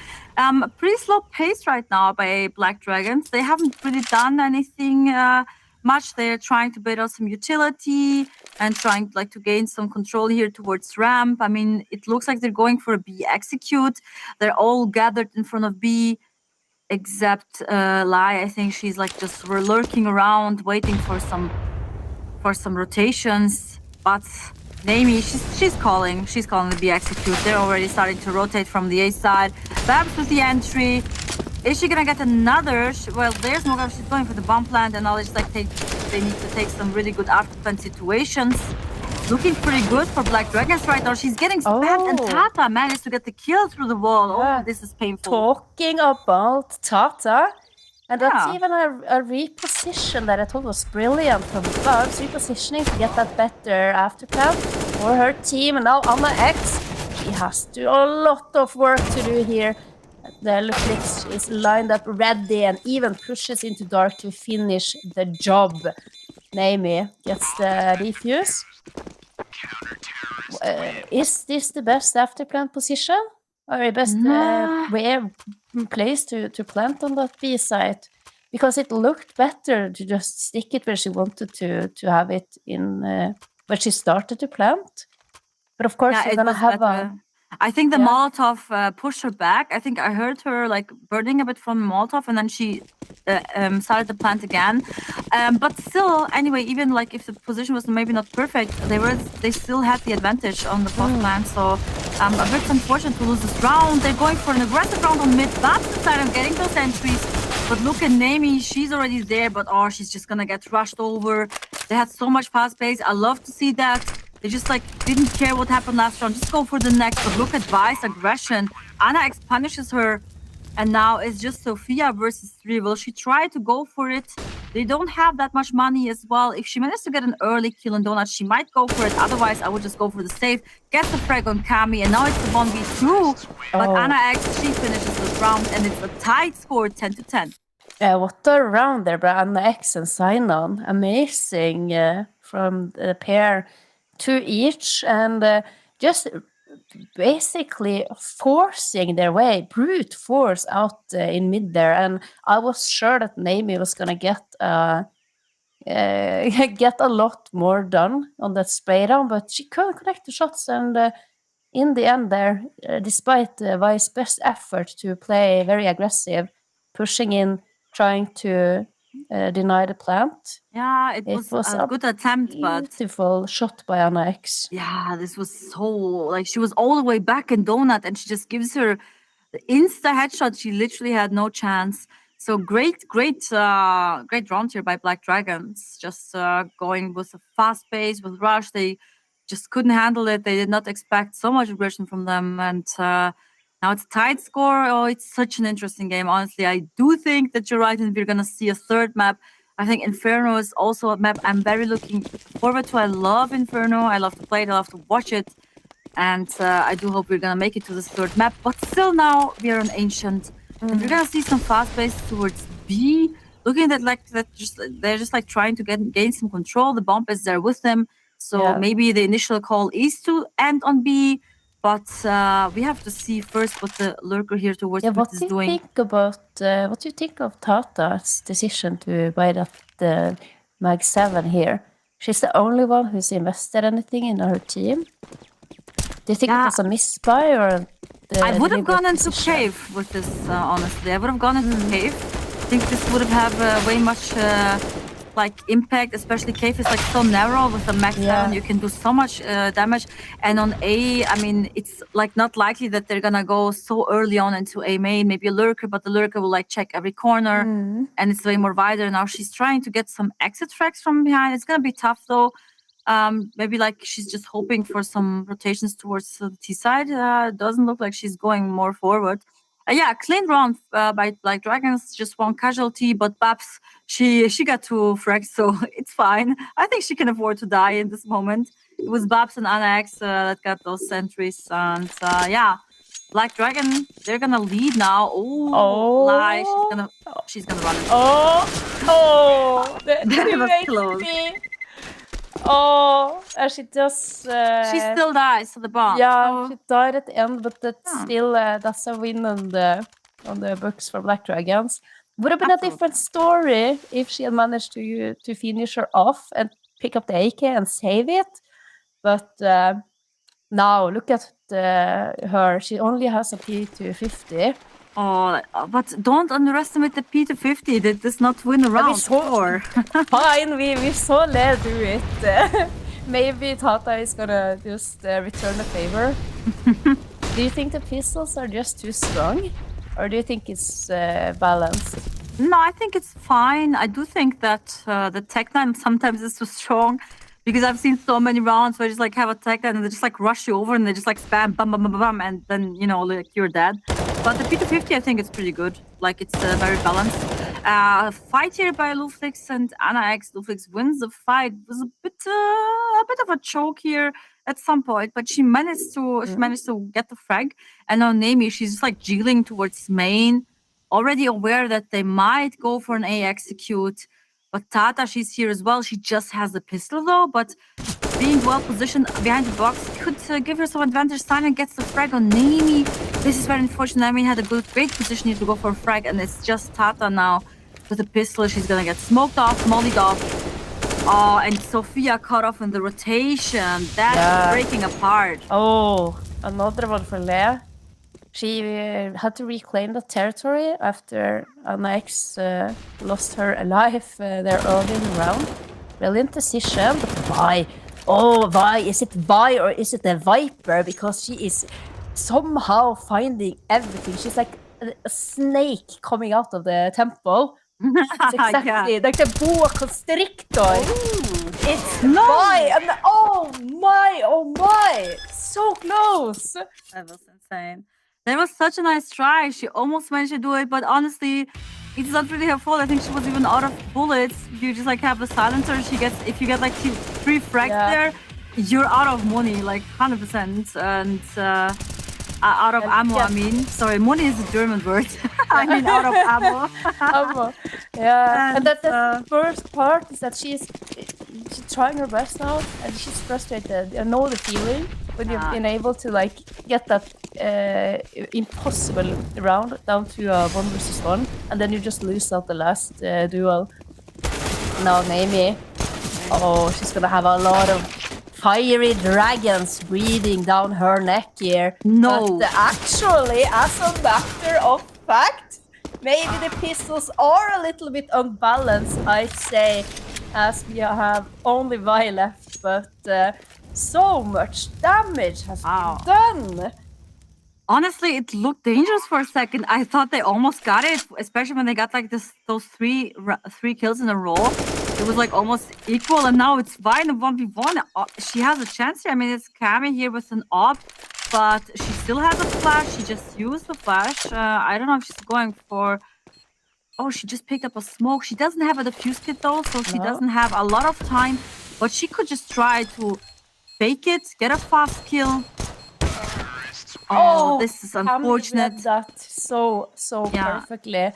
Pretty slow pace right now by Black Dragons. They haven't really done anything much. They're trying to build out some utility and trying like to gain some control here towards ramp. I mean, it looks like they're going for a B execute. They're all gathered in front of B. Except Lai, I think she's like just we're lurking around, waiting for some rotations. But Naomi, she's calling the B execute. They're already starting to rotate from the A side. Babs with the entry. Is she gonna get another? Well, there's no. She's going for the bomb plant, and now it's like they need to take some really good after plant situations. Looking pretty good for Black Dragons right now. She's getting spammed, and Tata managed to get the kill through the wall. Yeah. Oh, this is painful. Talking about Tata, and that's even a reposition that I thought was brilliant from Babs, repositioning to get that better after plan for her team. And now Anna X, she has to a lot of work to do here. The Luflix is lined up ready and even pushes into dark to finish the job. Naomi gets the defuse. Is this the best after plant position? Or the best place to plant on that B site? Because it looked better to just stick it where she wanted to have it in where she started to plant. But of course, you're gonna have I think the Molotov pushed her back. I think I heard her like burning a bit from Molotov, and then she started the plant again. But still, anyway, even like if the position was maybe not perfect, they still had the advantage on the post plant. So a bit unfortunate to lose this round. They're going for an aggressive round on mid. Babs inside of getting those entries. But look at Naomi, she's already there, but she's just gonna get rushed over. They had so much fast pace. I love to see that. They just like didn't care what happened last round. Just go for the next. But look at Vi's aggression. Anna X punishes her. And now it's just Sophia versus 3. Will she try to go for it? They don't have that much money as well. If she manages to get an early kill on Donut, she might go for it. Otherwise, I would just go for the save. Get the frag on Kami. And now it's the 1v2. But Anna X, she finishes this round. And it's a tight score, 10-10. What a round there by Anna X and Signon. Amazing from the pair. 2 each, and just basically forcing their way, brute force out in mid there. And I was sure that Naomi was gonna get a lot more done on that spray down, but she couldn't connect the shots. And in the end there, despite Vi's best effort to play very aggressive, pushing in, trying to deny the plant. Yeah, it was a good attempt, but beautiful shot by Anna X. Yeah, this was so like she was all the way back in Donut, and she just gives her the insta headshot. She literally had no chance. So great round here by Black Dragons. Just going with a fast pace with rush. They just couldn't handle it. They did not expect so much aggression from them, and now it's a tight score. Oh, it's such an interesting game. Honestly, I do think that you're right, and we're gonna see a third map. I think Inferno is also a map I'm very looking forward to. I love Inferno. I love to play it. I love to watch it. And I do hope we're gonna make it to this third map. But still now we are on Ancient. And we're gonna see some fast pace towards B. Looking at they're just like trying to gain some control. The bomb is there with them. So maybe the initial call is to end on B. But we have to see first what the lurker here towards what is do you doing. Think about, what do you think of Tata's decision to buy that Mag 7 here? She's the only one who's invested anything in her team. Do you think it was a misbuy or? I would have gone into Cave with this, honestly. I would have gone into Cave. I think this would have way much like impact, especially Cave is like so narrow with the max down. You can do so much damage. And on A, I mean, it's like not likely that they're gonna go so early on into A main. Maybe a lurker, but the lurker will like check every corner, and it's way more wider. Now she's trying to get some exit frags from behind. It's gonna be tough though. Maybe like she's just hoping for some rotations towards the T side. Doesn't look like she's going more forward. Yeah, clean round by Black Dragons, just one casualty, but Babs, she got 2 frags, so it's fine. I think she can afford to die in this moment. It was Babs and Anna X that got those sentries, and yeah, Black Dragon, they're gonna lead now. Oh, lie, she's gonna run it. That was close. Oh, and she just... she still dies to the bomb. Yeah, she died at the end, but that's still that's a win on the books for Black Dragons. Would have been a different story if she had managed to finish her off and pick up the AK and save it. But now look at her; she only has a P250. Oh, but don't underestimate the P250. That does not win a round. Fine, we saw Lea do it. Maybe Tata is gonna just return the favor. Do you think the pistols are just too strong? Or do you think it's balanced? No, I think it's fine. I do think that the Tech 9 sometimes is too strong. Because I've seen so many rounds where you just like have a Tech 9 and they just like rush you over and they just like spam, bam, bam, bam, bam, and then, you know, like you're dead. But the P250, I think it's pretty good. Like it's very balanced. Fight here by Luflix and Anna X. Luflix wins the fight. It was a bit of a choke here at some point, but she managed to get the frag. And now Naomi, she's just like jiggling towards main, already aware that they might go for an A execute. But Tata, she's here as well. She just has the pistol though, but being well positioned behind the box could give her some advantage. Silent gets the frag on Naomi. This is very unfortunate. Naomi had a great position here to go for a frag, and it's just Tata now with the pistol. She's gonna get smoked off, mollied off. Oh, and Sophia caught off in the rotation. That's breaking apart. Oh, another one for Lea. She had to reclaim the territory after Anna X lost her life there early in the round. Brilliant decision, but why? Oh, why? Is it Vi or is it the Viper? Because she is somehow finding everything. She's like a snake coming out of the temple. It's exactly like the boa constrictor. It's Vi, and oh my, so close. That was insane. That was such a nice try. She almost managed to do it, but honestly, it's not really her fault. I think she was even out of bullets. You just like have the silencer. If you get like 3 frags there, you're out of money, like 100%. And out of ammo, I mean. Sorry, money is a German word. I mean out of ammo. Ammo. Yeah. And the first part is that she's trying her best now, and she's frustrated. I know the feeling when you've been able to like get that impossible round down to 1 versus 1, and then you just lose out the last duel. Now Naomi, she's gonna have a lot of fiery dragons breathing down her neck here. No. But actually, as a matter of fact, maybe the pistols are a little bit unbalanced, I'd say, as we have only Vi left, but so much damage has been done. Honestly, it looked dangerous for a second. I thought they almost got it, especially when they got like those three kills in a row. It was like almost equal, and now it's Vi in a 1v1. She has a chance here. I mean, it's Kami here with an op, but she still has a flash. She just used the flash. I don't know if she's going for... Oh, she just picked up a smoke. She doesn't have a defuse kit though, so she doesn't have a lot of time, but she could just try to fake it, get a fast kill. Oh, this is unfortunate. That so perfectly.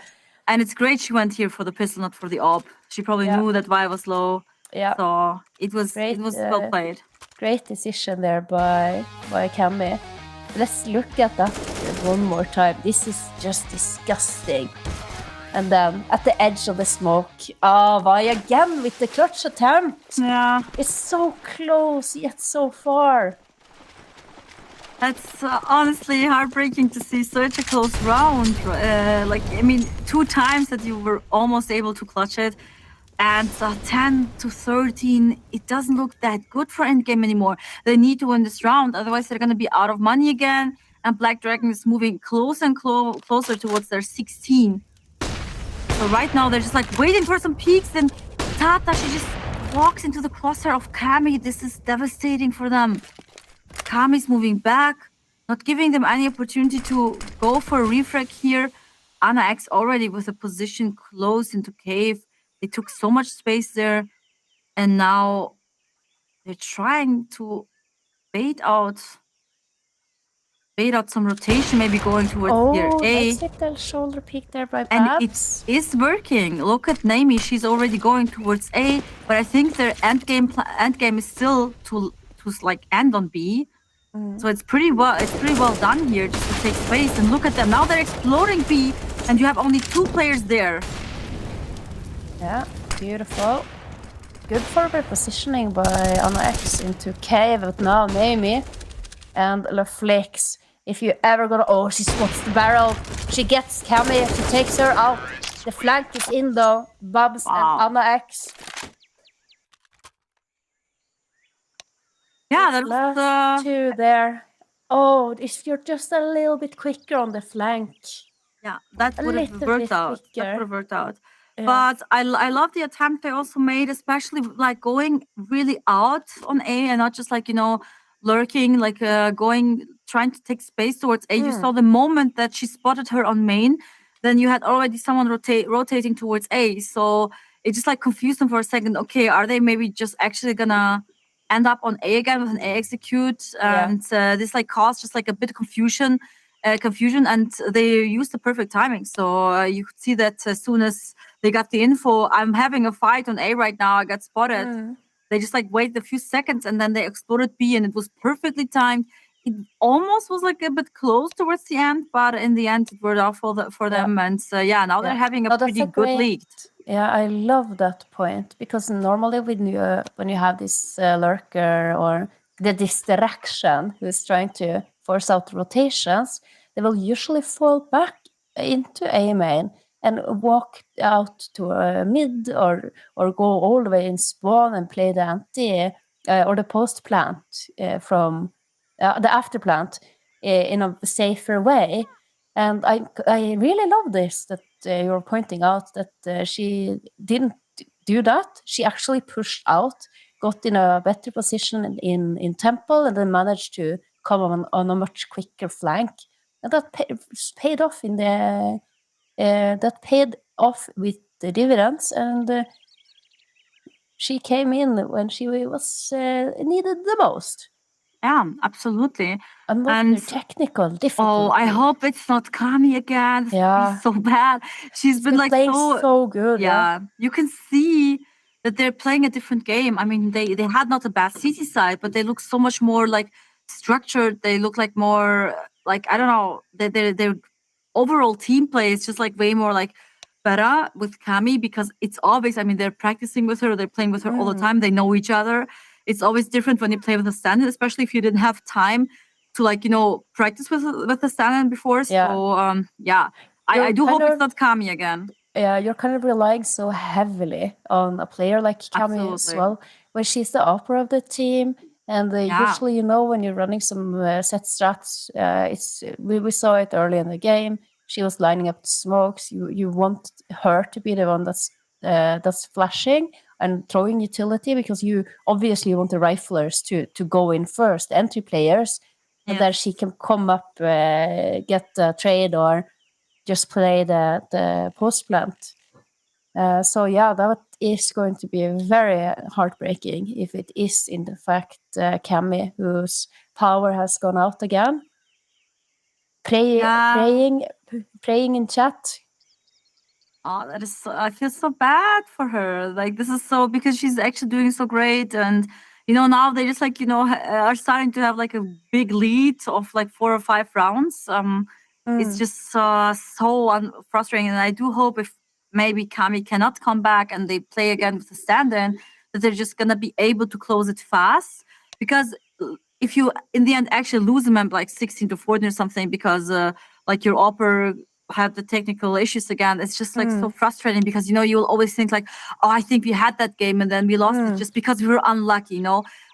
And it's great she went here for the pistol, not for the op. She probably knew that Vi was low. Yeah. So it was well played. Great decision there by Kami. Let's look at that one more time. This is just disgusting. And then at the edge of the smoke, Vi again with the clutch attempt. Yeah. It's so close yet so far. That's honestly heartbreaking to see such a close round. Like, I mean, 2 times that you were almost able to clutch it. And 10-13, it doesn't look that good for endgame anymore. They need to win this round, otherwise they're going to be out of money again. And Black Dragon is moving closer and closer towards their 16. So right now they're just like waiting for some peaks, and Tata, she just walks into the crosshair of Kami. This is devastating for them. Kami's moving back, not giving them any opportunity to go for a refrag here. Ana X already with a position close into cave. They took so much space there, and now they're trying to bait out some rotation, maybe going towards tier A. Nice little shoulder peek there by And Babs. it is working. Look at Naomi; she's already going towards A, but I think their end game is still to like end on B. So it's pretty well done here just to take space. And look at them now; they're exploding B, and you have only 2 players there. Yeah, beautiful. Good forward positioning by Ana X into cave, but now Naomi and LaFlix. If you ever gonna, oh, she spots the barrel. She gets Kami, she takes her out. The flank is in though. Babs and Ana X. Yeah, that last 2 there. Oh, if you're just a little bit quicker on the flank. Yeah, that would have worked out. That would have worked out. Yeah. But I love the attempt they also made, especially like going really out on A and not just like, lurking, like trying to take space towards A. You saw the moment that she spotted her on main, then you had already someone rotating towards A. So it just like confused them for a second. Okay, are they maybe just actually gonna end up on A again with an A execute? And this like caused just like a bit of confusion, and they used the perfect timing. So you could see that as soon as they got the info, I'm having a fight on A right now, I got spotted. They just like waited a few seconds and then they exploded B, and it was perfectly timed. It almost was like a bit close towards the end, but in the end it worked out for them. And now they're having a pretty good lead. Yeah, I love that point, because normally when you have this lurker or the distraction who is trying to force out rotations, they will usually fall back into A main and walk out to a mid or go all the way in spawn and play the anti or the post plant from the after plant in a safer way. And I really love this, that you're pointing out that she didn't do that. She actually pushed out, got in a better position in temple, and then managed to come on a much quicker flank. And that paid off in the that paid off with the dividends, and she came in when she was needed the most. Yeah, absolutely. And technical, difficult. Oh, I hope it's not Kami again. Yeah, so bad. She's been like so good. Yeah, you can see that they're playing a different game. I mean, they had not a bad CT side, but they look so much more like structured. They look like more like, I don't know. Their overall team play is just like way more like better with Kami, because it's obvious. I mean, they're practicing with her. They're playing with her all the time. They know each other. It's always different when you play with a stand-in, especially if you didn't have time to like, practice with the stand-in before. So I do hope it's not Kami again. Yeah, you're kind of relying so heavily on a player like Kami as well, when she's the upper of the team. And usually, when you're running some set strats, we saw it early in the game. She was lining up the smokes. You want her to be the one that's flashing and throwing utility, because you obviously want the riflers to go in first, entry players, and then she can come up, get the trade, or just play the post plant. That is going to be very heartbreaking if it is in the fact Kami, whose power has gone out again. Praying in chat. Oh, that is I feel so bad for her. Like, this is so, because she's actually doing so great, and now they just like are starting to have like a big lead of like 4 or 5 rounds. It's just so frustrating, and I do hope if maybe Kami cannot come back and they play again with the stand-in, that they're just gonna be able to close it fast. Because if you in the end actually lose a map like 16-14 or something, because like your upper had the technical issues again. It's just like so frustrating because you'll always think like, oh, I think we had that game and then we lost it just because we were unlucky.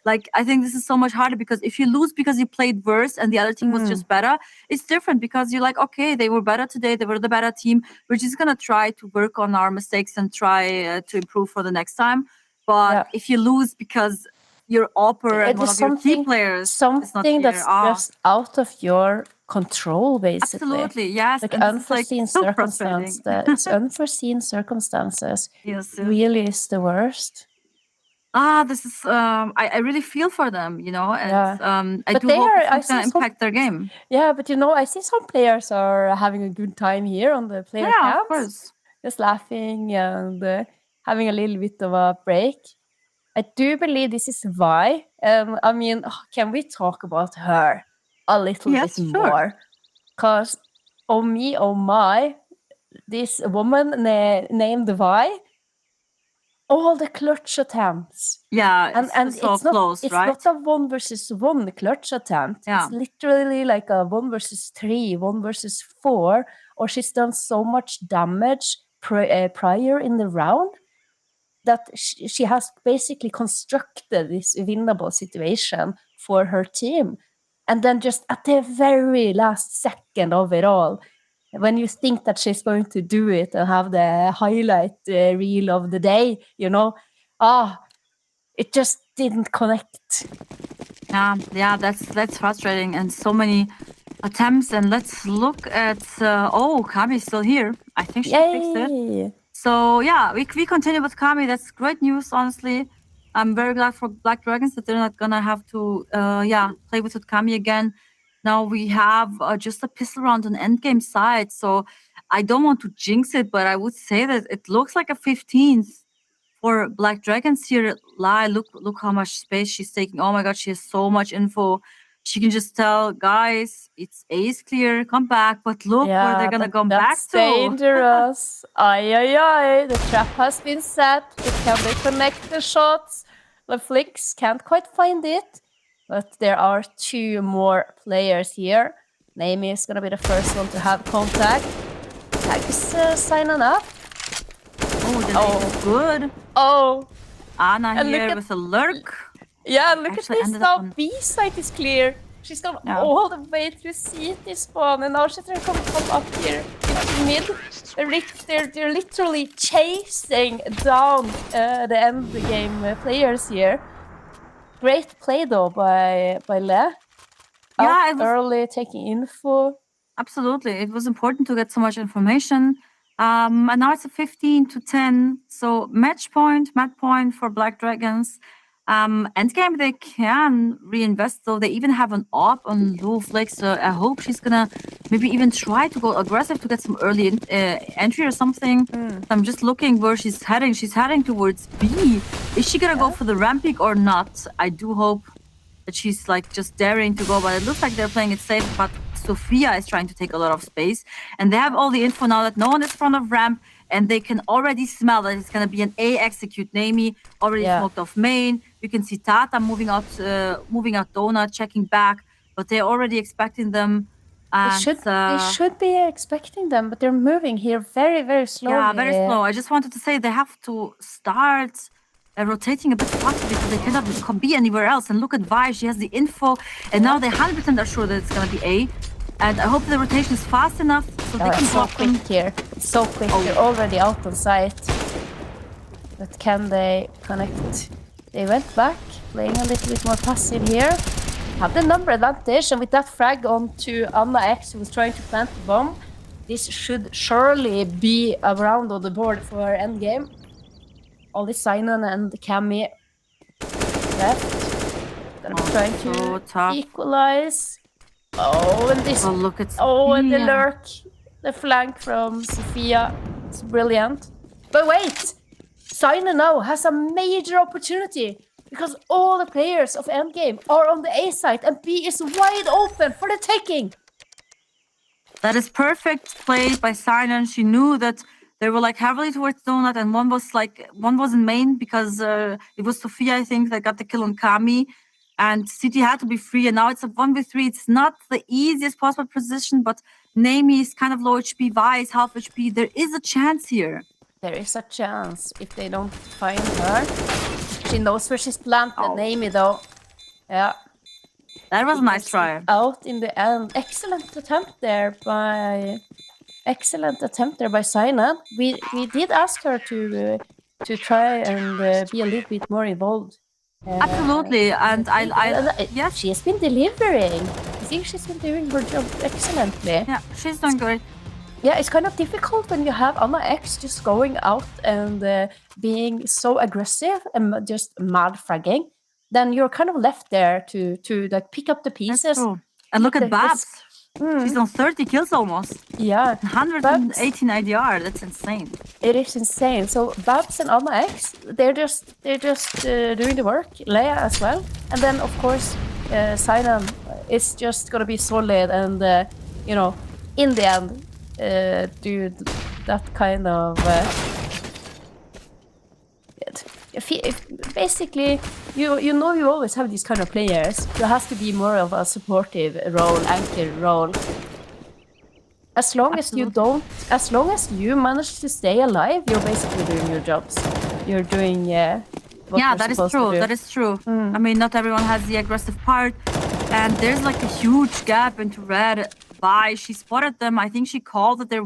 Like I think this is so much harder because if you lose because you played worse and the other team was just better, it's different because you're like, okay, they were better today, they were the better team. We're just gonna try to work on our mistakes and try to improve for the next time. But if you lose because your upper and one of your key players something that's just out of your control, basically. Absolutely, yes. Like and unforeseen so circumstances. Unforeseen circumstances yes. really is the worst. This is I really feel for them, and I But do they hope are- it's I not gonna see some- impact their game. Yeah, but I see some players are having a good time here on the player Yeah, camps. of course. Just laughing and having a little bit of a break. I do believe this is why. I mean, can we talk about her a little Yes, bit sure. more? Because, oh my, this woman named Vi, all the clutch attempts. Yeah, And so it's not, close, it's right? not a 1 versus 1 clutch attempt. Yeah. It's literally like a 1 versus 3, 1 versus 4, or she's done so much damage prior in the round that she has basically constructed this winnable situation for her team. And then just at the very last second of it all, when you think that she's going to do it and have the highlight reel of the day, it just didn't connect. Yeah, that's frustrating, and so many attempts. And let's look at Kami's still here. I think she fixed it. So yeah, we continue with Kami. That's great news, honestly. I'm very glad for Black Dragons that they're not gonna have to play with Kami again. Now we have just a pistol round on endgame side, so I don't want to jinx it, but I would say that it looks like a 15th for Black Dragons here. Look how much space she's taking. Oh my god, she has so much info. She can just tell, guys, it's ace clear, come back. But look where they're gonna come back to. That's dangerous. Ay. The trap has been set. But can they connect the shots? The flicks can't quite find it. But there are 2 more players here. Naomi is gonna be the first one to have contact. Tags signing up. Good. Oh. Anna And here with a lurk. Yeah, look Actually at this ended now. up on- B side is clear. She's gone Yeah. all the way through CT spawn, and now she's gonna come up here into mid. They're literally chasing down the end game players here. Great play though by Le. Yeah, it was- early taking info. Absolutely. It was important to get so much information. And now it's a 15-10. So match point for Black Dragons. Endgame, they can reinvest, though. They even have an op on Low Flex. So I hope she's gonna maybe even try to go aggressive to get some early entry or something. I'm just looking where she's heading. She's heading towards B. Is she gonna go for the ramp pick or not? I do hope that she's like just daring to go, but it looks like they're playing it safe. But Sophia is trying to take a lot of space, and they have all the info now that no one is in front of ramp, and they can already smell that it's gonna be an A execute. Naomi already smoked off main. You can see Tata moving out Donut, checking back, but they're already expecting them. And, They should be expecting them, but they're moving here very, very slowly. Yeah, very slow. I just wanted to say they have to start rotating a bit faster because they cannot be anywhere else. And look at Vi, she has the info, and now they 100% are sure that it's gonna be A. And I hope the rotation is fast enough so they can so block them. quick here. So quick. They're already out on site. But can they connect? They went back, playing a little bit more passive here. Have the number advantage, and with that frag onto Anna X, who was trying to plant the bomb, this should surely be a round on the board for endgame. Only Sinon and Cammy left. Gonna be trying to equalize. Oh, and this. Look at and the Sophia. lurk. The flank from Sophia. It's brilliant. But wait! Sinon now has a major opportunity because all the players of endgame are on the A side and B is wide open for the taking. That is perfect play by Sinon. She knew that they were like heavily towards Donut, and one was in main because it was Sophia, I think, that got the kill on Kami. And City had to be free, and now it's a 1v3. It's not the easiest possible position, but Naomi is kind of low HP, Vi is half HP. There is a chance here. There is a chance if they don't find her. She knows where she's planted. Naomi, though. Yeah. That was a nice try. Out in the end. Excellent attempt there by Sinan. We did ask her to try and be a little bit more involved. Absolutely, and yes, she has been delivering. I think she's been doing her job excellently. Yeah, she's doing great. Yeah, it's kind of difficult when you have Anna X just going out and being so aggressive and just mad fragging. Then you're kind of left there to like pick up the pieces. And look at Babs. She's on 30 kills almost. Yeah. 118 IDR. That's insane. It is insane. So Babs and Anna X, they're just doing the work. Leia as well. And then of course Sinan is just gonna be solid and in the end do that kind of basically you always have these kind of players. There has to be more of a supportive role, anchor role. As long as you manage to stay alive, you're basically doing your jobs. You're doing what you're that is supposed true. to do. That is true. I mean, not everyone has the aggressive part, and there's like a huge gap into red. Vi, she spotted them. I think she called that they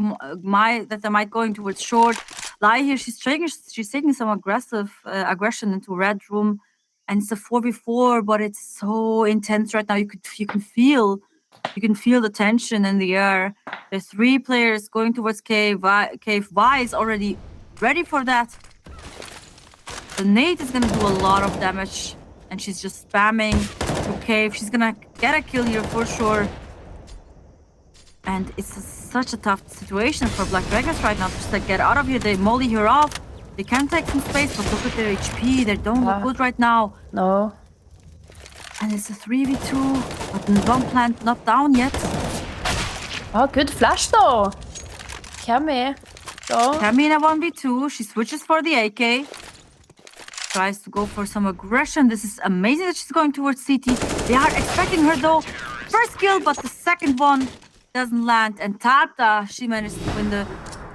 might going towards short. Lai here, she's taking some aggression into red room, and it's a 4v4, but it's so intense right now. You can feel the tension in the air. There's 3 players going towards cave. Vi is already ready for that. The nade is gonna do a lot of damage, and she's just spamming through cave. She's gonna get a kill here for sure. And it's such a tough situation for Black Dragons right now. Just like get out of here. They molly her off. They can take some space, but look at their HP. They don't look good right now. No. And it's a 3v2, but bomb plant not down yet. Oh, good flash though. Cammy. Cammy in a 1v2. She switches for the AK. Tries to go for some aggression. This is amazing that she's going towards CT. They are expecting her though. First kill, but the second one doesn't land. And Tata, she managed to win the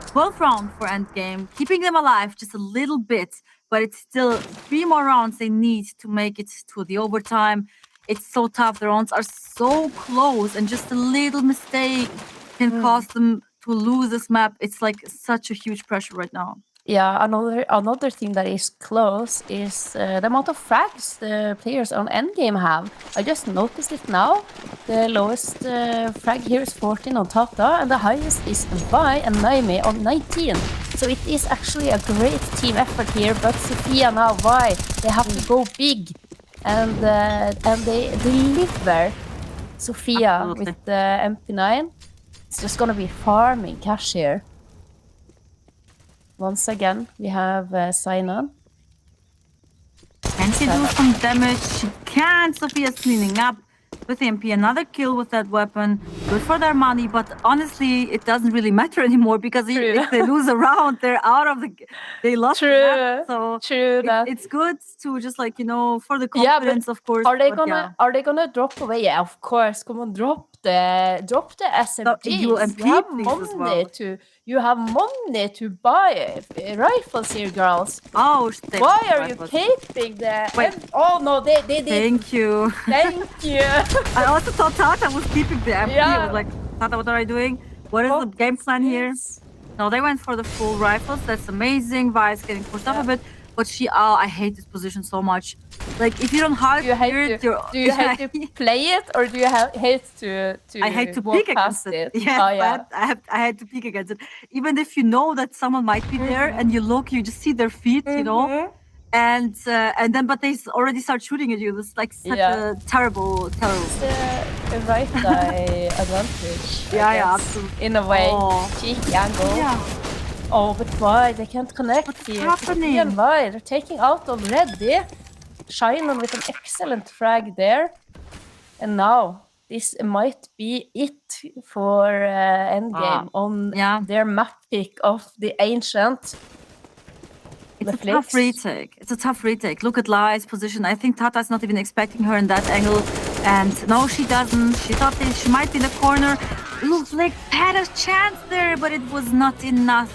12th round for endgame, keeping them alive just a little bit. But it's still 3 more rounds they need to make it to the overtime. It's so tough. The rounds are so close, and just a little mistake can cause them to lose this map. It's like such a huge pressure right now. Yeah, another thing that is close is the amount of frags the players on endgame have. I just noticed it now. The lowest frag here is 14 on Tata, and the highest is Vi and Naomi on 19. So it is actually a great team effort here, but Sophia now, Vi, they have to go big, and they deliver. Sophia with the MP9, it's just gonna be farming cash here. Once again, we have Sinan. Can she do some damage? She can. Sophia's cleaning up with MP. Another kill with that weapon. Good for their money, but honestly, it doesn't really matter anymore because if they lose a round, they're out of the. They lost. The map, so it's good to just for the confidence, of course. Are they gonna drop away? Yeah, of course. Come on, drop the SMGs. You have money to buy rifles here, girls. Oh, why are you keeping the? Oh no, they did. Thank you. Thank you. I also thought Tata was keeping the MP. I was like, Tata, what are you doing? What is the game plan here? No, they went for the full rifles. That's amazing. Vi is getting pushed up a bit. But I hate this position so much. Like, if you don't hide here, do you hate to play it, or do you hate to I hate to peek against it. Yeah, I had to peek against it. Even if you know that someone might be there, and you look, you just see their feet, and then but they already start shooting at you. It's like such a terrible. It's the right eye advantage. Yeah, absolutely. In a way, cheeky angle. Yeah. Oh, but why? They can't connect. What's here. happening? And why? They're taking out already. Shinon with an excellent frag there. And now, this might be it for endgame on their map pick of the Ancient. It's a tough retake. Look at Lai's position. I think Tata's not even expecting her in that angle. And no, she doesn't. She thought she might be in the corner. looked like had a chance there, but it was not enough.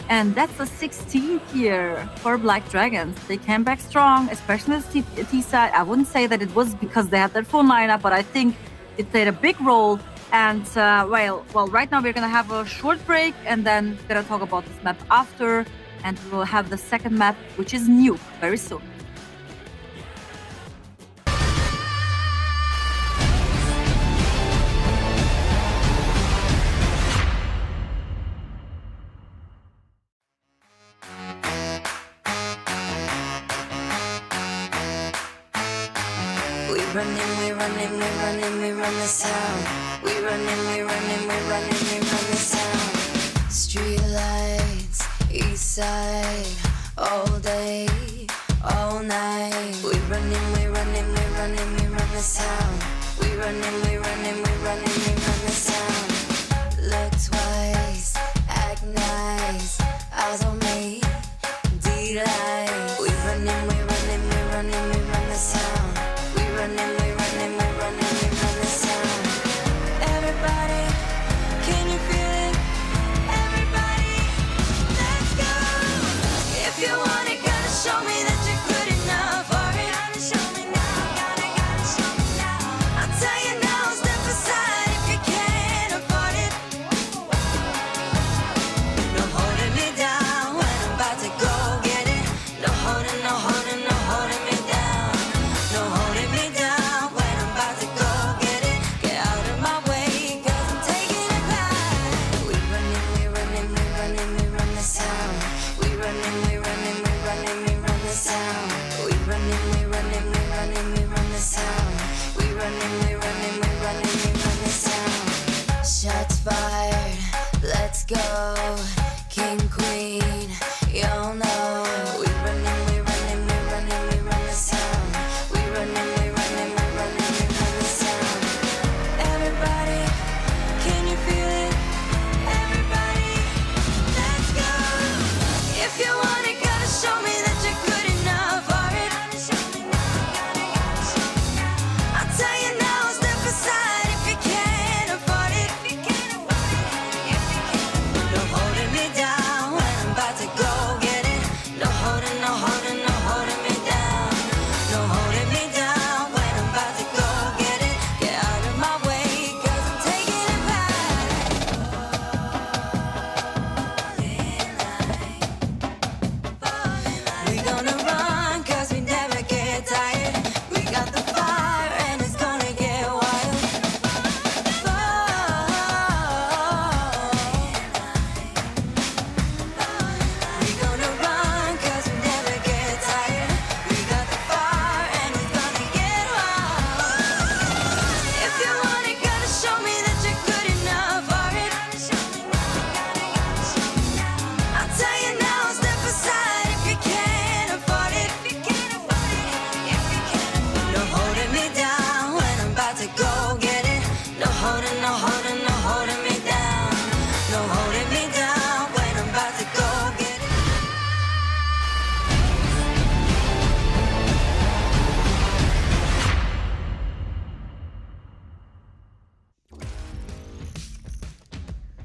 And that's the 16th year for Black Dragons. They came back strong, especially the T side. I wouldn't say that it was because they had their full lineup, but I think it played a big role. And well, right now we're gonna have a short break, and then we're gonna talk about this map after, and we will have the second map, which is new, very soon. We run this town. We run this town. Street lights, east side, all day, all night. We run this town. We run this town. Look twice, act nice, eyes on me, delight. We run this town. We run this town. Everybody, can you feel it? Everybody, let's go. If you want it, gotta show me that you're good enough for it. Gotta show me now, gotta show me now. I'll tell you now, step aside if you can't afford it. No holding me down when I'm about to go get it. No holding me down. No holding me down when I'm about to go get it. Get out of my way, 'cause I'm taking it back. We run this town. We run this town. We run this town. We run this town. Shots fired, let's go. King, queen, y'all know. We run this town. We run this town. Everybody, can you feel it? Everybody, let's go. If you want it, gotta show me that you're good enough for it. I'll tell you now, step aside if you can't afford it. No holding me down when I'm about to go get it. No holding me down. No holding me down when I'm about to go get it. Get out of my way, 'cause I'm taking it back. We gonna run, 'cause we never get tired. We got the fire and it's gonna get wild. We gonna run, 'cause we never get tired. We got the fire and it's gonna get wild. If you want it, gotta show me that you're good enough for it. I'll tell you now, step aside if you can't afford it. No holding me down when I'm about to go get it. No holding me down. No holding me down when I'm about to go get it.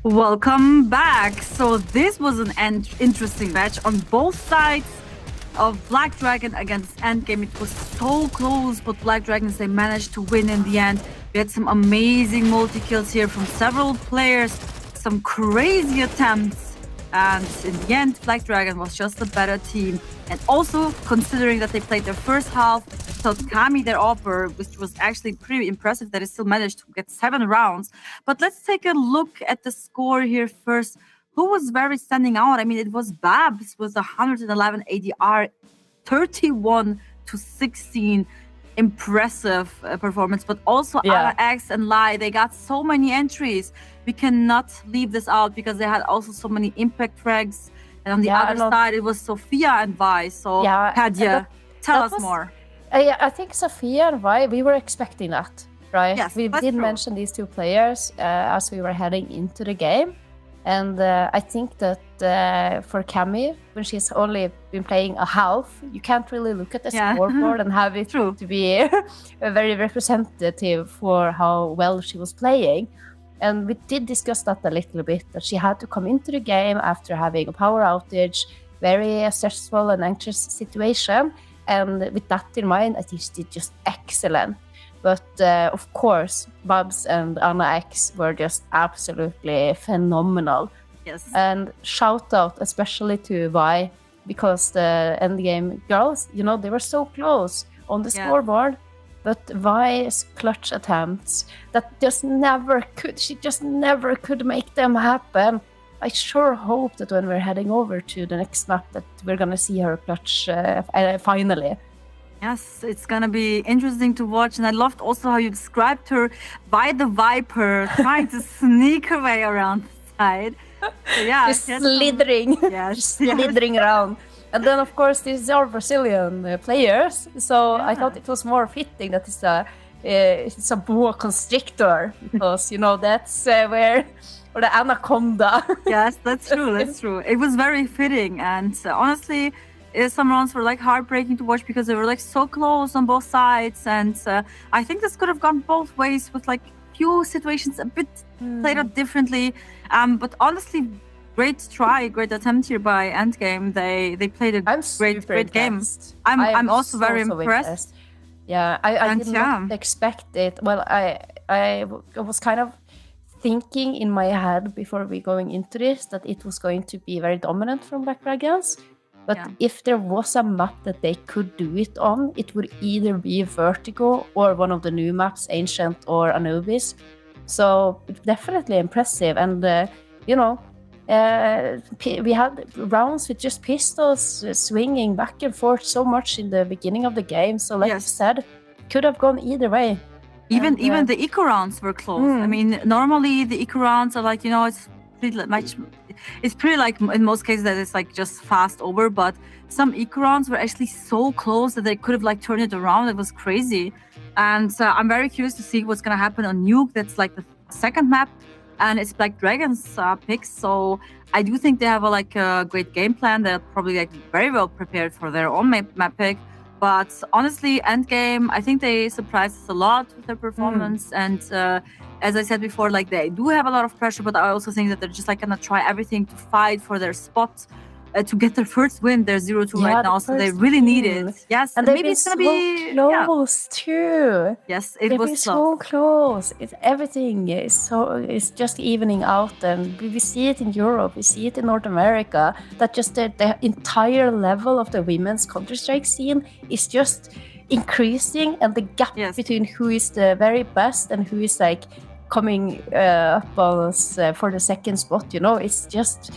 Welcome back. So this was an interesting match on both sides of Black Dragon against Endgame. It was so close, but Black Dragons, they managed to win in the end. We had some amazing multi-kills here from several players, some crazy attempts, and in the end, Black Dragon was just a better team. And also, considering that they played their first half without Kami, their offer, which was actually pretty impressive that they still managed to get 7 rounds. But let's take a look at the score here first. Who was very standing out? I mean, it was Babs with 111 ADR, 31-16. Impressive performance, but also X and Lai, they got so many entries. We cannot leave this out because they had also so many impact frags. And on the other side, it was Sophia and Vi. So, Kadja, tell us more. I think Sophia and Vi, we were expecting that, right? Yes, we did mention these two players as we were heading into the game. And I think that for Kami, when she's only been playing a half, you can't really look at the scoreboard and have it to be very representative for how well she was playing. And we did discuss that a little bit, that she had to come into the game after having a power outage, very stressful and anxious situation. And with that in mind, I think she did just excellent. But of course, Babs and Anna X were just absolutely phenomenal. Yes. And shout out especially to Vi, because the endgame girls, you know, they were so close on the scoreboard. But Vi's clutch attempts she just never could make them happen. I sure hope that when we're heading over to the next map that we're gonna see her clutch finally. Yes, it's gonna be interesting to watch, and I loved also how you described her by the Viper trying to sneak her way around the side. So, yeah, Just slithering, slithering around. And then, of course, these are Brazilian players, so I thought it was more fitting that it's a boa constrictor, because you know that's where or the anaconda. Yes, that's true. That's true. It was very fitting, and honestly, some rounds were like heartbreaking to watch because they were like so close on both sides, and I think this could have gone both ways with like few situations a bit played out differently. But honestly, great try, great attempt here by Endgame. They played a great game. I'm also very impressed. Yeah, I did not expect it. Well, I was kind of thinking in my head before we going into this that it was going to be very dominant from Black Dragons. But if there was a map that they could do it on, it would either be Vertigo or one of the new maps, Ancient or Anubis. So definitely impressive. And, you know, we had rounds with just pistols swinging back and forth so much in the beginning of the game. So like you said, could have gone either way. Even the eco rounds were close. I mean, normally the eco rounds are like, you know, it's pretty like in most cases that it's like just fast over, but some eco rounds were actually so close that they could have like turned it around. It was crazy. And I'm very curious to see what's going to happen on Nuke. That's like the second map, and it's Black Dragons picks. So I do think they have a great game plan. They're probably like very well prepared for their own map pick. But honestly, Endgame, I think they surprised us a lot with their performance. And as I said before, like they do have a lot of pressure, but I also think that they're just like gonna try everything to fight for their spot to get their first win. They're 0-2 right now, so they really need it. Yes, and maybe it's gonna be close too. Yes, it was so close. Everything is just evening out, and we see it in Europe, we see it in North America. That just the entire level of the women's Counter-Strike scene is just increasing, and the gap between who is the very best and who is like coming up on us for the second spot, you know, it's just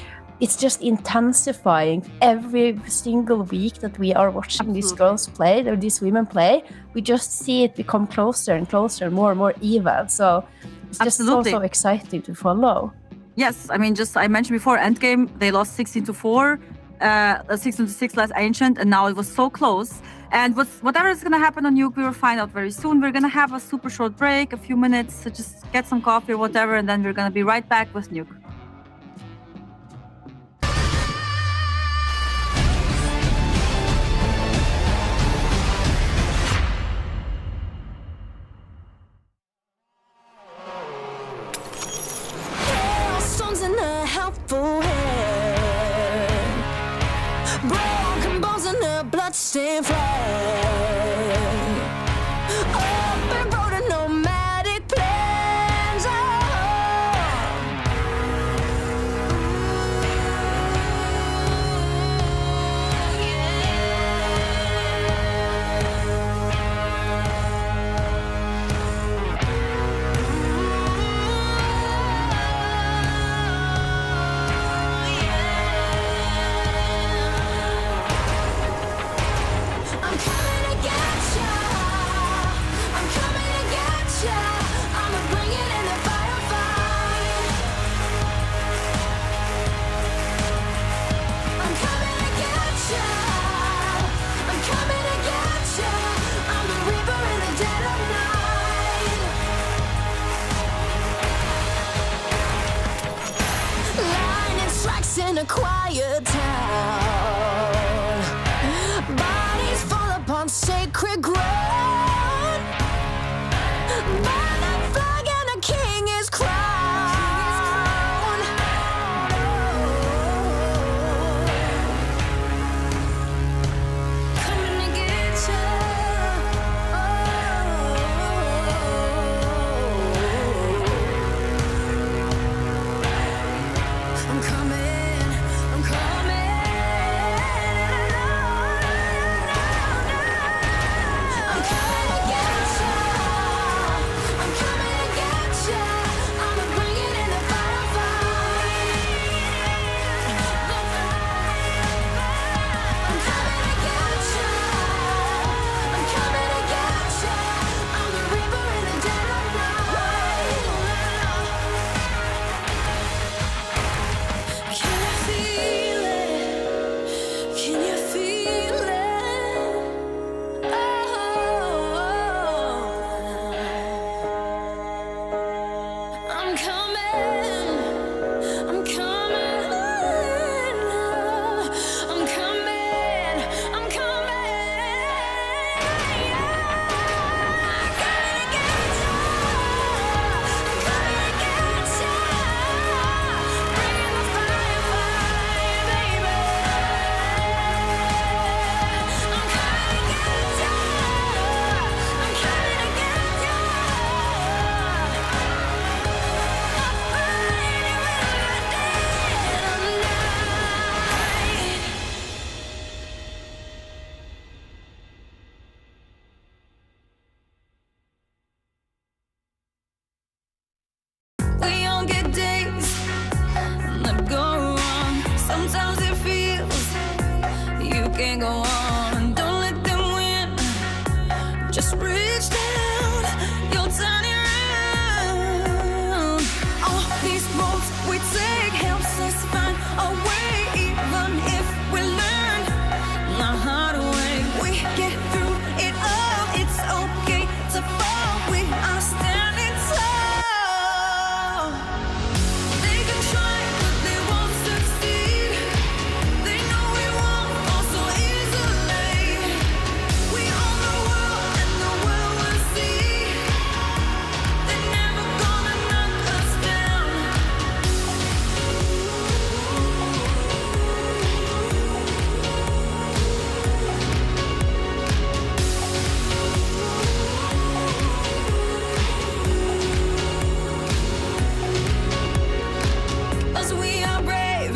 intensifying every single week that we are watching these girls play or these women play. We just see it become closer and closer, more and more even. So it's just so exciting to follow. Yes, I mean, I mentioned before, Endgame, they lost 16-4, 16-6 last Ancient, and now it was so close. And whatever is going to happen on Nuke, we will find out very soon. We're going to have a super short break, a few minutes to just get some coffee or whatever, and then we're going to be right back with Nuke. Stones in a helpful hand, broken bones in a bloodstained flag, open road and nomadic plans. I'm coming to get ya. I'm coming to get ya. I'ma bring it in the firefight. I'm coming to get ya. I'm coming to get ya. I'm the reaper in the dead of night. Lightning strikes in a quiet town. Bodies fall upon sacred ground. By the flag and a king is crowned. can't go on. Don't let them win. Just reach down, you'll turn it around. All these roads we take helps us find a way, even if we learn the hard way. We get through it all. It's okay to fall. We are standing tall. They can try, but they won't succeed. They know we won't fall so easily. We own the world, and the world will see. They're never gonna knock us down. Cause we are brave,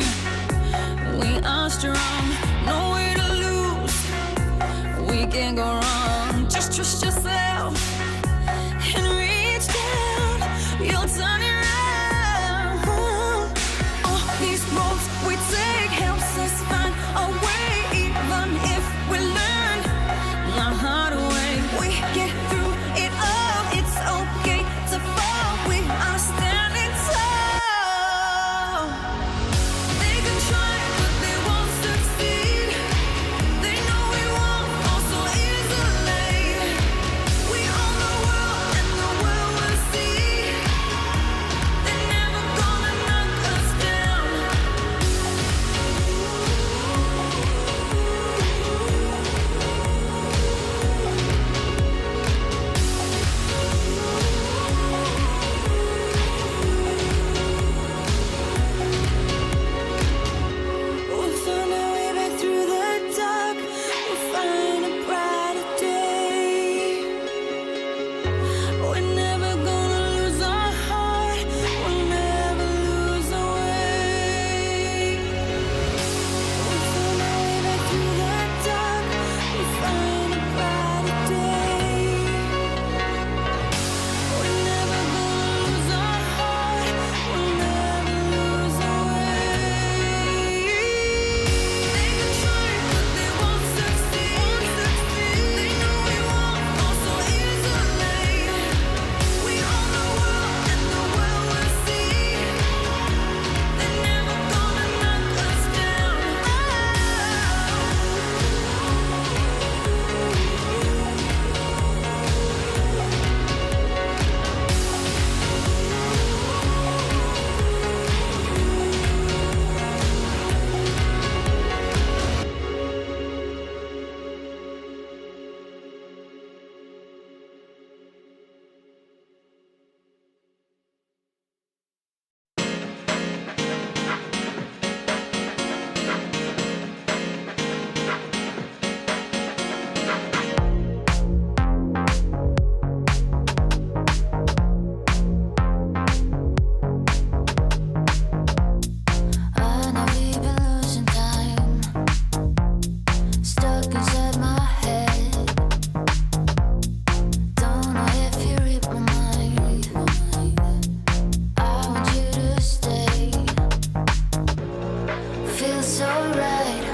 we are strong, no way to lose. We can't go wrong. Just trust yourself and reach down. You'll turn it around. All these roads we take helps us find a way, even if we learn the hard way. We get through it all. It's okay to fall. We are standing tall. They can try, but they won't succeed. They know we won't fall so easily. We own the world, and the world will see. They're never gonna knock us down. We'll find our way back through the dark. We'll find a brighter day. We're never gonna lose our heart. We'll never lose our way. We'll find our way back through the dark. We'll find a brighter day. We're never gonna lose our heart. We'll never lose our way. They can try, but they won't succeed. They know we won't fall so easily. We own the world, and the world will see. They're never gonna knock us down. I know we've been losing time, stuck inside my head. Don't know if you read my mind. I want you to stay. Feels so right,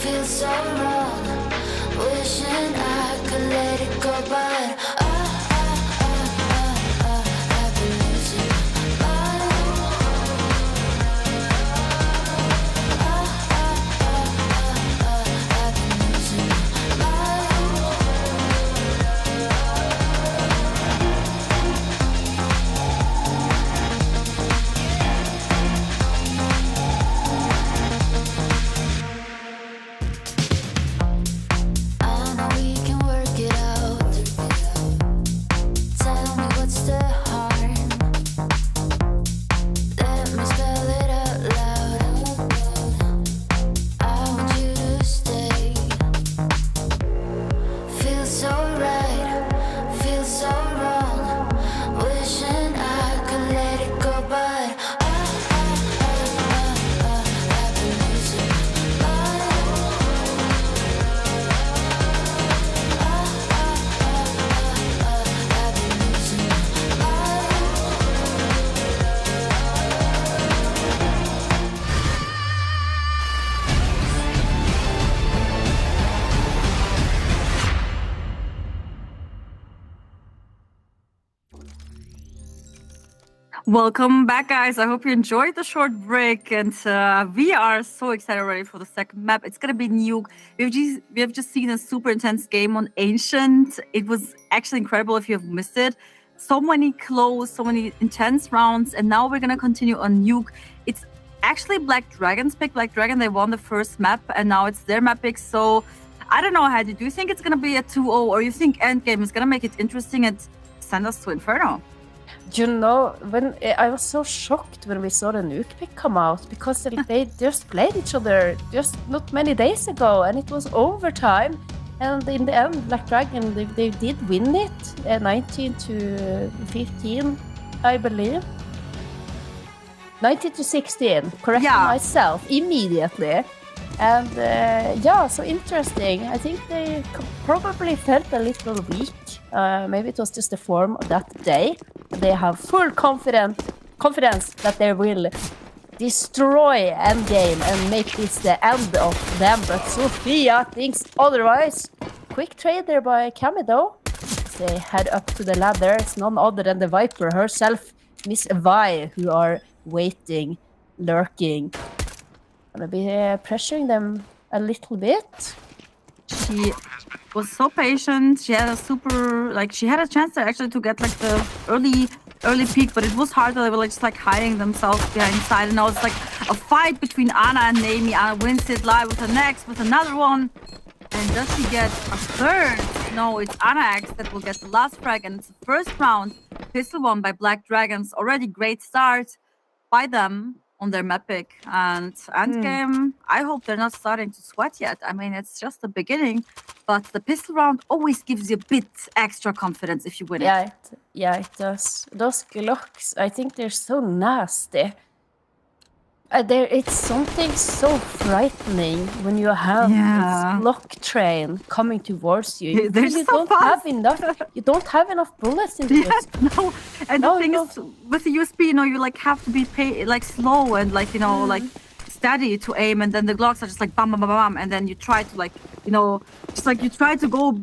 feels so wrong. Wishing I could let it go, but I've been losing my I've been losing my I know we Welcome back, guys. I hope you enjoyed the short break, and we are so excited already for the second map. It's gonna be Nuke. We have just seen a super intense game on Ancient. It was actually incredible if you have missed it. So many close, so many intense rounds, and now we're gonna continue on Nuke. It's actually Black Dragon's pick. Black Dragon, they won the first map, and now it's their map pick. So I don't know, Hadi. Do you think it's gonna be a 2-0, or you think Endgame is gonna make it interesting and send us to Inferno? You know, when I was so shocked when we saw the Nuke pick come out because they just played each other just not many days ago, and it was overtime. And in the end, Black Dragon they did win it, 19-15, I believe. 19-16. Correcting myself immediately. And so interesting. I think they probably felt a little weak. Maybe it was just the form of that day. They have full confidence that they will destroy Endgame and make this the end of them. But Sophia thinks otherwise. Quick trade there by Cammy though. They head up to the ladder. It's none other than the Viper herself, Miss Vi, who are waiting, lurking. Gonna be pressuring them a little bit. She was so patient. She had a she had a chance there actually to get like the early peak, but it was hard. They were like just like hiding themselves behind side, and now it's like a fight between Anna and Naomi. Anna wins it live with the next, with another one. And does she get a third? No, it's Anna X that will get the last frag, and it's the first round. Pistol won by Black Dragons. Already great start by them on their map pick. And Endgame, I hope they're not starting to sweat yet. I mean, it's just the beginning, but the pistol round always gives you a bit extra confidence if you win it. Yeah, it does. Those Glocks, I think they're so nasty. It's something so frightening when you have this Glock train coming towards you. They're You so don't fast. have enough. You don't have enough bullets in this. No. And the thing is, with the USB, you like have to be slow and like steady to aim, and then the Glocks are just like bam, bam, bam, bam, and then you try to you try to go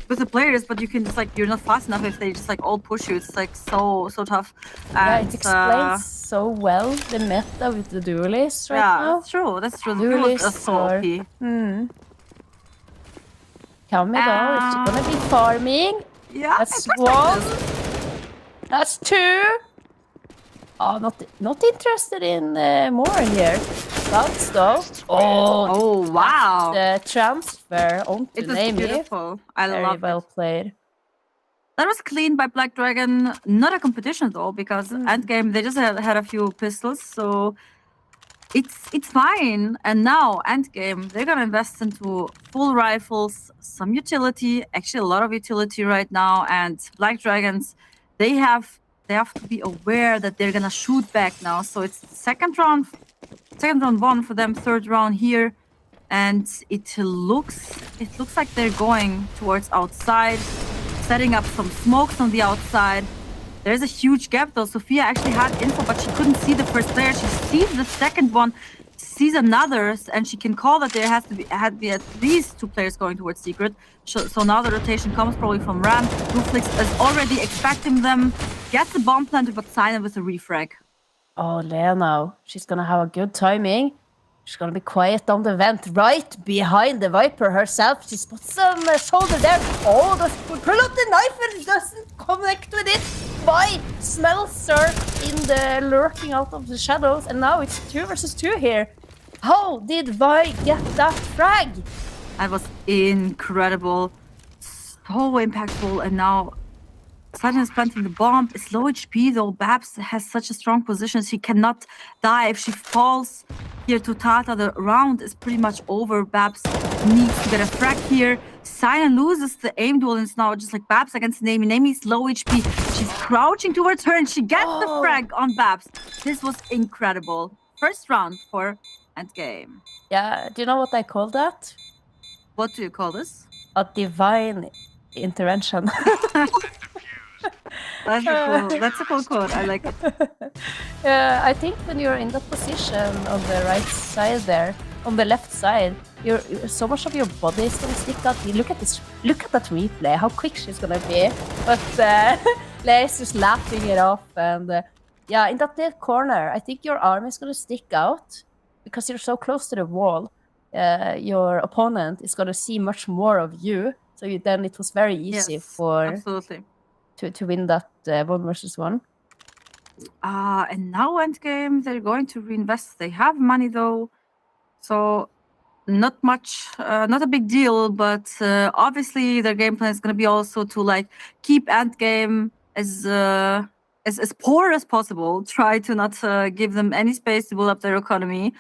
with the players, but you can just you're not fast enough if they just all push you. It's so tough. Yeah, And, it explains so well the meta with the duelists right now. That's true. That's true. The Duelists duelists are so or- OP. Cammy though, is she gonna be farming? Yeah, That's I expect one. this. That's two. Oh, not interested in more here. Bounce though. Oh wow! The transfer onto It was Naomi. beautiful. I Very love well it. played. That was clean by Black Dragon. Not a competition though, because Endgame they just had a few pistols, so it's fine. And now Endgame they're gonna invest into full rifles, some utility, actually a lot of utility right now. And Black Dragons they have to be aware that they're gonna shoot back now. So it's second round one for them, third round here, and it looks like they're going towards outside, setting up some smokes on the outside. There's a huge gap though. Sophia actually had info, but she couldn't see the first player. She sees the second one, sees another, and she can call that there had to be at least two players going towards secret. So now the rotation comes probably from Ram. Ruflix is already expecting them. Gets the bomb planted, but silent with a refrag. Oh, Lena, she's gonna have a good timing. She's gonna be quiet on the vent right behind the Viper herself. She spots some shoulder there. Oh, pull up the knife and it doesn't connect with it. Vi smells her in the lurking out of the shadows, and now it's 2 versus 2 here. How did Vi get that frag? That was incredible, so impactful, and now Sudden is planting the bomb. It's low HP though. Babs has such a strong position. She cannot die. If she falls here to Tata, the round is pretty much over. Babs needs to get a frag here. Siren loses the aim duel, and it's now just like Babs against Naomi. Naomi's low HP. She's crouching towards her, and she gets the frag on Babs. This was incredible. First round for Endgame. Yeah, do you know what I call that? What do you call this? A divine intervention. That's a cool quote. I like it. I think when you're in that position on the right side there, on the left side, you're so much of your body is gonna stick out. Look at this. Look at that replay. How quick she's gonna be. But Leia's just laughing it off, and Yeah, in that little corner, I think your arm is gonna stick out because you're so close to the wall. Your opponent is gonna see much more of you. So then it was very easy Yes, for absolutely. to win that 1v1. And now endgame, they're going to reinvest. They have money though, so not much, not a big deal. But obviously, their game plan is going to be also to like keep endgame as poor as possible. Try to not give them any space to build up their economy,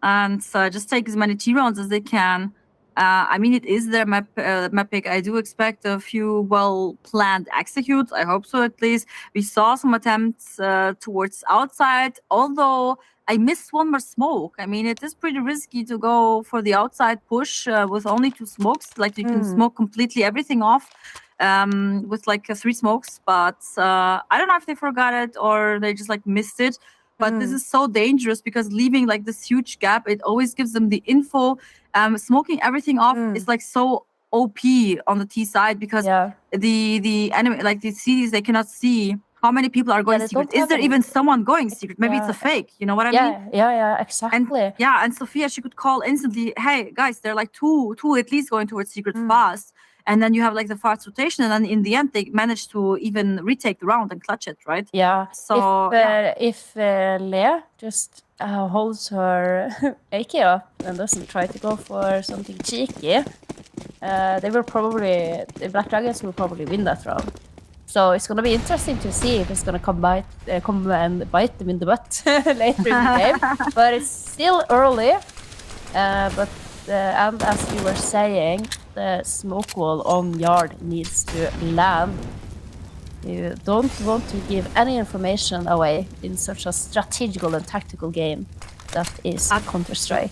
and just take as many T rounds as they can. I mean, it is their map pick. I do expect a few well-planned executes. I hope so, at least. We saw some attempts towards outside, although I missed one more smoke. I mean, it is pretty risky to go for the outside push with only 2 smokes. Like, you can smoke completely everything off with like 3 smokes. But I don't know if they forgot it or they just like missed it. But this is so dangerous because leaving like this huge gap, it always gives them the info. Smoking everything off is like so OP on the T side because the enemy, like the CDs, they cannot see how many people are going secret. Is there even someone going secret? Maybe it's a fake. You know what I mean? Yeah, exactly. And Sophia, she could call instantly. Hey guys, they're like two at least going towards secret fast. And then you have like the fast rotation, and then in the end they managed to even retake the round and clutch it, right? Yeah. So if Lea just holds her AK up and doesn't try to go for something cheeky, they will probably the Black Dragons will probably win that round. So it's gonna be interesting to see if it's gonna come and bite them in the butt later in the game. But it's still early. But and as you were saying, the smoke wall on yard needs to land. You don't want to give any information away in such a strategical and tactical game that is Counter-Strike.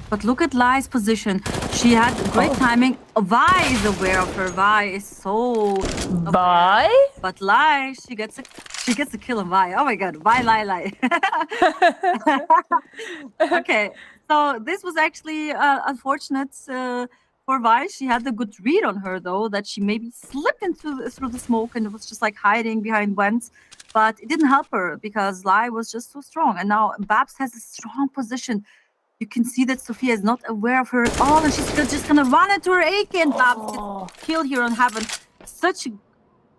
But look at Lai's position. She had great timing. Vi is aware of her. Vi is so Vi? But Lai, she gets a kill on Vi. Oh my god, Vi, Lai. Okay, so this was actually unfortunate for Vi. She had a good read on her though, that she maybe slipped through the smoke and was just like hiding behind Wentz. But it didn't help her because Lai was just so strong. And now Babs has a strong position. You can see that Sophia is not aware of her at all, and she's just gonna run into her AK, and Babs gets killed here on Heaven. Such an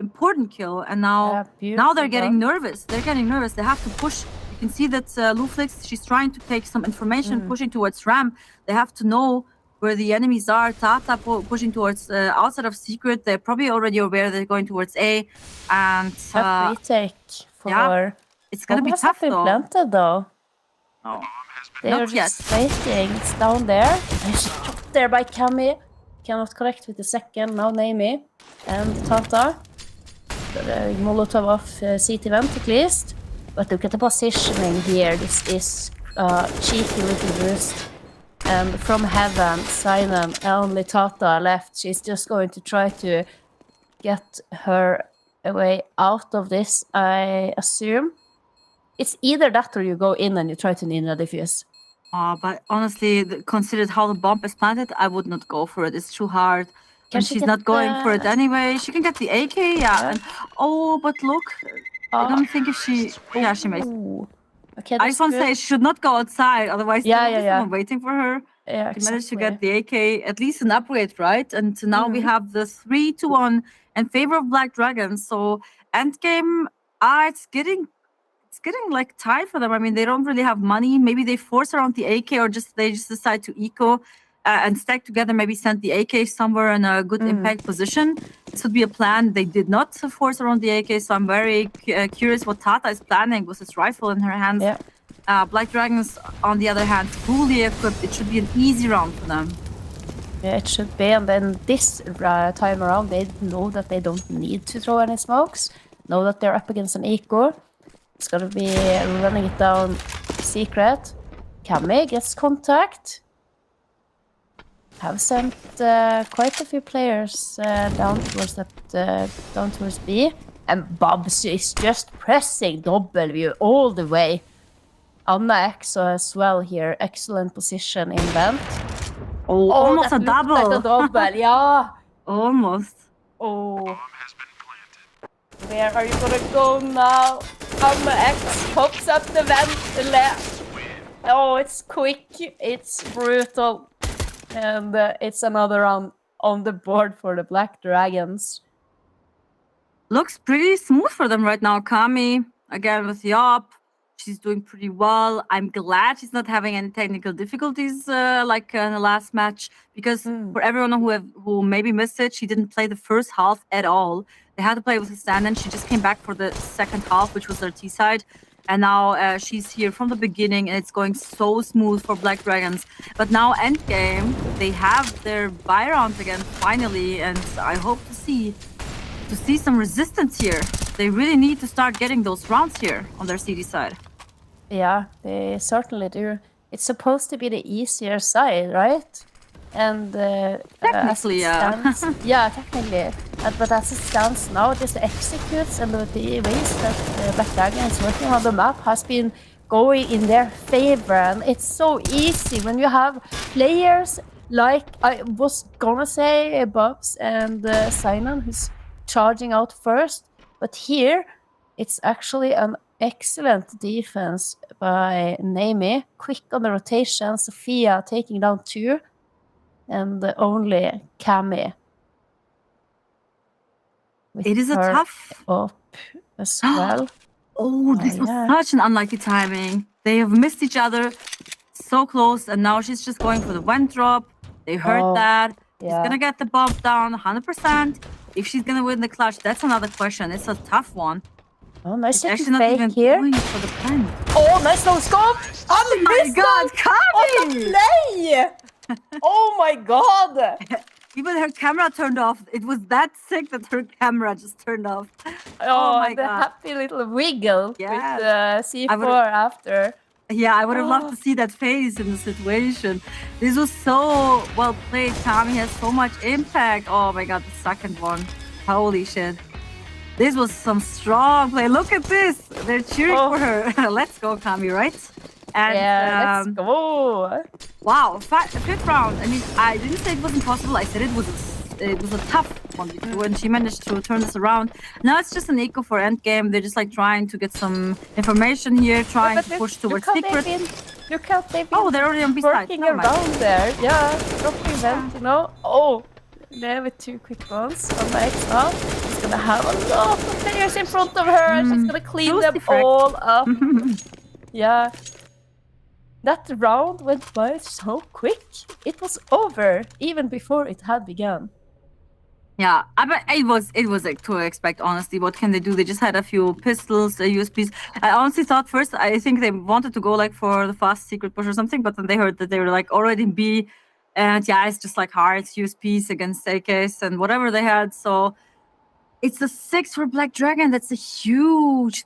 important kill, and now they're getting nervous. They're getting nervous. They have to push. You can see that Luflix, she's trying to take some information, pushing towards Ram. They have to know where the enemies are. Tata pushing towards outside of secret. They're probably already aware they're going towards A, and retake for. Yeah, it's gonna be tough though. Planted though. No. They're just waiting. It's down there. It's shot there by Cammy. Cannot connect with the second. Now Naomi and Tata. Molotov off CT vent at least. But look at the positioning here. This is cheeky little boost. And from Heaven, Sinan, only Tata left. She's just going to try to get her way out of this, I assume. It's either that or you go in and you try to ninja defuse. But honestly, considered how the bomb is planted, I would not go for it. It's too hard. And she's not going for it anyway. She can get the AK, yeah. And, but look, I don't think if she... Yeah, she makes... Okay, I just want to say she should not go outside, otherwise there's someone waiting for her. Yeah, she managed to get the AK, at least an upgrade, right? And now we have the 3-1 in favor of Black Dragons. So endgame, it's getting like tight for them. I mean, they don't really have money. Maybe they force around the AK, or they just decide to eco and stack together. Maybe send the AK somewhere in a good impact position. This would be a plan. They did not force around the AK, so I'm very curious what Tata is planning with his rifle in her hands. Yeah. Black Dragons, on the other hand, fully equipped. It should be an easy round for them. Yeah, it should be. And then this time around, they know that they don't need to throw any smokes. Know that they're up against an eco. It's gonna be running it down secret. Cammy gets contact. Have sent quite a few players down towards B. And Babs is just pressing W all the way. Anna Exo as well here. Excellent position in vent. Oh, almost a double. Like a double, yeah. Almost. Oh. Where are you gonna go now? X pops up the vent left. Oh, it's quick, it's brutal. And it's another round on the board for the Black Dragons. Looks pretty smooth for them right now. Kami, again with Yop. She's doing pretty well. I'm glad she's not having any technical difficulties like in the last match, because for everyone who maybe missed it, she didn't play the first half at all. They had to play with a stand-in. She just came back for the second half, which was their T side. And now she's here from the beginning, and it's going so smooth for Black Dragons. But now endgame, they have their buy round again finally, and I hope to see some resistance here. They really need to start getting those rounds here on their CD side. Yeah, they certainly do. It's supposed to be the easier side, right? And technically, yeah. Yeah, technically. But as it stands now, this executes and the ways that Black Dragon is working on the map has been going in their favor. And it's so easy when you have players like, I was gonna say, Bubs and Sinan, who's charging out first. But here, it's actually an excellent defense by Naomi. Quick on the rotation, Sophia taking down 2. And only Kami. It is a tough up as well. Oh, this was such an unlucky timing. They have missed each other so close, and now she's just going for the vent drop. They heard that. She's gonna get the bump down 100%. If she's gonna win the clutch, that's another question. It's a tough one. Oh, nice actually not even here. going for the plant. Oh, nice no scope! Oh my god, Kami! Play! Oh my god! Even her camera turned off. It was that sick that her camera just turned off. Oh my the god. happy little wiggle with C4 after. Yeah, I would have loved to see that face in the situation. This was so well played. Kami has so much impact. Oh my god, the second one. Holy shit. This was some strong play. Look at this. They're cheering for her. Let's go, Kami, right? And, let's go. Wow, fifth round. I mean, I didn't say it wasn't possible. I said it was a tough one when she managed to turn this around. Now it's just an eco for endgame. They're just like trying to get some information here, trying to push towards secret. Look how they've been Oh, they're already on B side. working around there. Yeah, dropping vent, you know. Oh, there with 2 quick ones on the X now. She's gonna have a lot of players in front of her, and she's gonna clean them all up. Yeah. That round went by so quick. It was over even before it had begun. Yeah, but it was like to expect, honestly. What can they do? They just had a few pistols, USPs. I honestly thought first, I think they wanted to go like for the fast secret push or something, but then they heard that they were like already in B, and yeah, it's just like hard USPs against AKs and whatever they had. So it's a 6 for Black Dragon. That's a huge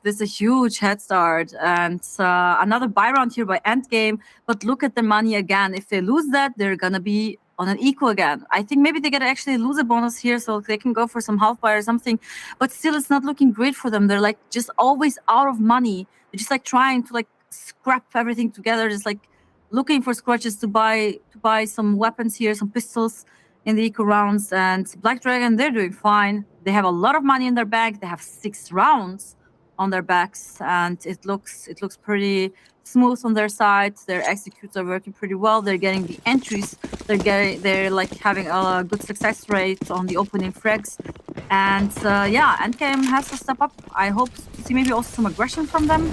head start. And another buy round here by endgame. But look at the money again. If they lose that, they're gonna be on an equal again. I think maybe they gotta actually lose a bonus here so they can go for some half buy or something. But still, it's not looking great for them. They're like just always out of money. They're just like trying to like scrap everything together, just like looking for scratches to buy some weapons here, some pistols in the eco rounds. And Black Dragon, they're doing fine. They have a lot of money in their bank. They have 6 rounds on their backs, and it looks pretty smooth on their side. Their executes are working pretty well. They're getting the entries. They're like having a good success rate on the opening frags. And yeah, endgame has to step up. I hope to see maybe also some aggression from them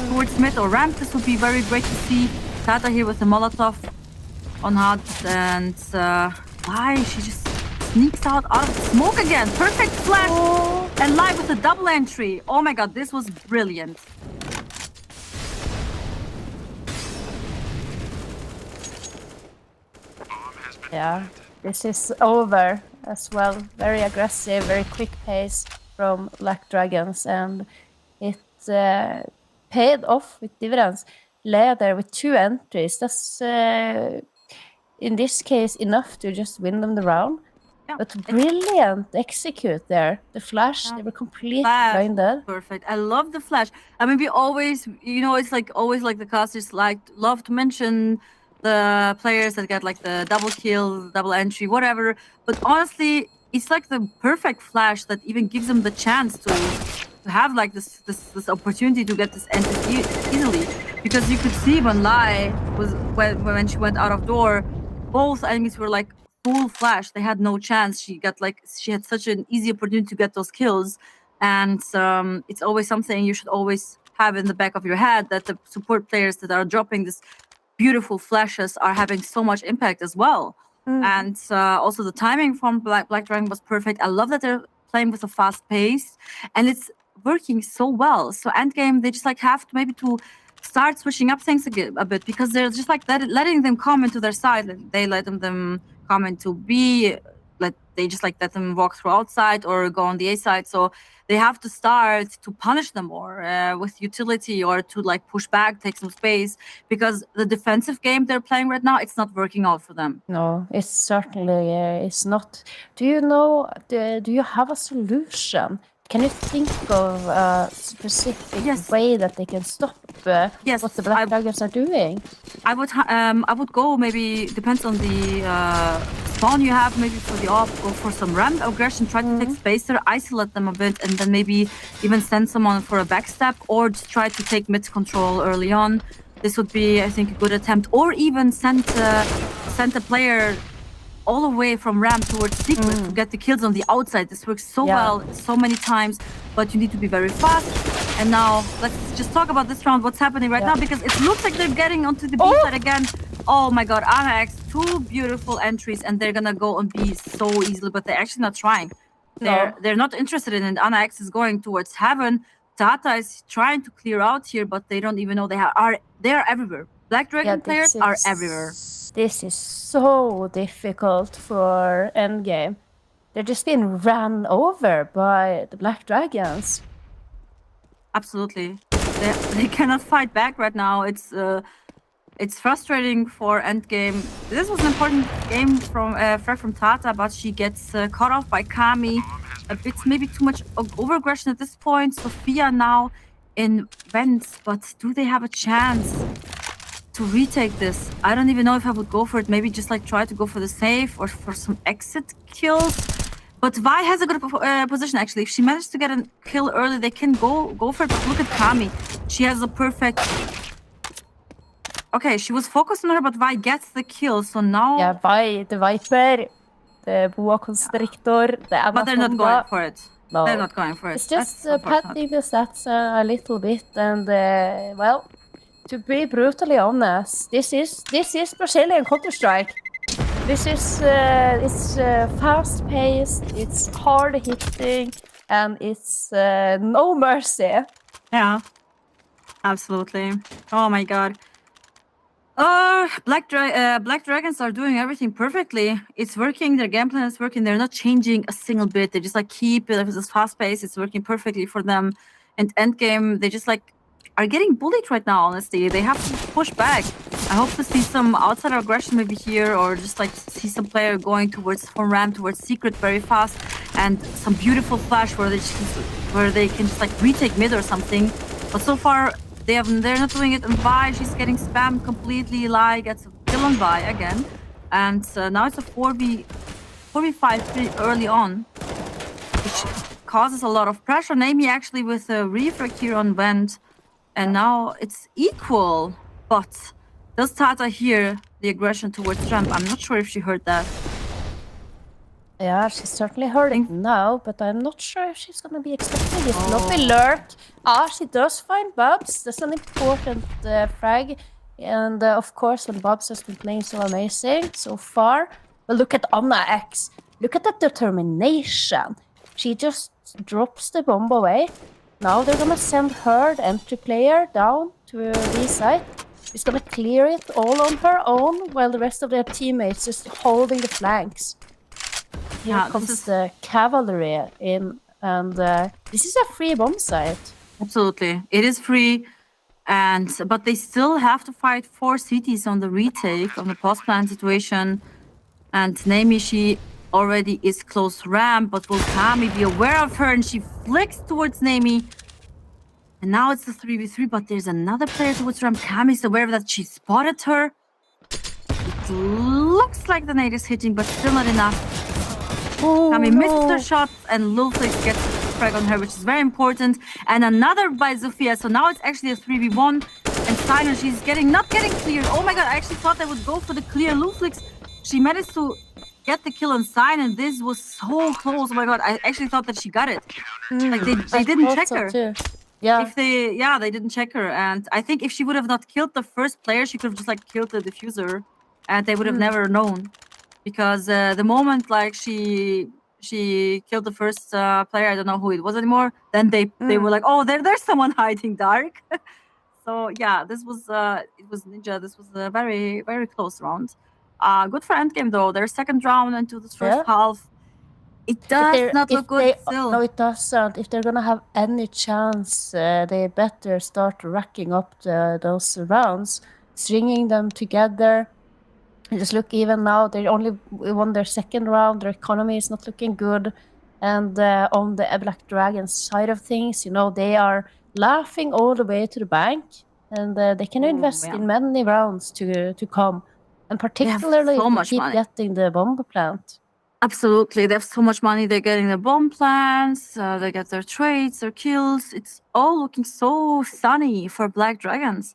towards mid or ramp. This would be very great to see. Tata here with the Molotov on hard, and why she just sneaks out of the smoke again. Perfect flash and live with a double entry. Oh my god, this was brilliant. Yeah, this is over as well. Very aggressive, very quick pace from Black Dragons, and it paid off with dividends. Lea there with 2 entries. That's in this case enough to just win them the round. Yeah, but brilliant execute there. The flash, they were completely blinded. Perfect. I love the flash. I mean, we always, you know, it's like always like the casters love to mention the players that get like the double kill, double entry, whatever. But honestly, it's like the perfect flash that even gives them the chance to have like this opportunity to get this entry easily, because you could see when Lai was when she went out of door, both enemies were like full flash. They had no chance. She had such an easy opportunity to get those kills, and it's always something you should always have in the back of your head, that the support players that are dropping this beautiful flashes are having so much impact as well. And also the timing from Black Dragon was perfect. I love that they're playing with a fast pace, and it's working so well. So endgame, they just like have to maybe to start switching up things a bit, because they're just like letting them come into their side. They let them come into B, they just like let them walk through outside or go on the A side. So they have to start to punish them more with utility, or to like push back, take some space, because the defensive game they're playing right now, it's not working out for them. No, it's certainly it's not. Do you know? Do you have a solution? Can you think of a specific way that they can stop what the Black Dragons are doing? I would go, maybe depends on the spawn you have, maybe for the op, go for some ramp aggression, try to take space there, isolate them a bit, and then maybe even send someone for a backstep, or just try to take mid control early on. This would be, I think, a good attempt, or even send a player all the way from ramp towards secret to get the kills on the outside. This works so well so many times, but you need to be very fast. And now let's just talk about this round, what's happening right now, because it looks like they're getting onto the B side again. Oh my god, Anax, 2 beautiful entries, and they're gonna go on B so easily, but they're actually not trying. They're not interested in it. Anax is going towards heaven. Tata is trying to clear out here, but they don't even know they are everywhere. Black Dragon players are everywhere. This is so difficult for endgame. They're just being ran over by the Black Dragons. Absolutely, they cannot fight back right now. It's frustrating for endgame. This was an important game from frag from Tata, but she gets cut off by Kami. It's maybe too much over-aggression at this point. Sophia now in vents, but do they have a chance to retake this? I don't even know if I would go for it. Maybe just like try to go for the save or for some exit kills. But Vi has a good position actually. If she managed to get a kill early, they can go for it. But look at Kami. She has a perfect... Okay, she was focused on her, but Vi gets the kill. So now... Yeah, Vi, the Viper, the Boa Constrictor, the Anaconda. But they're not going for it. No. They're not going for it. It's just padding the stats a little bit, and well, to be brutally honest, this is Brazilian Counter-Strike. This is it's fast-paced, it's hard-hitting, and it's no mercy. Yeah, absolutely. Oh my god. Black Dragons are doing everything perfectly. It's working, their game plan is working, they're not changing a single bit. They just like keep it this fast pace, it's working perfectly for them. And endgame, they just like are getting bullied right now, honestly. They have to push back. I hope to see some outside aggression maybe here, or just like see some player going from ramp towards secret very fast, and some beautiful flash where they can just like retake mid or something. But so far they're not doing it. And Vi, she's getting spammed completely. Lai gets a kill on Vi again, and now it's a 4v5 pretty early on, which causes a lot of pressure. Naomi actually with a refrag here on vent, and now it's equal. But does Tata hear the aggression towards ramp? I'm not sure if she heard that. Yeah, she's certainly heard it now, but I'm not sure if she's gonna be expecting it. Floppy lurk. She does find Bubs. That's an important frag. And of course, when Bubs has been playing so amazing so far. But look at Anna X. Look at that determination. She just drops the bomb away. Now they're gonna send her, the entry player, down to the side. She's gonna clear it all on her own, while the rest of their teammates just holding the flanks. Here comes the cavalry in, and this is a free bomb site. Absolutely, it is free, but they still have to fight 4 cities on the retake on the post plan situation. And Naomi, she already is close ramp, but will Kami be aware of her? And she flicks towards Naomi. And now it's a 3v3, but there's another player towards ramp. Kami's aware that she spotted her. It looks like the nade is hitting, but still not enough. Kami misses her shot, and Lulflix gets frag on her, which is very important. And another by Zofia. So now it's actually a 3v1. And Steiner, she's not getting cleared. Oh my god, I actually thought they would go for the clear. Luflix, she managed to get the kill on Stein, and this was so close. Oh my god, I actually thought that she got it. Like they didn't check her. Too. Yeah. They didn't check her. And I think if she would have not killed the first player, she could have just like killed the diffuser, and they would have never known. Because the moment like she killed the first player, I don't know who it was anymore. Then they were like, oh, there's someone hiding dark. So yeah, this was it was Ninja. This was a very, very close round. Good for endgame though. Their second round into this first half. It does not look good still. No, it doesn't. If they're gonna have any chance, they better start racking up those rounds, stringing them together. Just look, even now they only won their second round. Their economy is not looking good, and on the Black Dragon side of things, you know, they are laughing all the way to the bank, and they can invest in many rounds to come, and particularly so if much they keep money. getting the bomb plant. Absolutely, they have so much money. They're getting the bomb plants. They get their trades, their kills. It's all looking so sunny for Black Dragons.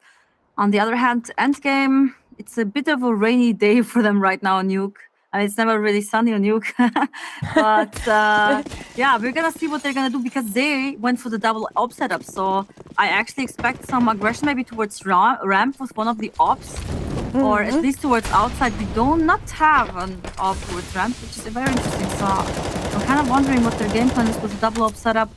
On the other hand, endgame, it's a bit of a rainy day for them right now on Nuke. I mean, it's never really sunny on Nuke. But yeah, we're gonna see what they're gonna do, because they went for the double op setup. So I actually expect some aggression maybe towards ramp with one of the ops, or at least towards outside. We do not have an op towards ramp, which is very interesting. So I'm kind of wondering what their game plan is with the double op setup,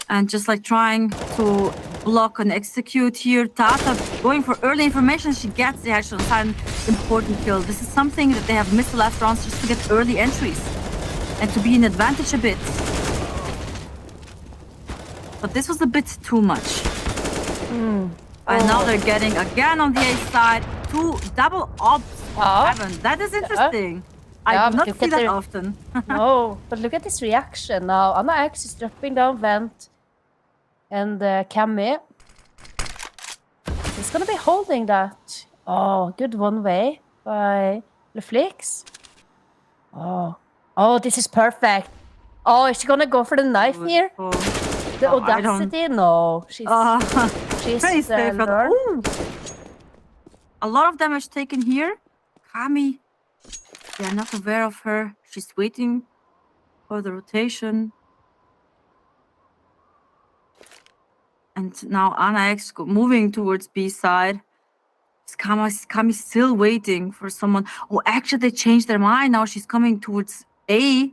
and just like trying to block and execute here. Tata going for early information. She gets the action on important kill. This is something that they have missed the last rounds, just to get early entries and to be in advantage a bit. But this was a bit too much. And now they're getting again on the A side 2 double ops on Heaven. That is interesting. I do not see that often. No, but look at this reaction now. Anna X is dropping down vent. And Cammy is gonna be holding that. Oh, good one way by Leflix. Oh, this is perfect. Oh, is she gonna go for the knife here? The audacity? No, she's very safe. A lot of damage taken here. Kami, they are not aware of her. She's waiting for the rotation. And now Anna X moving towards B side. Kami still waiting for someone. Oh, actually, they changed their mind. Now she's coming towards A.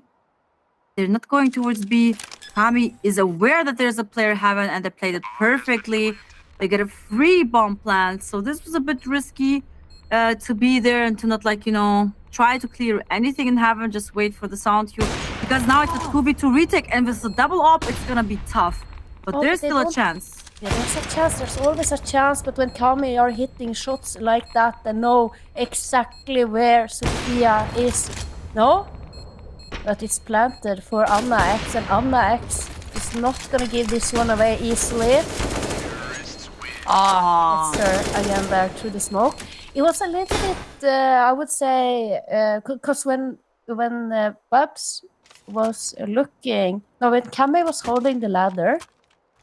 They're not going towards B. Kami is aware that there's a player Heaven, and they played it perfectly. They get a free bomb plant. So this was a bit risky to be there and to not, like, you know, try to clear anything in Heaven. Just wait for the sound cue. Because now it's a 2v2 retake, and with the double op, it's gonna be tough. But there's still a chance. Yeah, there's a chance. There's always a chance. But when Kami are hitting shots like that, they know exactly where Sophia is. No? But it's planted for Anna X, and Anna X is not gonna give this one away easily. It's her again there through the smoke. It was a little bit, I would say, because when Babs was looking, no, when Kami was holding the ladder,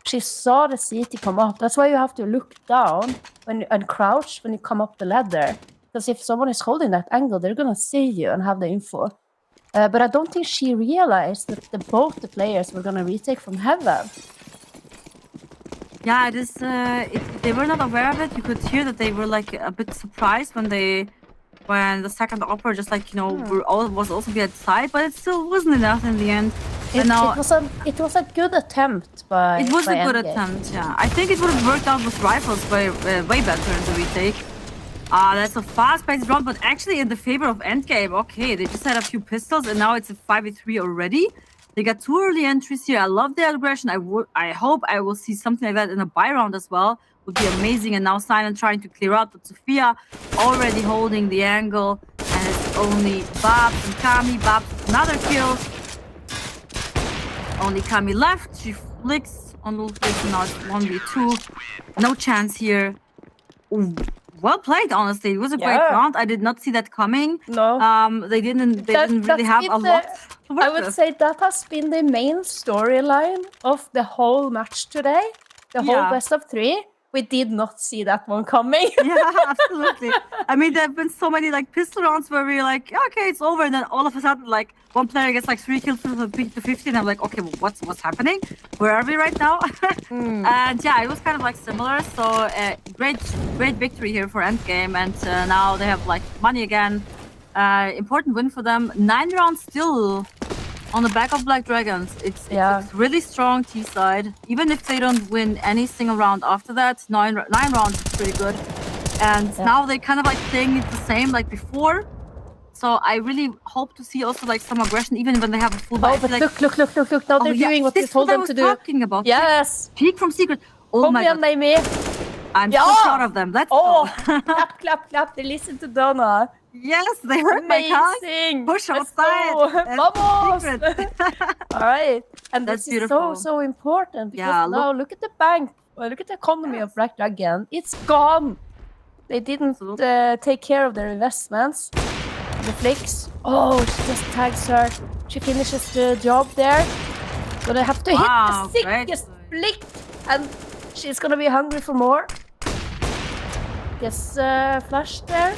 she saw the CT come up. That's why you have to look down and crouch when you come up the ladder. Because if someone is holding that angle, they're gonna see you and have the info. But I don't think she realized that both the players were gonna retake from Heaven. Yeah, it is. They were not aware of it. You could hear that they were like a bit surprised when the second offer just, like, you know, was also be outside, but it still wasn't enough in the end. It was a good attempt by. It was by a good Endgame. attempt. Yeah, I think it would have worked out with rifles way better in the retake. That's a fast-paced round, but actually in the favor of Endgame. Okay, they just had a few pistols, and now it's a 5v3 already. They got 2 early entries here. I love the aggression. I hope I will see something like that in a buy round as well. Would be amazing. And now Simon trying to clear out, but Sophia already holding the angle, and it's only Babs and Kami. Babs with another kill. Only Kami left. She flicks on Luflix, and now it's 1v2. No chance here. Ooh, well played, honestly. It was a great Yeah. round. I did not see that coming. No. They didn't really have a lot to work I would with. say that has been the main storyline of the whole match today. The whole Yeah. best of 3. We did not see that one coming. Yeah, absolutely. I mean, there have been so many like pistol rounds where we're like, okay, it's over, and then all of a sudden, like one player gets like 3 kills from the peak to 50, and I'm like, okay, well, what's happening? Where are we right now? And yeah, it was kind of like similar. So great victory here for Endgame, and now they have like money again. Important win for them. 9 rounds still on the back of Black Dragons. It's really strong T side. Even if they don't win any single round after that, 9 rounds is pretty good. And now they kind of like playing it the same like before. So I really hope to see also like some aggression even when they have a full buy. Oh, but look. Now they're doing what you told them to do. This is what I was talking about. Yes. Peek from secret. Oh my god. I'm so proud of them. Let's go. clap. They listen to Donna. Yes, they heard my Amazing. Push outside. Vamos. All right. And That's this is beautiful. so important because now look at the bank. Look at the economy of Black Dragon. It's gone. They didn't take care of their investments. The flicks. Oh, she just tags her. She finishes the job there. Gonna have to hit the sickest flick, and she's gonna be hungry for more. Gets flashed there.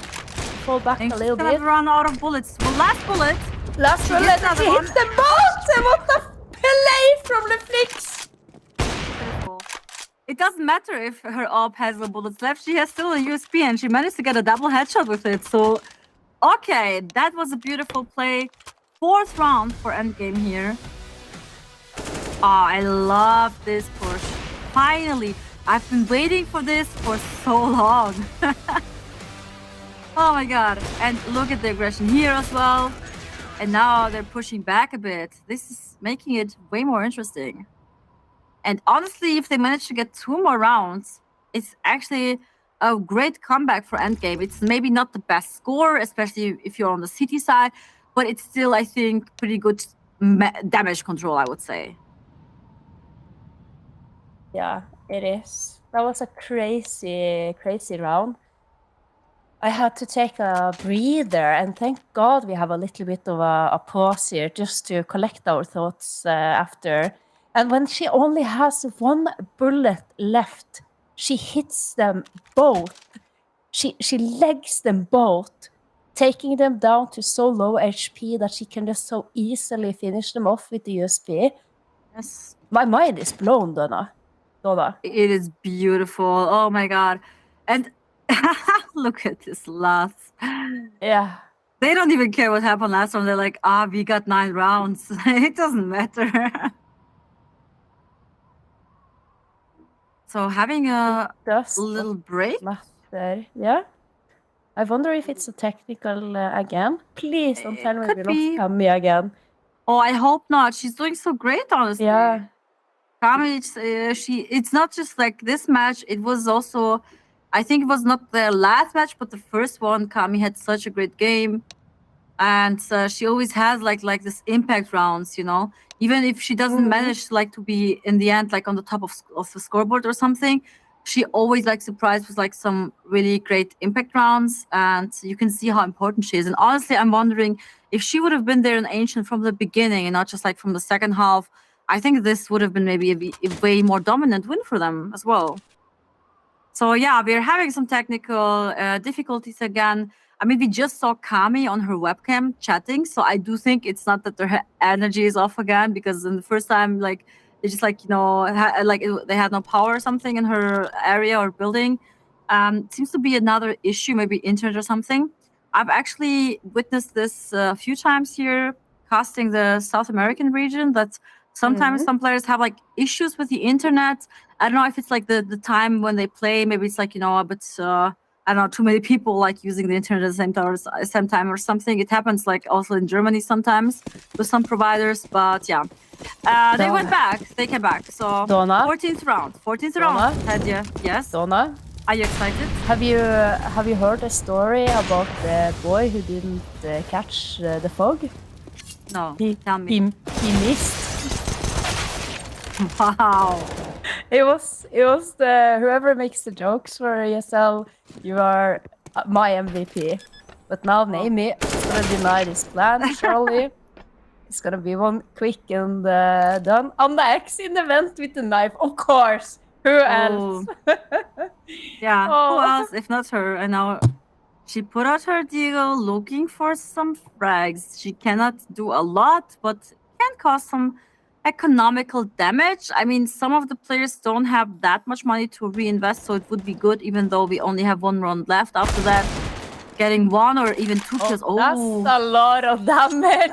Fall back a little bit. Run out of bullets. Well, last bullet. Last bullet. She hits the bottom of the play from the flicks. It doesn't matter if her op has the bullets left. She has still a USP, and she managed to get a double headshot with it. So, okay, that was a beautiful play. 4th round for Endgame here. Oh, I love this push. Finally, I've been waiting for this for so long. Oh my god. And look at the aggression here as well. And now they're pushing back a bit. This is making it way more interesting. And honestly, if they manage to get 2 more rounds, it's actually a great comeback for Endgame. It's maybe not the best score, especially if you're on the CT side, but it's still, I think, pretty good damage control, I would say. Yeah, it is. That was a crazy round. I had to take a breather, and thank God we have a little bit of a pause here just to collect our thoughts after. And when she only has 1 bullet left, she hits them both. She legs them both, taking them down to so low HP that she can just so easily finish them off with the USP. Yes. My mind is blown, Donna. It is beautiful. Oh my god. And look at this last. Yeah. They don't even care what happened last round. They're like, we got 9 rounds. It doesn't matter. So having a little break. Yeah. I wonder if it's a technical again. Please don't tell me we lost Kami again. Oh, I hope not. She's doing so great, honestly. Yeah. Kami, it's not just like this match. It was also, I think it was not the last match, but the first one. Kami had such a great game. And she always has like this impact rounds, you know. Even if she doesn't manage like to be in the end like on the top of the scoreboard or something, she always like surprised with like some really great impact rounds, and you can see how important she is. And honestly, I'm wondering if she would have been there in Ancient from the beginning and not just like from the second half. I think this would have been maybe a way more dominant win for them as well. So yeah, we're having some technical difficulties again. I mean, we just saw Kami on her webcam chatting, so I do think it's not that their energy is off again, because in the first time, like, they just like, you know, they had no power or something in her area or building. Seems to be another issue, maybe internet or something. I've actually witnessed this a few times here, casting the South American region, that sometimes some players have like issues with the internet. I don't know if it's like the time when they play, maybe it's like, you know, a bit I don't know, too many people like using the internet at the same time or something. It happens like also in Germany sometimes with some providers, but yeah. They went back. They came back. So Donna? 14th round. Donna? Nadia, yes. Donna? Are you excited? Have you heard a story about the boy who didn't catch the fog? No. Tell me. He missed. Wow. It was the whoever makes the jokes for ESL, you are my MVP. But now Naomi is gonna deny this plan, surely. It's gonna be one quick and done. Anna X in the vent with the knife, of course. Who else? Yeah, Oh. who else if not her? And now she put out her deagle looking for some frags. She cannot do a lot, but can cause some economical damage. I mean, some of the players don't have that much money to reinvest, so it would be good, even though we only have one round left. After that, getting one or even two kills. That's a lot of damage.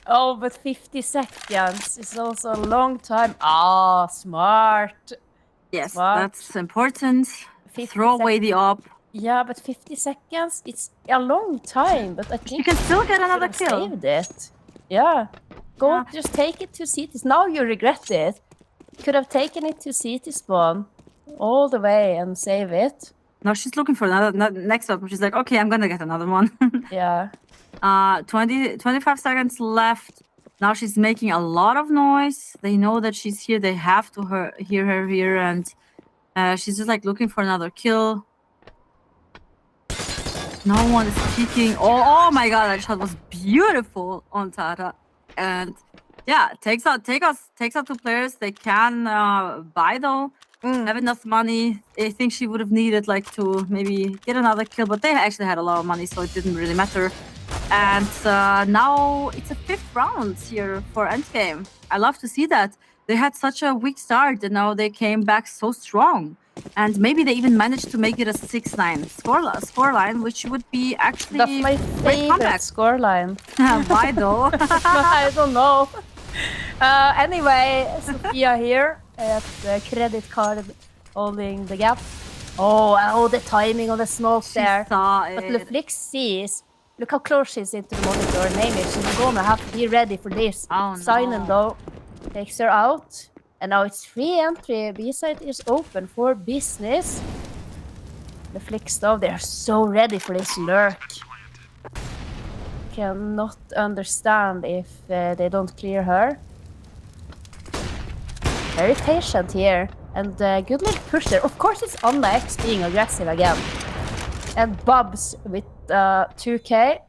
Oh, but 50 seconds is also a long time. Ah, smart. Yes, Smart. that's important. 50 Throw away the op. Yeah, but 50 seconds, it's a long time. But I think you can still get another should have kill. Saved it. Yeah. Go, just take it to cities. Now you regret it. Could have taken it to city spawn all the way and save it. No, she's looking for another next up. She's like, okay, I'm gonna get another one. Yeah. 25 seconds left. Now she's making a lot of noise. They know that she's here. They have to hear her here, and she's just like looking for another kill. No one is peeking. Oh my god, that shot was beautiful on Tara. And yeah, takes out two players. They can buy though. Have enough money. I think she would have needed like to maybe get another kill, but they actually had a lot of money, so it didn't really matter. And now it's a 5th round here for Endgame. I love to see that. They had such a weak start, and now they came back so strong. And maybe they even managed to make it a 6-9 scoreline, which would be actually That's my favorite scoreline. Why though? I don't know. Anyway, Sophia here at the credit card holding the gap. Oh, the timing of the smoke there. Saw But it. Leflix sees. Look how close she is into the monitor. Name it. She's gonna have to be ready for this. Oh, Sinan though takes her out. And now it's free entry. B-side is open for business. The Flicks though, they're so ready for this lurk. Cannot understand if they don't clear her. Very patient here. And good little push there. Of course it's Anna X being aggressive again. And Bubs with 2k.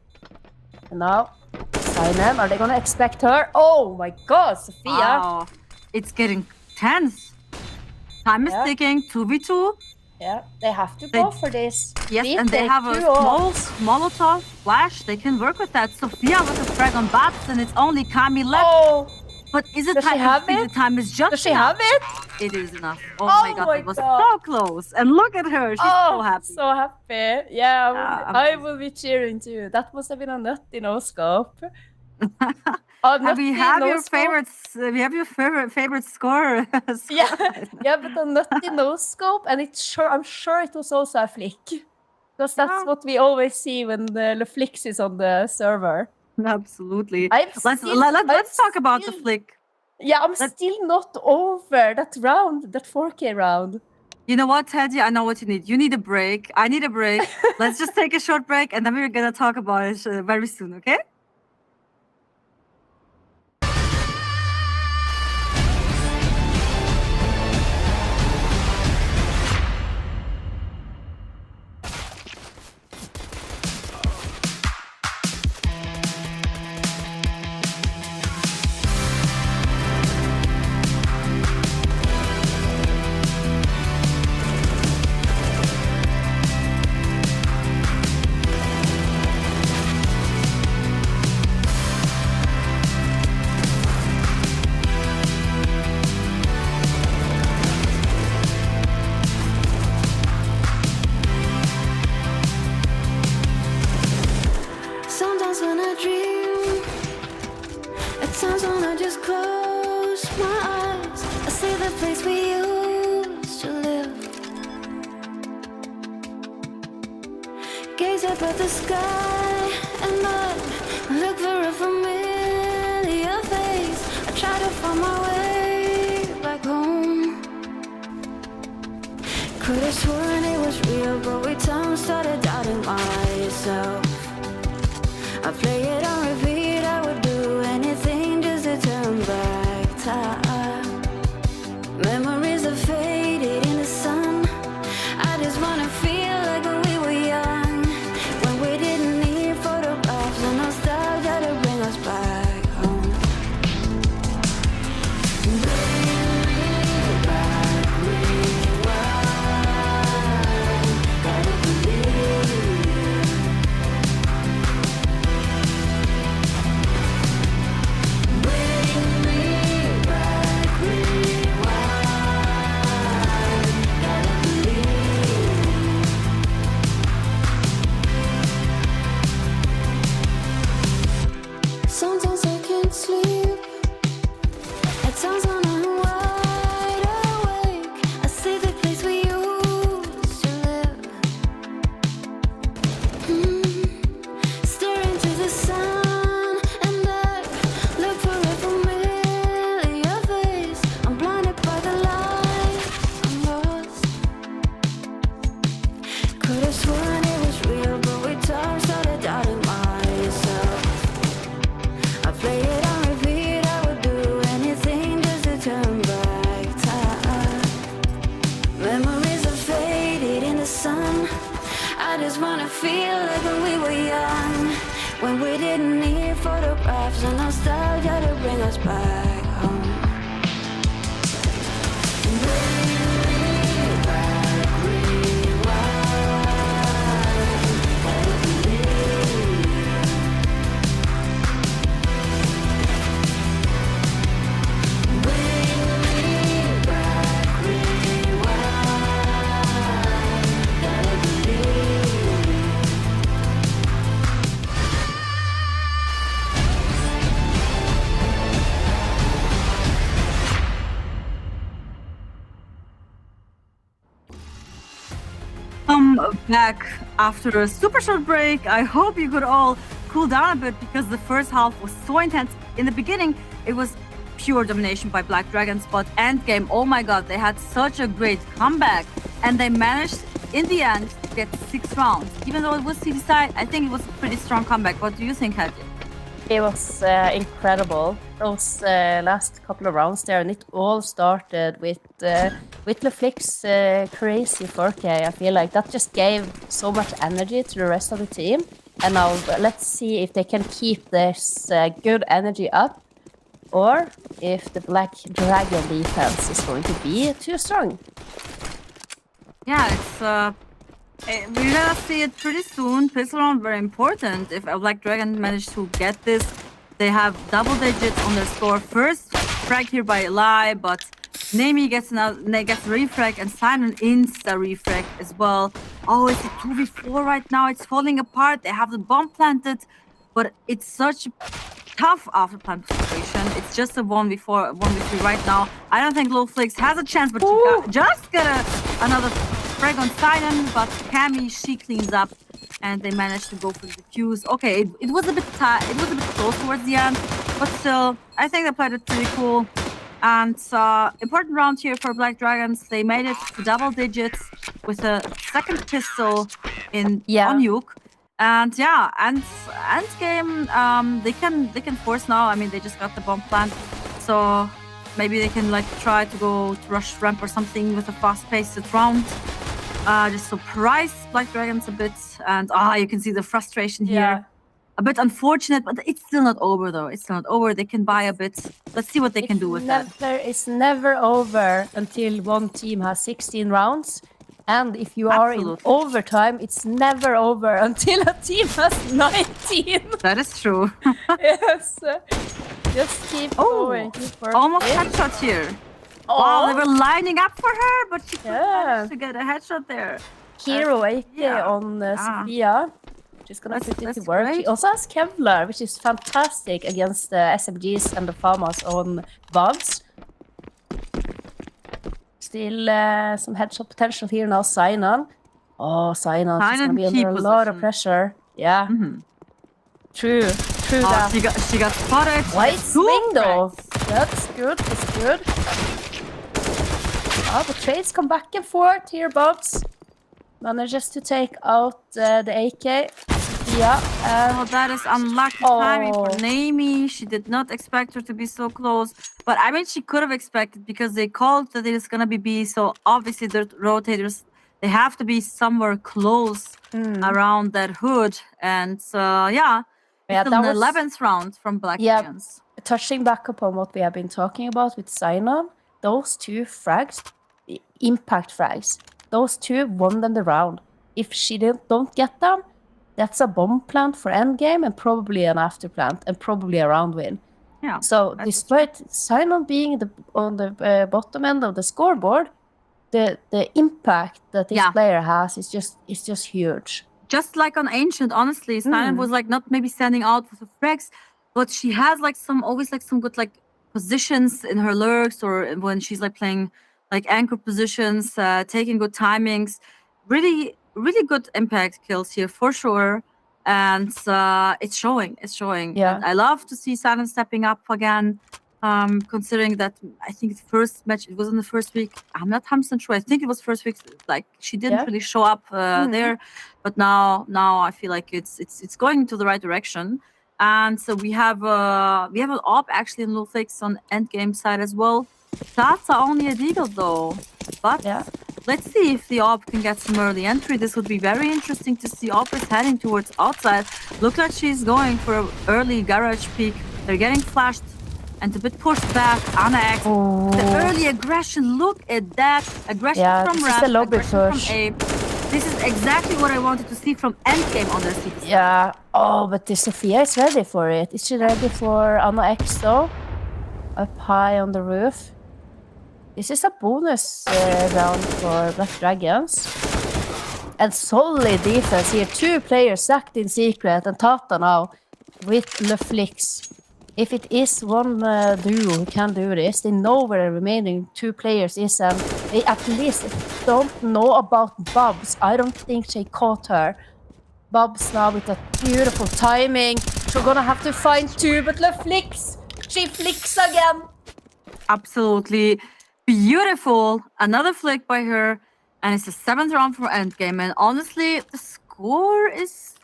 And now, Sinan, are they gonna expect her? Oh my god, Sophia. Wow. It's getting tense. Time is ticking. 2v2. Yeah, they have to go for this. Yes, and they have a small Molotov flash. They can work with that. Sophia with a frag on Babs, and it's only Kami left. Oh! But is it Does she have it? The time is just Does she enough. have it? It is enough. Oh my god, it was so close. And look at her. She's so happy. So happy. Yeah, I will be cheering too. That must have been a nutty no-scope. We have your favorites. We have your favorite score. Yeah, but a nutty no-scope, and I'm sure it was also a flick. Because that's what we always see when the flicks is on the server. Absolutely. Let's talk about the flick. Yeah, I'm still not over that round, that 4K round. You know what, Teddy? I know what you need. You need a break. I need a break. Let's just take a short break, and then we're gonna talk about it very soon, okay? Sometimes when I dream, at times when I just close my eyes, I see the place we used to live. Gaze up at the sky and I look for a familiar face. I try to find my way back home. Could have sworn it was real, but with time started doubting myself. I play it on repeat, I would do anything just to turn back time. Memories Feel like when we were young, when we didn't need photographs and nostalgia to bring us back home. Bring back Back after a super short break. I hope you could all cool down a bit because the first half was so intense. In the beginning, it was pure domination by Black Dragons, but endgame, oh my god, they had such a great comeback and they managed in the end to get 6 rounds. Even though it was city side, I think it was a pretty strong comeback. What do you think, Hedge? It was incredible. Those last couple of rounds there, and it all started with LeFlick's crazy 4K. I feel like that just gave so much energy to the rest of the team. And now let's see if they can keep this good energy up, or if the Black Dragon defense is going to be too strong. Yeah, it's we're gonna see it pretty soon. Pistol round very important. If a Black Dragon managed to get this, they have double digits on their score. First frag here by Eli, but Nami gets refrag and Simon insta refrag as well. Oh, it's a 2v4 right now. It's falling apart. They have the bomb planted, but it's such a tough after plant situation. It's just a 1v3 right now. I don't think LeFlick has a chance, but she just got another frag on Simon, but Cammy, she cleans up and they managed to go for the defuse. Okay, it was a bit close towards the end, but still, I think they played it pretty cool. And important round here for Black Dragons. They made it to double digits with a second pistol on Nuke. And yeah, and end game, they can force now. I mean, they just got the bomb plant, so maybe they can like try to go to rush ramp or something with a fast-paced round. Just surprise Black Dragons a bit, and you can see the frustration here. Yeah. A bit unfortunate, but it's still not over though. It's still not over. They can buy a bit. Let's see what they can do with that. It's never over until one team has 16 rounds. And if you are in overtime, it's never over until a team has 19. That is true. Yes. Just keep going. Keep working. Almost headshot here. Wow, they were lining up for her, but she managed to get a headshot there. Hero AK on Sophia. She's gonna put it to work. She also has Kevlar, which is fantastic against the SMGs and the Farmers on Vavs. Still some headshot potential here now. Sign-on. Oh, Sign-on. She's gonna be under a lot of pressure. Yeah. True that. She got spotted. White swing though. That's good. That's good. The trades come back and forth here, Bobs. Manages to take out the AK. Yeah. That is unlucky timing for Nami. She did not expect her to be so close. But I mean, she could have expected because they called that it is going to be B. So obviously the rotators, they have to be somewhere close around that hood. And yeah, that was the 11th round from Black Dragons. Touching back upon what we have been talking about with Sign-on, those two frags, impact frags, those two won them the round. If she don't get them, that's a bomb plant for endgame and probably an after plant and probably a round win. Yeah. So despite Sign-on being on the bottom end of the scoreboard, the impact that this player has is just huge. Just like on Ancient, honestly, Sign-on was like not maybe standing out with the frags, but she has like some good like positions in her lurks or when she's like playing like anchor positions, taking good timings, really good impact kills here for sure. And it's showing. Yeah. And I love to see Simon stepping up again, considering that I think the first match, it was in the first week. I'm not 100% sure. I think it was first week. Like she didn't really show up there, but now I feel like it's going into the right direction. And so we have an op actually in LeFlick on endgame side as well. That's only a deagle though, but let's see if the op can get some early entry. This would be very interesting to see. Op is heading towards outside. Look like she's going for an early garage peek. They're getting flashed and a bit pushed back. Anna X. The early aggression. Look at that. Aggression from this is Rap, a lobby aggression push. from A. This is exactly what I wanted to see from Endgame on their seats. Yeah. Oh, but the Sophia is ready for it. Is she ready for Anna X though? Up high on the roof. This is a bonus round for Black Dragons. And solid defense here. 2 players sacked in secret and Tata now with Le Flix. If it is one duo who can do this, they know where the remaining 2 players is and they at least don't know about Bubs. I don't think they caught her. Bubs now with that beautiful timing. We're gonna have to find 2, but Le Flix, she flicks again. Absolutely beautiful. Another flick by her. And it's the 7th round for Endgame. And honestly, the score it's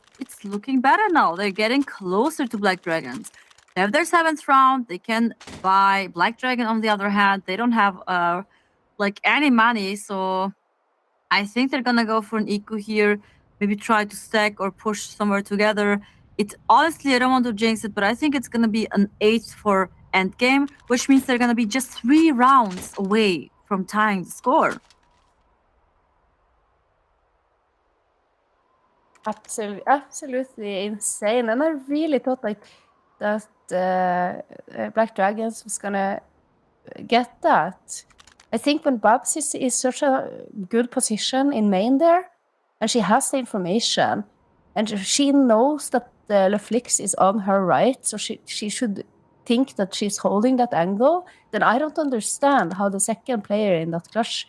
looking better now. They're getting closer to Black Dragons. They have their 7th round. They can buy Black Dragon on the other hand. They don't have like any money. So I think they're gonna go for an eco here. Maybe try to stack or push somewhere together. Honestly, I don't want to jinx it, but I think it's gonna be an 8 for Endgame, which means they're gonna be just 3 rounds away from tying the score. Absolutely insane. And I really thought like that Black Dragons was gonna get that. I think when Babs is such a good position in main there, and she has the information, and she knows that Le Flix is on her right, so she should think that she's holding that angle, then I don't understand how the second player in that clutch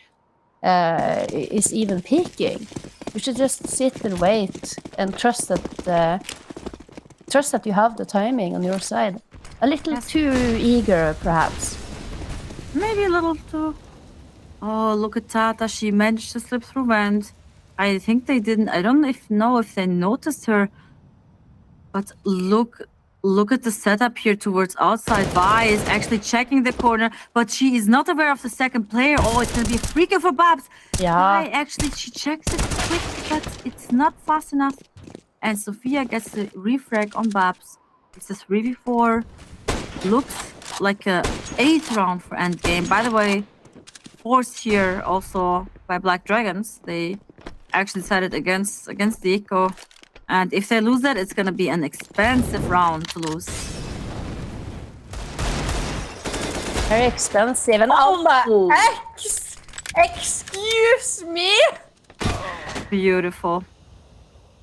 is even peeking. You should just sit and wait and trust that you have the timing on your side. A little too eager, perhaps. Maybe a little too. Oh, look at Tata. She managed to slip through vent. I think they didn't. I don't know if they noticed her. But look at the setup here towards outside. Vi is actually checking the corner, but she is not aware of the second player. Oh, it's gonna be a freaking for Babs. Yeah. Vi actually, she checks it quick, but it's not fast enough. And Sophia gets the refrag on Babs. It's a 3v4. Looks like a 8th round for Endgame. By the way, forced here also by Black Dragons. They actually decided against the eco. And if they lose that, it's gonna be an expensive round to lose. Very expensive. And Alma X! Excuse me! Beautiful.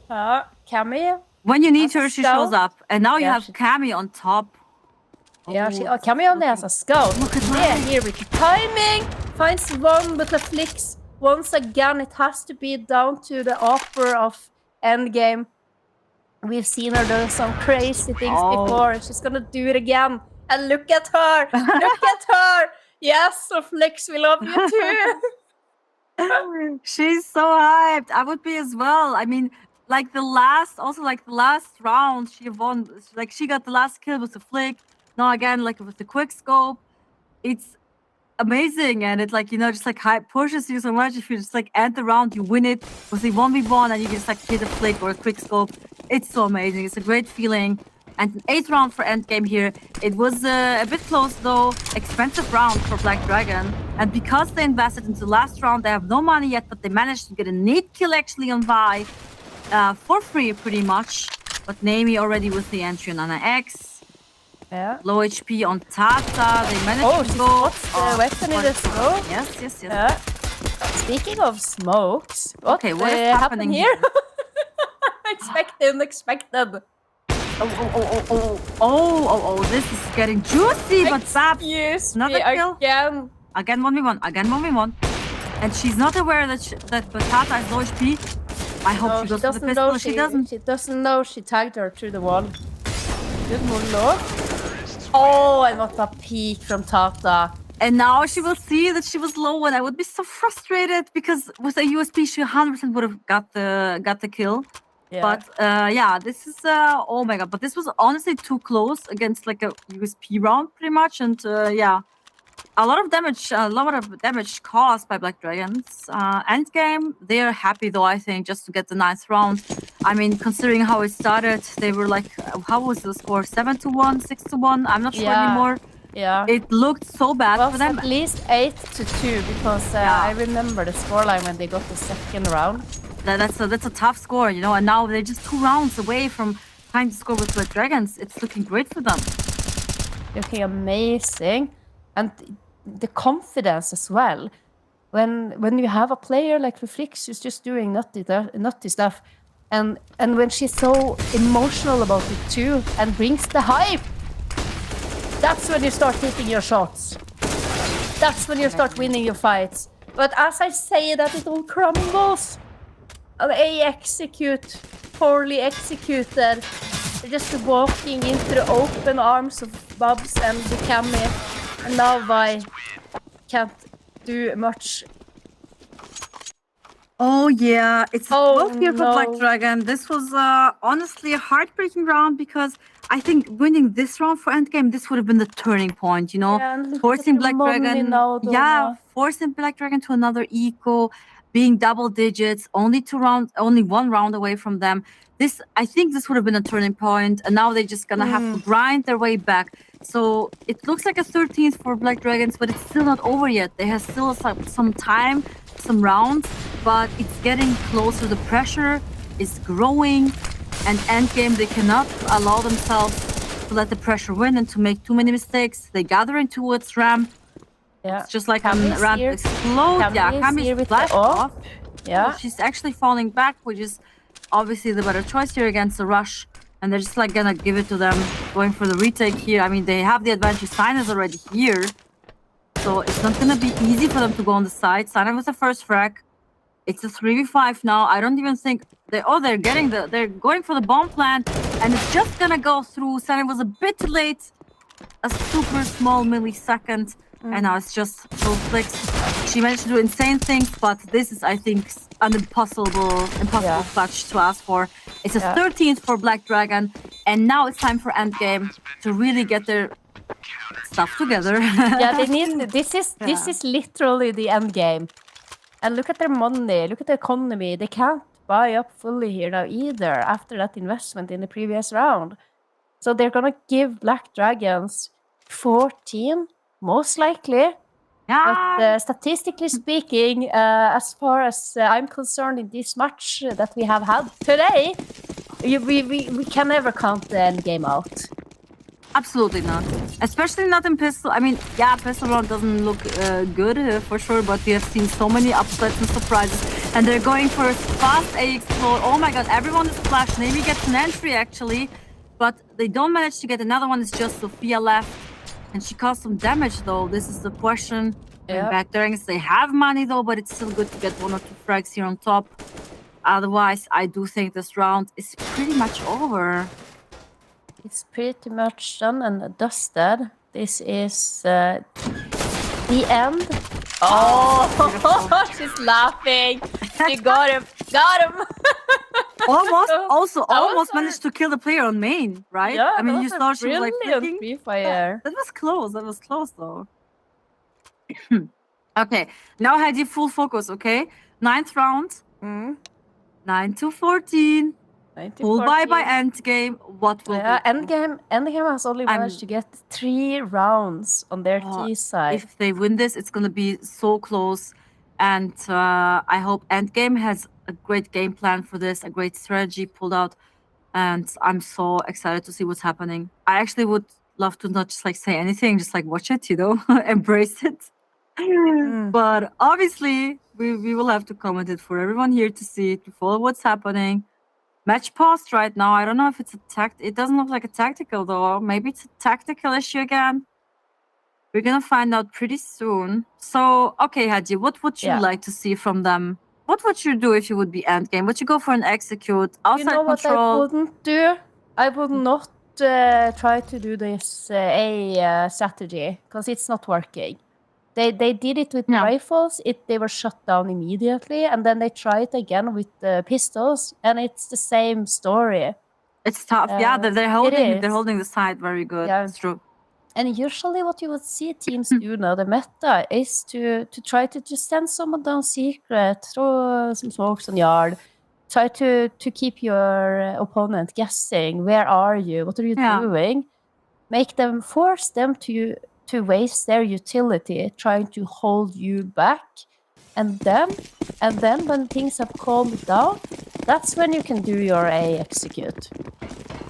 Cammy. When you need her, she shows up. And now you have she... Cammy on top. Yeah, Cammy only has a scout. Look at that. Here with the timing. Finds one with the flicks. Once again, it has to be down to the offer of Endgame. We've seen her do some crazy things before. She's gonna do it again. And look at her! Look at her! Yes, so Flex, we love you too. She's so hyped. I would be as well. I mean, like the last round she won. Like she got the last kill with the flick. Now again, like with the quick scope. It's amazing, and it like, you know, just like hype pushes you so much. If you just like end the round, you win it with a 1v1 and you just like hit a flick or a quick scope. It's so amazing. It's a great feeling. And an 8th round for Endgame here. It was a bit close though. Expensive round for Black Dragon. And because they invested into the last round, they have no money yet, but they managed to get a nade kill actually on Vi for free pretty much. But Naomi already with the entry on Anna X. Yeah. Low HP on Tata. They managed to go. The weapon in the smoke. Yes. Yeah. Speaking of smokes, what is happening here? Unexpected. Oh, this is getting juicy, but Babs, another kill. Again 1v1. And she's not aware that Tata is low HP. I hope she goes for the pistol. She doesn't. She doesn't know she tagged her through the wall. Good Molo. Oh, and what a peek from Tata. And now she will see that she was low, and I would be so frustrated because with a USP she 100% would have got the kill. Yeah. But this is oh my god! But this was honestly too close against like a USP round, pretty much. And a lot of damage caused by Black Dragons. Endgame, they are happy though, I think, just to get the 9th round. I mean, considering how it started, they were like, how was the score? 7-1, 6-1? I'm not sure anymore. Yeah. It looked so bad for them. At least 8-2 because I remember the scoreline when they got the second round. That's a tough score, you know, and now they're just 2 rounds away from trying to score with Black Dragons. It's looking great for them. Looking amazing. And the confidence as well. When you have a player like Reflix who's just doing nutty stuff, and when she's so emotional about it too, and brings the hype, that's when you start hitting your shots. That's when you start winning your fights. But as I say that, it all crumbles. They execute, poorly executed. They're just walking into the open arms of Bubs and the Cammy. And now Vi can't do much. Oh yeah, it's a 12 here for no. Black Dragon. This was honestly a heartbreaking round because I think winning this round for Endgame, this would have been the turning point, you know? Forcing Black Dragon. Forcing Black Dragon to another eco, being double digits, only 1 round away from them. I think this would have been a turning point, and now they're just gonna have to grind their way back. So it looks like a 13th for Black Dragons, but it's still not over yet. They have still some time, some rounds, but it's getting closer. The pressure is growing, and Endgame, they cannot allow themselves to let the pressure win and to make too many mistakes. They gather into its ramp. Yeah. It's just like a ramp explode. Kami's flashed off. Yeah. Oh, she's actually falling back, which is obviously the better choice here against the rush. And they're just like gonna give it to them, going for the retake here. I mean, they have the advantage. Sign is already here. So it's not gonna be easy for them to go on the side. Sign was the first frag. It's a 3v5 now. I don't even think they're going for the bomb plant, and it's just gonna go through. Sign was a bit too late. A super small millisecond. And now it's just so flicks. She managed to do insane things, but this is, I think, an impossible clutch to ask for. It's a 13th for Black Dragon, and now it's time for Endgame to really get their stuff together. They need this is literally the end game. And look at their money, look at the economy. They can't buy up fully here now either after that investment in the previous round. So they're gonna give Black Dragons 14. Most likely. But statistically speaking, as far as I'm concerned in this match that we have had today, we can never count the end game out. Absolutely not. Especially not in pistol. I mean, pistol round doesn't look good for sure, but we have seen so many upsets and surprises. And they're going for a fast A explode. Oh my god, everyone is flashed. Navy gets an entry actually, but they don't manage to get another one. It's just Sophia left. And she caused some damage though. This is the question. Back Dragons, they have money though, but it's still good to get 1 or 2 frags here on top. Otherwise, I do think this round is pretty much over. It's pretty much done and dusted. This is the end. Oh, she's laughing. She got him. Almost managed to kill the player on main, right? Yeah, I mean, you thought she was like flicking. Free fire. That was close though. Okay, now Heidi, full focus, okay? 9th round. 9-14. Full bye endgame. What will Endgame has only managed to get 3 rounds on their T side. If they win this, it's gonna be so close. And I hope Endgame has a great game plan for this, a great strategy pulled out. And I'm so excited to see what's happening. I actually would love to not just like say anything, just like watch it, you know, embrace it. But obviously, we will have to comment it for everyone here to see, to follow what's happening. Match paused right now. I don't know if it's it doesn't look like a tactical though. Maybe it's a tactical issue again. We're gonna find out pretty soon. So, okay, Haji, what would you like to see from them? What would you do if you would be endgame? Would you go for an execute, outside control? What I wouldn't do? I would not try to do this strategy because it's not working. They did it with rifles. They were shut down immediately, and then they tried it again with pistols, and it's the same story. It's tough. They're holding the side very good. Yeah. It's true. And usually what you would see teams do now, the meta, is to try to just send someone down secret, throw some smokes on yard, try to keep your opponent guessing. Where are you? What are you doing? Force them to waste their utility, trying to hold you back. And then when things have calmed down, that's when you can do your A execute.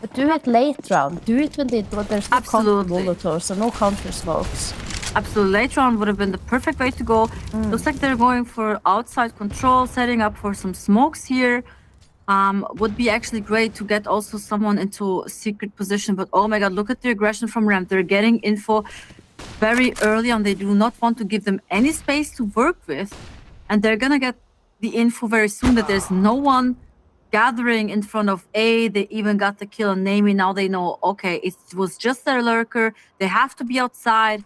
But do it late round. Do it when there's no counter molotovs or no counter smokes. Absolutely. Late round would have been the perfect way to go. Looks like they're going for outside control, setting up for some smokes here. Would be actually great to get also someone into secret position. But oh my god, look at the aggression from Ramp. They're getting info very early on. They do not want to give them any space to work with. And they're gonna get the info very soon that there's no one gathering in front of A. They even got the kill on Nami. Now they know, okay, it was just their lurker. They have to be outside.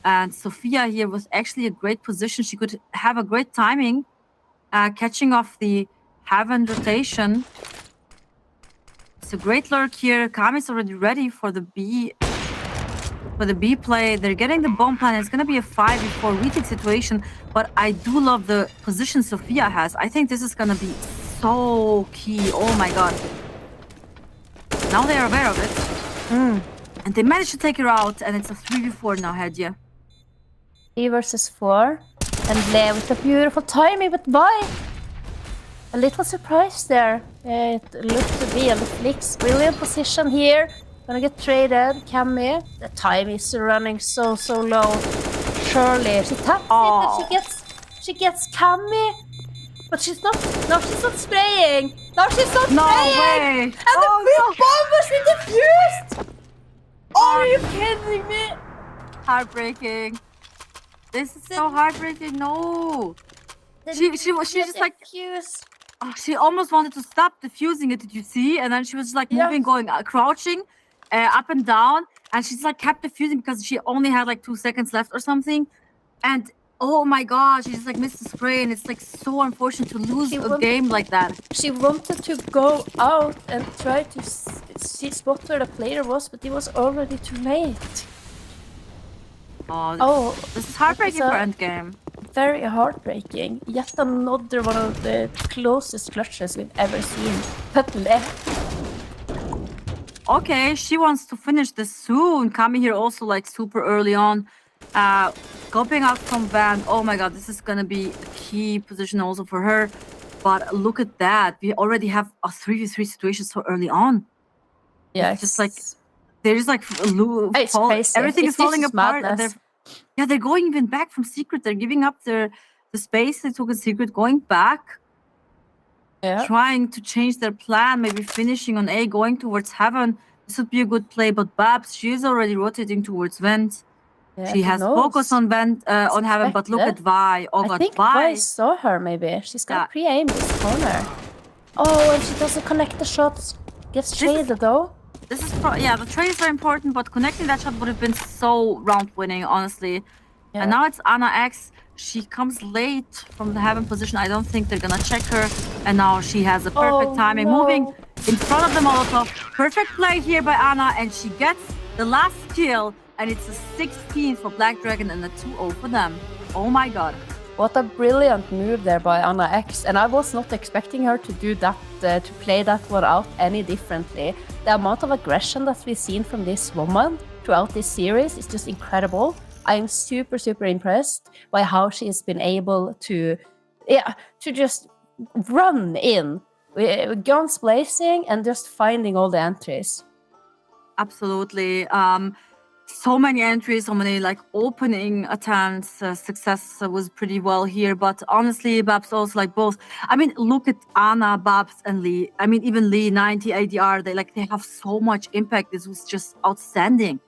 And Sophia here was actually a great position. She could have a great timing, catching off the Heaven rotation. It's a great lurk here. Kami's already ready for the B play. They're getting the bomb plan. It's gonna be a 5v4 retake situation, but I do love the position Sophia has. I think this is gonna be so key. Oh my god. Now they're aware of it. And they managed to take her out, and it's a 3v4 now, Hedje. 3 versus 4. And Le with a beautiful timing, but why? A little surprise there. It looked to be a Flix. Brilliant position here. Gonna get traded. Cammy. The time is running so low. Surely she taps it, and she gets Cammy. But she's not. No, she's not spraying. No, she's not spraying. Way. And the bomb was defused. Are you kidding me? Heartbreaking. This is so heartbreaking. No. She just like she almost wanted to stop defusing it. Did you see? And then she was like moving, going crouching, up and down, and she's like kept defusing because she only had like 2 seconds left or something. And oh my god, she just like missed the spray, and it's like so unfortunate to lose a game like that. She wanted to go out and try to spot where the player was, but it was already too late. Oh, this is heartbreaking for endgame. Very heartbreaking. Yet another one of the closest clutches we've ever seen. But okay, she wants to finish this soon. Kami here also like super early on. Copying out from Van. Oh my god, this is gonna be a key position also for her. But look at that. We already have a 3v3 situation so early on. Yeah, it's just like they're just like everything is falling apart. And they're going even back from secret. They're giving up the space they took in secret, going back. Yeah. Trying to change their plan, maybe finishing on A, going towards Heaven. This would be a good play, but Babs, she is already rotating towards Vent. Yeah, she has focus on Vent, on Heaven, but look at Vi. Oh god, I think Vi saw her maybe. She's gonna pre-aim this corner. Oh, and she doesn't connect the shots. Gets traded though. This is the trade is very important, but connecting that shot would have been so round winning, honestly. Yeah. And now it's Anna X. She comes late from the Heaven position. I don't think they're gonna check her. And now she has a perfect timing, moving in front of the Molotov. Perfect play here by Anna, and she gets the last kill. And it's a 16 for Black Dragon and a 2-0 for them. Oh my god. What a brilliant move there by Anna X. And I was not expecting her to do that, to play that one out any differently. The amount of aggression that we've seen from this woman throughout this series is just incredible. I am super impressed by how she has been able to just run in, guns blazing, and just finding all the entries. Absolutely. So many entries, so many like opening attempts. Success was pretty well here, but honestly, Babs also like both. I mean, look at Anna, Babs, and Lee. I mean, even Lee, 90 ADR. They have so much impact. This was just outstanding.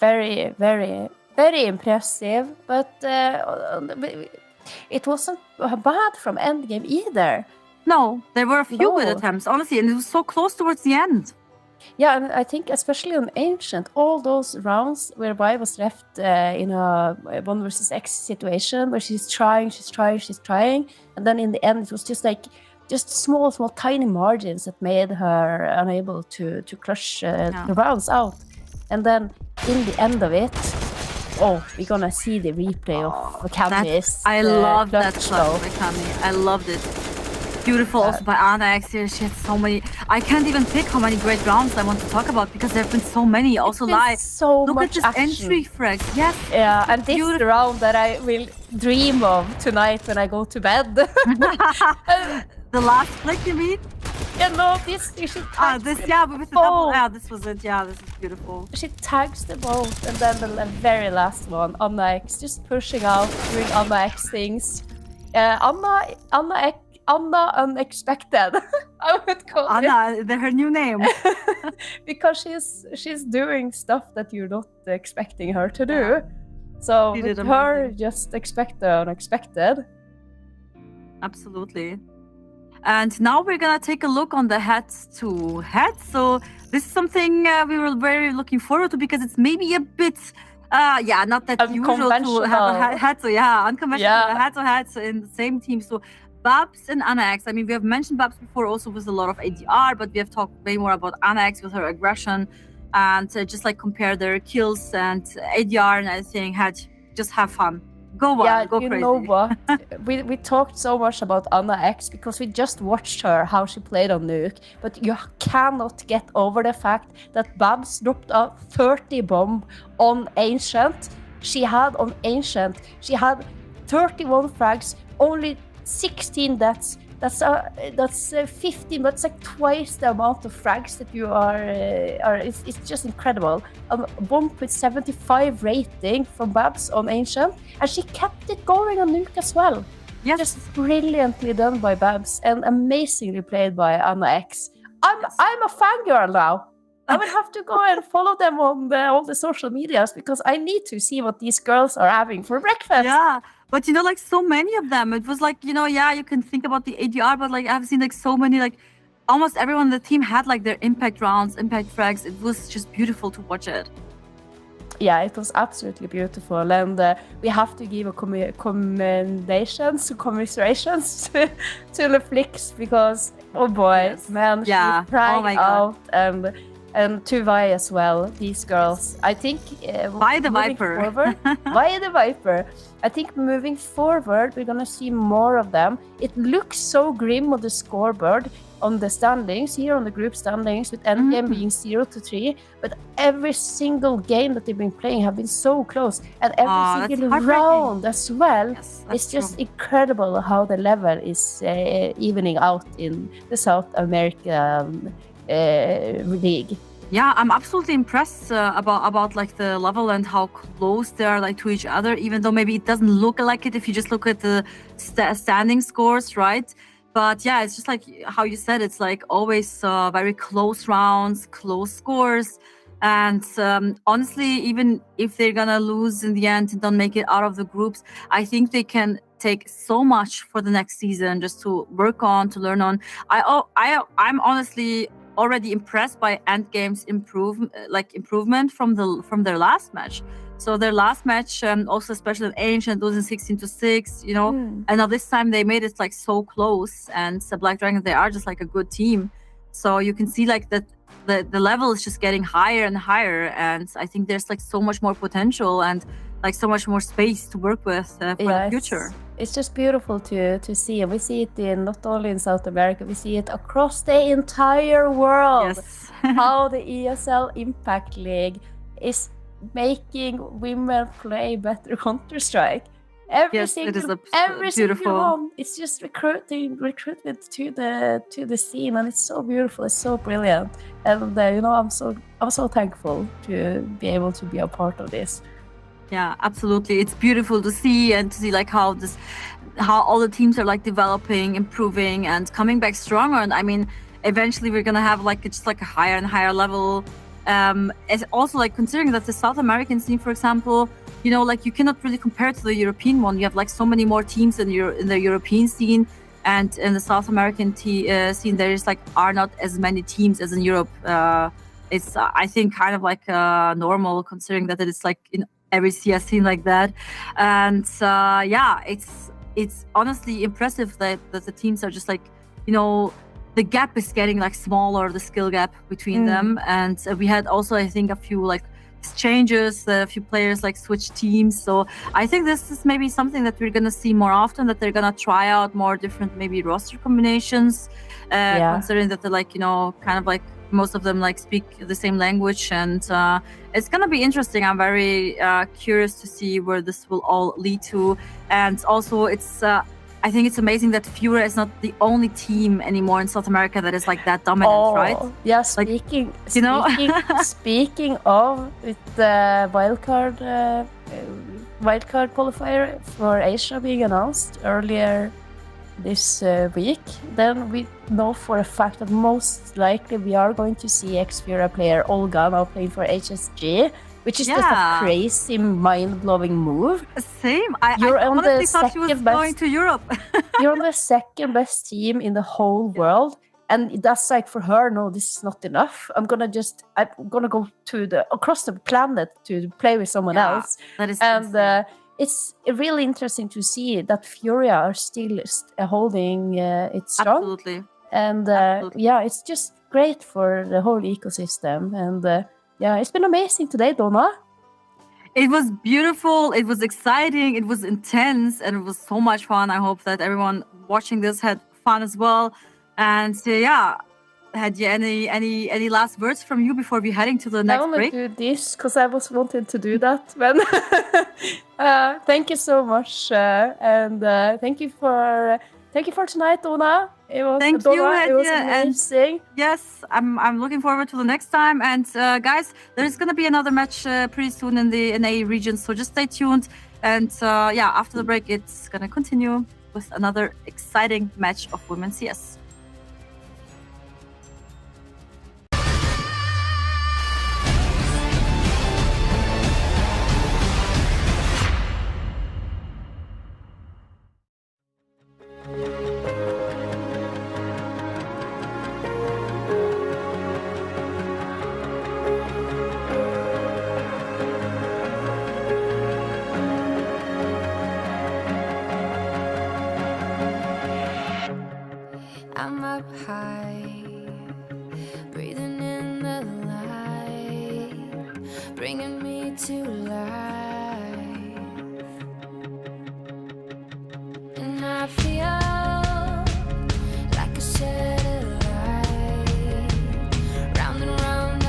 Very impressive. But it wasn't bad from endgame either. No, there were a few good attempts, honestly, and it was so close towards the end. Yeah, and I think especially on Ancient, all those rounds where Vi was left in a 1 versus X situation where she's trying, and then in the end it was just small tiny margins that made her unable to crush the rounds out. And then in the end of it, we're gonna see the replay of Cammy's. I love that clutch shot though. by Cammy. I loved it. Beautiful also by Anax here. She had so many. I can't even pick how many great rounds I want to talk about because there have been so many. Also live. So Look much at this action. entry frags. Yes. Yeah, and this is the round that I will dream of tonight when I go to bed. The last flick, you mean? Yeah, no, this you should tag this the with the double. Yeah, this was it. Yeah, this is beautiful. She tags them both, and then the very last one, Anna X, just pushing out, doing Anna X things. Anna Unexpected, I would call Anna, her new name. because she's doing stuff that you're not expecting her to do. So She with did her, amazing. just expect the unexpected. Absolutely. And now we're gonna take a look on the head-to-head. So this is something we were very looking forward to because it's maybe a bit, not that usual to have a head-to, unconventional head-to-head in the same team. So Babs and Anna X. I mean, we have mentioned Babs before, also with a lot of ADR, but we have talked way more about Anna X with her aggression and just like compare their kills and ADR and everything. Just have fun. Go wild, go crazy. You know what? we talked so much about Anna X because we just watched her, how she played on Nuke, but you cannot get over the fact that Babs dropped a 30 bomb on Ancient. She had 31 frags, only 16 deaths. That's 15, but it's like twice the amount of frags that you are. It's just incredible. 1.75 rating from Babs on Ancient, and she kept it going on Nuke as well. Yes. Just brilliantly done by Babs and amazingly played by Anna X. I'm a fangirl now. I will have to go and follow them on all the social medias because I need to see what these girls are having for breakfast. Yeah, but like so many of them, it was like, you can think about the ADR, but like I've seen like so many, like almost everyone on the team had like their impact rounds, impact frags. It was just beautiful to watch it. Yeah, it was absolutely beautiful, and we have to give a commiserations to the Flicks because man, she cried out and to Vi as well. These girls, I think, by the Viper. By the Viper. I think moving forward, we're gonna see more of them. It looks so grim on the scoreboard, on the standings, here on the group standings, with endgame being 0-3. But every single game that they've been playing have been so close, and every single round as well. Yes, it's just incredible how the level is evening out in the South American league. Yeah, I'm absolutely impressed about like the level and how close they are like to each other, even though maybe it doesn't look like it if you just look at the standing scores, right? But yeah, it's just like how you said, it's like always very close rounds, close scores. And honestly, even if they're gonna lose in the end and don't make it out of the groups, I think they can take so much for the next season just to work on, to learn on. I'm honestly already impressed by Endgame's improvement from their last match. So their last match, also especially Ancient, losing 16-6, and now this time they made it like so close. And Black Dragon, they are just like a good team. So you can see like that the level is just getting higher and higher, and I think there's like so much more potential and like so much more space to work with for the future. It's just beautiful to see, and we see it not only in South America, we see it across the entire world. Yes. How the ESL Impact League is making women play better Counter-Strike. Every single one. It's just recruitment to the scene, and it's so beautiful. It's so brilliant, and I'm so thankful to be able to be a part of this. Yeah, absolutely. It's beautiful to see, and to see like how all the teams are like developing, improving, and coming back stronger. And I mean, eventually we're gonna have like just like a higher and higher level. It's also like considering that the South American scene, for example, like you cannot really compare it to the European one. You have like so many more teams in the European scene, and in the South American scene there is like are not as many teams as in Europe. It's I think kind of like normal, considering that it is like in every CS scene like that. And it's honestly impressive that the teams are just like, the gap is getting like smaller, the skill gap between them. And we had also, I think, a few like exchanges. A few players like switch teams. So I think this is maybe something that we're gonna see more often. That they're gonna try out more different maybe roster combinations. Considering that they're like kind of like most of them like speak the same language, and it's gonna be interesting. I'm very curious to see where this will all lead to, and also it's. I think it's amazing that Furia is not the only team anymore in South America that is like that dominant, right? Yeah, speaking of with the wildcard qualifier for Asia being announced earlier this week, then we know for a fact that most likely we are going to see ex-Furia player Olga now playing for HSG, which is just a crazy, mind-blowing move. Same. I honestly thought she was going to Europe. You're on the second best team in the whole world, and that's like for her. No, this is not enough. I'm gonna go to across the planet to play with someone else. That is it's really interesting to see that Furia are still holding it strong. Absolutely. And it's just great for the whole ecosystem. And it's been amazing today, Donna. It was beautiful, it was exciting, it was intense, and it was so much fun. I hope that everyone watching this had fun as well. And had you any last words from you before we heading to the next break? I want to do this because I was wanting to do that. But thank you so much, and thank you for tonight, Donna. It was It was amazing. Yes, I'm looking forward to the next time. And guys, there's gonna be another match pretty soon in the NA region, so just stay tuned. And after the break, it's gonna continue with another exciting match of Women's CS. I'm up high, breathing in the light, bringing me to life. And I feel like a satellite, round and round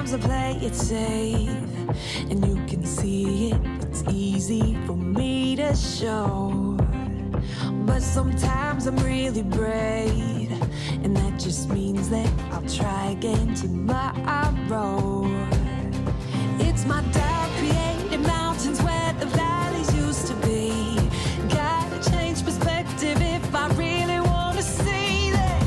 I play it safe, and you can see it. It's easy for me to show, but sometimes I'm really brave, and that just means that I'll try again tomorrow. It's my doubt created mountains where the valleys used to be. Gotta change perspective if I really wanna see that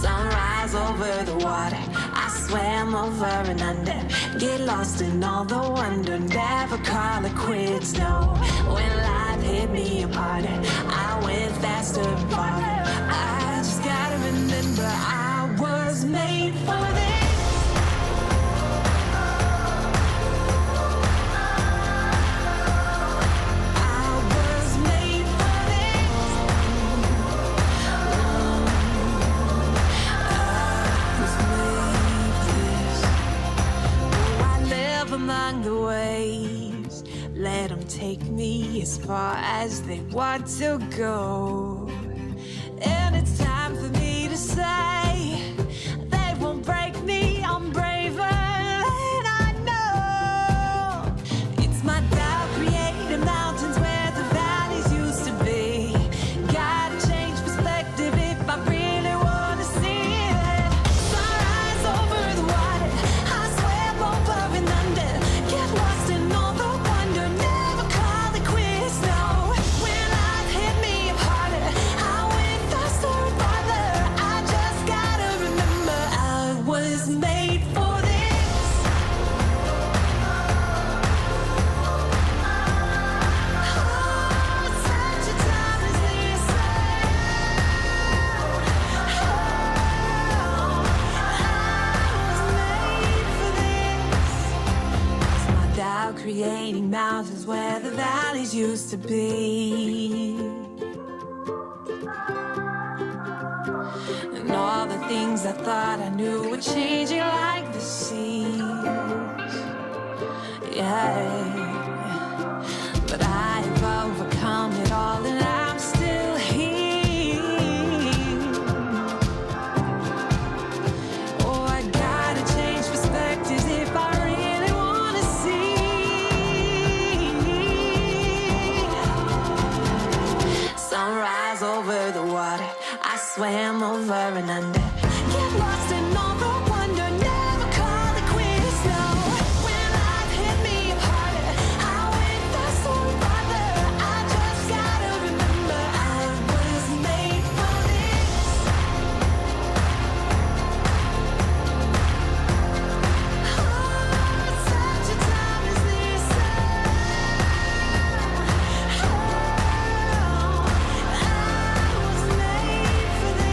sunrise over over the water. I swam over and under. Get lost in all the wonder. Never call it quits, no. When life hit me apart, I went faster and farther. I just gotta remember I was made for this. Among the waves, let them take me as far as they want to go. And it's time for me to say, they won't break me, I'm braver than I know. It's my doubt created mountains where the valleys used to be. Gotta change perspective if I really wanna see it. Sunrise over the water, I swam over and under. Get lost in all the wonder, never call it quits, no. When life hit me apart, I went faster and farther. I just gotta remember I was made for this. Oh, such a time as this. Doubt creating mountains where the valleys used to be. And all the things I thought I knew were changing like the seas. Yeah. But I've overcome it all and I'm still here. Oh, I gotta change perspectives if I really wanna see. Sunrise over the water, I swam over and under. Get lost in all the wonder, never call it quits, no. When life hit me apart, I went faster and farther. I just gotta remember I was made for this. Oh, such a time as this. I was made for this.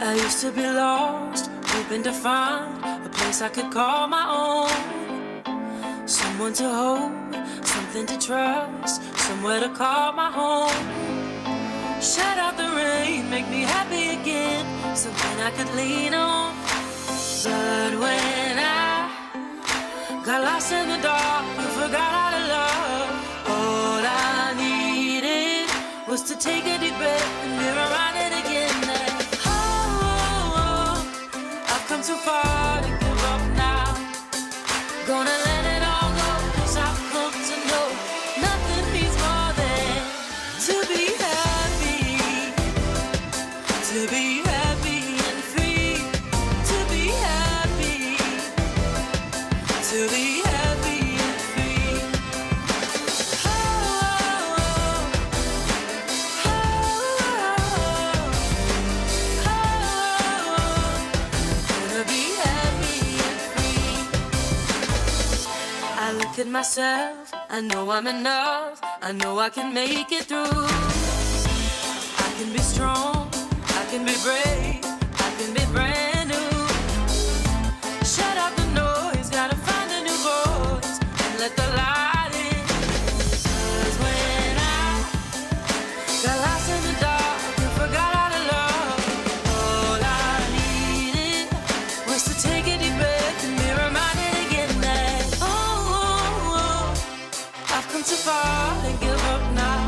I used to be lost, hoping to find a place I could call my own. Someone to hold, something to trust, somewhere to call my home. Shut out the rain, make me happy again, something I could lean on. But when I got lost in the dark and forgot how to love, all I needed was to take a deep breath and be reminded again that I've come too far to give up now. Gonna let it all go, 'cause I've come to know nothing means more than to be happy. To be happy and free. To be happy. To be happy and free. Gonna be happy and free. I look at myself, I know I'm enough, I know I can make it through. I can be strong, I can be brave, I can be brand new. Shut out the noise, gotta find a new voice and let the light in. 'Cause when I got lost in the dark and forgot how to love, all I needed was to take a deep breath and be reminded again that I've come too far to give up now.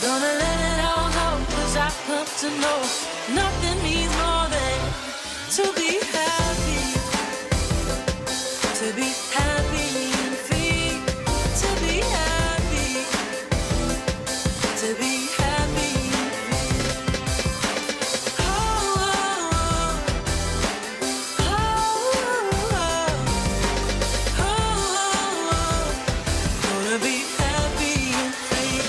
Gonna let it all go, 'cause I've come to know nothing means more than to be happy. To be happy and free. To be happy. To be happy and free. Gonna be happy and free.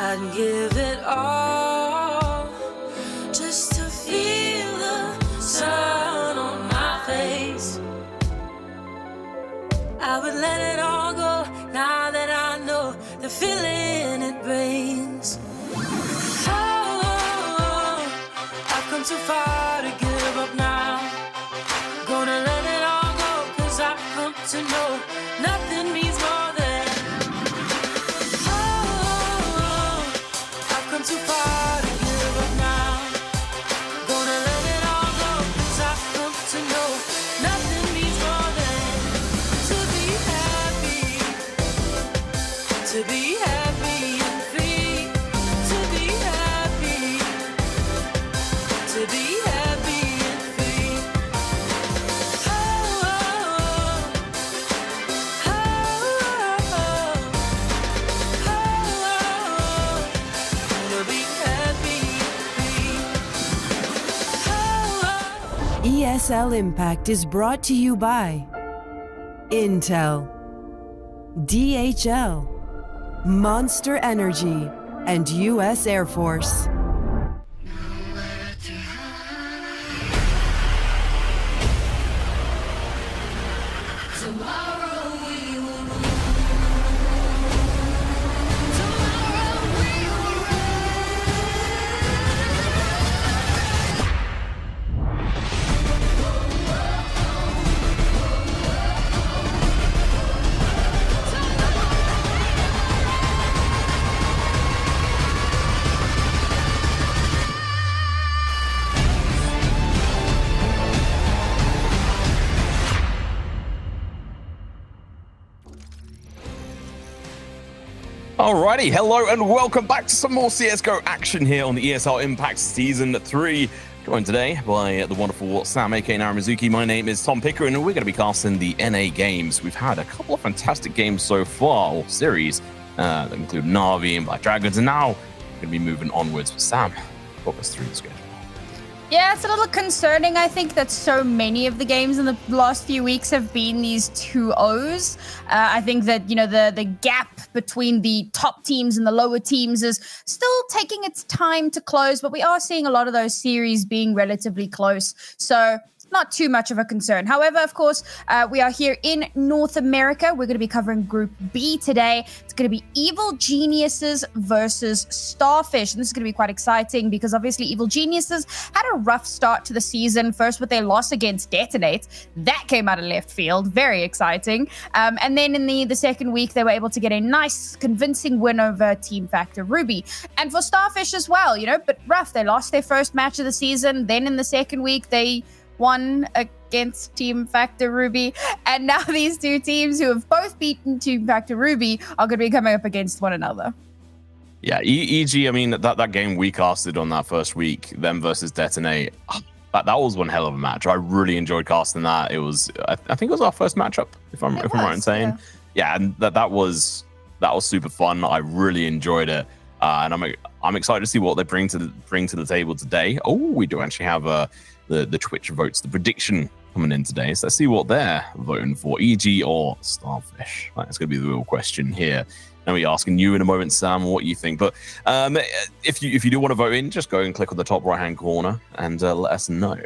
I'd give it all just to feel the sun on my face. I would let it all go now that I know the feeling it brings. I've come too far to give up now. Gonna let it all go, 'cause I've come to know nothing means more than I've come too far to give up now. Gonna let it all go, 'cause I've come to know nothing means more than to be happy. To be happy and free. To be happy. To be happy and free. Gonna be happy and free. ESL Impact is brought to you by Intel, DHL, Monster Energy, and U.S. Air Force. Alrighty, hello and welcome back to some more CSGO action here on the ESL Impact Season 3. Joined today by the wonderful Sam, aka Naramizuki. My name is Tom Pickering, and we're going to be casting the NA games. We've had a couple of fantastic games so far, or series, that include Na'Vi and Black Dragons, and now we're going to be moving onwards. Sam, walk us through the schedule. Yeah, it's a little concerning, I think, that so many of the games in the last few weeks have been these 2-0s. I think that, you know, the gap between the top teams and the lower teams is still taking its time to close, but we are seeing a lot of those series being relatively close. So not too much of a concern. However, of course, we are here in North America. We're going to be covering Group B today. It's going to be Evil Geniuses versus Starfish. And this is going to be quite exciting because obviously Evil Geniuses had a rough start to the season, first with their loss against Detonate. That came out of left field. Very exciting. And then in the second week, they were able to get a nice, convincing win over Team Factor Ruby. And for Starfish as well, but rough. They lost their first match of the season. Then in the second week, they won against Team Factor Ruby. And now these two teams who have both beaten Team Factor Ruby are going to be coming up against one another. Yeah, EG, I mean, that game we casted on that first week, them versus Detonate, that was one hell of a match. I really enjoyed casting that. It was, I think it was our first matchup, if I'm right in saying. Yeah, and that was super fun. I really enjoyed it. And I'm excited to see what they bring to the table today. Oh, we do actually have the Twitch votes, the prediction coming in today. So let's see what they're voting for, EG or Starfish. That's going to be the real question here. And we're asking you in a moment, Sam, what you think. But if you do want to vote in, just go and click on the top right-hand corner and let us know.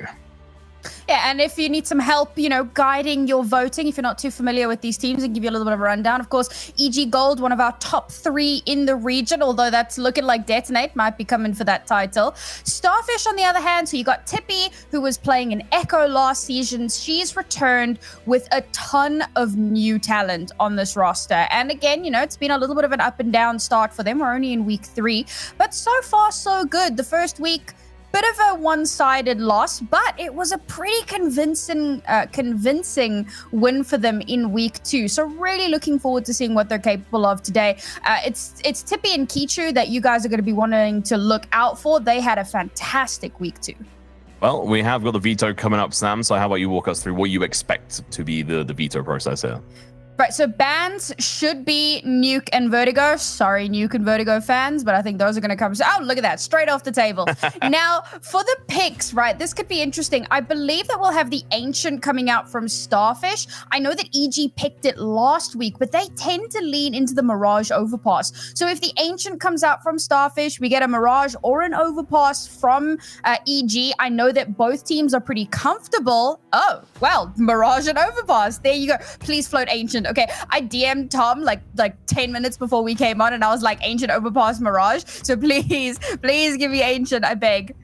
Yeah, and if you need some help, guiding your voting, if you're not too familiar with these teams, and give you a little bit of a rundown. Of course, EG Gold, one of our top 3 in the region, although that's looking like Detonate might be coming for that title. Starfish, on the other hand, so you got Tippy, who was playing in Echo last season. She's returned with a ton of new talent on this roster. And again, it's been a little bit of an up and down start for them. We're only in week 3, but so far so good. The first week, bit of a one-sided loss, but it was a pretty convincing win for them in week 2. So really looking forward to seeing what they're capable of today. It's Tippy and Kichu that you guys are going to be wanting to look out for. They had a fantastic week 2. Well, we have got the veto coming up, Sam. So how about you walk us through what you expect to be the veto process here? Right, so bans should be Nuke and Vertigo. Sorry, Nuke and Vertigo fans, but I think those are going to come. Oh, look at that, straight off the table. Now, for the picks, right, this could be interesting. I believe that we'll have the Ancient coming out from Starfish. I know that EG picked it last week, but they tend to lean into the Mirage Overpass. So if the Ancient comes out from Starfish, we get a Mirage or an Overpass from EG. I know that both teams are pretty comfortable. Oh, well, Mirage and Overpass. There you go. Please float Ancient. Okay, I DM'd Tom like 10 minutes before we came on, and I was like, Ancient Overpass Mirage. So please give me Ancient, I beg.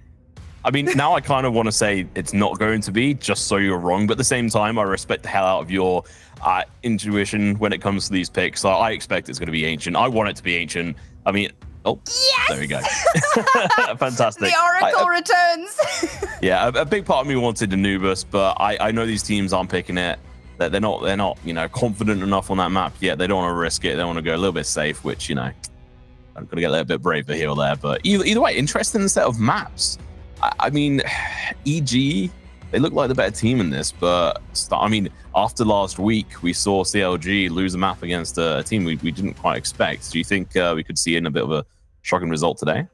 I mean, now I kind of want to say it's not going to be, just so you're wrong. But at the same time, I respect the hell out of your intuition when it comes to these picks. So I expect it's going to be Ancient. I want it to be Ancient. I mean, yes! There we go. Fantastic. The Oracle returns. Yeah, a big part of me wanted Anubis, but I know these teams aren't picking it. They're not confident enough on that map yet. They don't want to risk it. They want to go a little bit safe, which, I'm going to get a little bit braver here or there. But either way, interesting set of maps. I mean, EG, they look like the better team in this. But, after last week, we saw CLG lose a map against a team we didn't quite expect. Do you think we could see in a bit of a shocking result today?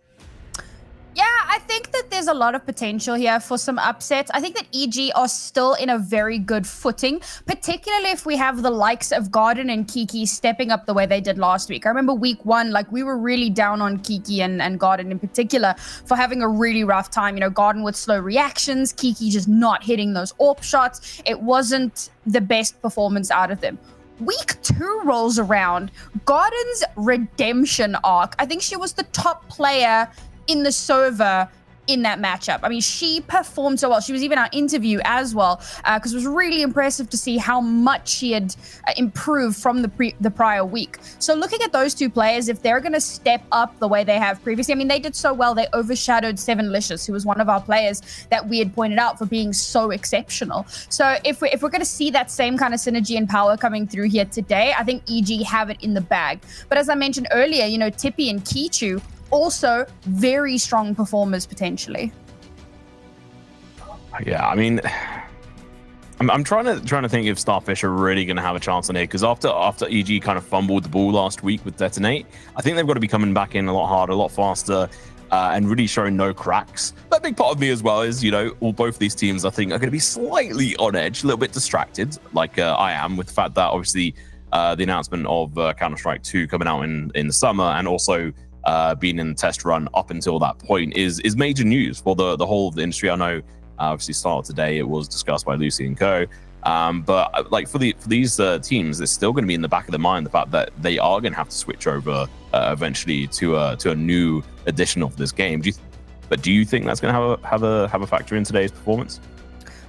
Yeah, I think that there's a lot of potential here for some upsets. I think that EG are still in a very good footing, particularly if we have the likes of Garden and Kiki stepping up the way they did last week. I remember week 1, we were really down on Kiki and Garden in particular for having a really rough time. Garden with slow reactions, Kiki just not hitting those AWP shots. It wasn't the best performance out of them. Week 2 rolls around. Garden's redemption arc. I think she was the top player in the server in that matchup. I mean, she performed so well. She was even our interview as well, because it was really impressive to see how much she had improved from the prior week. So looking at those two players, if they're going to step up the way they have previously, I mean, they did so well. They overshadowed Sevenlicious, who was one of our players that we had pointed out for being so exceptional. So if we're going to see that same kind of synergy and power coming through here today, I think EG have it in the bag. But as I mentioned earlier, Tippy and Kichu, also very strong performers potentially. Yeah, I mean, I'm trying to think if Starfish are really going to have a chance on here, because after EG kind of fumbled the ball last week with Detonate, I think they've got to be coming back in a lot harder, a lot faster, and really showing no cracks. But a big part of me as well is, both these teams I think are going to be slightly on edge, a little bit distracted, like I am, with the fact that obviously the announcement of Counter-Strike 2 coming out in the summer, and also being in the test run up until that point is major news for the whole of the industry. I know Obviously, start today, it was discussed by Lucy and Co. But like for these teams, it's still going to be in the back of their mind the fact that they are going to have to switch over eventually to a new edition of this game. Do you think that's going to have a factor in today's performance?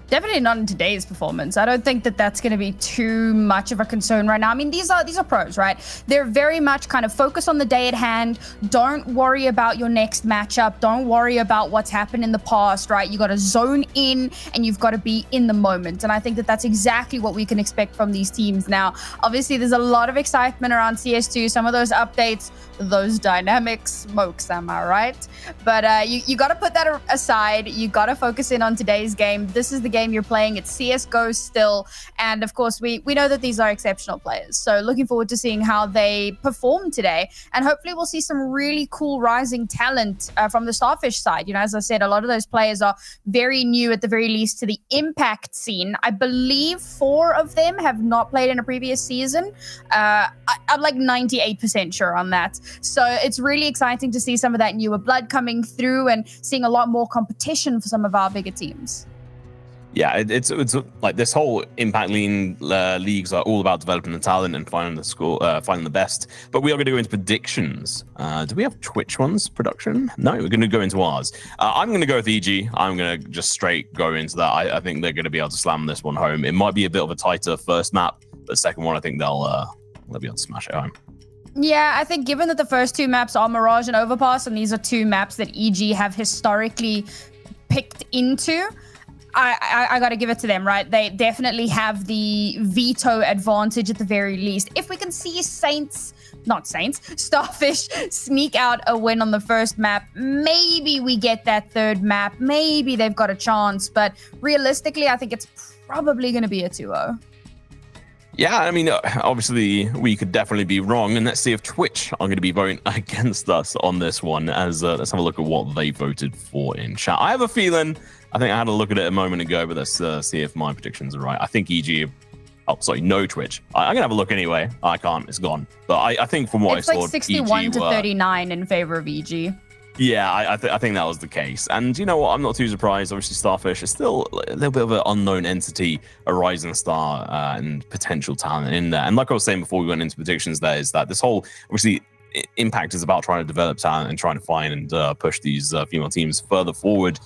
Definitely not in today's performance. I don't think that that's going to be too much of a concern right now. I mean, these are pros, right? They're very much kind of focused on the day at hand. Don't worry about your next matchup. Don't worry about what's happened in the past, right? You got to zone in and you've got to be in the moment. And I think that that's exactly what we can expect from these teams now. Obviously, there's a lot of excitement around CS2. Some of those updates, those dynamic smokes, am I right? But you got to put that aside. You got to focus in on today's game. This is the game you're playing. It's CSGO still. And of course, we know that these are exceptional players. So looking forward to seeing how they perform today. And hopefully we'll see some really cool rising talent from the Starfish side. You know, as I said, a lot of those players are very new, at the very least, to the Impact scene. I believe 4 of them have not played in a previous season. I'm like 98% sure on that. So it's really exciting to see some of that newer blood coming through and seeing a lot more competition for some of our bigger teams. Yeah, it's like this whole Impact leagues are all about developing the talent and finding the best. But we are going to go into predictions. Do we have Twitch ones production? No, we're going to go into ours. I'm going to go with EG. I'm going to just straight go into that. I think they're going to be able to slam this one home. It might be a bit of a tighter first map, but the second one, I think they'll be able to smash it home. Yeah, I think given that the first 2 maps are Mirage and Overpass, and these are 2 maps that EG have historically picked into, I got to give it to them, right? They definitely have the veto advantage at the very least. If we can see Starfish sneak out a win on the first map, maybe we get that third map. Maybe they've got a chance. But realistically, I think it's probably going to be a 2-0. Yeah, I mean, obviously, we could definitely be wrong. And let's see if Twitch are going to be voting against us on this one. As let's have a look at what they voted for in chat. I have a feeling... I think I had a look at it a moment ago, but let's see if my predictions are right. I think EG... Oh, sorry, no Twitch. I'm going to have a look anyway. I can't. It's gone. But I think from what I saw... It's like 61 to 39 in favor of EG. Yeah, I think that was the case. And you know what? I'm not too surprised. Obviously, Starfish is still a little bit of an unknown entity, a rising star and potential talent in there. And like I was saying before we went into predictions, there is that this whole... Obviously, Impact is about trying to develop talent and trying to find and push these female teams further forward.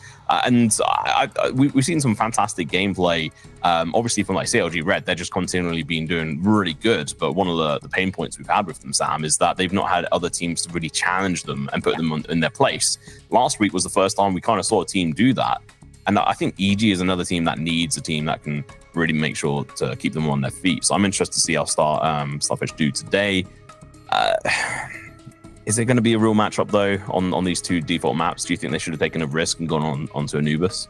We've seen some fantastic gameplay, obviously from like CLG Red. They're just continually been doing really good. But one of the pain points we've had with them, Sam, is that they've not had other teams to really challenge them and put them in their place. Last week was the first time we kind of saw a team do that. And I think EG is another team that needs a team that can really make sure to keep them on their feet. So I'm interested to see how Starfish do today. Is it going to be a real matchup, though, on these 2 default maps? Do you think they should have taken a risk and gone onto Anubis?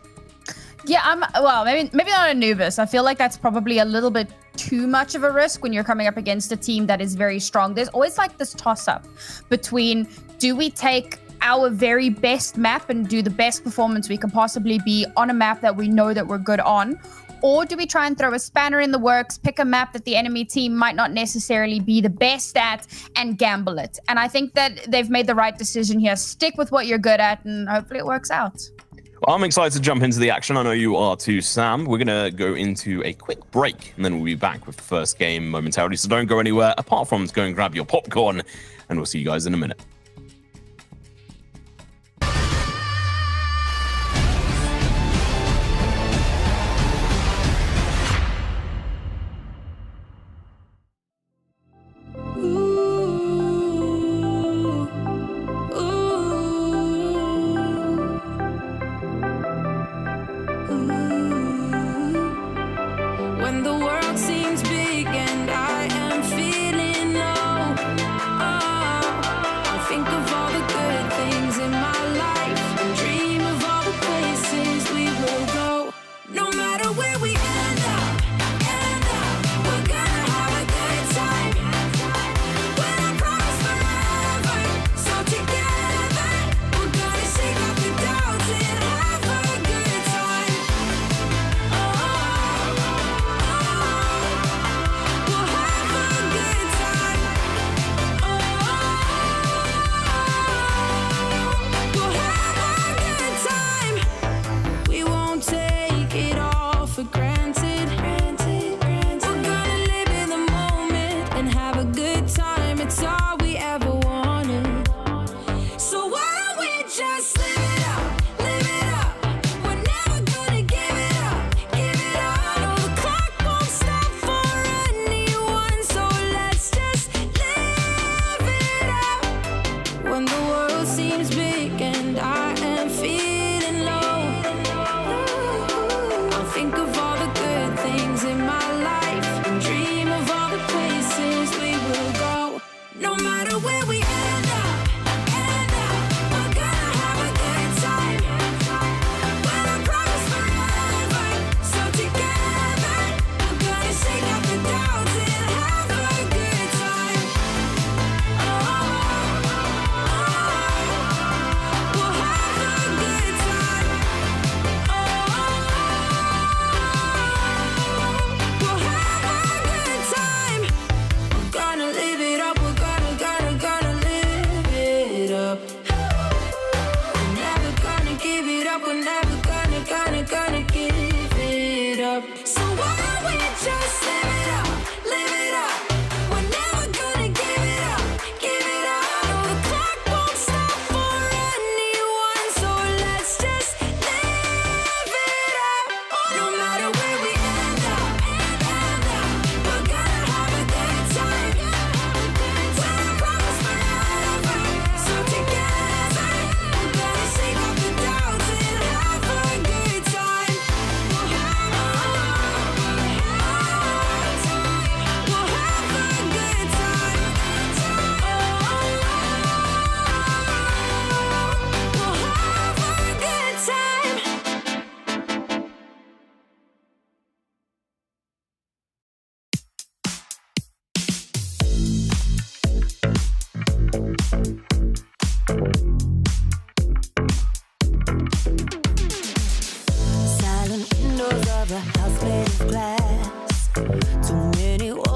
Yeah, maybe not Anubis. I feel like that's probably a little bit too much of a risk when you're coming up against a team that is very strong. There's always like this toss-up between, do we take our very best map and do the best performance we can possibly be on a map that we know that we're good on? Or do we try and throw a spanner in the works, pick a map that the enemy team might not necessarily be the best at, and gamble it? And I think that they've made the right decision here. Stick with what you're good at, and hopefully it works out. Well, I'm excited to jump into the action. I know you are too, Sam. We're going to go into a quick break, and then we'll be back with the first game momentarily. So don't go anywhere, apart from to go and grab your popcorn, and we'll see you guys in a minute. When the world seems big and I am feeling low, oh, I think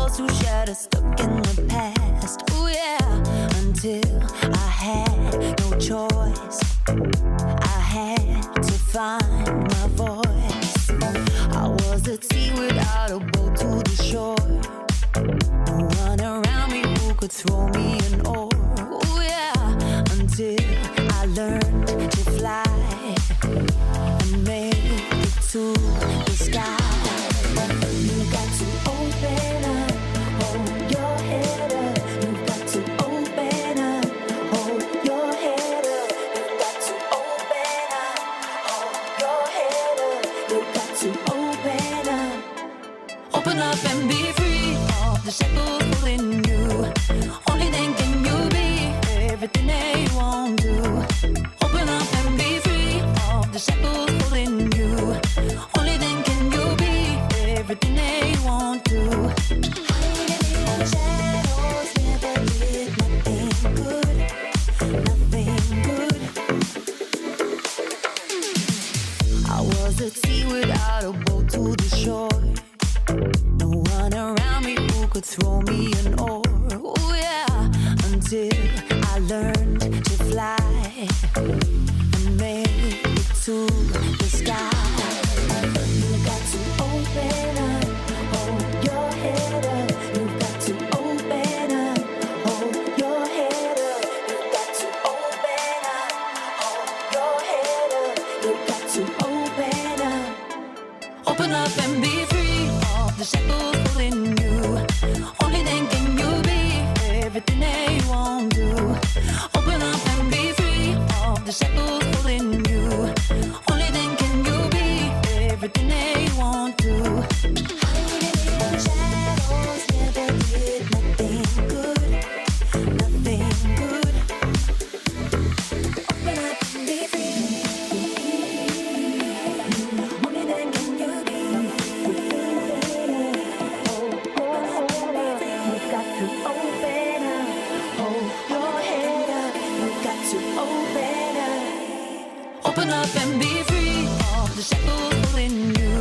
walls who shared us stuck in the past. Oh yeah, until I had no choice. I had to find my voice. I was at sea without a boat to the shore. No one around me who could throw me an oar. Oh yeah, until I learned to fly and made it to the sky. You got to open up, hold your head up. You got to open up, hold your head up. You got to open up, hold your head up. You got to open up. Open up and be free of the shackles pulling you. Only then can you be everything that you want to. Open up and be free of the shackles pulling you. Only then can you be everything that you want to. Hiding in the shadows never did nothing good, nothing good. I was at sea without a boat to the shore. No one around me who could throw me an oar. Oh yeah, until I learned to fly and made it to the sky. You got to open up, hold your head up. You got to open up, hold your head up. You got to open up, hold your head up. You got to open up. Open up and be free of the shackles pulling you. Only then can you be everything that you want to. Open up and be free of the shackles pulling you. Only then can you be everything that you want to. Hiding in the shadows never did nothing good, nothing good. Open up and be free. Only then can you be. You got to open up, hold your head up. You got to open up. Open up and be free of the shackles pulling you.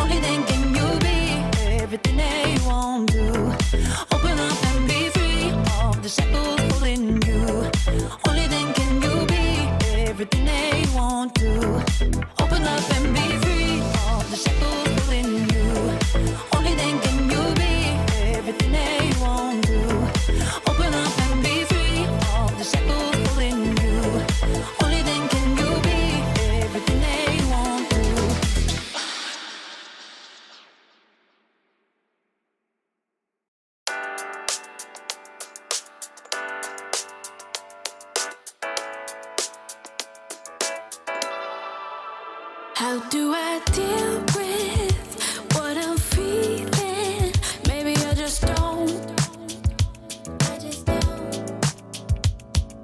Only then can you be everything that you want to. Open up and be free of the shackles pulling you. Only then can you be everything that you want to. Open up and be free of the shackles pulling you. Only then can you be everything that you want to. Open up and be free of the shackles pulling you. Only then can you be everything that you want to. How do I deal with what I'm feeling? Maybe I just don't.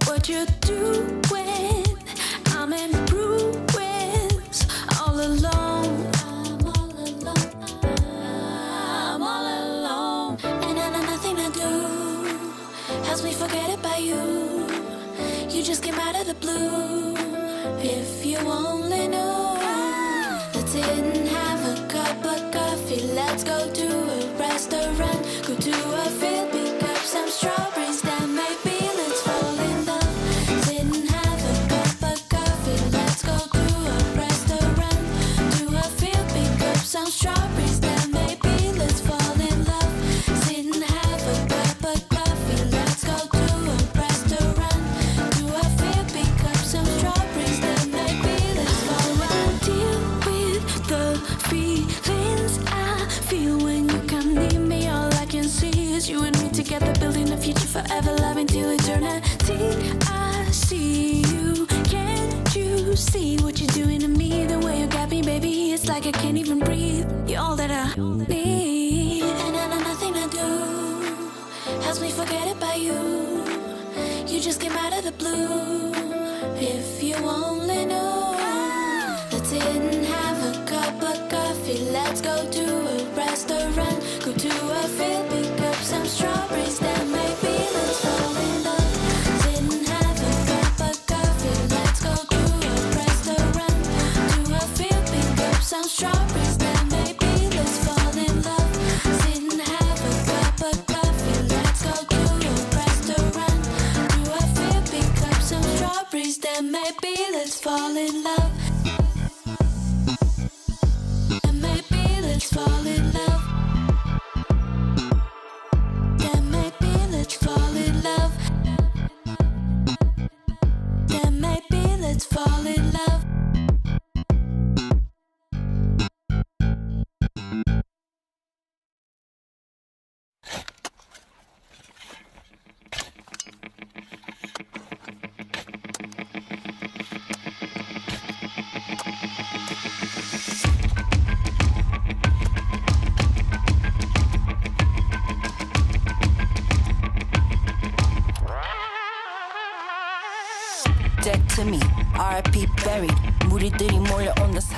What you're doing, I'm in ruins, all alone. I'm all alone. I'm all alone. And I know nothing to do helps me forget about you. You just came out of the blue. If you only knew. Let's sit and have a cup of coffee. Let's go to a restaurant. Go to a field, pick up some strawberries. Then maybe let's fall in love. Sit and have a cup of coffee. Let's go to a restaurant. To a field, pick up some strawberries. Then maybe let's fall in love. Sit and have a cup of coffee. Let's go to a restaurant. To a field, pick up some strawberries. Then maybe let's fall in love. Deal with the feelings I feel when you come near me. All I can see is you and me together, building a future forever, loving till eternity. I see you. Can't you see what you're doing to me? The way you got me, baby, it's like I can't even breathe. You're all that I need. And I know nothing to do helps me forget about you. You just came out of the blue. If you only knew. Let's sit and have a cup of coffee. Let's go to a restaurant. Go to a field, pick up some strawberries. Then maybe let's fall in love. Sit and have a cup of coffee. Let's go to a restaurant. To a field, pick up some strawberries. Then maybe let's fall in love. Sit and have a cup dead to me. R.I.P. buried. 무리들이 몰려온다 사.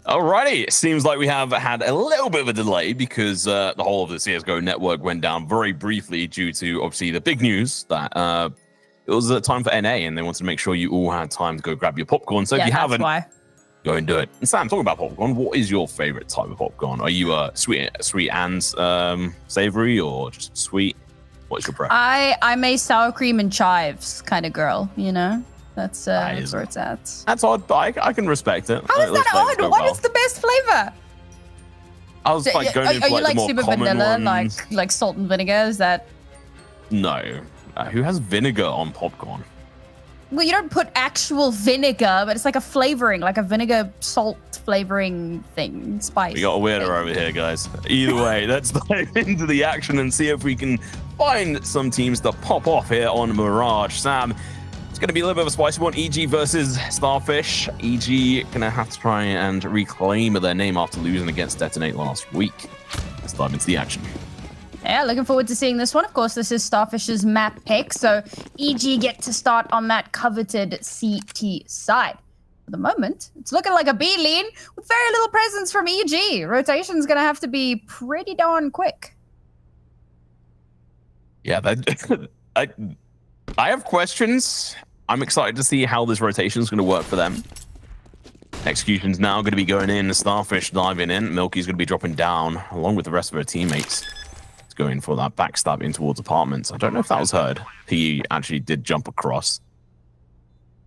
Alrighty, it seems like we have had a little bit of a delay because the whole of the CSGO network went down very briefly due to obviously the big news that it was time for NA and they wanted to make sure you all had time to go grab your popcorn. So if you haven't, go and do it. And Sam, talking about popcorn, what is your favorite type of popcorn? Are you a sweet and savory or just sweet? What's your preference? I'm a sour cream and chives kind of girl, you know? That's where it's at. That's odd, but I can respect it. How is that odd? What is the best flavor? I was like going in for you like the more super common vanilla, ones. like salt and vinegar? Is that? No. Who has vinegar on popcorn? Well, you don't put actual vinegar, but it's like a flavoring, like a vinegar salt flavoring thing, spice. We got a weirdo over here, guys. Either way, let's dive into the action and see if we can find some teams to pop off here on Mirage. Sam, it's going to be a little bit of a spicy one. EG versus Starfish. EG going to have to try and reclaim their name after losing against Detonate last week. Let's dive into the action. Yeah, looking forward to seeing this one. Of course, this is Starfish's map pick, so EG get to start on that coveted CT side. For the moment, it's looking like a B lean with very little presence from EG. Rotation's going to have to be pretty darn quick. Yeah, I have questions. I'm excited to see how this rotation is going to work for them. Execution's now going to be going in. Starfish diving in. Milky's going to be dropping down along with the rest of her teammates. It's going for that backstab in towards apartments. I don't know if that was heard. He actually did jump across.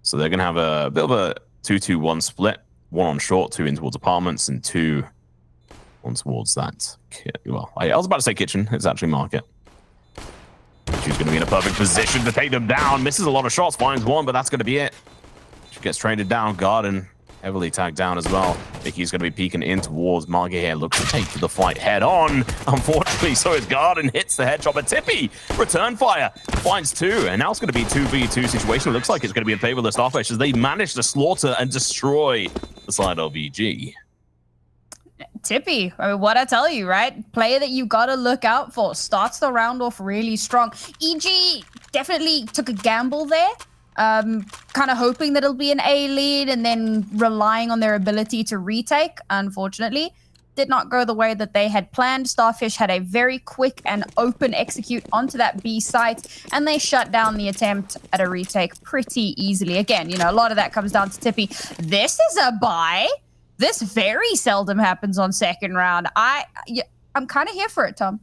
So they're going to have a bit of a 2-2-1 split. One on short, two in towards apartments, and two on towards that. Well, I was about to say kitchen. It's actually market. She's going to be in a perfect position to take them down. Misses a lot of shots, finds one, but that's going to be it. She gets traded down. Garden heavily tagged down as well. Mickey's going to be peeking in towards Margie here. Looks to take the fight head on. Unfortunately, so is Garden. Hits the headshot, but Tippy, return fire, finds two. And now it's going to be a 2v2 situation. Looks like it's going to be in favor of the Starfish as they manage to slaughter and destroy the side of EG. Tippy, I mean, what I tell you, right? Player that you got to look out for. Starts the round off really strong. EG definitely took a gamble there. Kind of hoping that it'll be an A lead and then relying on their ability to retake. Unfortunately, did not go the way that they had planned. Starfish had a very quick and open execute onto that B site, and they shut down the attempt at a retake pretty easily. Again, you know, a lot of that comes down to Tippy. This is a buy. This very seldom happens on second round. I'm kind of here for it, Tom.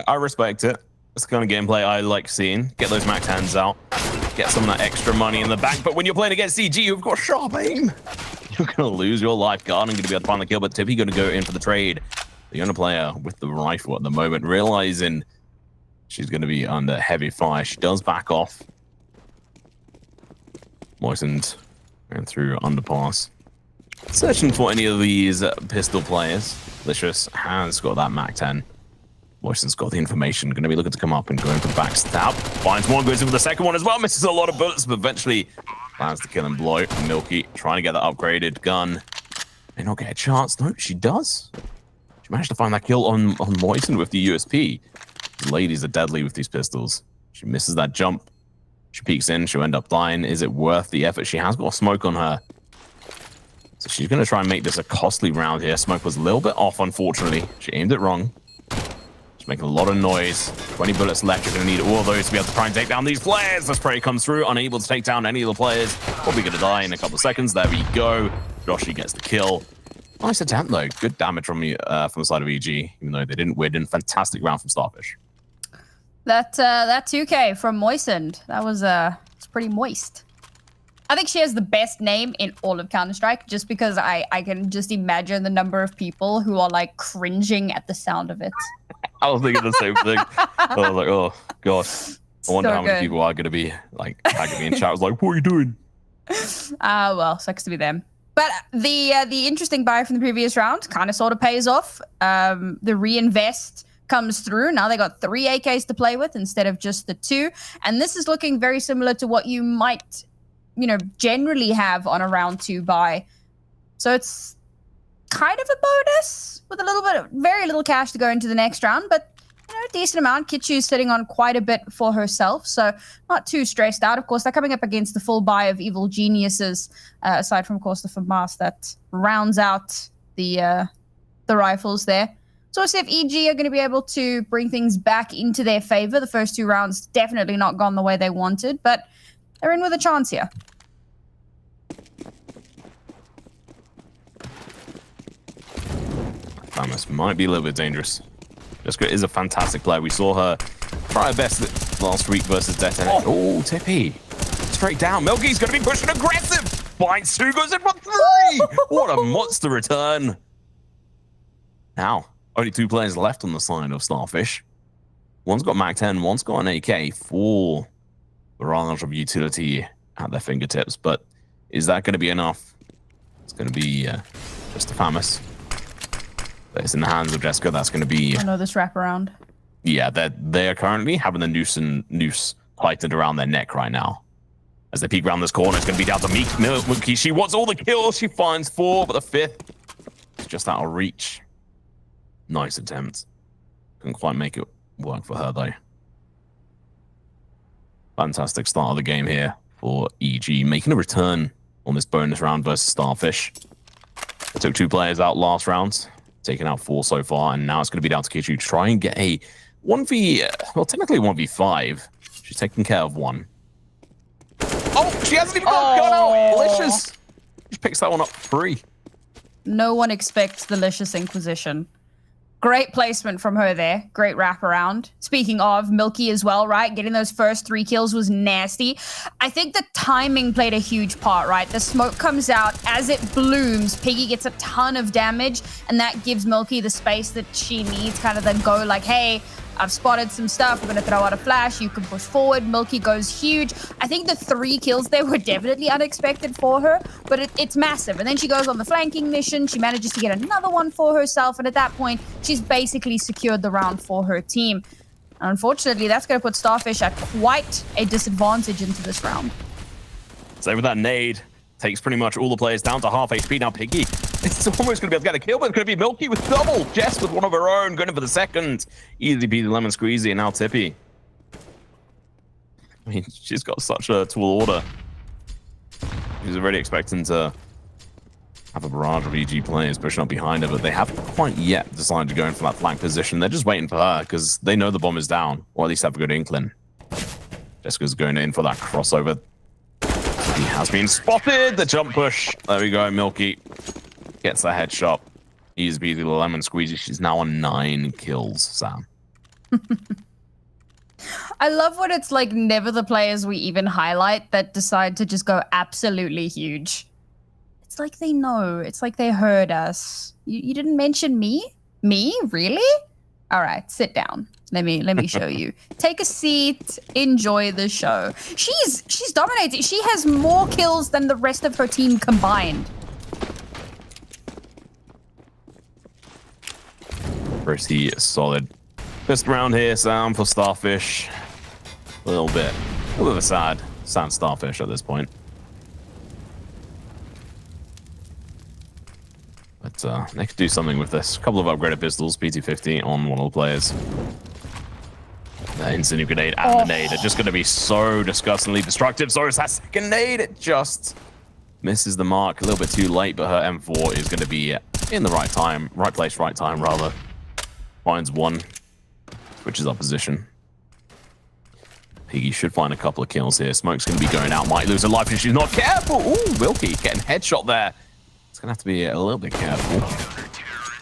I respect it. It's the kind of gameplay I like seeing. Get those max hands out. Get some of that extra money in the bank. But when you're playing against CG, you've got sharp aim. You're going to lose your life guard and going to be able to find the kill. But Tippy going to go in for the trade. The only player with the rifle at the moment, realizing she's going to be under heavy fire. She does back off. Moistened and through underpass. Searching for any of these pistol players. Licious has got that Mac 10. Moisten's got the information. Going to be looking to come up and going for the backstab. Finds one, goes in for the second one as well. Misses a lot of bullets, but eventually plans to kill and blow. Milky trying to get that upgraded gun. May not get a chance. No, she does. She managed to find that kill on Moisten with the USP. These ladies are deadly with these pistols. She misses that jump. She peeks in. She'll end up dying. Is it worth the effort? She has got smoke on her. So she's going to try and make this a costly round here. Smoke was a little bit off, unfortunately. She aimed it wrong. She's making a lot of noise. 20 bullets left. You're going to need all of those to be able to try and take down these players. The spray comes through, unable to take down any of the players. Probably going to die in a couple of seconds. There we go. Joshi gets the kill. Nice attempt, though. Good damage from the side of EG, even though they didn't win. Fantastic round from Starfish. That 2K from Moistened, that was it's pretty moist. I think she has the best name in all of Counter-Strike, just because I can just imagine the number of people who are like cringing at the sound of it. I was thinking the same thing. I was like, oh, God. I wonder how many good. people are going to be like tagging me in chat. I was like, what are you doing? Well, sucks to be them. But the interesting buy from the previous round kind of sort of pays off. The reinvest comes through. Now they got 3 AKs to play with instead of just the 2. And this is looking very similar to what you might, generally have on a round 2 buy. So it's kind of a bonus with a little bit of very little cash to go into the next round, but a decent amount. Kitchu's sitting on quite a bit for herself, so not too stressed out. Of course, they're coming up against the full buy of Evil Geniuses, aside from, of course, the FAMAS that rounds out the rifles there. So we'll see if EG are going to be able to bring things back into their favor. The first 2 rounds definitely not gone the way they wanted, but they're in with a chance here. Famas might be a little bit dangerous. Jessica is a fantastic player. We saw her try her best last week versus Detonate. Oh, Tippy. Straight down. Milky's going to be pushing aggressive. Finds 2, goes in for 3. What a monster return. Now, only 2 players left on the side of Starfish. One's got Mac 10, one's got an AK. Full barrage of utility at their fingertips. But is that going to be enough? It's going to be just a Famas. It's in the hands of Jessica. That's going to be. I know this wraparound. Yeah, they're currently having the noose tightened around their neck right now. As they peek around this corner, it's going to be down to Milky. She wants all the kills. She finds 4, but the 5th is just out of reach. Nice attempt. Couldn't quite make it work for her though. Fantastic start of the game here for EG, making a return on this bonus round versus Starfish. They took 2 players out last round. Taken out 4 so far, and now it's going to be down to Kitchu to try and get a 1v, well, technically 1v5. She's taking care of 1. Oh, she hasn't even got a gun out. Delicious. She picks that one up free. No one expects Delicious Inquisition. Great placement from her there. Great wraparound. Speaking of, Milky as well, right? Getting those first 3 kills was nasty. I think the timing played a huge part, right? The smoke comes out. As it blooms, Piggy gets a ton of damage, and that gives Milky the space that she needs, kind of then go like, hey, I've spotted some stuff. We're going to throw out a flash. You can push forward. Milky goes huge. I think the 3 kills there were definitely unexpected for her, but it's massive. And then she goes on the flanking mission. She manages to get another one for herself. And at that point, she's basically secured the round for her team. And unfortunately, that's going to put Starfish at quite a disadvantage into this round. So with that nade, takes pretty much all the players down to half HP. Now Piggy, it's almost going to be able to get a kill, but it's going to be Milky with double. Jess with one of her own, going in for the second. Easy peasy lemon squeezy, and now Tippy. I mean, she's got such a tall order. She's already expecting to have a barrage of EG players pushing up behind her, but they haven't quite yet decided to go in for that flank position. They're just waiting for her because they know the bomb is down, or at least have a good inkling. Jessica's going in for that crossover. He has been spotted. The jump push. There we go. Milky gets the headshot. Easy peasy lemon squeezy. She's now on 9 kills, Sam. I love what it's like never the players we even highlight that decide to just go absolutely huge. It's like they know. It's like they heard us. You didn't mention me? Me? Really? All right, sit down. Let me show you. Take a seat. Enjoy the show. She's dominating. She has more kills than the rest of her team combined. Pretty solid. First round here, Sam, for Starfish. A little bit of a sad Starfish at this point. But they could do something with this. A couple of upgraded pistols, PT-50 on one of the players. The instant grenade and the nade are just going to be so disgustingly destructive. So is that second nade. It just misses the mark a little bit too late, but her M4 is going to be in the right time, right place, right time, rather. Finds 1, switches up position. Piggy should find a couple of kills here. Smoke's going to be going out. Might lose her life if she's not careful. Ooh, Wilkie getting headshot there. It's going to have to be a little bit careful.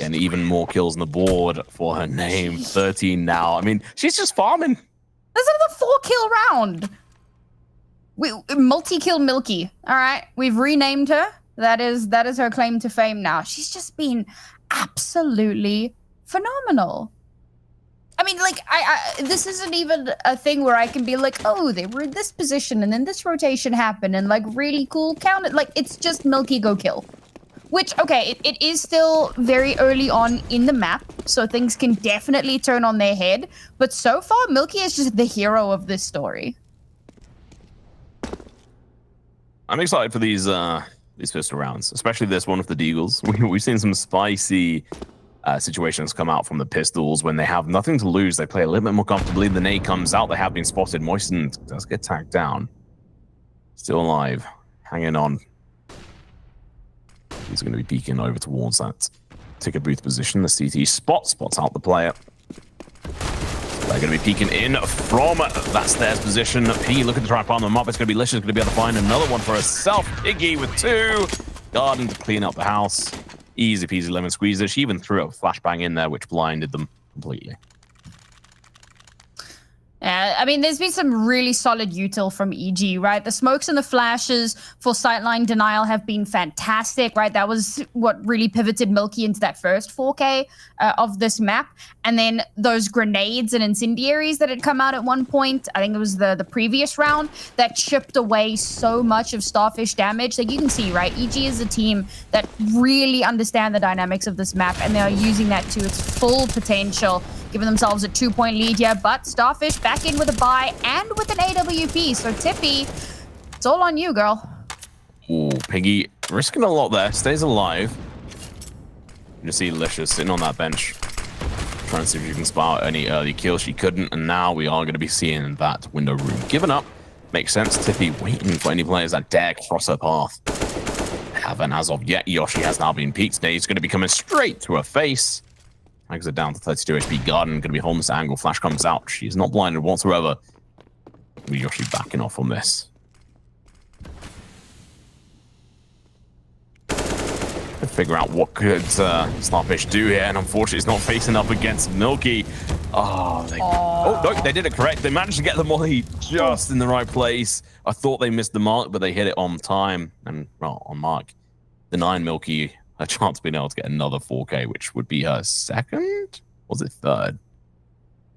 And even more kills on the board for her name. 13 now. I mean, she's just farming. This is another 4-kill round. Multi-kill Milky. All right, we've renamed her. That is her claim to fame now. She's just been absolutely phenomenal. I mean, like, this isn't even a thing where I can be like, oh, they were in this position and then this rotation happened and like really cool count it. Like, it's just Milky go kill. Which, okay, it is still very early on in the map, so things can definitely turn on their head. But so far, Milky is just the hero of this story. I'm excited for these these first rounds, especially this one with the Deagles. We've seen some spicy situations come out from the Pistols when they have nothing to lose. They play a little bit more comfortably. The nade comes out. They have been spotted. Moisten does get tagged down. Still alive. Hanging on. He's going to be peeking over towards that ticket booth position. The CT spots out the player. They're going to be peeking in from that stairs position. P looking to try and farm them up. It's going to be Licious going to be able to find another one for herself. Piggy with 2. Garden to clean up the house. Easy peasy lemon squeezer. She even threw a flashbang in there, which blinded them completely. I mean, there's been some really solid util from EG, right? The smokes and the flashes for sightline denial have been fantastic, right? That was what really pivoted Milky into that first 4K of this map. And then those grenades and incendiaries that had come out at one point, I think it was the previous round, that chipped away so much of Starfish damage. Like you can see, right? EG is a team that really understand the dynamics of this map, and they are using that to its full potential, giving themselves a 2-point lead here. But Starfish back in with a buy and with an AWP. So Tippy, it's all on you, girl. Ooh, Piggy risking a lot there. Stays alive. You see Licious sitting on that bench, trying to see if you can spot any early kills. She couldn't, and now we are going to be seeing that window room given up. Makes sense. Tippy waiting for any players that dare cross her path. Haven't as of yet. Yoshi has now been peeked. He's going to be coming straight to her face. Tags it down to 32 HP. Garden going to be holding this angle. Flash comes out. She's not blinded whatsoever. Yoshi backing off on this. Figure out what could Starfish do here, and unfortunately it's not facing up against Milky. Oh, no, they did it correct. They managed to get the molly just in the right place. I thought they missed the mark, but they hit it on time and, well, on mark. Denying Milky a chance of being able to get another 4K, which would be her second? Was it third?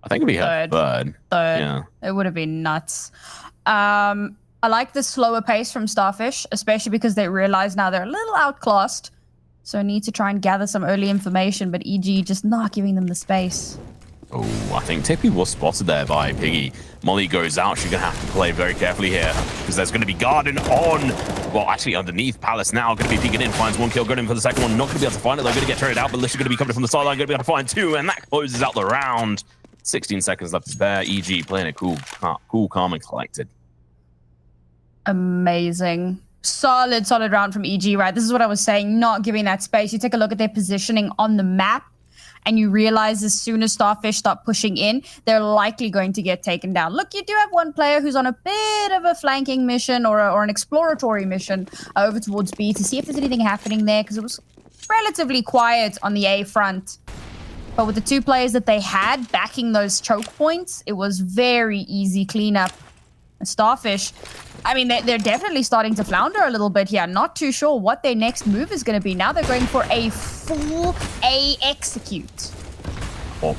I think it'd be her third. Yeah. It would have been nuts. I like the slower pace from Starfish, especially because they realize now they're a little outclassed. So need to try and gather some early information, but EG just not giving them the space. Oh, I think Tippy was spotted there by Piggy. Molly goes out. She's going to have to play very carefully here because there's going to be Garden on. Well, actually underneath Palace now. Going to be peeking in. Finds one kill. Going in for the second one. Not going to be able to find it. They're going to get traded out, but Lish is going to be coming from the sideline. Going to be able to find 2, and that closes out the round. 16 seconds left to spare. EG playing it cool, calm, and collected. Amazing. Solid round from EG, right? This is what I was saying, not giving that space. You take a look at their positioning on the map, and you realize as soon as Starfish start pushing in, they're likely going to get taken down. Look, you do have one player who's on a bit of a flanking mission or an exploratory mission over towards B to see if there's anything happening there, because it was relatively quiet on the A front. But with the 2 players that they had backing those choke points, it was very easy cleanup. Starfish, I mean, they're definitely starting to flounder a little bit here. Not too sure what their next move is going to be. Now they're going for a full A execute.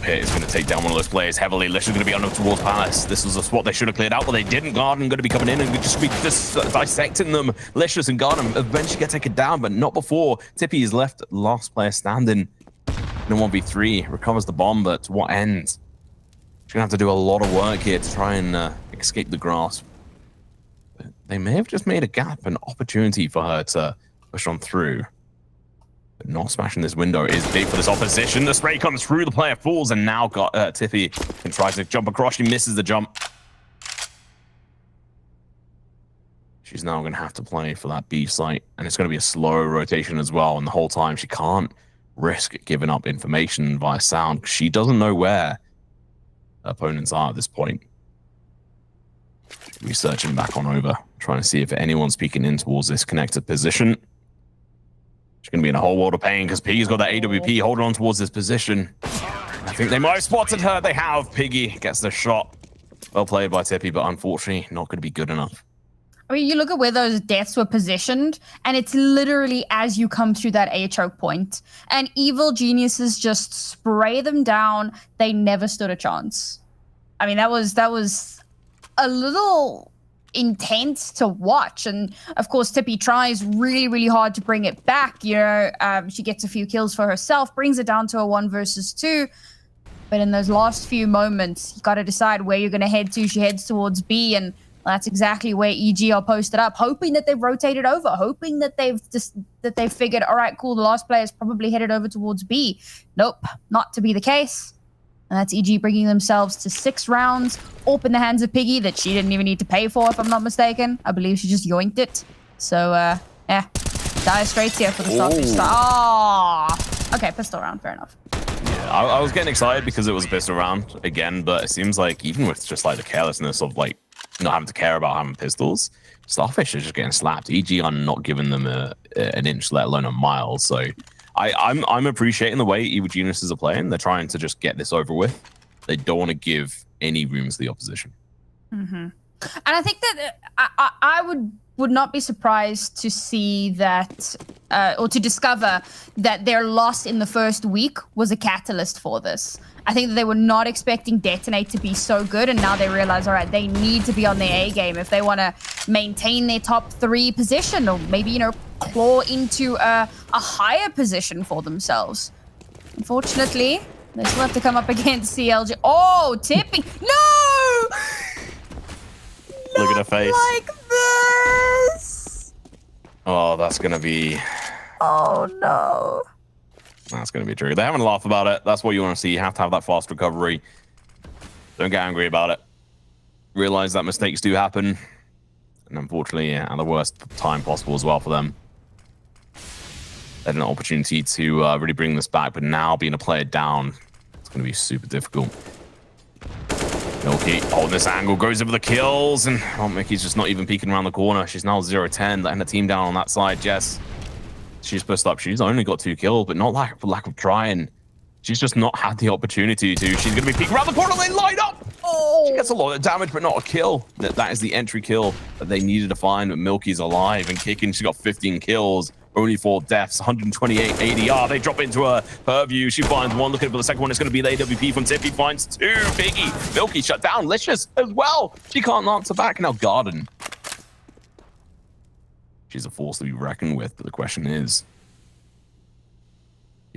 Pit is going to take down one of those players heavily. Lish is going to be on up towards Palace. This was a spot they should have cleared out, but they didn't. Garden going to be coming in and just be dissecting them. Licious and Garden eventually get taken down, but not before. Tippy is left last player standing in a 1v3. Recovers the bomb, but to what end? She's going to have to do a lot of work here to try and escape the grasp. But they may have just made a gap, an opportunity for her to push on through. But not smashing this window is big for this opposition. The spray comes through, the player falls, and now got Tiffy and tries to jump across. She misses the jump. She's now going to have to play for that B site, and it's going to be a slow rotation as well. And the whole time, she can't risk giving up information via sound because she doesn't know where opponents are at this point. Researching back on over, trying to see if anyone's peeking in towards this connected position. She's going to be in a whole world of pain because Piggy's got that AWP holding on towards this position. I think they might have spotted her. They have. Piggy gets the shot. Well played by Tippy, but unfortunately not going to be good enough. I mean, you look at where those deaths were positioned, and it's literally as you come through that A choke point. And evil geniuses just spray them down. They never stood a chance. I mean, that was a little intense to watch. And of course, Tippy tries really, really hard to bring it back. You know, she gets a few kills for herself, brings it down to a 1 versus 2. But in those last few moments, you got to decide where you're going to head to. She heads towards B, and That's exactly where EG are posted up, hoping that they've rotated over, hoping that they've figured, all right, cool, the last player is probably headed over towards B. Nope, not to be the case. And that's EG bringing themselves to 6 rounds, AWP in the hands of Piggy that she didn't even need to pay for, if I'm not mistaken. I believe she just yoinked it. So, yeah, dire straits here for the Starfish side. Oh, okay, pistol round, fair enough. Yeah, I was getting excited because it was a pistol round again, but it seems like even with just like the carelessness of like not having to care about having pistols, Starfish are just getting slapped. EG are not giving them an inch, let alone a mile. So I'm appreciating the way Evil Geniuses are playing. They're trying to just get this over with. They don't want to give any room to the opposition. Mm-hmm. And I think that I would not be surprised to see that or to discover that their loss in the first week was a catalyst for this. I think that they were not expecting Detonate to be so good, and now they realize, all right, they need to be on their A game if they want to maintain their top 3 position, or maybe, you know, claw into a higher position for themselves. Unfortunately, they still have to come up against CLG. Oh, tipping! No! Look at her face. Like this! Oh, that's gonna be. Oh no. That's going to be true. They're having a laugh about it. That's what you want to see. You have to have that fast recovery. Don't get angry about it. Realize that mistakes do happen. And unfortunately, at the worst time possible as well for them. They had an opportunity to really bring this back, but now being a player down, it's going to be super difficult. Milky holding this angle, goes over the kills, and Mickey's just not even peeking around the corner. She's now 0-10, letting the team down on that side. Jess, she's pushed up. She's only got 2 kills, but not lack of trying. She's just not had the opportunity to. She's going to be peeking around the corner. They light up. Oh, she gets a lot of damage, but not a kill. That is the entry kill that they needed to find. But Milky's alive and kicking. She got 15 kills, only 4 deaths, 128 ADR. They drop into her purview. She finds 1. Looking for the second one. It's going to be the AWP from Tippy. Finds 2. Piggy. Milky shut down. Licious as well. She can't answer back. Now Garden. She's a force to be reckoned with, but the question is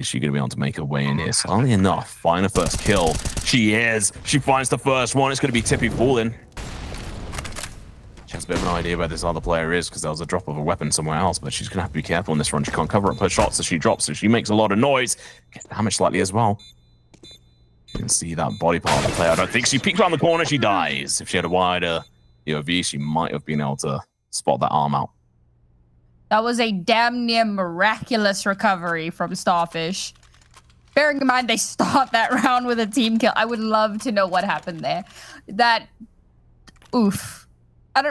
she going to be able to make her way in here? Funnily enough, find her first kill. She is. She finds the first one. It's going to be Tippy falling. She has a bit of an idea where this other player is because there was a drop of a weapon somewhere else, but she's going to have to be careful in this run. She can't cover up her shots as she drops, so she makes a lot of noise. Gets damaged slightly as well. You can see that body part of the player. I don't think she peeks around the corner. She dies. If she had a wider POV, she might have been able to spot that arm out. That was a damn near miraculous recovery from Starfish. Bearing in mind they start that round with a team kill. I would love to know what happened there. That, oof.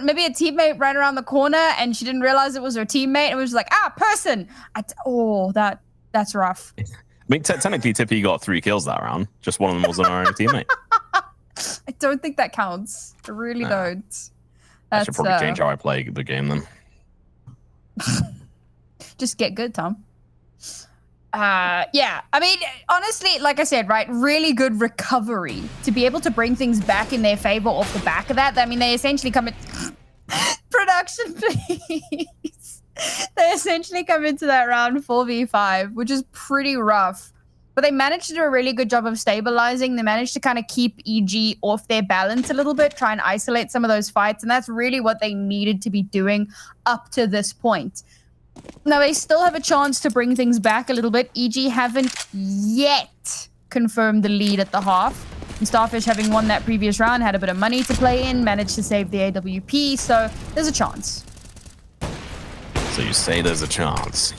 Maybe a teammate ran around the corner and she didn't realize it was her teammate and was like, person. That's rough. I mean, technically Tippy got 3 kills that round. Just one of them was on her own teammate. I don't think that counts. I really don't. I should probably change how I play the game then. Just get good, Tom. Yeah, I mean, honestly, like I said, right, really good recovery to be able to bring things back in their favor off the back of that. I mean, they essentially come in production, please. They essentially come into that round 4v5, which is pretty rough. But they managed to do a really good job of stabilizing. They managed to kind of keep EG off their balance a little bit, try and isolate some of those fights. And that's really what they needed to be doing up to this point. Now, they still have a chance to bring things back a little bit. EG haven't yet confirmed the lead at the half. And Starfish, having won that previous round, had a bit of money to play in, managed to save the AWP. So there's a chance. So you say there's a chance.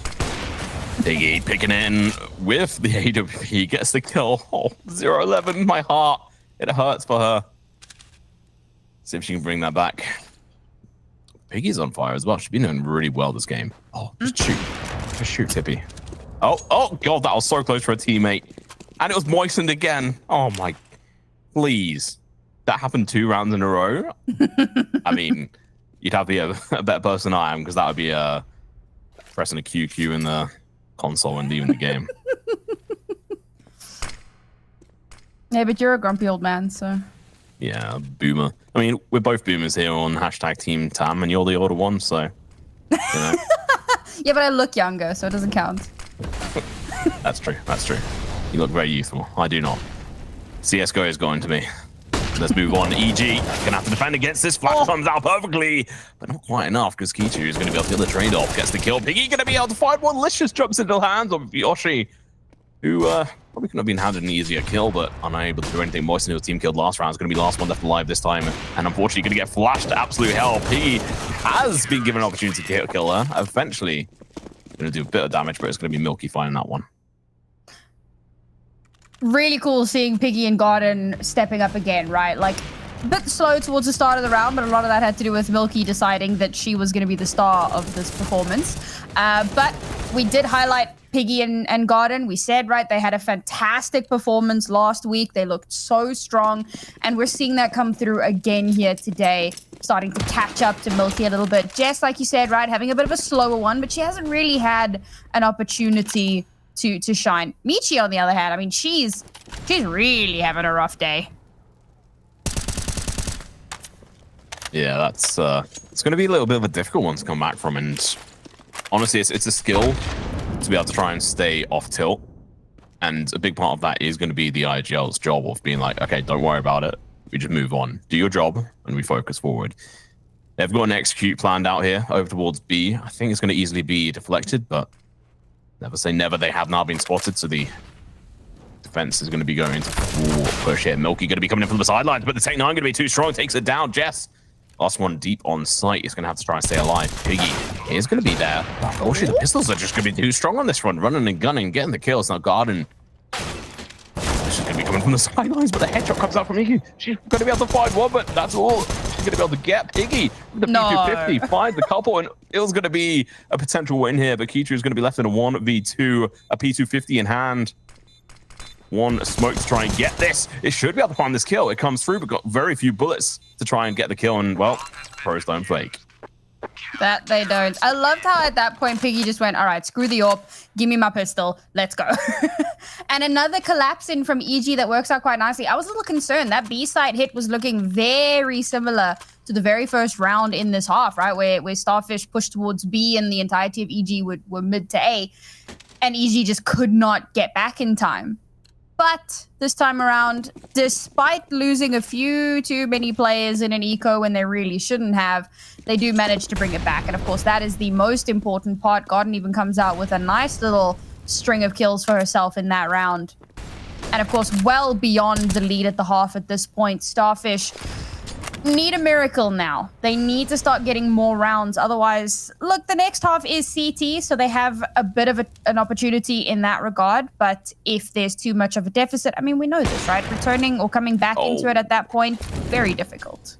Piggy picking in with the AWP, gets the kill. Oh, 0-11, my heart. It hurts for her. See if she can bring that back. Piggy's on fire as well. She's been doing really well this game. Oh, just shoot. Just shoot, Tippy. Oh, God, that was so close for a teammate. And it was moistened again. Oh, my. Please. That happened 2 rounds in a row. I mean, you'd have to be a better person than I am, because that would be pressing a QQ in the console and leaving the game. Yeah, but you're a grumpy old man, so. Yeah, boomer. I mean, we're both boomers here on #Team Tam, and you're the older one, so. You know. Yeah, but I look younger, so it doesn't count. That's true. That's true. You look very youthful. I do not. CSGO is going to me. Let's move on. EG gonna have to defend against this. Flash comes out perfectly, but not quite enough because Kichu is gonna be able to get the trade off. Gets the kill. Piggy gonna be able to find one. Licious jumps into the hands of Yoshi, who probably could have been handed an easier kill, but unable to do anything. Moisten, who was team killed last round, is going to be the last one left alive this time, and unfortunately going to get flashed to absolute hell. Piggy has been given an opportunity to kill her. Eventually, going to do a bit of damage, but it's going to be Milky finding that one. Really cool seeing Piggy and Garden stepping up again, right? Like, a bit slow towards the start of the round, but a lot of that had to do with Milky deciding that she was going to be the star of this performance. But we did highlight Piggy and Garden. We said, right, they had a fantastic performance last week. They looked so strong, and we're seeing that come through again here today, starting to catch up to Milky a little bit. Jess, like you said, right, having a bit of a slower one, but she hasn't really had an opportunity to shine. Michi, on the other hand, I mean, she's really having a rough day. Yeah, that's it's going to be a little bit of a difficult one to come back from, and honestly, it's a skill to be able to try and stay off tilt, and a big part of that is going to be the IGL's job of being like, okay, don't worry about it, we just move on, do your job, and we focus forward. They've got an execute planned out here over towards B. I think it's going to easily be deflected, but never say never. They have now been spotted, so the defense is going to be going to full push here. Milky going to be coming in from the sidelines, but the Tech 9 going to be too strong, takes it down. Jess, last one deep on site, is going to have to try and stay alive. Piggy is going to be there. Unfortunately, the pistols are just going to be too strong on this one, running and gunning, getting the kills. Now Garden, she's going to be coming from the sidelines, but the headshot comes out from Iggy. She's going to be able to find one, but that's all she's going to be able to get. Piggy with the P250 finds the couple, and it was going to be a potential win here, but Kichu is going to be left in a 1v2, a P250 in hand. One smoke to try and get this. It should be able to find this kill. It comes through, but got very few bullets to try and get the kill, and well, pros don't flake. That they don't. I loved how at that point Piggy just went, all right, screw the AWP, give me my pistol, let's go. And another collapse in from EG that works out quite nicely. I was a little concerned. That B side hit was looking very similar to the very first round in this half, right? Where Starfish pushed towards B and the entirety of EG were mid to A. And EG just could not get back in time. But this time around, despite losing a few too many players in an eco when they really shouldn't have, they do manage to bring it back. And of course, that is the most important part. Garden even comes out with a nice little string of kills for herself in that round. And of course, well beyond the lead at the half at this point, Starfish need a miracle now. They need to start getting more rounds. Otherwise, look, the next half is CT, so they have a bit of an opportunity in that regard. But if there's too much of a deficit, I mean, we know this, right? Returning or coming back into it at that point, very difficult.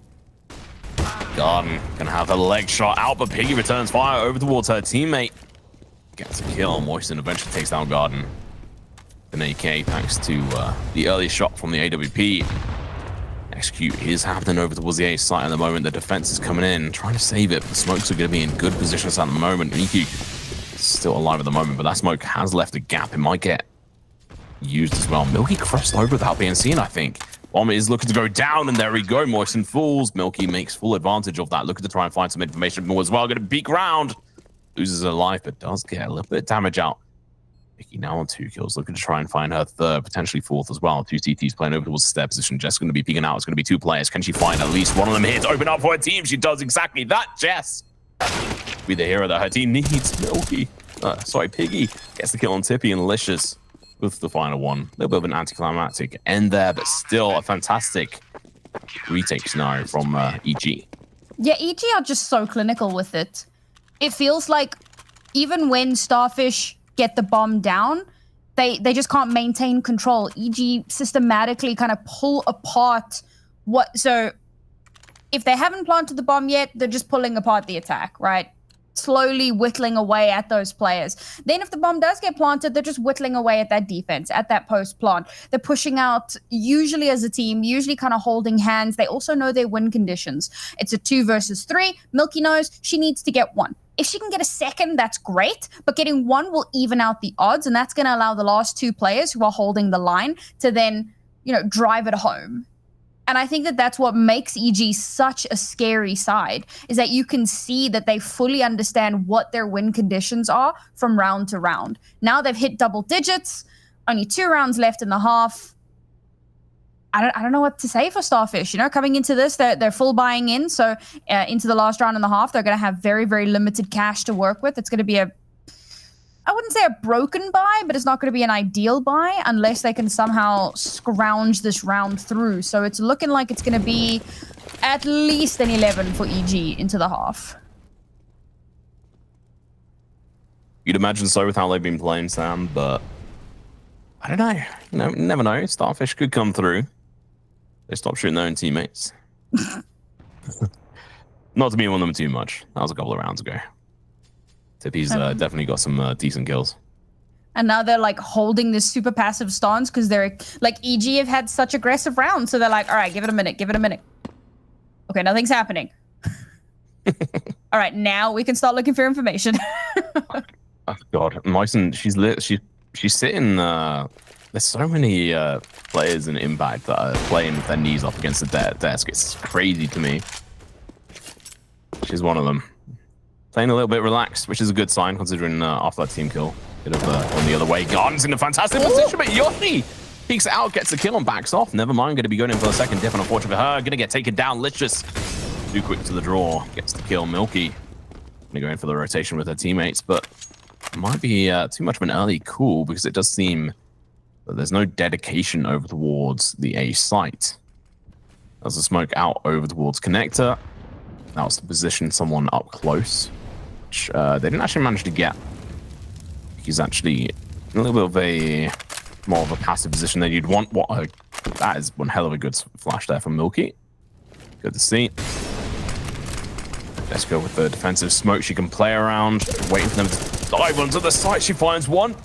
Garden gonna have a leg shot out, but Piggy returns fire over towards her teammate. Gets a kill. Moisten eventually takes down Garden. An AK thanks to the early shot from the AWP. Execute is happening over towards the A site at the moment. The defense is coming in, trying to save it. The smokes are going to be in good positions at the moment. Nikki still alive at the moment, but that smoke has left a gap. It might get used as well. Milky crossed over without being seen, I think. Bomb is looking to go down, and there we go. Moisten falls. Milky makes full advantage of that, looking to try and find some information more as well. Going to peek round. Loses her life, but does get a little bit of damage out. Mickey now on 2 kills, looking to try and find her third, potentially fourth as well. 2 CTs playing over towards the step position. Jess going to be peeking out. It's going to be 2 players. Can she find at least one of them here to open up for her team? She does exactly that, Jess. Be the hero that her team needs. Milky. Piggy gets the kill on Tippy, and Licious with the final one. A little bit of an anticlimactic end there, but still a fantastic retake scenario from EG. Yeah, EG are just so clinical with it. It feels like even when Starfish get the bomb down, they just can't maintain control. EG systematically kind of pull apart so if they haven't planted the bomb yet, they're just pulling apart the attack, right? Slowly whittling away at those players. Then if the bomb does get planted, they're just whittling away at that defense, at that post plant. They're pushing out, usually as a team, usually kind of holding hands. They also know their win conditions. It's a 2 versus 3. Milky knows she needs to get 1. If she can get a second, that's great, but getting 1 will even out the odds, and that's going to allow the last 2 players who are holding the line to then, drive it home. And I think that that's what makes EG such a scary side, is that you can see that they fully understand what their win conditions are from round to round. Now they've hit double digits, only 2 rounds left in the half. I don't know what to say for Starfish. You know, coming into this, they're full buying in. So into the last round and a half, they're going to have very, very limited cash to work with. It's going to be I wouldn't say a broken buy, but it's not going to be an ideal buy unless they can somehow scrounge this round through. So it's looking like it's going to be at least an 11 for EG into the half. You'd imagine so with how they've been playing, Sam, but I don't know. You know, never know. Starfish could come through. They stopped shooting their own teammates. Not to be on them too much. That was a couple of rounds ago. Tippy's definitely got some decent kills. And now they're like holding this super passive stance because they're like EG have had such aggressive rounds. So they're like, all right, give it a minute. Okay, nothing's happening. All right, now we can start looking for information. Oh God, Myson, she's sitting. There's so many players in Impact that are playing with their knees up against the desk. It's crazy to me. She's one of them. Playing a little bit relaxed, which is a good sign considering after that team kill, could have gone the other way. Gardens in a fantastic position, but Yoshi peeks out, gets the kill and backs off. Never mind, going to be going in for a second dip, and unfortunately for her, going to get taken down. Licious, too quick to the draw, gets the kill. Milky, going to go in for the rotation with her teammates, but might be too much of an early call because it does seem that there's no dedication over towards the A site. There's a smoke out over towards connector. That was to position someone up close, which they didn't actually manage to get. He's actually in a little bit of a more of a passive position than you'd want. That is one hell of a good flash there from Milky. Good to see. Let's go with the defensive smoke. She can play around, waiting for them to dive onto the site. She finds one.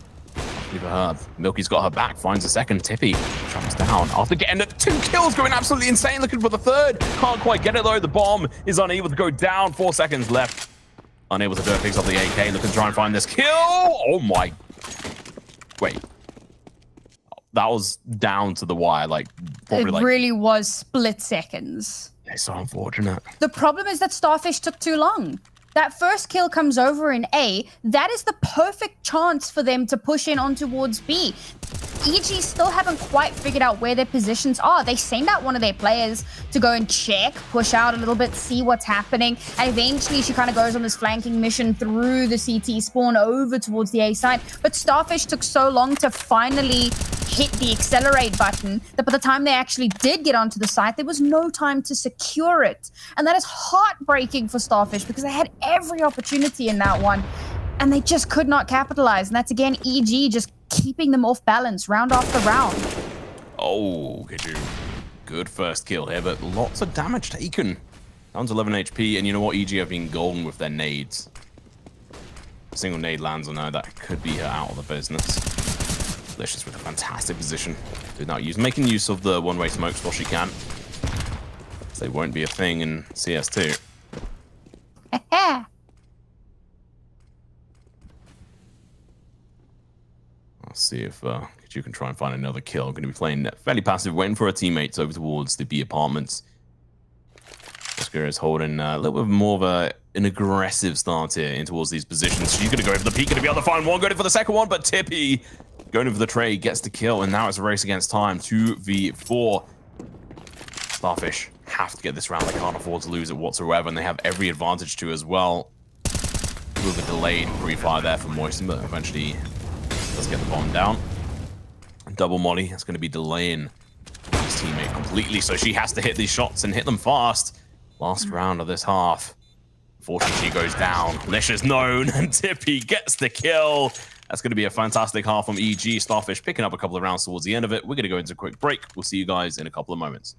Leave her. Milky's got her back, finds a second. Tippy jumps down after getting 2 kills, going absolutely insane, looking for the third. Can't quite get it though. The bomb is unable to go down. 4 seconds left. Unable to do it. Picks up the AK, looking to try and find this kill. Oh my. Wait. That was down to the wire, like probably It really was split seconds. It's so unfortunate. The problem is that Starfish took too long. That first kill comes over in A. That is the perfect chance for them to push in on towards B. EG still haven't quite figured out where their positions are. They send out one of their players to go and check, push out a little bit, see what's happening. And eventually she kind of goes on this flanking mission through the CT spawn over towards the A side. But Starfish took so long to finally hit the accelerate button that by the time they actually did get onto the site, there was no time to secure it. And that is heartbreaking for Starfish because they had every opportunity in that one and they just could not capitalize. And that's again EG just keeping them off balance round after round. Oh, good first kill here, but lots of damage taken. Down to 11 HP, and you know what? EG have been golden with their nades. A single nade lands on her, that could be her out of the business. Delicious with a fantastic position. Making use of the one-way smokes while she can. They won't be a thing in CS2. Let's see if you can try and find another kill. Going to be playing fairly passive, waiting for her teammates over towards the B apartments. Oscar is holding a little bit more of an aggressive start here in towards these positions. She's going to go in for the peak, going to be able to find one, going in for the second one, but Tippy going in for the trade, gets the kill, and now it's a race against time. 2v4. Starfish have to get this round. They can't afford to lose it whatsoever, and they have every advantage to as well. A little bit delayed pre-fire there for Moisten, but eventually does get the bomb down. Double molly, that's going to be delaying his teammate completely, so she has to hit these shots and hit them fast. Last round of this half. Unfortunately, she goes down. Lish is known, and Tippy gets the kill. That's going to be a fantastic half from EG. Starfish picking up a couple of rounds towards the end of it. We're going to go into a quick break. We'll see you guys in a couple of moments.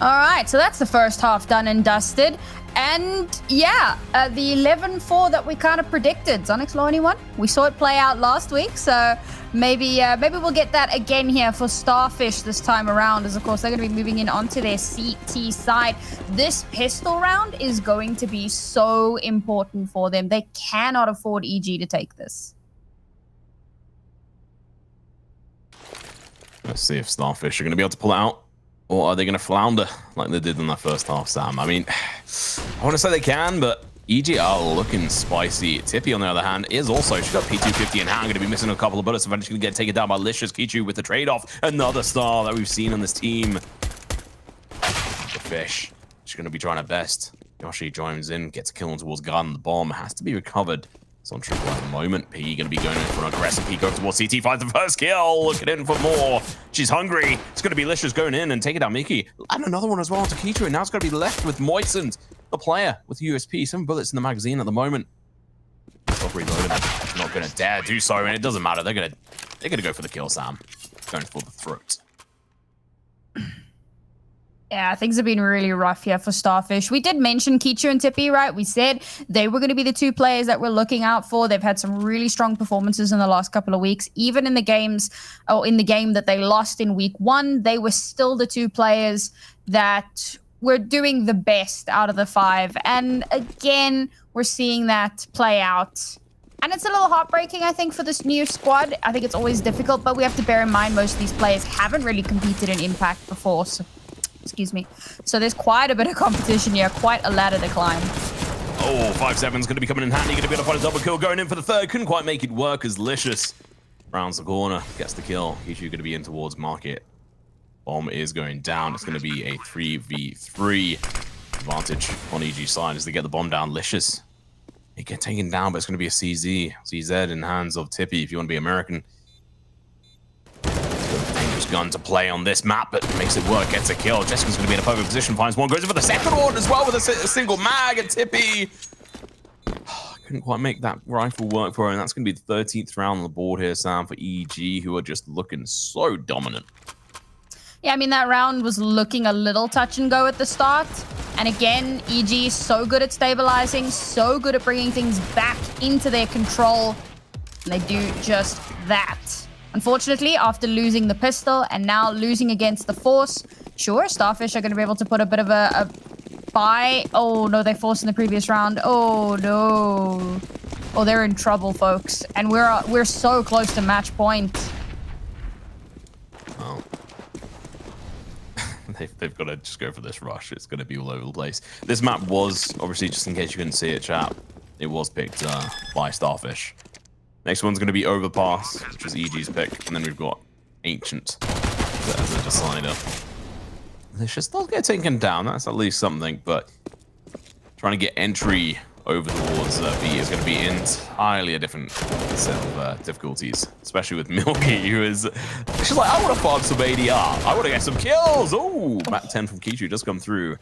All right, so that's the first half done and dusted. And yeah, the 11-4 that we kind of predicted, Zonix Law anyone? We saw it play out last week, so maybe we'll get that again here for Starfish this time around, as of course they're going to be moving in onto their CT side. This pistol round is going to be so important for them. They cannot afford EG to take this. Let's see if Starfish are going to be able to pull it out. Or are they going to flounder like they did in that first half, Sam? I mean, I want to say they can, but EG are looking spicy. Tippy, on the other hand, is also, she's got P250 in hand, going to be missing a couple of bullets, eventually going to get taken down by Licious. Kichu with the trade-off. Another star that we've seen on this team. The Fish, she's going to be trying her best. Yoshi joins in, gets a kill on towards Gun. The bomb has to be recovered. It's on triple at the moment. P going to be going in for an aggressive peek over towards CT. Finds the first kill. Looking in for more. She's hungry. It's going to be Licious going in and taking down Mickey. And another one as well onto Keitra. And now it's going to be left with Moistened, the player with USP. 7 bullets in the magazine at the moment. Reloaded. Not going to dare do so, and it doesn't matter. They're going to go for the kill, Sam. Going for the throat. Yeah, things have been really rough here for Starfish. We did mention Kichu and Tippy, right? We said they were going to be the 2 players that we're looking out for. They've had some really strong performances in the last couple of weeks. Even in the games, or in the game that they lost in week 1, they were still the 2 players that were doing the best out of the 5. And again, we're seeing that play out. And it's a little heartbreaking, I think, for this new squad. I think it's always difficult, but we have to bear in mind most of these players haven't really competed in Impact before. So excuse me. So there's quite a bit of competition here, quite a ladder to climb. Oh, 5-7's going to be coming in handy. Going to be able to find a double kill going in for the third. Couldn't quite make it work as Licious rounds the corner, gets the kill. Kichu going to be in towards Market. Bomb is going down. It's going to be a 3v3 advantage on EG side as they get the bomb down. Licious, it get taken down, but it's going to be a CZ in hands of Tippy if you want to be American. Dangerous gun to play on this map, but makes it work, gets a kill. Jessica's going to be in a perfect position, finds one, goes in for the second one as well with a single mag, and Tippy couldn't quite make that rifle work for her, and that's going to be the 13th round on the board here, Sam, for EG, who are just looking so dominant. Yeah, I mean, that round was looking a little touch and go at the start. And again, EG is so good at stabilizing, so good at bringing things back into their control. And they do just that. Unfortunately, after losing the pistol and now losing against the Force, sure, Starfish are going to be able to put a bit of a buy. Oh, no, they forced in the previous round. Oh, no. Oh, they're in trouble, folks. And we're so close to match point. Oh. They've got to just go for this rush. It's going to be all over the place. This map was, obviously, just in case you couldn't see it, chat, it was picked by Starfish. Next one's going to be Overpass, which is EG's pick. And then we've got Ancient as a decider. Licious does get taken down. That's at least something. But trying to get entry over towards B is going to be entirely a different set of difficulties. Especially with Milky, who is... She's like, I want to farm some ADR. I want to get some kills. Oh, Mac 10 from Kichu does come through.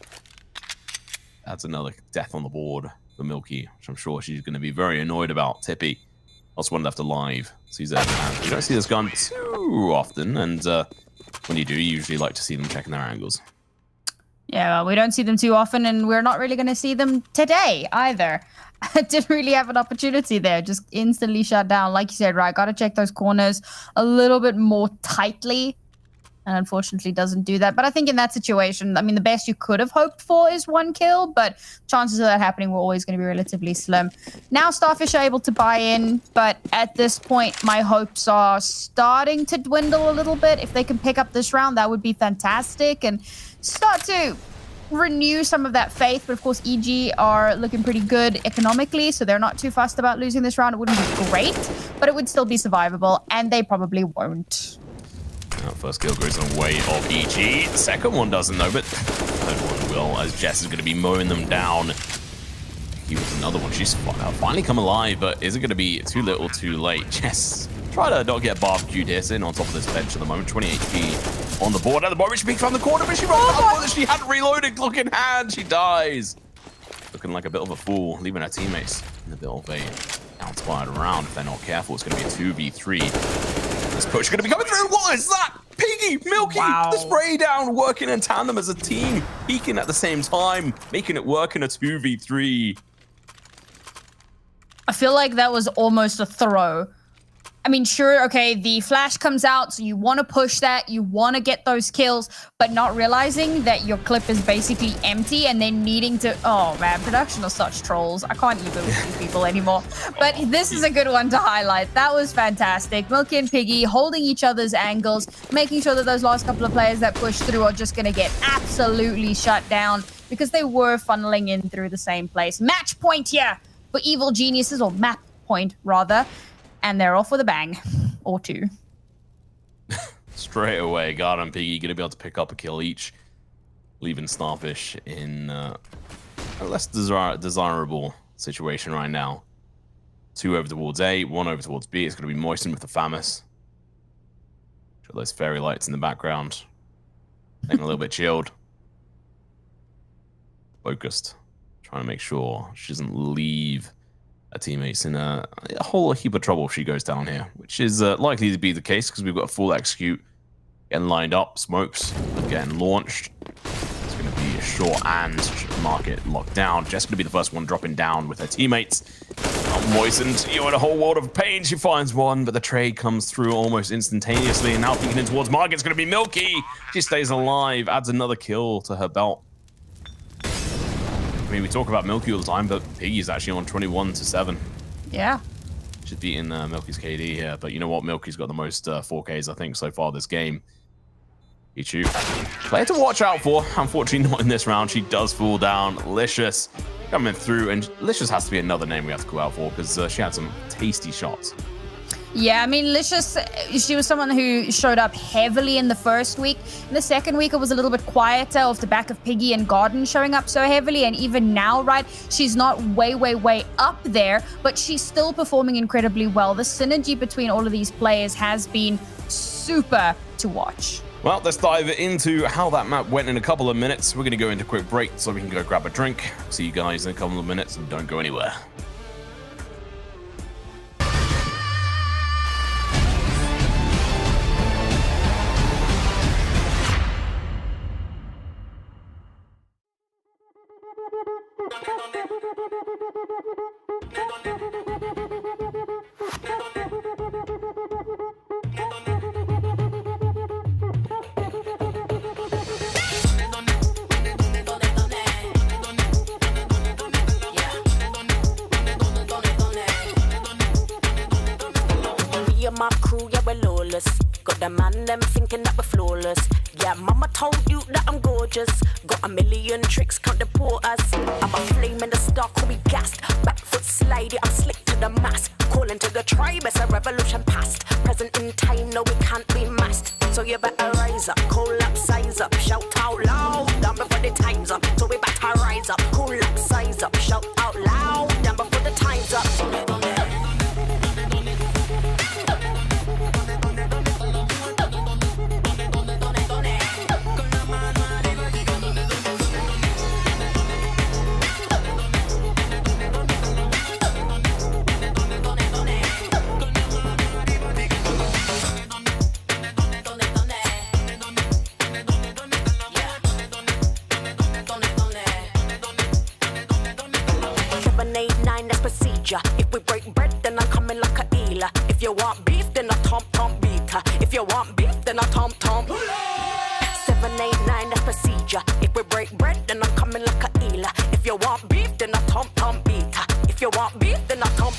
That's another death on the board for Milky, which I'm sure she's going to be very annoyed about. Tippy. Also one left alive. Sees that. You don't see this gun too often, and when you do, you usually like to see them checking their angles. Yeah, well, we don't see them too often, and we're not really going to see them today either. I didn't really have an opportunity there. Just instantly shut down. Like you said, right, got to check those corners a little bit more tightly. And unfortunately doesn't do that. But I think in that situation, I mean, the best you could have hoped for is 1 kill, but chances of that happening were always going to be relatively slim. Now Starfish are able to buy in, but at this point, my hopes are starting to dwindle a little bit. If they can pick up this round, that would be fantastic and start to renew some of that faith. But of course, EG are looking pretty good economically, so they're not too fussed about losing this round. It wouldn't be great, but it would still be survivable, and they probably won't. First kill goes on the way of EG. The second one doesn't though, but the third one will, as Jess is going to be mowing them down. He was another one. She's finally come alive, but is it going to be too little too late? Jess, try to not get barbecued here, sitting on top of this bench at the moment. 20 HP on the board at the moment. She peeks around the corner, but she runs out. She hadn't reloaded. Look in hand. She dies. Looking like a bit of a fool, leaving her teammates in a bit of a outside round. If they're not careful, it's going to be a 2v3. This push is going to be coming through. 100! What is that? Piggy, Milky, the spray down, working in tandem as a team, peeking at the same time, making it work in a 2v3. I feel like that was almost a throw. I mean, sure, okay, the flash comes out, so you want to push that, you want to get those kills, but not realizing that your clip is basically empty and then needing to... Oh, man, production are such trolls. I can't even with these people anymore. But this is a good one to highlight. That was fantastic. Milky and Piggy holding each other's angles, making sure that those last couple of players that push through are just going to get absolutely shut down because they were funneling in through the same place. Match point here for Evil Geniuses, or map point, rather. And they're off with a bang. Or two. Straight away, Guard and Piggy going to be able to pick up a kill each, leaving Starfish in a less desirable situation right now. 2 over towards A, 1 over towards B. It's going to be moistened with the Famus. Got those fairy lights in the background. Getting a little bit chilled. Focused. Trying to make sure she doesn't leave her teammates in a whole heap of trouble if she goes down here, which is likely to be the case because we've got a full execute getting lined up, smokes getting launched. It's going to be a short and market locked down. Jess going to be the first one dropping down with her teammates. Not moistened, you're in a whole world of pain. She finds one, but the trade comes through almost instantaneously, and now peeking in towards Market. It's going to be Milky. She stays alive, adds another kill to her belt. I mean, we talk about Milky all the time, but Piggy's actually on 21-7. Yeah. She's beating Milky's KD here, but you know what? Milky's got the most 4Ks, I think, so far this game. Ichu. Player to watch out for. Unfortunately, not in this round. She does fall down. Licious coming through, and Licious has to be another name we have to call out for because she had some tasty shots. Yeah, I mean, Licious, she was someone who showed up heavily in the first week. In the second week, it was a little bit quieter off the back of Piggy and Garden showing up so heavily. And even now, right, she's not way up there, but she's still performing incredibly well. The synergy between all of these players has been super to watch. Well, let's dive into how that map went in a couple of minutes. We're going to go into a quick break so we can go grab a drink. See you guys in a couple of minutes, and don't go anywhere. Me and my crew, yeah, we're lawless. Got the man, them thinking that we're flawless. Yeah, mama told you that I'm gorgeous. Got a million tricks, can't deport us. I'm a flame in the star, call me gassed. Back foot slidey, I'm slick to the mass. Calling to the tribe, it's a revolution past. Present in time, no, we can't be masked. So you better rise up, collapse, size up, shout out loud. Down before the time's up, so we better rise up, collapse, size up, shout out loud. Down before the time's up. If we break bread, then I'm coming like a eeler. If you want beef, then I tom beater. If you want beef, then I tom. 789, that's procedure. If we break bread, then I'm coming like a eeler. If you want beef, then I tom beater. If you want beef, then I tom.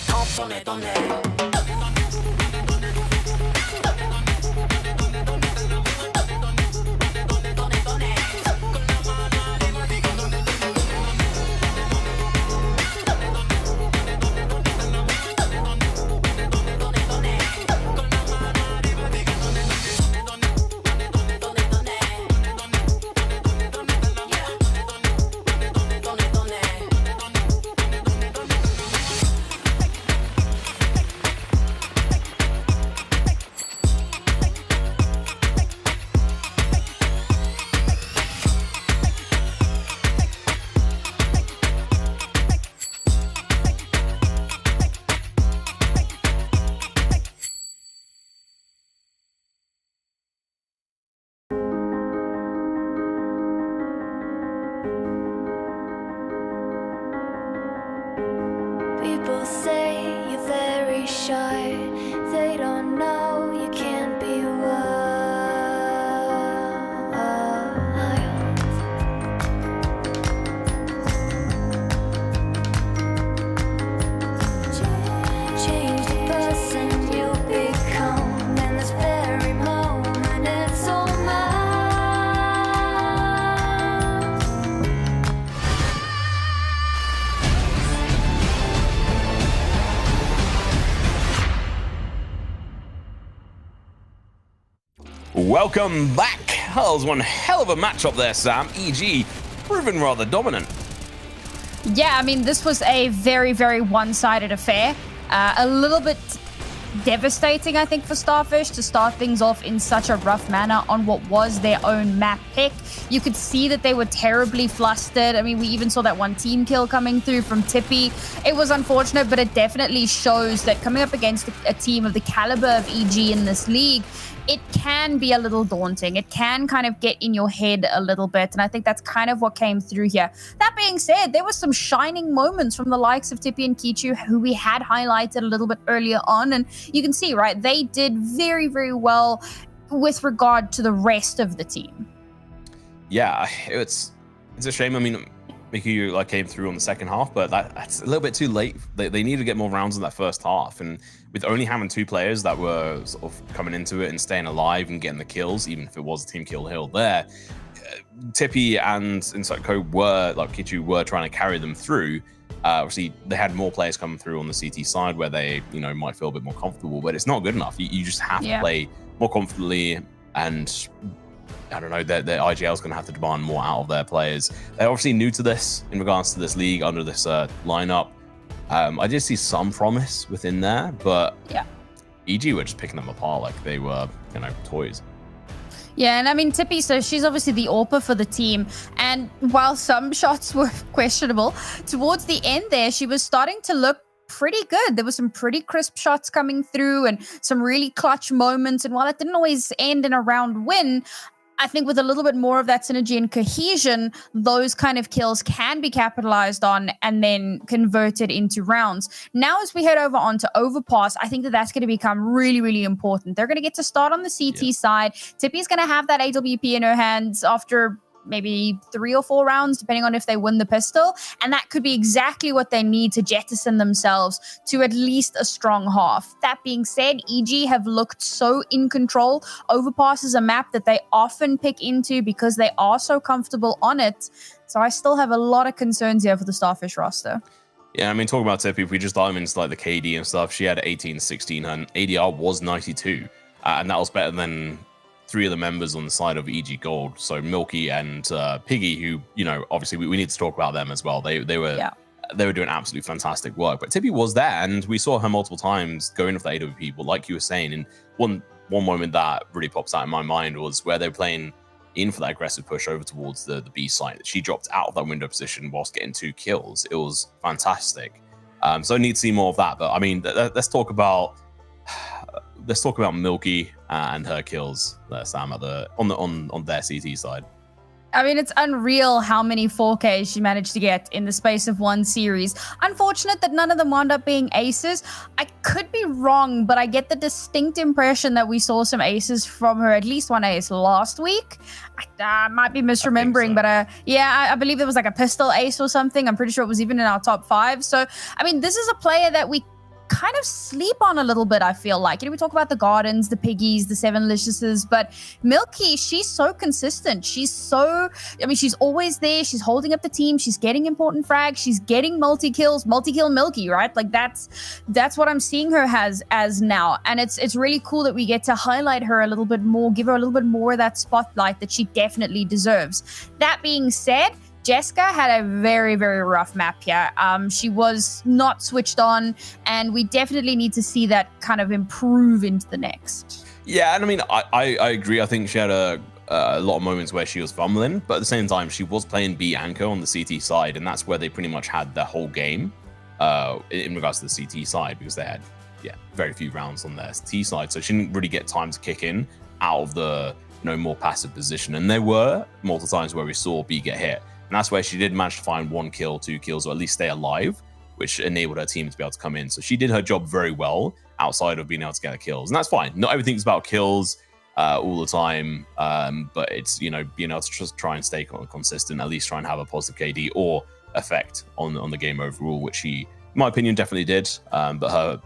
welcome back. That was one hell of a matchup there, Sam. EG proving rather dominant. Yeah, I mean, this was a very, very one-sided affair. A little bit devastating, I think, for Starfish to start things off in such a rough manner on what was their own map pick. You could see that they were terribly flustered. I mean, we even saw that one team kill coming through from Tippy. It was unfortunate, but it definitely shows that coming up against a team of the caliber of EG in this league, it can be a little daunting. It can kind of get in your head a little bit. And I think that's kind of what came through here. That being said, there were some shining moments from the likes of Tippy and Kichu, who we had highlighted a little bit earlier on. And you can see, right, they did very, very well with regard to the rest of the team. Yeah, it's a shame. I mean, Mickey came through on the second half, but that's a little bit too late. They need to get more rounds in that first half, and with only having 2 players that were sort of coming into it and staying alive and getting the kills, even if it was a team kill hill there, Tippy and Inside were, like Kichu, were trying to carry them through. Obviously, they had more players coming through on the CT side where they, might feel a bit more comfortable, but it's not good enough. You just have to play more confidently, and I don't know, the IGL is going to have to demand more out of their players. They're obviously new to this in regards to this league under this lineup. I did see some promise within there, but EG were just picking them apart like they were, toys. Yeah, and I mean, Tippy, so she's obviously the AWPer for the team. And while some shots were questionable, towards the end there, she was starting to look pretty good. There were some pretty crisp shots coming through and some really clutch moments. And while it didn't always end in a round win, I think with a little bit more of that synergy and cohesion, those kind of kills can be capitalized on and then converted into rounds. Now, as we head over onto Overpass, I think that's going to become really, really important. They're going to get to start on the CT side. Tippy's going to have that AWP in her hands after maybe 3 or 4 rounds, depending on if they win the pistol. And that could be exactly what they need to jettison themselves to at least a strong half. That being said, EG have looked so in control. Overpass is a map that they often pick into because they are so comfortable on it. So I still have a lot of concerns here for the Starfish roster. Yeah, I mean, talking about Tippy, if we just dive into the KD and stuff, she had 18, 16, and ADR was 92. And that was better than 3 of the members on the side of EG Gold, so Milky and Piggy, who, obviously we need to talk about them as well. They were doing absolutely fantastic work. But Tippy was there, and we saw her multiple times going for the AWP. But like you were saying, and one moment that really pops out in my mind was where they were playing in for that aggressive push over towards the B site. She dropped out of that window position whilst getting 2 kills. It was fantastic. So I need to see more of that. But I mean, let's talk about Milky and her kills there, Sam, on their CT side. I mean, it's unreal how many 4Ks she managed to get in the space of one series. Unfortunate that none of them wound up being aces. I could be wrong, but I get the distinct impression that we saw some aces from her, at least one ace last week. I might be misremembering, but I believe there was a pistol ace or something. I'm pretty sure it was even in our top 5. So, I mean, this is a player that we kind of sleep on a little bit, I feel like. We talk about the Gardens, the Piggies, the Sevenliciouses, but Milky, she's so consistent. She's always there. She's holding up the team. She's getting important frags. She's getting multi-kill Milky, right? That's what I'm seeing her as now. And it's really cool that we get to highlight her a little bit more, give her a little bit more of that spotlight that she definitely deserves. That being said, Jessica had a very, very rough map here. She was not switched on, and we definitely need to see that kind of improve into the next. Yeah, and I mean, I agree. I think she had a lot of moments where she was fumbling, but at the same time, she was playing B anchor on the CT side, and that's where they pretty much had the whole game in regards to the CT side, because they had very few rounds on their T side, so she didn't really get time to kick in out of the more passive position. And there were multiple times where we saw B get hit. And that's where she did manage to find 1 kill, 2 kills, or at least stay alive, which enabled her team to be able to come in. So she did her job very well outside of being able to get the kills. And that's fine. Not everything's about kills all the time, but it's, being able to just try and stay consistent, at least try and have a positive KD or effect on the game overall, which she, in my opinion, definitely did. But her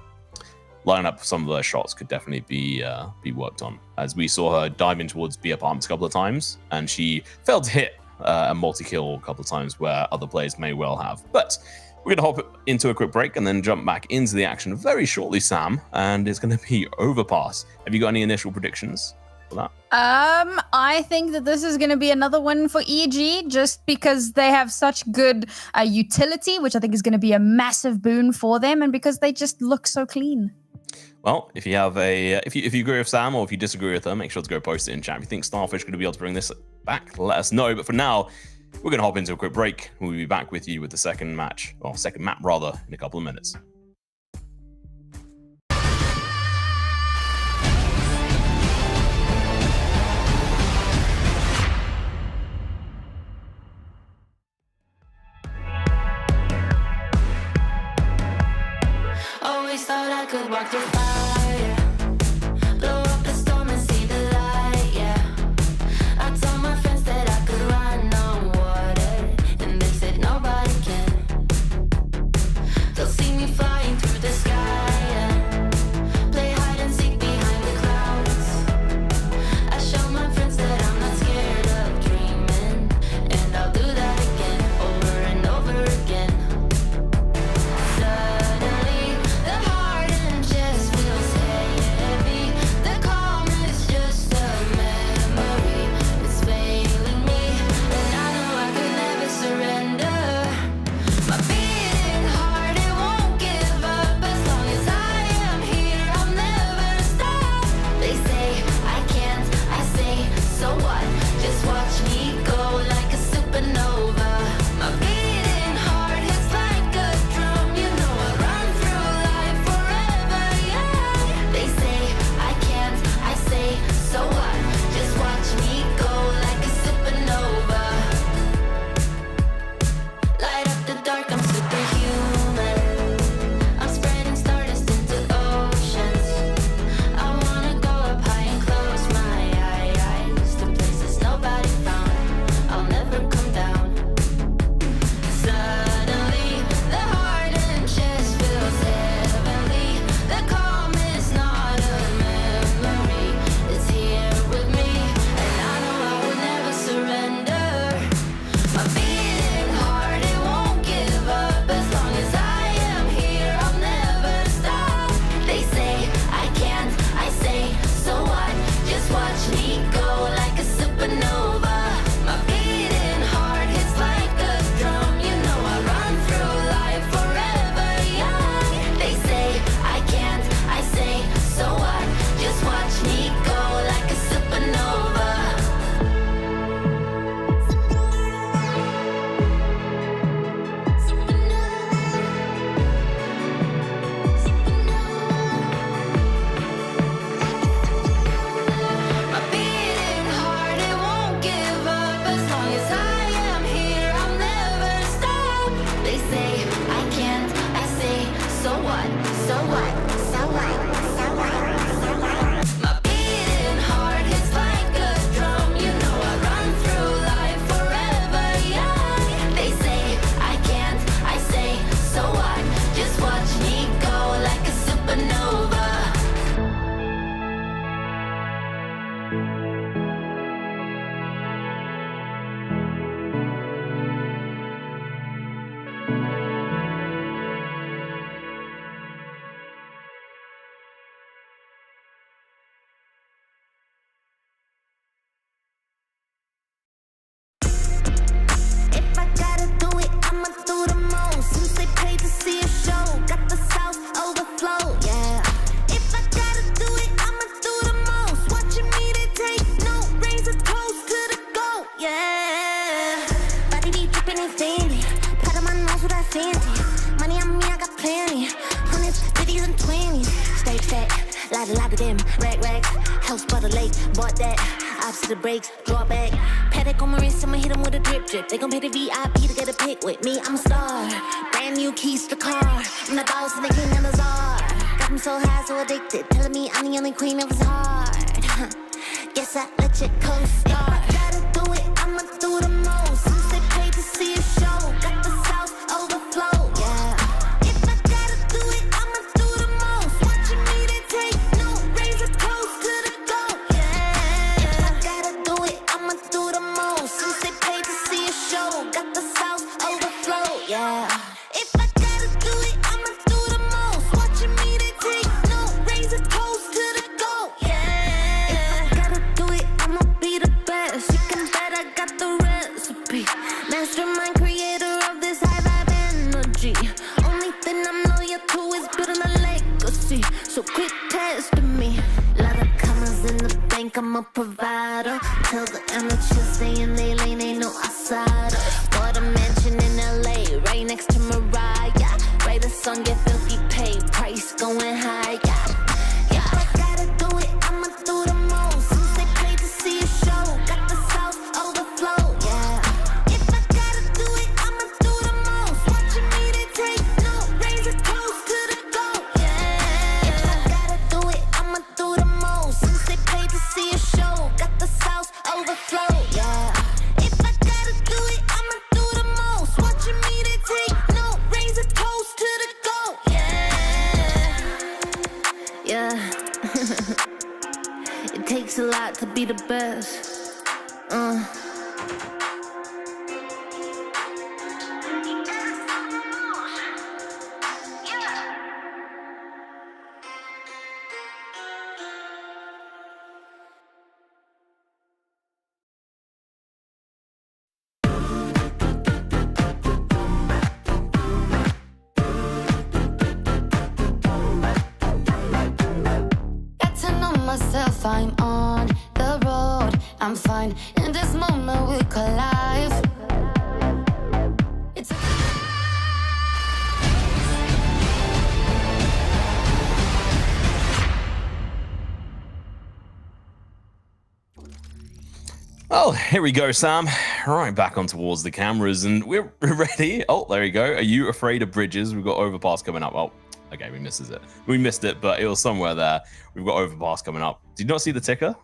line up some of those shots could definitely be worked on, as we saw her diving towards B apartments a couple of times, and she failed to hit a multi-kill a couple of times where other players may well have. But we're going to hop into a quick break and then jump back into the action very shortly, Sam, and it's going to be Overpass. Have you got any initial predictions? for that? I think that this is going to be another one for EG, just because they have such good utility, which I think is going to be a massive boon for them, and because they just look so clean. Well, if you have if you agree with Sam or if you disagree with her, make sure to go post it in chat. If you think Starfish going to be able to bring this back, let us know. But for now, we're going to hop into a quick break. We'll be back with you with the second map rather, in a couple of minutes. Always thought I could walk through fire, blow up the storm and see the light, yeah. I told my friends that I could run on water, and they said nobody can. They'll see me flying through the sky, yeah. Play hide and seek behind the clouds. I show my friends that I'm not scared of dreaming, and I'll do that again, over and over again. Suddenly, the heart and chest feels heavy. The calm is just a memory. It's failing me, and I know I could never surrender. My beating heart, it won't give up. As long as I am here, I'll never stop. They say I can't, I say, so what? Just watch me go like a supernova. My beating heart hits like a drum. You know I run through life forever, yeah. They say I can't, I say, so what? Just watch me go like a supernova. Light up the dark, I'm superhuman. I'm spreading stardust into oceans. I wanna go up high and close my eyes to places nobody found. I'll never come down. Suddenly, the heart and chest feels heavenly. The calm is not a memory. It's here with me, and I know I will never surrender. My beating heart, it won't give up. As long as I am here, I'll never stop. They say I can't, I say, so what? Just watch me go like a supernova. My beating heart hits like a drum. You know I run through life forever young. They say I can't, I say, so what? Just watch me go like a supernova. My beating heart, it won't give up. As long as I am here, I'll never stop. They say I can't, I say, so what? So what? So what? So what? So what? My beating heart hits like a drum. You know I run through life forever young. They say I can't, I say, so what? Just watch me go like a supernova. If I gotta do it, I'ma do the most. Since they paid to see a show, got the South overflow, yeah. If I gotta do it, I'ma do the most. Watching me, they take no razor toast to the goat, yeah. Body be dripping and sandy. Pat on my nose with that fancy. Money on me, I got plenty. Hundreds, 50s, and 20s. Stay fat, lot of them. Rags, house by the lake, bought that. Opposite the brakes, draw back. Paddock on my wrist, I'ma hit 'em with a drip. They gon' pay the VIP to get a pic with me. I'm a star. Brand new keys to the car. I'm the boss and the king and the czar. Got me so high, so addicted. Telling me I'm the only queen of his heart. Guess I let you co-star. If I gotta do it, I'ma do the most. Since they paid to see a show, got the South overflow, yeah. If I gotta do it, I'ma do the most. Watching me, they take no razor toast to the goat, yeah. If I gotta do it, I'ma do the most. Since they paid to see a show, got the South overflow, yeah. If I gotta do it, I'ma do the most. Watching me, they take no razor toast to the goat, yeah. If I gotta do mastermind, creator of this high vibe energy. Only thing I'm loyal to is building a legacy. So quit testing me. Lot of commas in the bank, I'm a provider. Tell the amateurs stay in their lane, ain't no outsider. Bought a mansion in LA, right next to Mariah. Write a song, get filthy paid, price going high. Yeah, if I gotta do it, I'ma do the most. Since they paid to see a show, got the South overflow. Yeah, if I gotta do it, I'ma do the most. Watching me, they take no raise a toast to the goal. Yeah, if I gotta do it, I'ma do the most. Since they paid to see a show, got the South overflow. Yeah, if I gotta do it, I'ma do the most. Watching me, they take no raise a toast to the goal. Yeah. It takes a lot to be the best. Got to know myself, I'm on the road. I'm fine in this moment we collide. It's Oh, here we go, Sam. Right back on towards the cameras, and we're ready. Oh, there you go. Are you afraid of bridges? We've got overpass coming up. Oh, okay, we missed it, but it was somewhere there. We've got overpass coming up. Did you not see the ticker?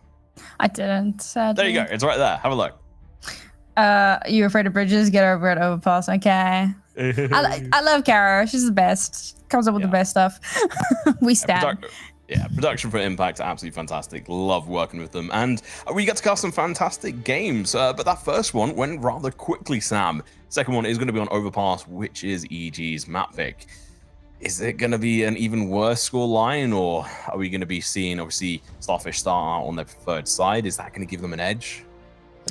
I didn't. Sadly. There you go. It's right there. Have a look. You afraid of bridges? Get over it. Overpass. Okay. I love Kara. She's the best. Comes up with the best stuff. We stand. Production for Impact, absolutely fantastic. Love working with them. And we get to cast some fantastic games. But that first one went rather quickly, Sam. Second one is going to be on Overpass, which is EG's map pick. Is it going to be an even worse score line, or are we going to be seeing, obviously, Starfish start out on their preferred side? Is that going to give them an edge?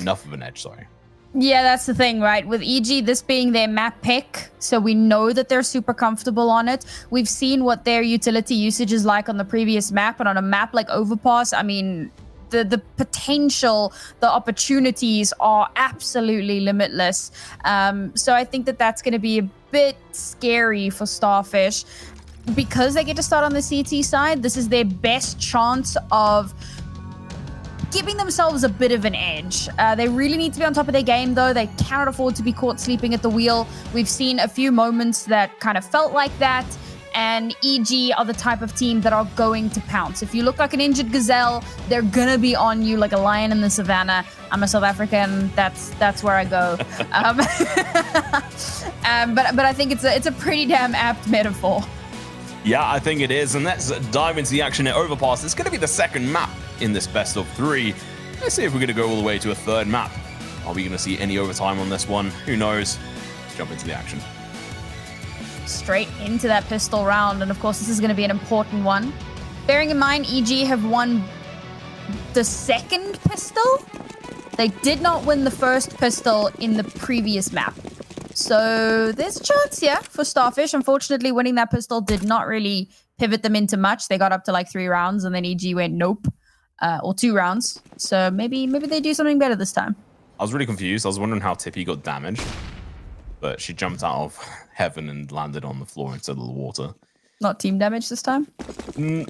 Enough of an edge, sorry. Yeah, that's the thing, right? With EG, this being their map pick, so we know that they're super comfortable on it. We've seen what their utility usage is like on the previous map, and on a map like Overpass, I mean, the potential, the opportunities are absolutely limitless. So I think that that's going to be a bit scary for Starfish. Because they get to start on the CT side, this is their best chance of giving themselves a bit of an edge. They really need to be on top of their game, though. They cannot afford to be caught sleeping at the wheel. We've seen a few moments that kind of felt like that, and EG are the type of team that are going to pounce. If you look like an injured gazelle, they're gonna be on you like a lion in the savannah. I'm a South African. That's where I go. But I think it's a pretty damn apt metaphor. Yeah, I think it is. And let's dive into the action at Overpass. It's going to be the second map in this best of 3. Let's see if we're going to go all the way to a third map. Are we going to see any overtime on this one? Who knows? Let's jump into the action. Straight into that pistol round. And of course, this is going to be an important one. Bearing in mind, EG have won the second pistol. They did not win the first pistol in the previous map. So there's a chance, yeah, for Starfish. Unfortunately, winning that pistol did not really pivot them into much. They got up to like 3 rounds, and then EG went nope, or 2 rounds. So maybe they do something better this time. I was really confused. I was wondering how Tippy got damaged, but she jumped out of heaven and landed on the floor instead of the water. Not team damage this time?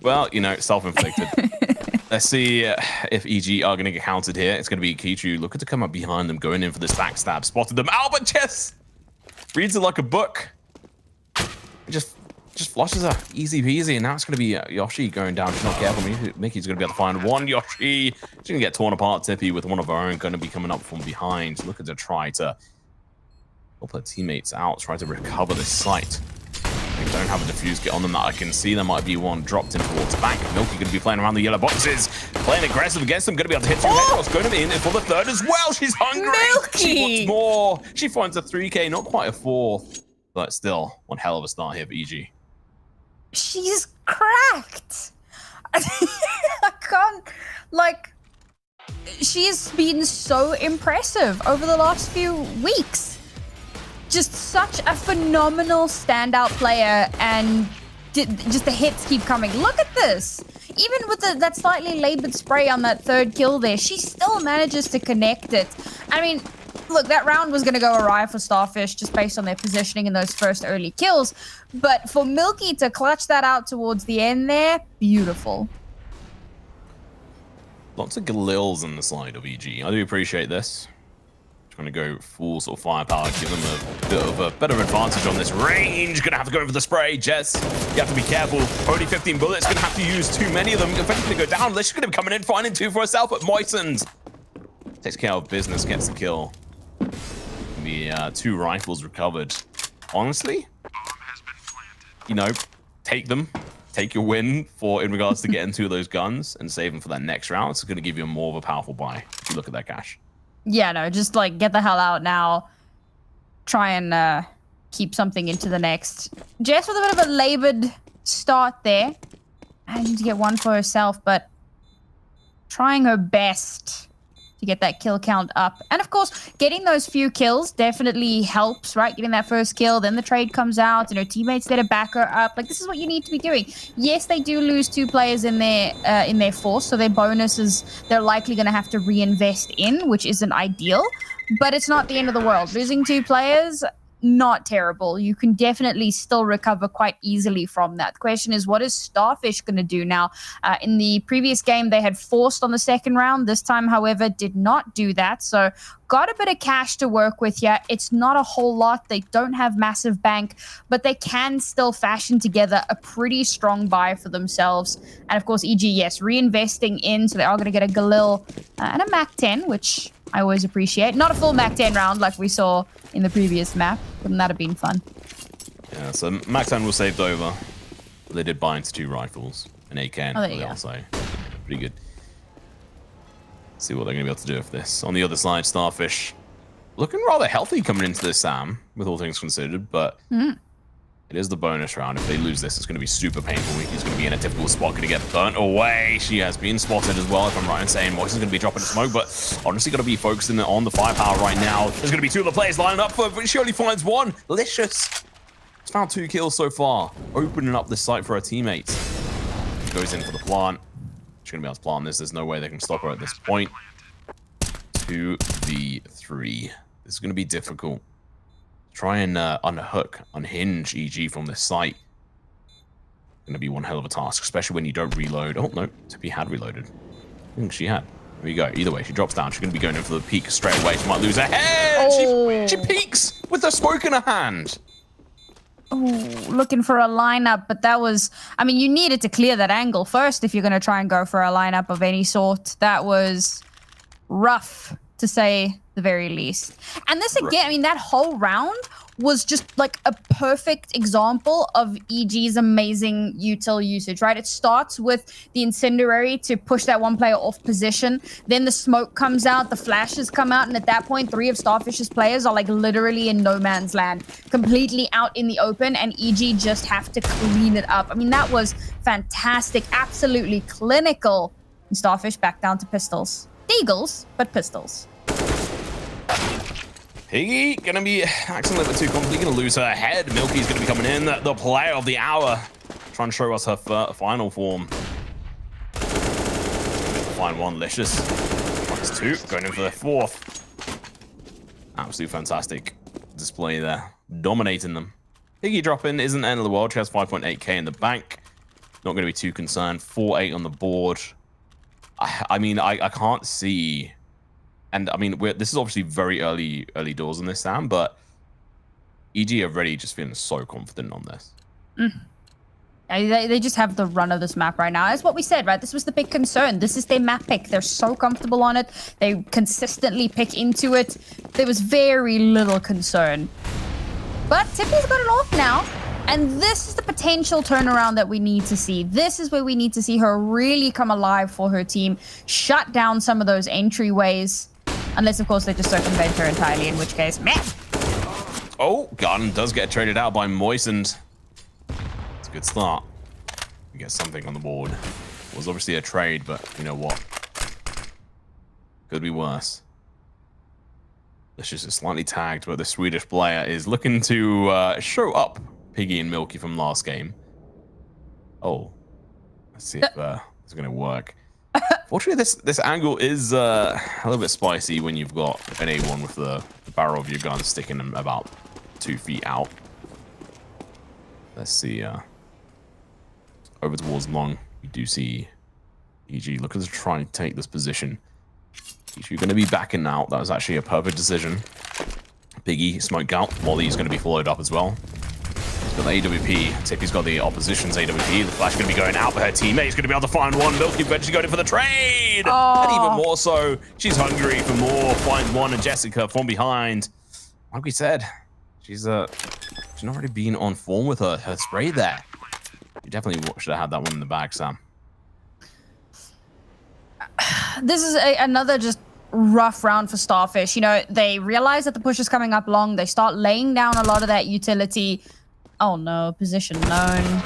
Well, you know, self-inflicted. Let's see if EG are going to get countered here. It's going to be Kichu looking to come up behind them, going in for this backstab. Spotted them. Albert Chess reads it like a book. Just flushes her. Easy peasy. And now it's going to be Yoshi going down. She's not careful. Mickey's going to be able to find one Yoshi. She's going to get torn apart. Tippy with one of her own going to be coming up from behind. Looking to try to help her teammates out. Try to recover this site. They don't have a defuse kit on them that I can see. There might be one dropped in towards the back. Milky going to be playing around the yellow boxes. Playing aggressive against them. Going to be able to hit through headshot's going to be in for the third as well. She's hungry. Milky! She wants more. She finds a 3K, not quite a 4th. But still, one hell of a start here for EG. She's cracked. I can't, she's been so impressive over the last few weeks. just such a phenomenal standout player, and just the hits keep coming. Look at this. Even with that slightly labored spray on that third kill there, she still manages to connect it. I mean, look, that round was going to go awry for Starfish just based on their positioning in those first early kills. But for Milky to clutch that out towards the end there, beautiful. Lots of Galils on the side of EG. I do appreciate this. Trying to go full sort of firepower, give them a bit of a better advantage on this range. Gonna have to go for the spray. Jess, you have to be careful. Only 15 bullets. Gonna have to use too many of them. Eventually go down. Lish gonna be coming in, finding 2 for herself, but Moistened takes care of business, gets the kill. The 2 rifles recovered. Honestly, you know, take them. Take your win in regards to getting 2 of those guns and save them for that next round. It's gonna give you more of a powerful buy if you look at that cash. Yeah, no, just like get the hell out now. Try and keep something into the next. Jess with a bit of a labored start there. Managing to get 1 for herself, but trying her best to get that kill count up. And of course, getting those few kills definitely helps, right? Getting that first kill, then the trade comes out, and her teammates there to back her up. Like, this is what you need to be doing. Yes, they do lose 2 players in their force, so their bonuses they're likely going to have to reinvest in, which isn't ideal. But it's not the end of the world. Losing 2 players, not terrible. You can definitely still recover quite easily from that. The question is, what is Starfish going to do now? In the previous game, they had forced on the second round. This time, however, did not do that. So got a bit of cash to work with here. It's not a whole lot. They don't have massive bank, but they can still fashion together a pretty strong buy for themselves. And of course, EG, yes, reinvesting in. So they are going to get a Galil and a Mac 10, which I always appreciate. Not a full Mac 10 round like we saw in the previous map. Wouldn't that have been fun? Yeah, so Mac 10 was saved over. But they did buy into 2 rifles, an AK and there you go. so pretty good. See what they're going to be able to do with this. On the other side, Starfish looking rather healthy coming into this, Sam, with all things considered, but it is the bonus round. If they lose this, it's going to be super painful. He's going to be in a difficult spot, going to get burnt away. She has been spotted as well, if I'm right in saying. Moisten's going to be dropping the smoke, but honestly got to be focusing on the firepower right now. There's going to be 2 of the players lining up for, but she only finds 1. Licious. She's found 2 kills so far, opening up this site for her teammates. Goes in for the plant. She's going to be able to plant this. There's no way they can stop her at this point. 2v3. This is going to be difficult. Try and unhinge EG from this site. Going to be one hell of a task, especially when you don't reload. Oh, no. Tippy had reloaded. I think she had. There you go. Either way, she drops down. She's going to be going in for the peek straight away. She might lose her head. Oh. She peeks with the smoke in her hand. Oh, looking for a lineup, but that was... I mean, you needed to clear that angle first if you're going to try and go for a lineup of any sort. That was rough, to say the very least. And this again, I mean, that whole round was just like a perfect example of EG's amazing util usage, right? It starts with the incendiary to push that one player off position. Then the smoke comes out, the flashes come out, and at that point, 3 of Starfish's players are like literally in no man's land, completely out in the open, and EG just have to clean it up. I mean, that was fantastic, absolutely clinical. And Starfish back down to pistols. Deagles, but pistols. Piggy gonna be acting a little bit too completely, gonna lose her head. Milky's gonna be coming in, the player of the hour. Trying to show us her final form. Find 1, Licious. Minus 2, going in for their 4th. Absolutely fantastic display there. Dominating them. Piggy dropping isn't the end of the world. She has 5.8k in the bank. Not gonna be too concerned. 4-8 on the board. I mean, I can't see... And I mean, this is obviously very early doors in this, Sam, but EG are already just feeling so confident on this. They just have the run of this map right now. That's what we said, right? This was the big concern. This is their map pick. They're so comfortable on it. They consistently pick into it. There was very little concern. But Tippy's got it off now. And this is the potential turnaround that we need to see. This is where we need to see her really come alive for her team. Shut down some of those entryways. Unless, of course, they just circumvent her entirely, in which case, meh. Oh, Garden does get traded out by Moistened. It's a good start. We get something on the board. It was obviously a trade, but you know what? Could be worse. This is just slightly tagged, but the Swedish player is looking to show up Piggy and Milky from last game. Oh, let's see if it's going to work. Fortunately, this angle is a little bit spicy when you've got an A1 with the barrel of your gun sticking about 2 feet out. Let's see. Over towards long, we do see EG looking to try and take this position. EG going to be backing out. That was actually a perfect decision. Piggy smoked out. Molly's going to be followed up as well. He's got the AWP. Tippy's got the opposition's AWP. The flash going to be going out, but her teammate's going to be able to find one. Milky eventually going in for the trade. And even more so, she's hungry for more. Finds one, and Jessica from behind. Like we said, she's not really been on form with her spray there. You definitely should have had that one in the bag, Sam. This is another just rough round for Starfish. You know, they realize that the push is coming up long. They start laying down a lot of that utility. Oh no, position known.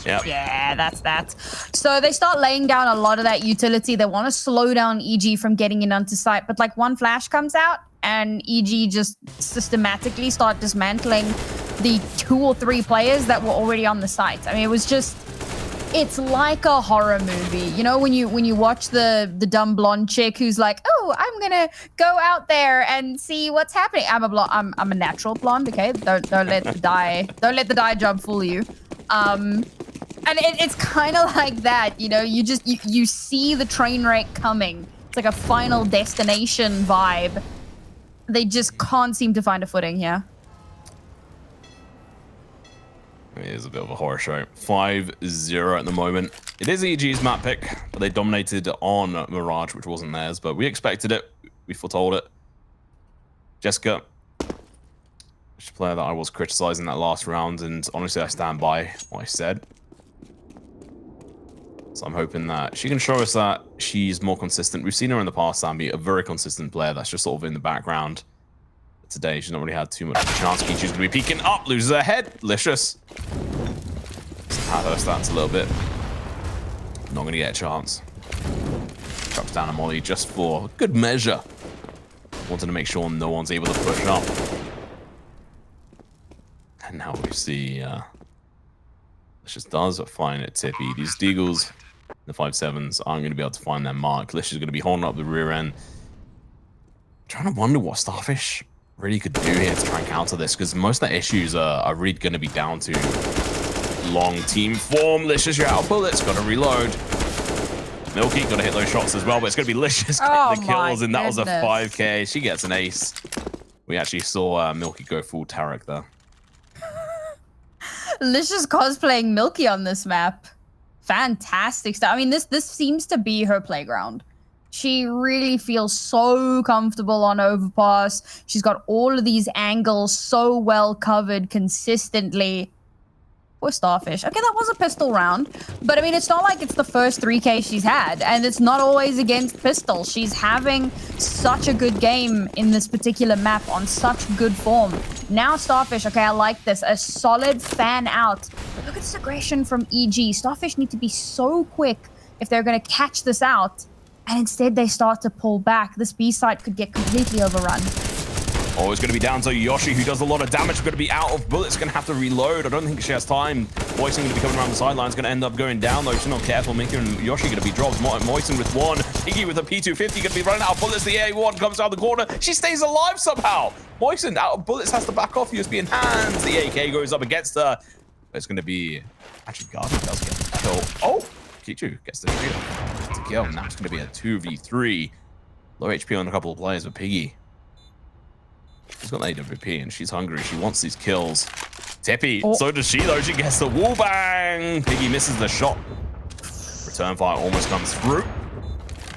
Yep. Yeah, that's that. So they start laying down a lot of that utility. They want to slow down EG from getting in onto site, but like one flash comes out and EG just systematically start dismantling the 2 or 3 players that were already on the site. I mean, it was just, it's like a horror movie. You know, when you watch the dumb blonde chick who's like, oh, I'm gonna go out there and see what's happening. I'm a natural blonde, okay? Don't let the dye job fool you. And it's kind of like that, you know. You see the train wreck coming. It's like a Final Destination vibe. They just can't seem to find a footing here. It is a bit of a horror show. 5-0 at the moment. It is EG's map pick, but they dominated on Mirage, which wasn't theirs, but we expected it. We foretold it. Jessica, she's a player that I was criticizing that last round, and honestly, I stand by what I said. So I'm hoping that she can show us that she's more consistent. We've seen her in the past, Sam, be a very consistent player that's just sort of in the background. But today, she's not really had too much of a chance. Kichu's going to be peeking up, loses her head. Licious. Have her stats a little bit. Not going to get a chance. Drops down a Molly just for good measure. Wanted to make sure no one's able to push up. And now we see Licious does find it Tippy. These Deagles, the 5-7s, aren't going to be able to find their mark. Licious is going to be holding up the rear end. Trying to wonder what Starfish really could do here to try and counter this, because most of the issues are really going to be down to long team form. Licious, you're out of bullets, got to reload. Milky got to hit those shots as well, but it's going to be Licious getting the kills, and that was a 5k. She gets an ace. We actually saw Milky go full Tarek there. Licious cosplaying Milky on this map. Fantastic stuff. I mean, this seems to be her playground. She really feels so comfortable on overpass. She's got all of these angles so well covered consistently. Poor Starfish. Okay, that was a pistol round, but I mean, it's not like it's the first 3k she's had, and it's not always against pistol. She's having such a good game in this particular map on such good form. Now Starfish, okay, I like this. A solid fan out. But look at this aggression from EG. Starfish need to be so quick if they're going to catch this out, and instead they start to pull back. This B site could get completely overrun. Oh, it's going to be down to Yoshi, who does a lot of damage. Going to be out of bullets, going to have to reload. I don't think she has time. Moisten going to be coming around the sidelines, going to end up going down, though. She's not careful. Mika and Yoshi going to be dropped. Moisten with one. Piggy with a P250, going to be running out of bullets. The A1 comes out the corner. She stays alive somehow. Moisten out of bullets, has to back off. USB in hands. The AK goes up against her. It's going to be... Actually, Guardian does get the kill. Oh, Kichu gets the kill. Now it's going to be a 2v3. Low HP on a couple of players, but Piggy... She's got an AWP and she's hungry. She wants these kills. Tippy, so does she though. She gets the wall bang. Piggy misses the shot. Return fire almost comes through.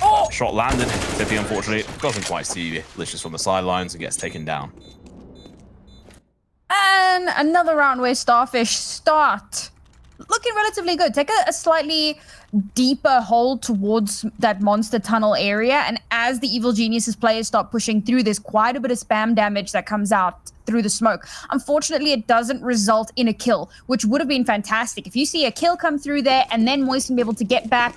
Oh! Shot landed. Tippy, unfortunately, doesn't quite see Licious from the sidelines and gets taken down. And another round where Starfish start looking relatively good. Take a slightly deeper hold towards that monster tunnel area, and as the Evil Geniuses players start pushing through, there's quite a bit of spam damage that comes out through the smoke. Unfortunately, it doesn't result in a kill, which would have been fantastic. If you see a kill come through there and then Moisten be able to get back,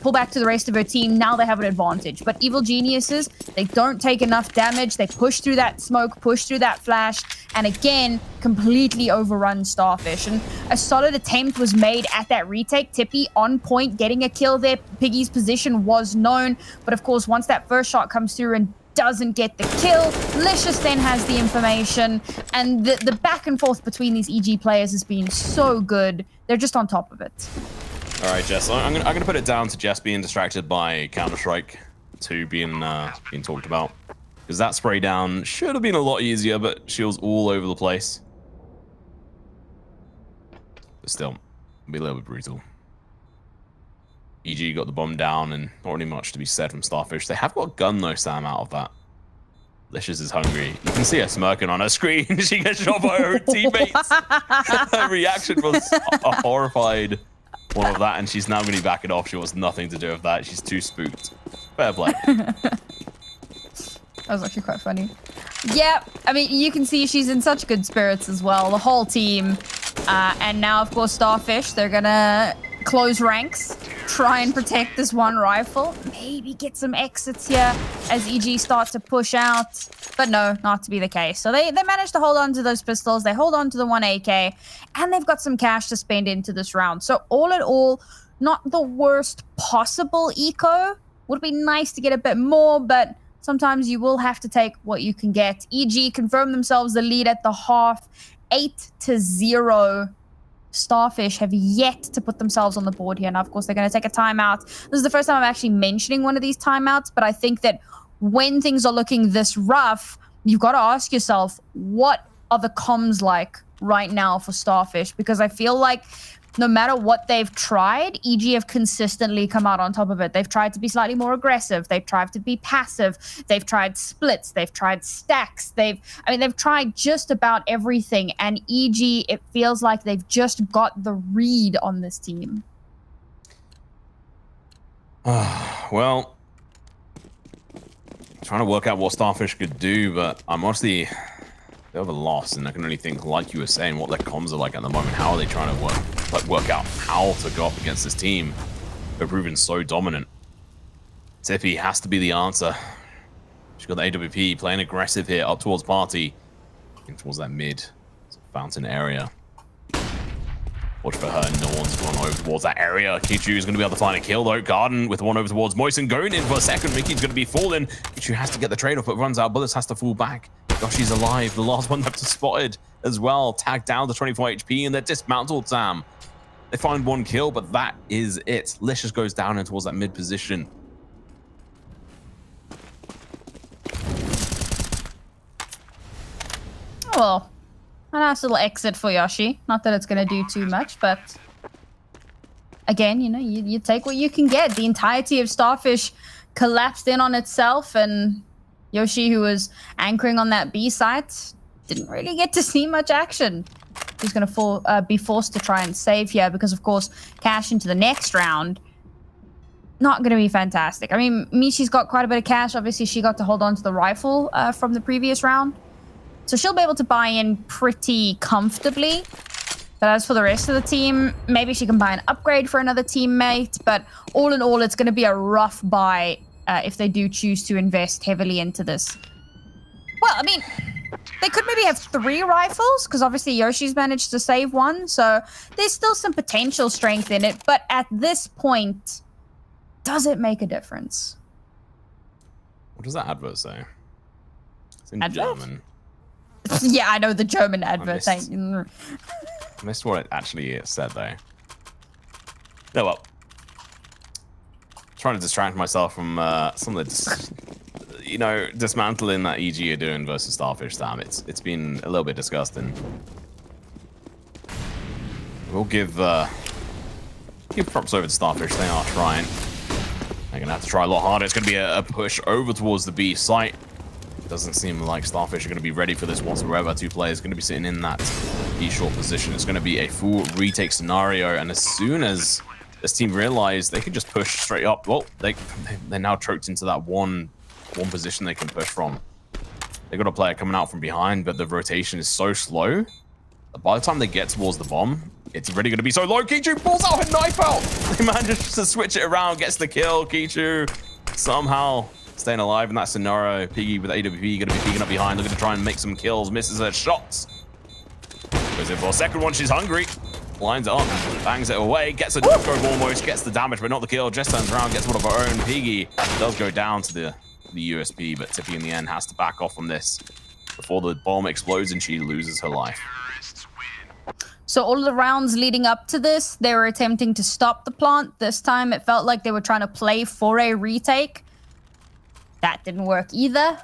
pull back to the rest of her team, now they have an advantage. But Evil Geniuses, they don't take enough damage. They push through that smoke, push through that flash, and again, completely overrun Starfish. And a solid attempt was made at that retake. Tippy on point, getting a kill there. Piggy's position was known, but of course, once that first shot comes through and doesn't get the kill, Licious then has the information, and the back and forth between these EG players has been so good. They're just on top of it. All right, Jess, I'm gonna put it down to Jess being distracted by Counter-Strike 2 being talked about. Because that spray down should have been a lot easier, but she was all over the place. But still, it'll be a little bit brutal. EG got the bomb down, and not really much to be said from Starfish. They have got a gun, though, Sam, out of that. Licious is hungry. You can see her smirking on her screen. She gets shot by her own teammates. Her reaction was a horrified one of that, and she's now going to be backing off. She wants nothing to do with that. She's too spooked. Fair play. That was actually quite funny. Yeah, I mean, you can see she's in such good spirits as well, the whole team. And now, of course, Starfish, they're gonna close ranks, try and protect this one rifle, maybe get some exits here as EG start to push out. But no, not to be the case. So they managed to hold on to those pistols, they hold on to the 1 AK, and they've got some cash to spend into this round. So all in all, not the worst possible eco. Would be nice to get a bit more, but sometimes you will have to take what you can get. EG confirmed themselves the lead at the half, 8-0. Starfish have yet to put themselves on the board here. Now, of course, they're going to take a timeout. This is the first time I'm actually mentioning one of these timeouts, but I think that when things are looking this rough, you've got to ask yourself, what are the comms like right now for Starfish? Because I feel like no matter what they've tried, EG have consistently come out on top of it. They've tried to be slightly more aggressive. They've tried to be passive. They've tried splits. They've tried stacks. They've tried just about everything. And EG, it feels like they've just got the read on this team. Well, trying to work out what Starfish could do, but I'm honestly a bit of a loss, and I can only think, like you were saying, what their comms are like at the moment. How are they trying to work out how to go up against this team? They're proving so dominant. Tippy has to be the answer. She's got the AWP playing aggressive here, up towards Party, and towards that mid fountain area. Watch for her. No one's gone over towards that area. Kichu is going to be able to find a kill, though. Garden with one over towards Moisten. Going in for a second. Mickey's going to be falling. Kichu has to get the trade-off, but runs out. Bullets has to fall back. Yoshi's alive. The last one left is spotted as well. Tagged down to 24 HP, and they're dismantled, Sam. They find one kill, but that is it. Licious goes down in towards that mid position. Oh, well. A nice little exit for Yoshi. Not that it's going to do too much, but again, you know, you take what you can get. The entirety of Starfish collapsed in on itself, and Yoshi, who was anchoring on that B site, didn't really get to see much action. He's going to be forced to try and save here because, of course, cash into the next round. Not going to be fantastic. I mean, Michi's got quite a bit of cash. Obviously, she got to hold on to the rifle from the previous round. So she'll be able to buy in pretty comfortably. But as for the rest of the team, maybe she can buy an upgrade for another teammate. But all in all, it's going to be a rough buy if they do choose to invest heavily into this. Well, I mean, they could maybe have 3 rifles, because obviously Yoshi's managed to save one. So there's still some potential strength in it. But at this point, does it make a difference? What does that advert say? It's in Advert? German. Yeah, I know the German advert. I missed what it actually said, though. No, well. Trying to distract myself from some of the, dismantling that EG are doing versus Starfish, Sam. It's been a little bit disgusting. We'll give props over to Starfish. They are trying. They're gonna have to try a lot harder. It's gonna be a push over towards the B site. Doesn't seem like Starfish are going to be ready for this whatsoever. 2 players going to be sitting in that B-short position. It's going to be a full retake scenario, and as soon as this team realize they can just push straight up, well, they're now choked into that one position they can push from. They got a player coming out from behind, but the rotation is so slow. By the time they get towards the bomb, it's really going to be so low. Kichu pulls out her knife out. They manage to switch it around, gets the kill. Kichu somehow staying alive in that scenario. Piggy with AWP going to be peeking up behind, looking to try and make some kills. Misses her shots. Goes in for a second one. She's hungry. Lines it up, bangs it away, gets a no-scope almost, gets the damage, but not the kill. Just turns around, gets one of her own. Piggy does go down to the USP, but Tippy in the end has to back off from this before the bomb explodes and she loses her life. So all of the rounds leading up to this, they were attempting to stop the plant. This time it felt like they were trying to play for a retake. That didn't work either.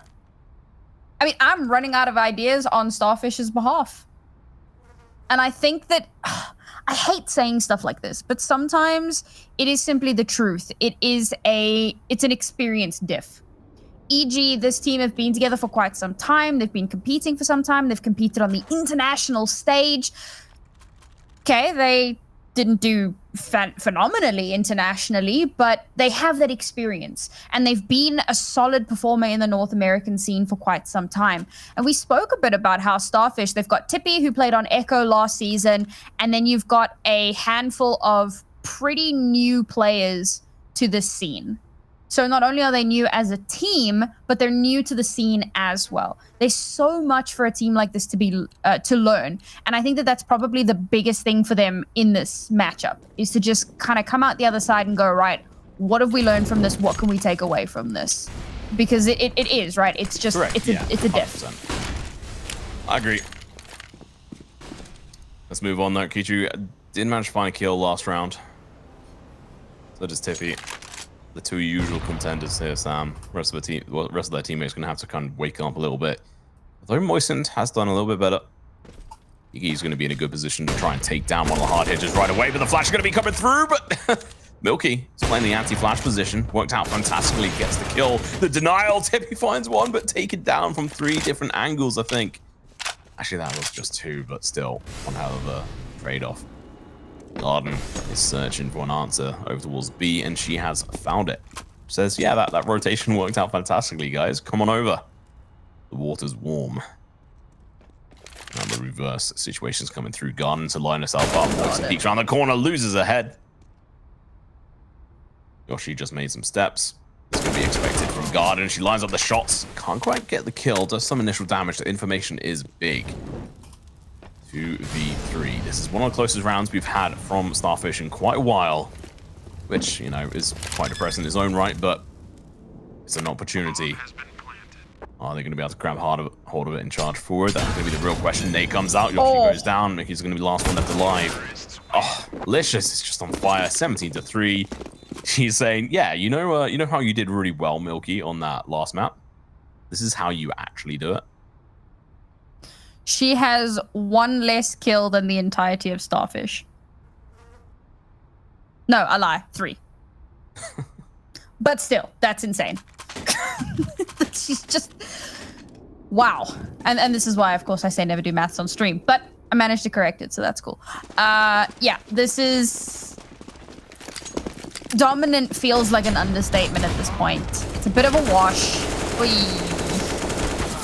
I mean, I'm running out of ideas on Starfish's behalf. And I think that... I hate saying stuff like this, but sometimes it is simply the truth. It's an experience diff. E.g., this team have been together for quite some time. They've been competing for some time. They've competed on the international stage. Okay, they didn't do phenomenally internationally, but they have that experience. And they've been a solid performer in the North American scene for quite some time. And we spoke a bit about how Starfish, they've got Tippy, who played on Echo last season, and then you've got a handful of pretty new players to this scene. So not only are they new as a team, but they're new to the scene as well. There's so much for a team like this to learn. And I think that that's probably the biggest thing for them in this matchup, is to just kind of come out the other side and go, right, what have we learned from this? What can we take away from this? Because it is, right? It's just, it's a diff. I agree. Let's move on though. Kichu didn't manage to find a kill last round. So does Tippy. The two usual contenders here, Sam. Rest of their teammates gonna have to kind of wake up a little bit. Although Moistened has done a little bit better. Iggy's gonna be in a good position to try and take down one of the hard hitters right away, but the flash is gonna be coming through, but Milky is playing the anti-flash position. Worked out fantastically, gets the kill. The denial, Tippy finds one, but taken down from 3 different angles, I think. Actually, that was just 2, but still, one hell of a trade-off. Garden is searching for an answer over towards B, and she has found it. Says, yeah, that rotation worked out fantastically, guys. Come on over. The water's warm. Now the reverse situation's coming through. Garden to line herself up. Moisten peeks around the corner, loses her head. Yoshi just made some steps. It's going to be expected from Garden. She lines up the shots. Can't quite get the kill. Does some initial damage. The information is big. 2v3. This is one of the closest rounds we've had from Starfish in quite a while, which, you know, is quite depressing in its own right, but it's an opportunity. Are they going to be able to grab hold of it and charge forward? That's going to be the real question. Nate comes out, Yoshi goes down, Mickey's going to be the last one left alive. Oh, Licious is just on fire, 17-3. She's saying, yeah, you know how you did really well, Milky, on that last map? This is how you actually do it. She has 1 less kill than the entirety of Starfish. No, I lie. 3. But still, that's insane. She's just... Wow. And this is why, of course, I say never do maths on stream. But I managed to correct it, so that's cool. Yeah, this is... Dominant feels like an understatement at this point. It's a bit of a wash.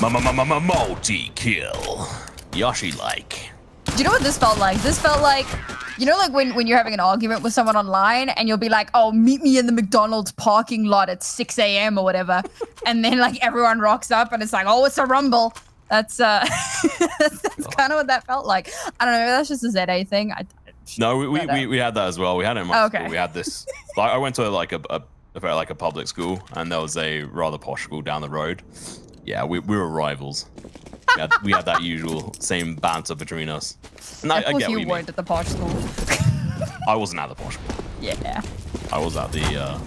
Multi-kill. Yoshi-like. Do you know what this felt like? This felt like, you know, like when you're having an argument with someone online and you'll be like, oh, meet me in the McDonald's parking lot at 6 a.m. or whatever. And then like everyone rocks up and it's like, oh, it's a rumble. That's that's kind of what that felt like. I don't know, that's just a ZA thing. No, we had that as well. We had it in my school. We had this. I went to like a public school, and there was a rather posh school down the road. Yeah, we were rivals. We had that usual same banter between us. And I get what you weren't at the posh school. I wasn't at the posh school. Yeah. I was at the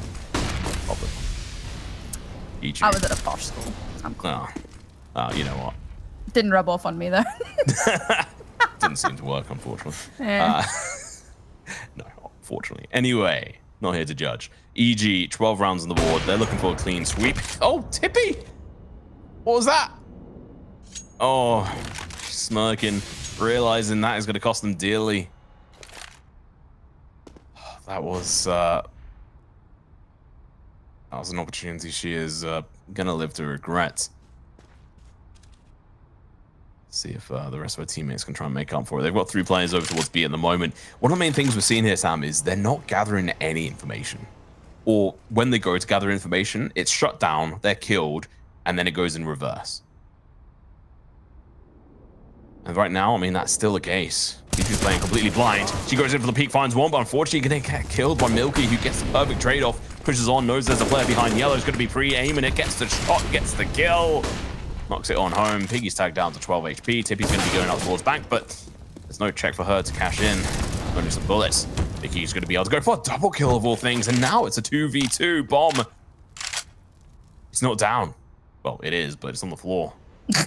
public. I was at a posh school. I'm cool. You know what? Didn't rub off on me though. Didn't seem to work, unfortunately. Yeah. No, unfortunately. Anyway, not here to judge. EG, 12 rounds on the board. They're looking for a clean sweep. Oh, Tippy! What was that? Oh, smirking, realizing that is going to cost them dearly. That was an opportunity she is going to live to regret. See if the rest of our teammates can try and make up for it. They've got 3 players over towards B at the moment. One of the main things we're seeing here, Sam, is they're not gathering any information. Or when they go to gather information, it's shut down, they're killed, and then it goes in reverse. And right now, I mean, that's still the case. She's playing completely blind. She goes in for the peek, finds one, but unfortunately going to get killed by Milky, who gets the perfect trade-off. Pushes on, knows there's a player behind yellow. Is going to be pre-aiming it, gets the shot, gets the kill. Knocks it on home. Piggy's tagged down to 12 HP. Tippy's going to be going up towards bank, but there's no check for her to cash in. Only some bullets. Piggy's going to be able to go for a double kill of all things, and now it's a 2v2 bomb. It's not down. Well, it is, but it's on the floor.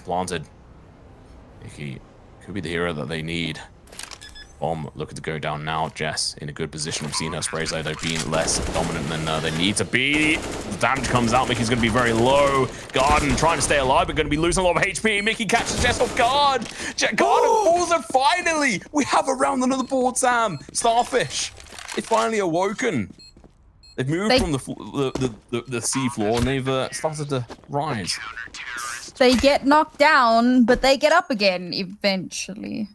Planted. Piggy could be the hero that they need. Bomb looking to go down now. Jess in a good position. We've seen her sprays though being less dominant than they need to be. The damage comes out. Mickey's going to be very low. Garden trying to stay alive, but going to be losing a lot of HP. Mickey catches Jess off guard. Garden falls, and finally we have a round under the board, Sam. Starfish. It's finally awoken. They've moved from the sea floor, and they've started to rise. They get knocked down, but they get up again eventually.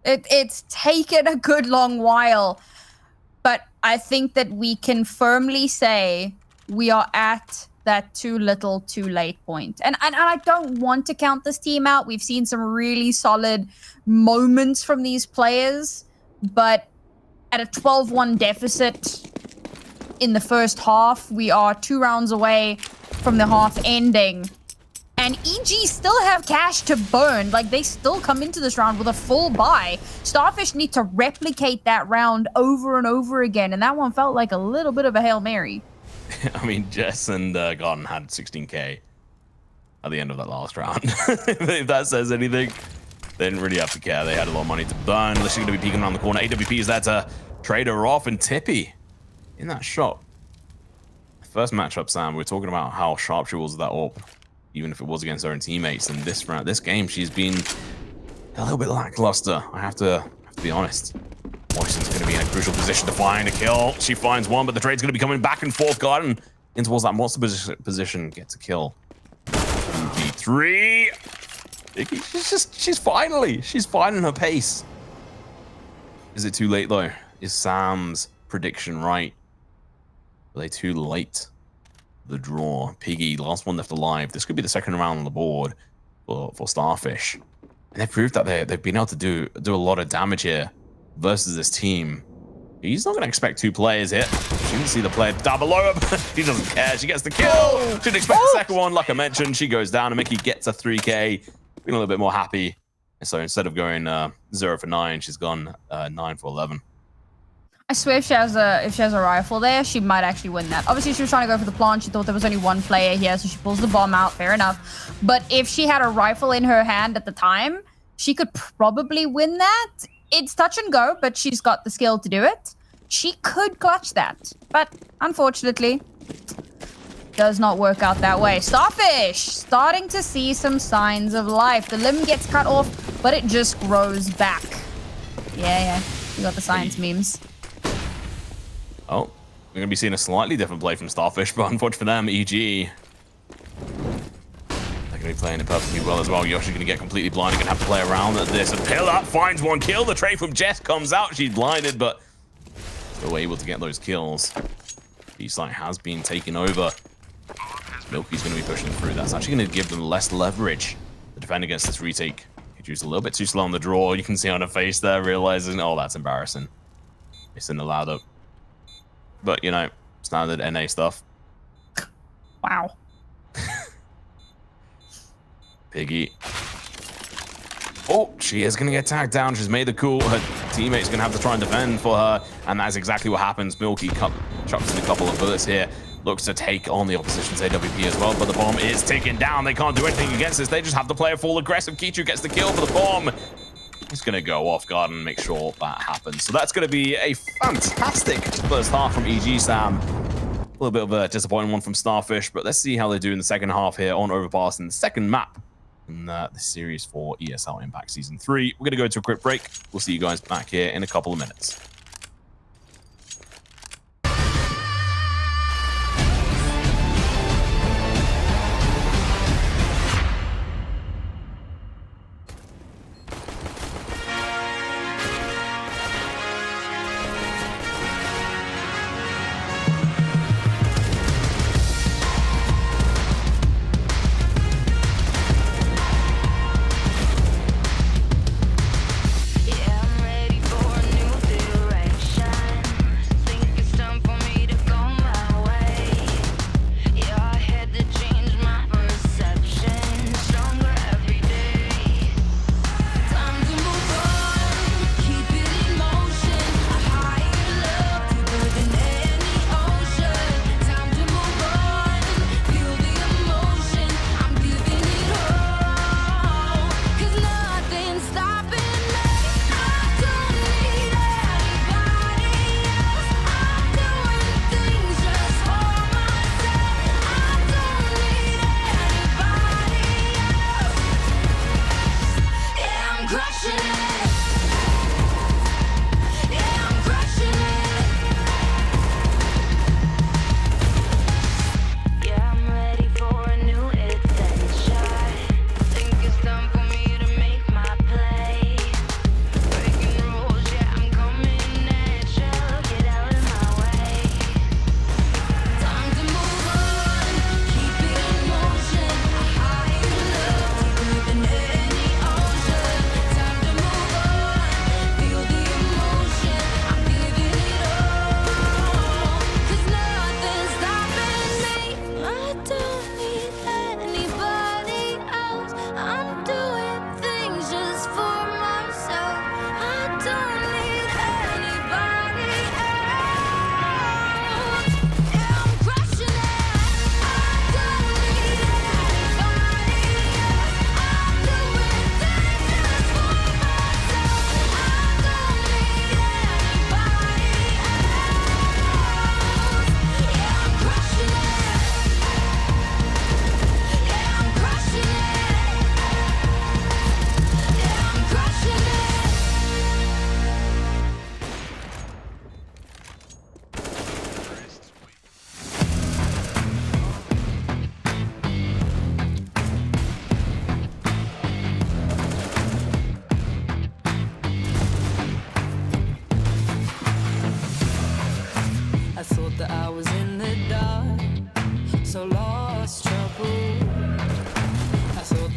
It's taken a good long while, but I think that we can firmly say we are at that too little, too late point. And I don't want to count this team out. We've seen some really solid moments from these players, but at a 12-1 deficit in the first half, we are 2 rounds away from the half ending. And EG still have cash to burn. Like, they still come into this round with a full buy. Starfish need to replicate that round over and over again. And that one felt like a little bit of a Hail Mary. I mean, Jess and Garden had 16k at the end of that last round. If that says anything, they didn't really have to care. They had a lot of money to burn. Unless you're going to be peeking around the corner. AWP is there to trade her off. And Tippy in that shot. First matchup, Sam, we're talking about how sharp she was with that AWP. Even if it was against her own teammates. And this game, she's been a little bit lackluster. I have to be honest. Moissan's going to be in a crucial position to find a kill. She finds one, but the trade's going to be coming back and forth. Garden in towards that monster position. Gets a kill. 2v3. She's finding her pace. Is it too late though? Is Sam's prediction right? Are they too late? The draw. Piggy, last one left alive. This could be the second round on the board for Starfish. And they've proved that they've been able to do a lot of damage here versus this team. He's not going to expect 2 players here. She can see the player down below her. He doesn't care. She gets the kill. Shouldn't expect the second one. Like I mentioned, she goes down and Mickey gets a 3k. Feeling a little bit more happy. And so instead of going 0 for 9, she's gone 9 for 11. I swear if she has a rifle there, she might actually win that. Obviously, she was trying to go for the plant. She thought there was only 1 player here, so she pulls the bomb out. Fair enough. But if she had a rifle in her hand at the time, she could probably win that. It's touch and go, but she's got the skill to do it. She could clutch that. But unfortunately, does not work out that way. Starfish starting to see some signs of life. The limb gets cut off, but it just grows back. Yeah. You got the science memes. Oh, we're going to be seeing a slightly different play from Starfish, but unfortunately for them, EG. They're going to be playing it perfectly well as well. Yoshi's going to get completely blind. Going to have to play around at this. And Pillar finds 1 kill. The trade from Jess comes out. She's blinded, but still able to get those kills. B-site has been taken over. Milky's going to be pushing through. That's actually going to give them less leverage to defend against this retake. She's a little bit too slow on the draw. You can see on her face there, realizing, oh, that's embarrassing. Missing the ladder. But, you know, standard NA stuff. Wow. Piggy. Oh, she is going to get tagged down. She's made the call. Her teammate's going to have to try and defend for her. And that's exactly what happens. Milky chucks in a couple of bullets here. Looks to take on the opposition's AWP as well. But the bomb is ticking down. They can't do anything against this. They just have to play a full aggressive. Kichu gets the kill for the bomb. He's going to go off guard and make sure that happens. So that's going to be a fantastic first half from EG, Sam. A little bit of a disappointing one from Starfish, but let's see how they do in the second half here on Overpass in the second map in the series for ESL Impact Season 3. We're going to go to a quick break. We'll see you guys back here in a couple of minutes.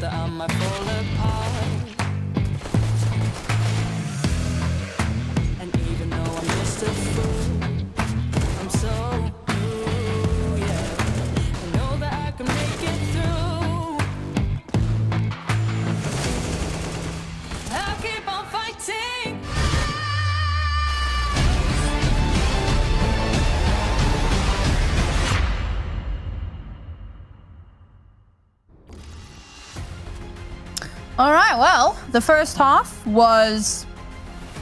that I might fall apart. And even though I'm just a fool, I'm so blue, yeah. I know that I can make it through. I'll keep on fighting. All right, well, the first half was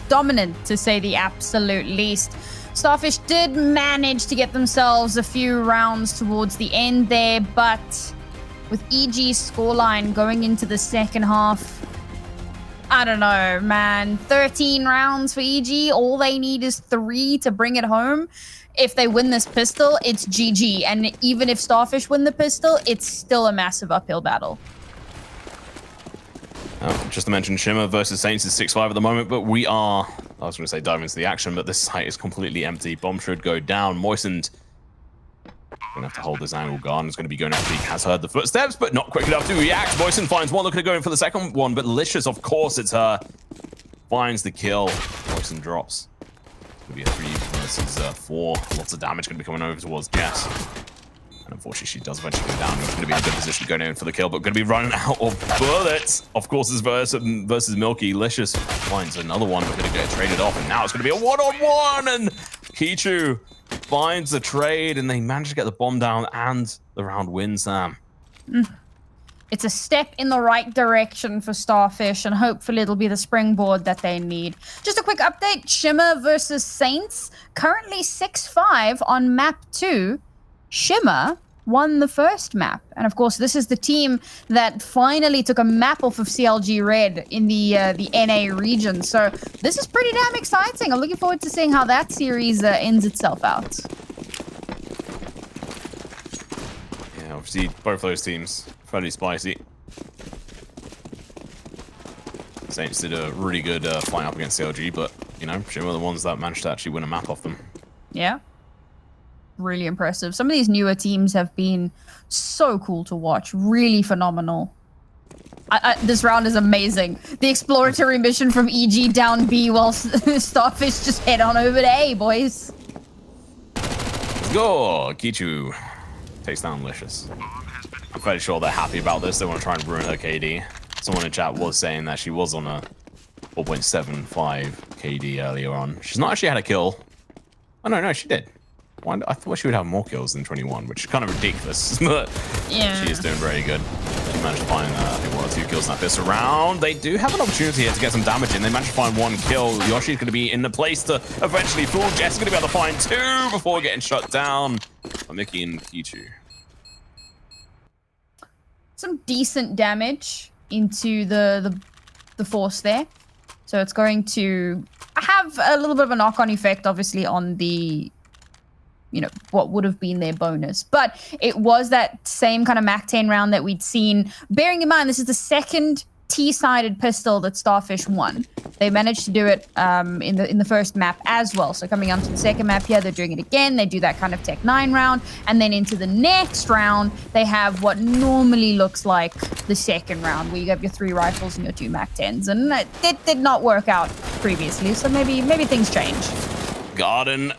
dominant, to say the absolute least. Starfish did manage to get themselves a few rounds towards the end there, but with EG's scoreline going into the second half, I don't know, man. 13 rounds for EG. All they need is 3 to bring it home. If they win this pistol, it's GG. And even if Starfish win the pistol, it's still a massive uphill battle. Just to mention, Shimmer versus Saints is 6-5 at the moment, but we are, I was going to say dive into the action, but this site is completely empty. Bomb should go down. Moistened going to have to hold this angle. Garden's going to be going after. He has heard the footsteps, but not quick enough to react. Moistened finds one, looking to go in for the second one, but Licious, of course, it's her. Finds the kill. Moistened drops. It's going to be a 3 versus 4. Lots of damage going to be coming over towards Jess. And unfortunately, she does eventually go down. She's going to be in a good position going in for the kill, but going to be running out of bullets. Of course, it's versus Milky. Licious finds another one, but going to get traded off. And now it's going to be a one-on-one. And Kichu finds the trade, and they manage to get the bomb down, and the round wins, Sam. It's a step in the right direction for Starfish, and hopefully it'll be the springboard that they need. Just a quick update. Shimmer versus Saints. Currently 6-5 on map 2. Shimmer won the first map. And of course, this is the team that finally took a map off of CLG Red in the NA region. So this is pretty damn exciting. I'm looking forward to seeing how that series ends itself out. Yeah, obviously, both those teams fairly spicy. Saints did a really good fight up against CLG, but, you know, Shimmer were the ones that managed to actually win a map off them. Yeah. Really impressive. Some of these newer teams have been so cool to watch. Really phenomenal. This round is amazing. The exploratory mission from EG down B while Starfish just head on over to A, boys. Let's go! Kichu takes down Licious. I'm fairly sure they're happy about this. They want to try and ruin her KD. Someone in chat was saying that she was on a 4.75 KD earlier on. She's not actually had a kill. Oh, no, she did. I thought she would have more kills than 21, which is kind of ridiculous, but yeah, she is doing very good. She managed to find, I think, 1 or 2 kills in that first round. They do have an opportunity here to get some damage in. They managed to find 1 kill. Yoshi's going to be in the place to eventually fool. Jess is going to be able to find 2 before getting shut down by Mickey and Kichu. Some decent damage into the force there. So it's going to have a little bit of a knock-on effect, obviously, on the, you know, what would have been their bonus. But it was that same kind of Mac 10 round that we'd seen. Bearing in mind, this is the second T-sided pistol that Starfish won. They managed to do it in the first map as well. So coming onto the second map here, they're doing it again. They do that kind of Tech 9 round. And then into the next round, they have what normally looks like the second round, where you have your 3 rifles and your 2 Mac 10s. And it did not work out previously. So maybe things change. Garden,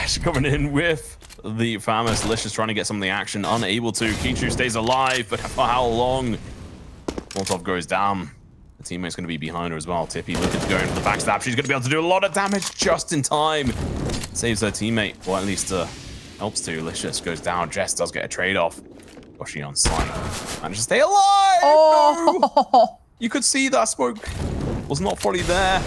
she's coming in with the famous Licious, trying to get some of the action, unable to. Kichu stays alive, but for how long? Molotov goes down. The teammate's going to be behind her as well. Tippy looking to go into the backstab. She's going to be able to do a lot of damage just in time. Saves her teammate, or at least helps to. Licious goes down. Jess does get a trade-off. Yoshi on site. Managed to stay alive! Oh! No! You could see that smoke was not fully there.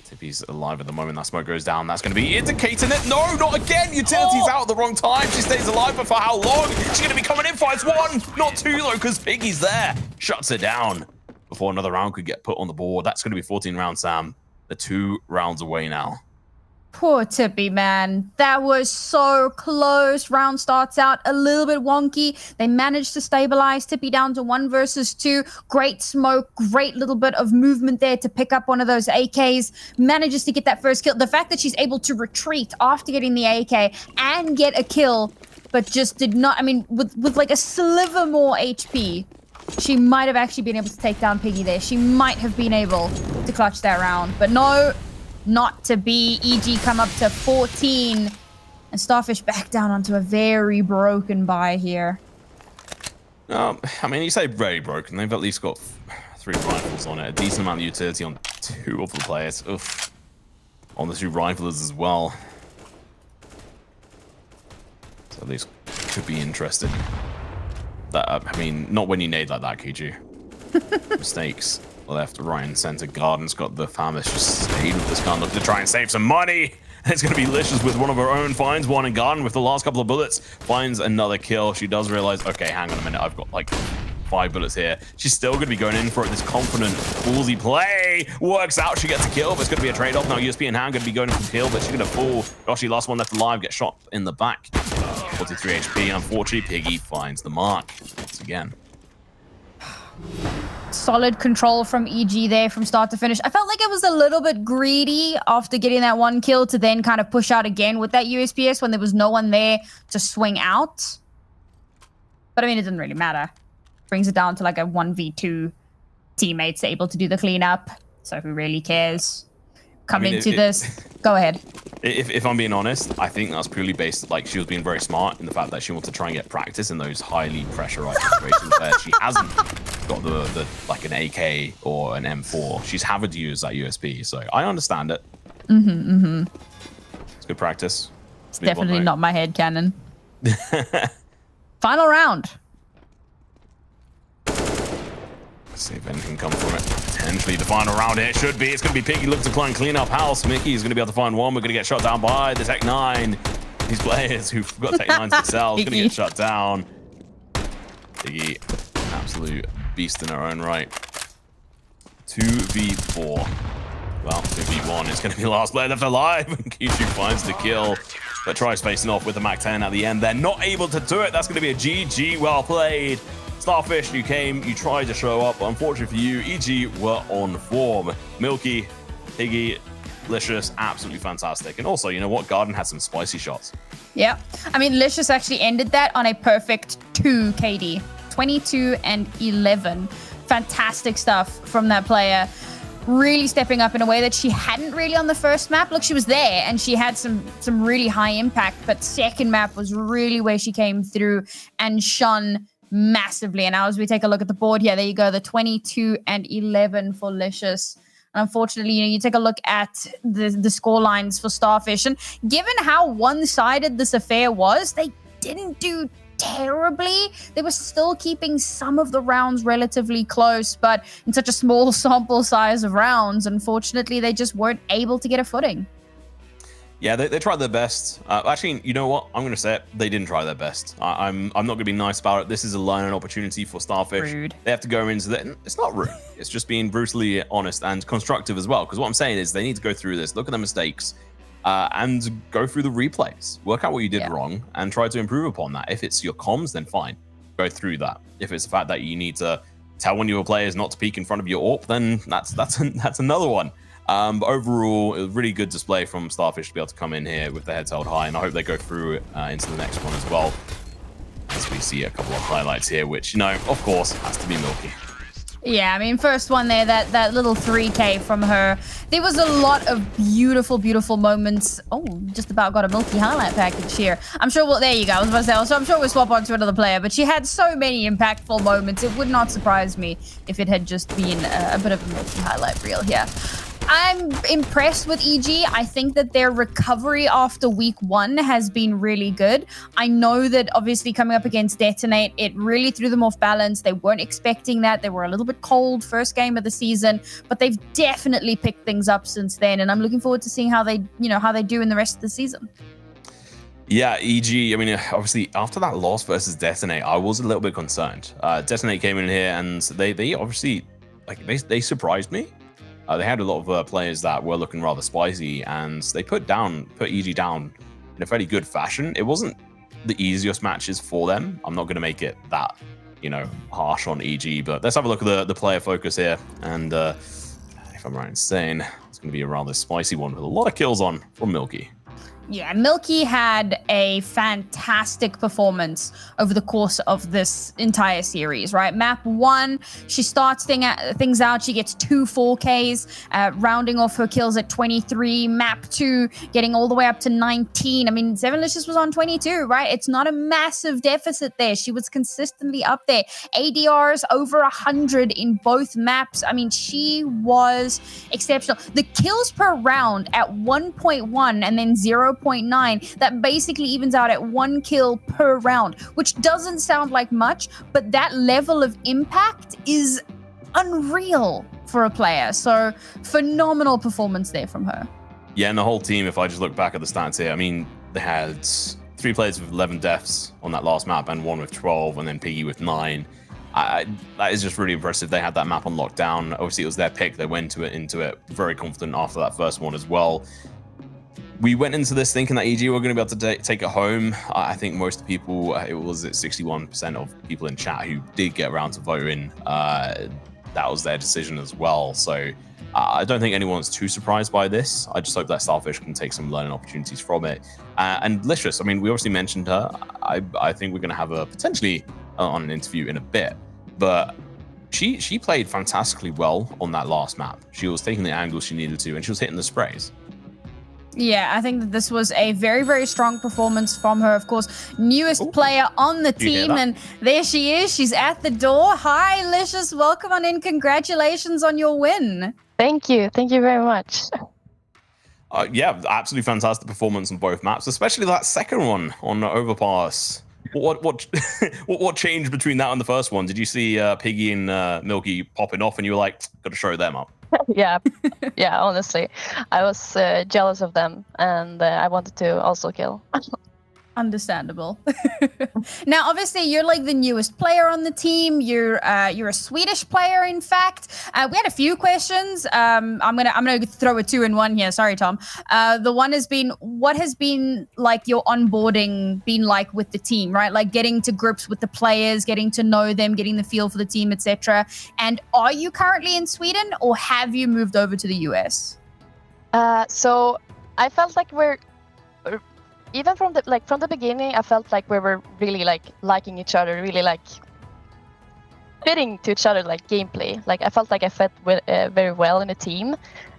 Tippy's alive at the moment. That smoke goes down. That's going to be indicating it. No, not again. Utility's out at the wrong time. She stays alive, but for how long? She's going to be coming in. Finds 1, not 2 though, because Piggy's there. Shuts it down before another round could get put on the board. That's going to be 14 rounds, Sam. They're 2 rounds away now. Poor Tippy, man. That was so close. Round starts out a little bit wonky. They managed to stabilize Tippy down to 1 versus 2. Great smoke, great little bit of movement there to pick up one of those AKs. Manages to get that first kill. The fact that she's able to retreat after getting the AK and get a kill but just did not. I mean, with like a sliver more HP, she might have actually been able to take down Piggy there. She might have been able to clutch that round, but no, not to be. EG come up to 14, and Starfish back down onto a very broken buy here. I mean, you say very broken. They've at least got 3 rifles on it, a decent amount of utility on 2 of the players. Oof. On the 2 riflers as well. So these could be interesting. That I mean, not when you nade like that, KG. Mistakes. Left, right, and center. Garden's got the Famous just stayed with this gun, look to try and save some money. It's going to be Licious with one of her own. Finds one, and Garden with the last couple of bullets finds another kill. She does realize, okay, hang on a minute, I've got like 5 bullets here. She's still going to be going in for it. This confident, ballsy play works out. She gets a kill, but it's going to be a trade-off. Now USP in hand going to be going for the kill, but she's going to fall. Gosh, she lost one left alive, get shot in the back. 43 HP, and unfortunately, Piggy finds the mark once again. Solid control from EG there from start to finish. I felt like it was a little bit greedy after getting that 1 kill to then kind of push out again with that USPS when there was no one there to swing out. But I mean, it didn't really matter. Brings it down to like a 1v2. Teammates able to do the cleanup. So who really cares? This. Go ahead. If I'm being honest, I think that's purely based, like, she was being very smart in the fact that she wanted to try and get practice in those highly pressurized situations where she hasn't got the like an AK or an M4. She's having to use that USP, so I understand it. It's good practice. It's definitely not my head cannon. Final round. Let's see if anything comes from it. Potentially the final round here should be. It's going to be Piggy looking to try and clean up house. Mickey's going to be able to find one. We're going to get shot down by the Tech 9. These players who've got Tech 9s themselves going to get shut down. Piggy, absolute beast in her own right. 2v4. Well, 2v1. It's going to be the last player left alive. And Kishu finds the kill, but tries facing off with the MAC-10 at the end. They're not able to do it. That's going to be a GG. Well played. Starfish, you came, you tried to show up, but unfortunately for you, EG were on form. Milky, Piggy, Licious, absolutely fantastic. And also, you know what? Garden had some spicy shots. Yeah. I mean, Licious actually ended that on a perfect 2 KD. 22 and 11. Fantastic stuff from that player. Really stepping up in a way that she hadn't really on the first map. Look, she was there and she had some really high impact, but second map was really where she came through and shone massively. And now as we take a look at the board here, there you go, the 22 and 11 for Licious. And unfortunately, you know, you take a look at the score lines for Starfish, and given how one-sided this affair was, they didn't do terribly. They were still keeping some of the rounds relatively close, but in such a small sample size of rounds, unfortunately, they just weren't able to get a footing. Yeah, they tried their best. Actually, you know what? I'm going to say it. They didn't try their best. I'm not going to be nice about it. This is a learning opportunity for Starfish. Rude. They have to go into that. It's not rude. It's just being brutally honest and constructive as well. Because what I'm saying is they need to go through this, look at their mistakes, and go through the replays. Work out what you did wrong and try to improve upon that. If it's your comms, then fine. Go through that. If it's the fact that you need to tell one of your players not to peek in front of your AWP, then that's another one. But overall, it was a really good display from Starfish to be able to come in here with their heads held high, and I hope they go through it into the next one as well. As we see a couple of highlights here, which, you know, of course, has to be Milky. Yeah, I mean, first one there, that little 3K from her. There was a lot of beautiful, beautiful moments. Oh, just about got a Milky highlight package here. I'm sure, well, there you go. I was about to say, so I'm sure we'll swap on to another player, but she had so many impactful moments. It would not surprise me if it had just been a bit of a Milky highlight reel here. I'm impressed with EG. I think that their recovery after week 1 has been really good. I know that obviously coming up against Detonate, it really threw them off balance. They weren't expecting that. They were a little bit cold first game of the season, but they've definitely picked things up since then. And I'm looking forward to seeing how they do in the rest of the season. Yeah, EG, I mean, obviously, after that loss versus Detonate, I was a little bit concerned. Detonate came in here and they obviously, like, they surprised me. They had a lot of players that were looking rather spicy, and they put EG down in a fairly good fashion. It wasn't the easiest matches for them. I'm not going to make it that, you know, harsh on EG, but let's have a look at the player focus here. And if I'm right in saying, it's going to be a rather spicy one with a lot of kills on from Milky. Yeah, Milky had a fantastic performance over the course of this entire series, right? Map 1, she starts things out. She gets 2 4Ks, rounding off her kills at 23. Map 2, getting all the way up to 19. I mean, Sevenlicious was on 22, right? It's not a massive deficit there. She was consistently up there. ADRs over 100 in both maps. I mean, she was exceptional. The kills per round at 1.1 and then 0.9, that basically evens out at 1 kill per round, which doesn't sound like much, but that level of impact is unreal for a player. So phenomenal performance there from her. Yeah, and the whole team, if I just look back at the stats here, I mean, they had 3 players with 11 deaths on that last map and 1 with 12, and then Piggy with 9. That is just really impressive. They had that map on lockdown. Obviously, it was their pick. They went into it very confident after that first one as well. We went into this thinking that EG were going to be able to take it home. I think most people, it was at 61% of people in chat who did get around to voting. That was their decision as well. So I don't think anyone's too surprised by this. I just hope that Starfish can take some learning opportunities from it. And Licious, I mean, we obviously mentioned her. I think we're going to have her potentially on an interview in a bit. But she played fantastically well on that last map. She was taking the angles she needed to, and she was hitting the sprays. Yeah, I think that this was a very, very strong performance from her. Of course, newest player on the team, and there she is. She's at the door. Hi, Licious. Welcome on in. Congratulations on your win. Thank you. Thank you very much. Yeah, absolutely fantastic performance on both maps, especially that second one on Overpass. What changed between that and the first one? Did you see Piggy and Milky popping off, and you were like, got to show them up? Yeah, honestly, I was jealous of them, and I wanted to also kill. Understandable. Now, obviously, you're like the newest player on the team. You're a Swedish player, in fact. We had a few questions. I'm gonna throw a 2 in 1 here. Sorry, Tom. The one has been, what has been like your onboarding been like with the team, right? Like getting to grips with the players, getting to know them, getting the feel for the team, etc. And are you currently in Sweden, or have you moved over to the US? So I felt like even from the beginning, I felt like we were really like liking each other, really like fitting to each other, like gameplay. Like I felt like I fit very well in a team,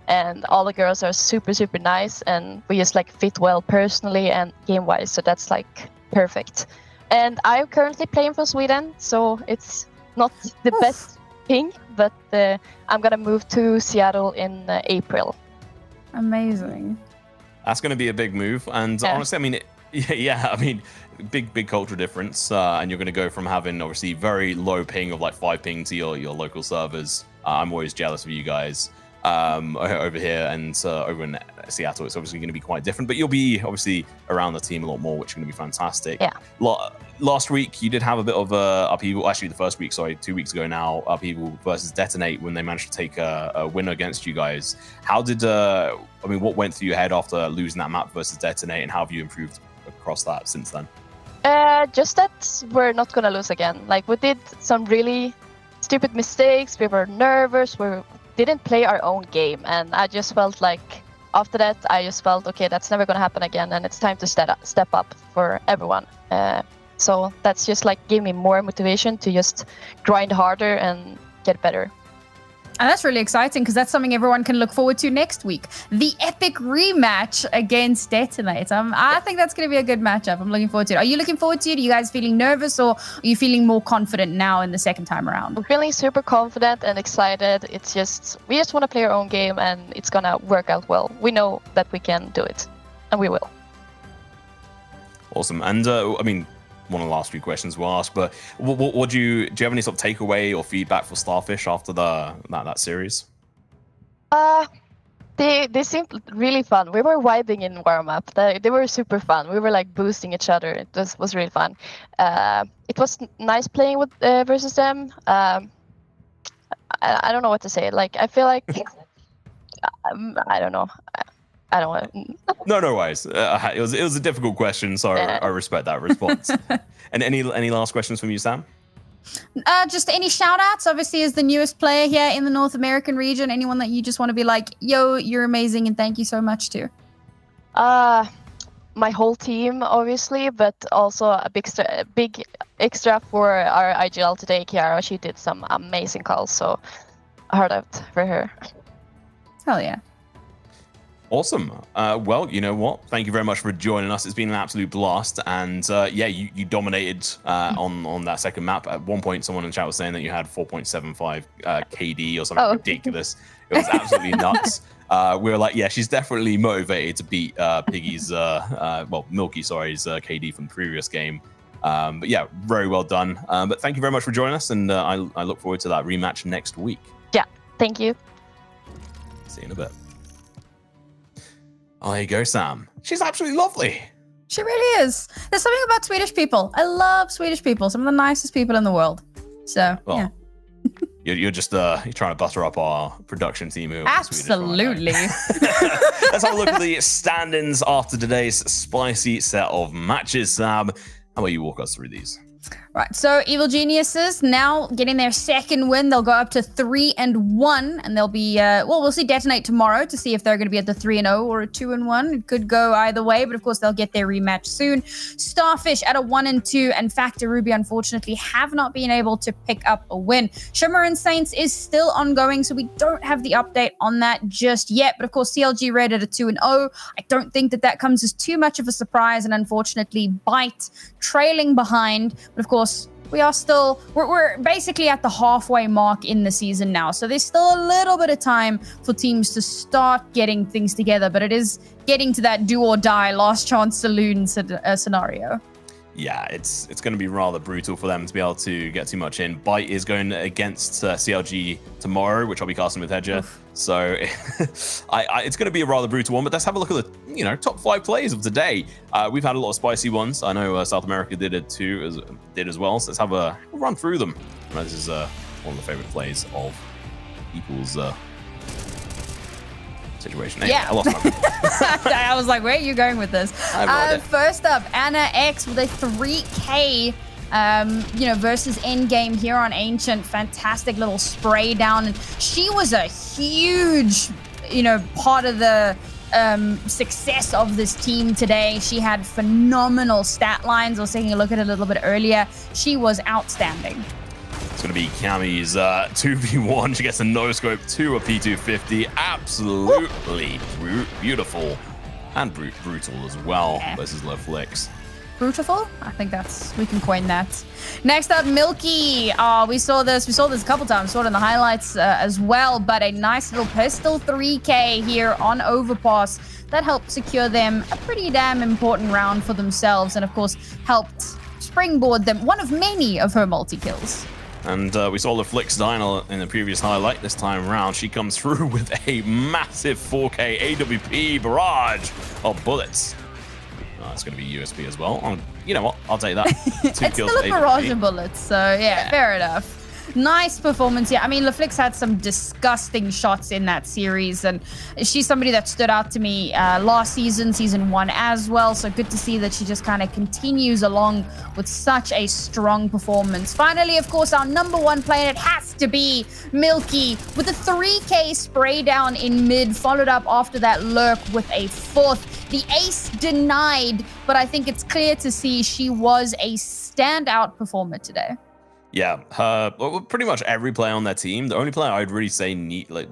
and all the girls are super, super nice, and we just like fit well personally and game-wise. So that's like perfect. And I'm currently playing for Sweden, so it's not the best thing, but I'm gonna move to Seattle in April. Amazing. That's going to be a big move, and honestly, I mean, I mean, big cultural difference, and you're going to go from having obviously very low ping of like 5 ping to your local servers. I'm always jealous of you guys over here, and over in Seattle, it's obviously going to be quite different. But you'll be obviously around the team a lot more, which is going to be fantastic. Yeah. Last week, you did have a bit of upheaval. Actually, the first week, 2 weeks ago now, upheaval versus Detonate when they managed to take a win against you guys. How did I mean, what went through your head after losing that map versus Detonate, and how have you improved across that since then? Just that we're not gonna lose again. Like we did some really stupid mistakes. We were nervous. We didn't play our own game, and I just felt like after that, I just felt okay, that's never gonna happen again, and it's time to step up for everyone. So that's just like gave me more motivation to just grind harder and get better. And that's really exciting because that's something everyone can look forward to next week. The epic rematch against Detonate. I think that's going to be a good matchup. I'm looking forward to it. Are you looking forward to it? Are you guys feeling nervous, or are you feeling more confident now in the second time around? I'm feeling super confident and excited. It's just, we just want to play our own game, and it's going to work out well. We know that we can do it, and we will. Awesome. And I mean, one of the last few questions we'll ask, but what do you have any sort of takeaway or feedback for Starfish after that series? They seemed really fun. We were vibing in warm-up. They were super fun. We were like boosting each other. It was really fun. It was nice playing with versus them. I don't know what to say. Like I feel like I don't know. I don't want. No worries. It was a difficult question, so I respect that response. And any last questions from you, Sam? Just any shout outs, obviously, as the newest player here in the North American region. Anyone that you just want to be like, yo, you're amazing and thank you so much to? my whole team, obviously, but also a big extra for our IGL today, Kiara. She did some amazing calls, so hard out for her. Hell yeah. Awesome. Well, you know what? Thank you very much for joining us. It's been an absolute blast. And yeah, you dominated on that second map. At one point, someone in chat was saying that you had 4.75 KD or something ridiculous. It was absolutely nuts. We were like, yeah, she's definitely motivated to beat Piggy's, Milky, sorry's KD from the previous game. But yeah, very well done. But thank you very much for joining us. And I look forward to that rematch next week. Yeah, thank you. See you in a bit. Oh, there you go, Sam. She's absolutely lovely. She really is. There's something about Swedish people. I love Swedish people. Some of the nicest people in the world. So, yeah. You're just you're trying to butter up our production team. Absolutely. Let's have a look at the standings after today's spicy set of matches, Sam. How about you walk us through these? Right, so Evil Geniuses now getting their second win. They'll go up to 3-1, and they'll be we'll see Detonate tomorrow to see if they're going to be at the 3-0 or a 2-1. It could go either way, but of course they'll get their rematch soon. Starfish at a 1-2, and Factor Ruby unfortunately have not been able to pick up a win. Shimmer and Saints is still ongoing, so we don't have the update on that just yet. But of course CLG Red at a 2-0. I don't think that comes as too much of a surprise, and unfortunately Byte trailing behind. But of course, we are still, we're basically at the halfway mark in the season now. So there's still a little bit of time for teams to start getting things together, but it is getting to that do or die, last chance saloon scenario. Yeah, it's going to be rather brutal for them to be able to get too much in. Byte is going against CLG tomorrow, which I'll be casting with Hedger. So it's going to be a rather brutal one. But let's have a look at the top 5 plays of today. We've had a lot of spicy ones. I know South America did as well. So let's have a run through them. This is one of the favorite plays of people's situation. Anyway, Yeah. I lost my I was like, where are you going with this? I have no idea. First up, Anna X with a 3K versus Endgame here on Ancient. Fantastic little spray down. And she was a huge, part of the success of this team today. She had phenomenal stat lines. I was taking a look at it a little bit earlier. She was outstanding. It's going to be Cammy's 2v1. She gets a no-scope to a P250. Absolutely beautiful. And brutal as well versus Low Flicks. Brutiful? I think we can coin that. Next up, Milky. We saw this a couple times, saw it in the highlights as well, but a nice little pistol 3K here on Overpass that helped secure them a pretty damn important round for themselves, and of course helped springboard them one of many of her multi-kills. And we saw the Flicks dying in the previous highlight. This time around, she comes through with a massive 4K AWP barrage of bullets. It's going to be USP as well. You know what? I'll take that. 2 It's kills still a for barrage AWP. of bullets, so yeah, fair enough. Nice performance here. I mean, LaFlix had some disgusting shots in that series, and she's somebody that stood out to me last season 1 as well. So good to see that she just kind of continues along with such a strong performance. Finally, of course, our number 1 player, it has to be Milky with a 3K spray down in mid, followed up after that lurk with a 4th. The ace denied, but I think it's clear to see she was a standout performer today. Yeah, pretty much every player on their team. The only player I'd really say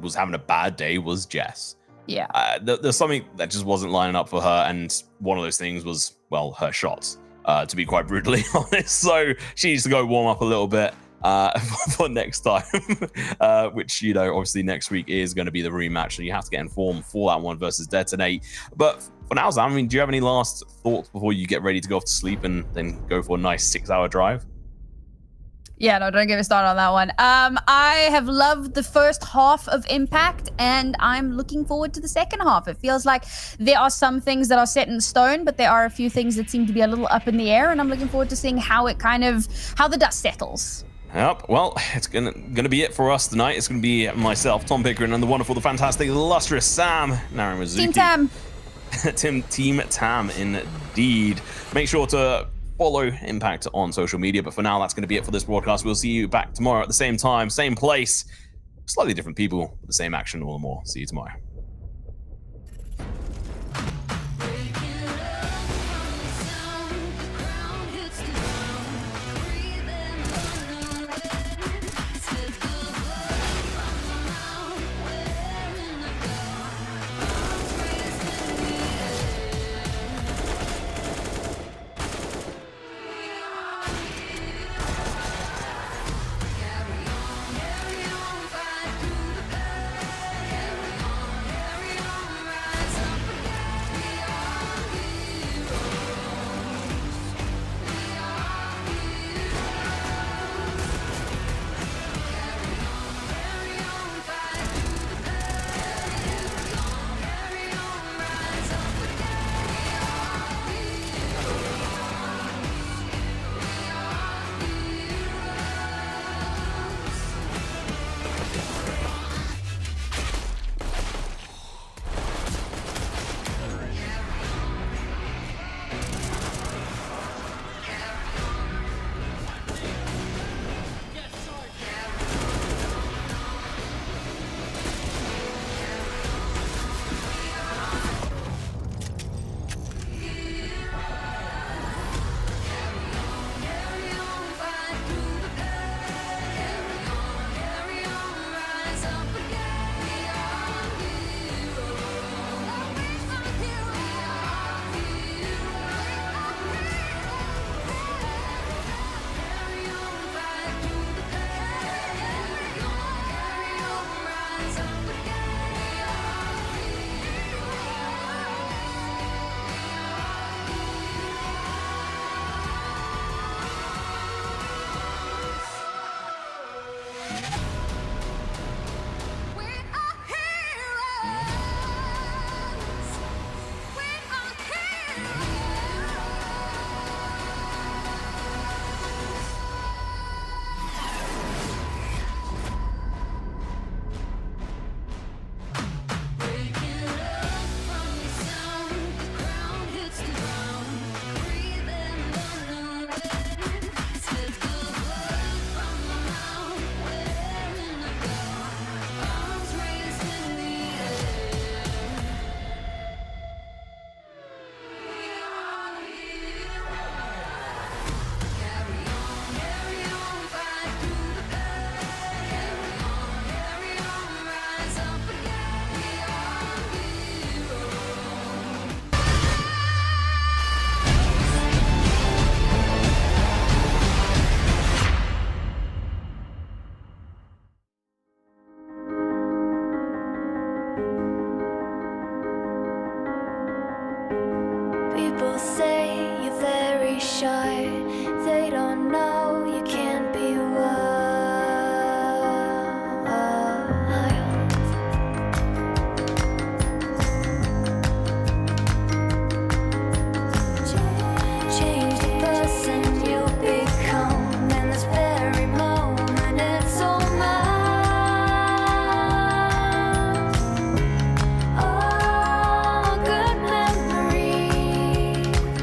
was having a bad day was Jess. Yeah. There's something that just wasn't lining up for her, and one of those things was, her shots, to be quite brutally honest. So she needs to go warm up a little bit for next time, which, obviously next week is going to be the rematch, so you have to get in form for that one versus Detonate. But for now, Sam, do you have any last thoughts before you get ready to go off to sleep and then go for a nice 6-hour drive? Yeah, no, don't get me started on that one. I have loved the first half of Impact, and I'm looking forward to the second half. It feels like there are some things that are set in stone, but there are a few things that seem to be a little up in the air, and I'm looking forward to seeing how the dust settles. Yep, well, it's gonna be it for us tonight. It's gonna be myself, Tom Pickering, and the wonderful, the fantastic, illustrious Sam Naramizuki. Team Tam. Team Tam, indeed. Make sure to follow Impact on social media. But for now, that's going to be it for this broadcast. We'll see you back tomorrow at the same time, same place. Slightly different people, but the same action all the more. See you tomorrow.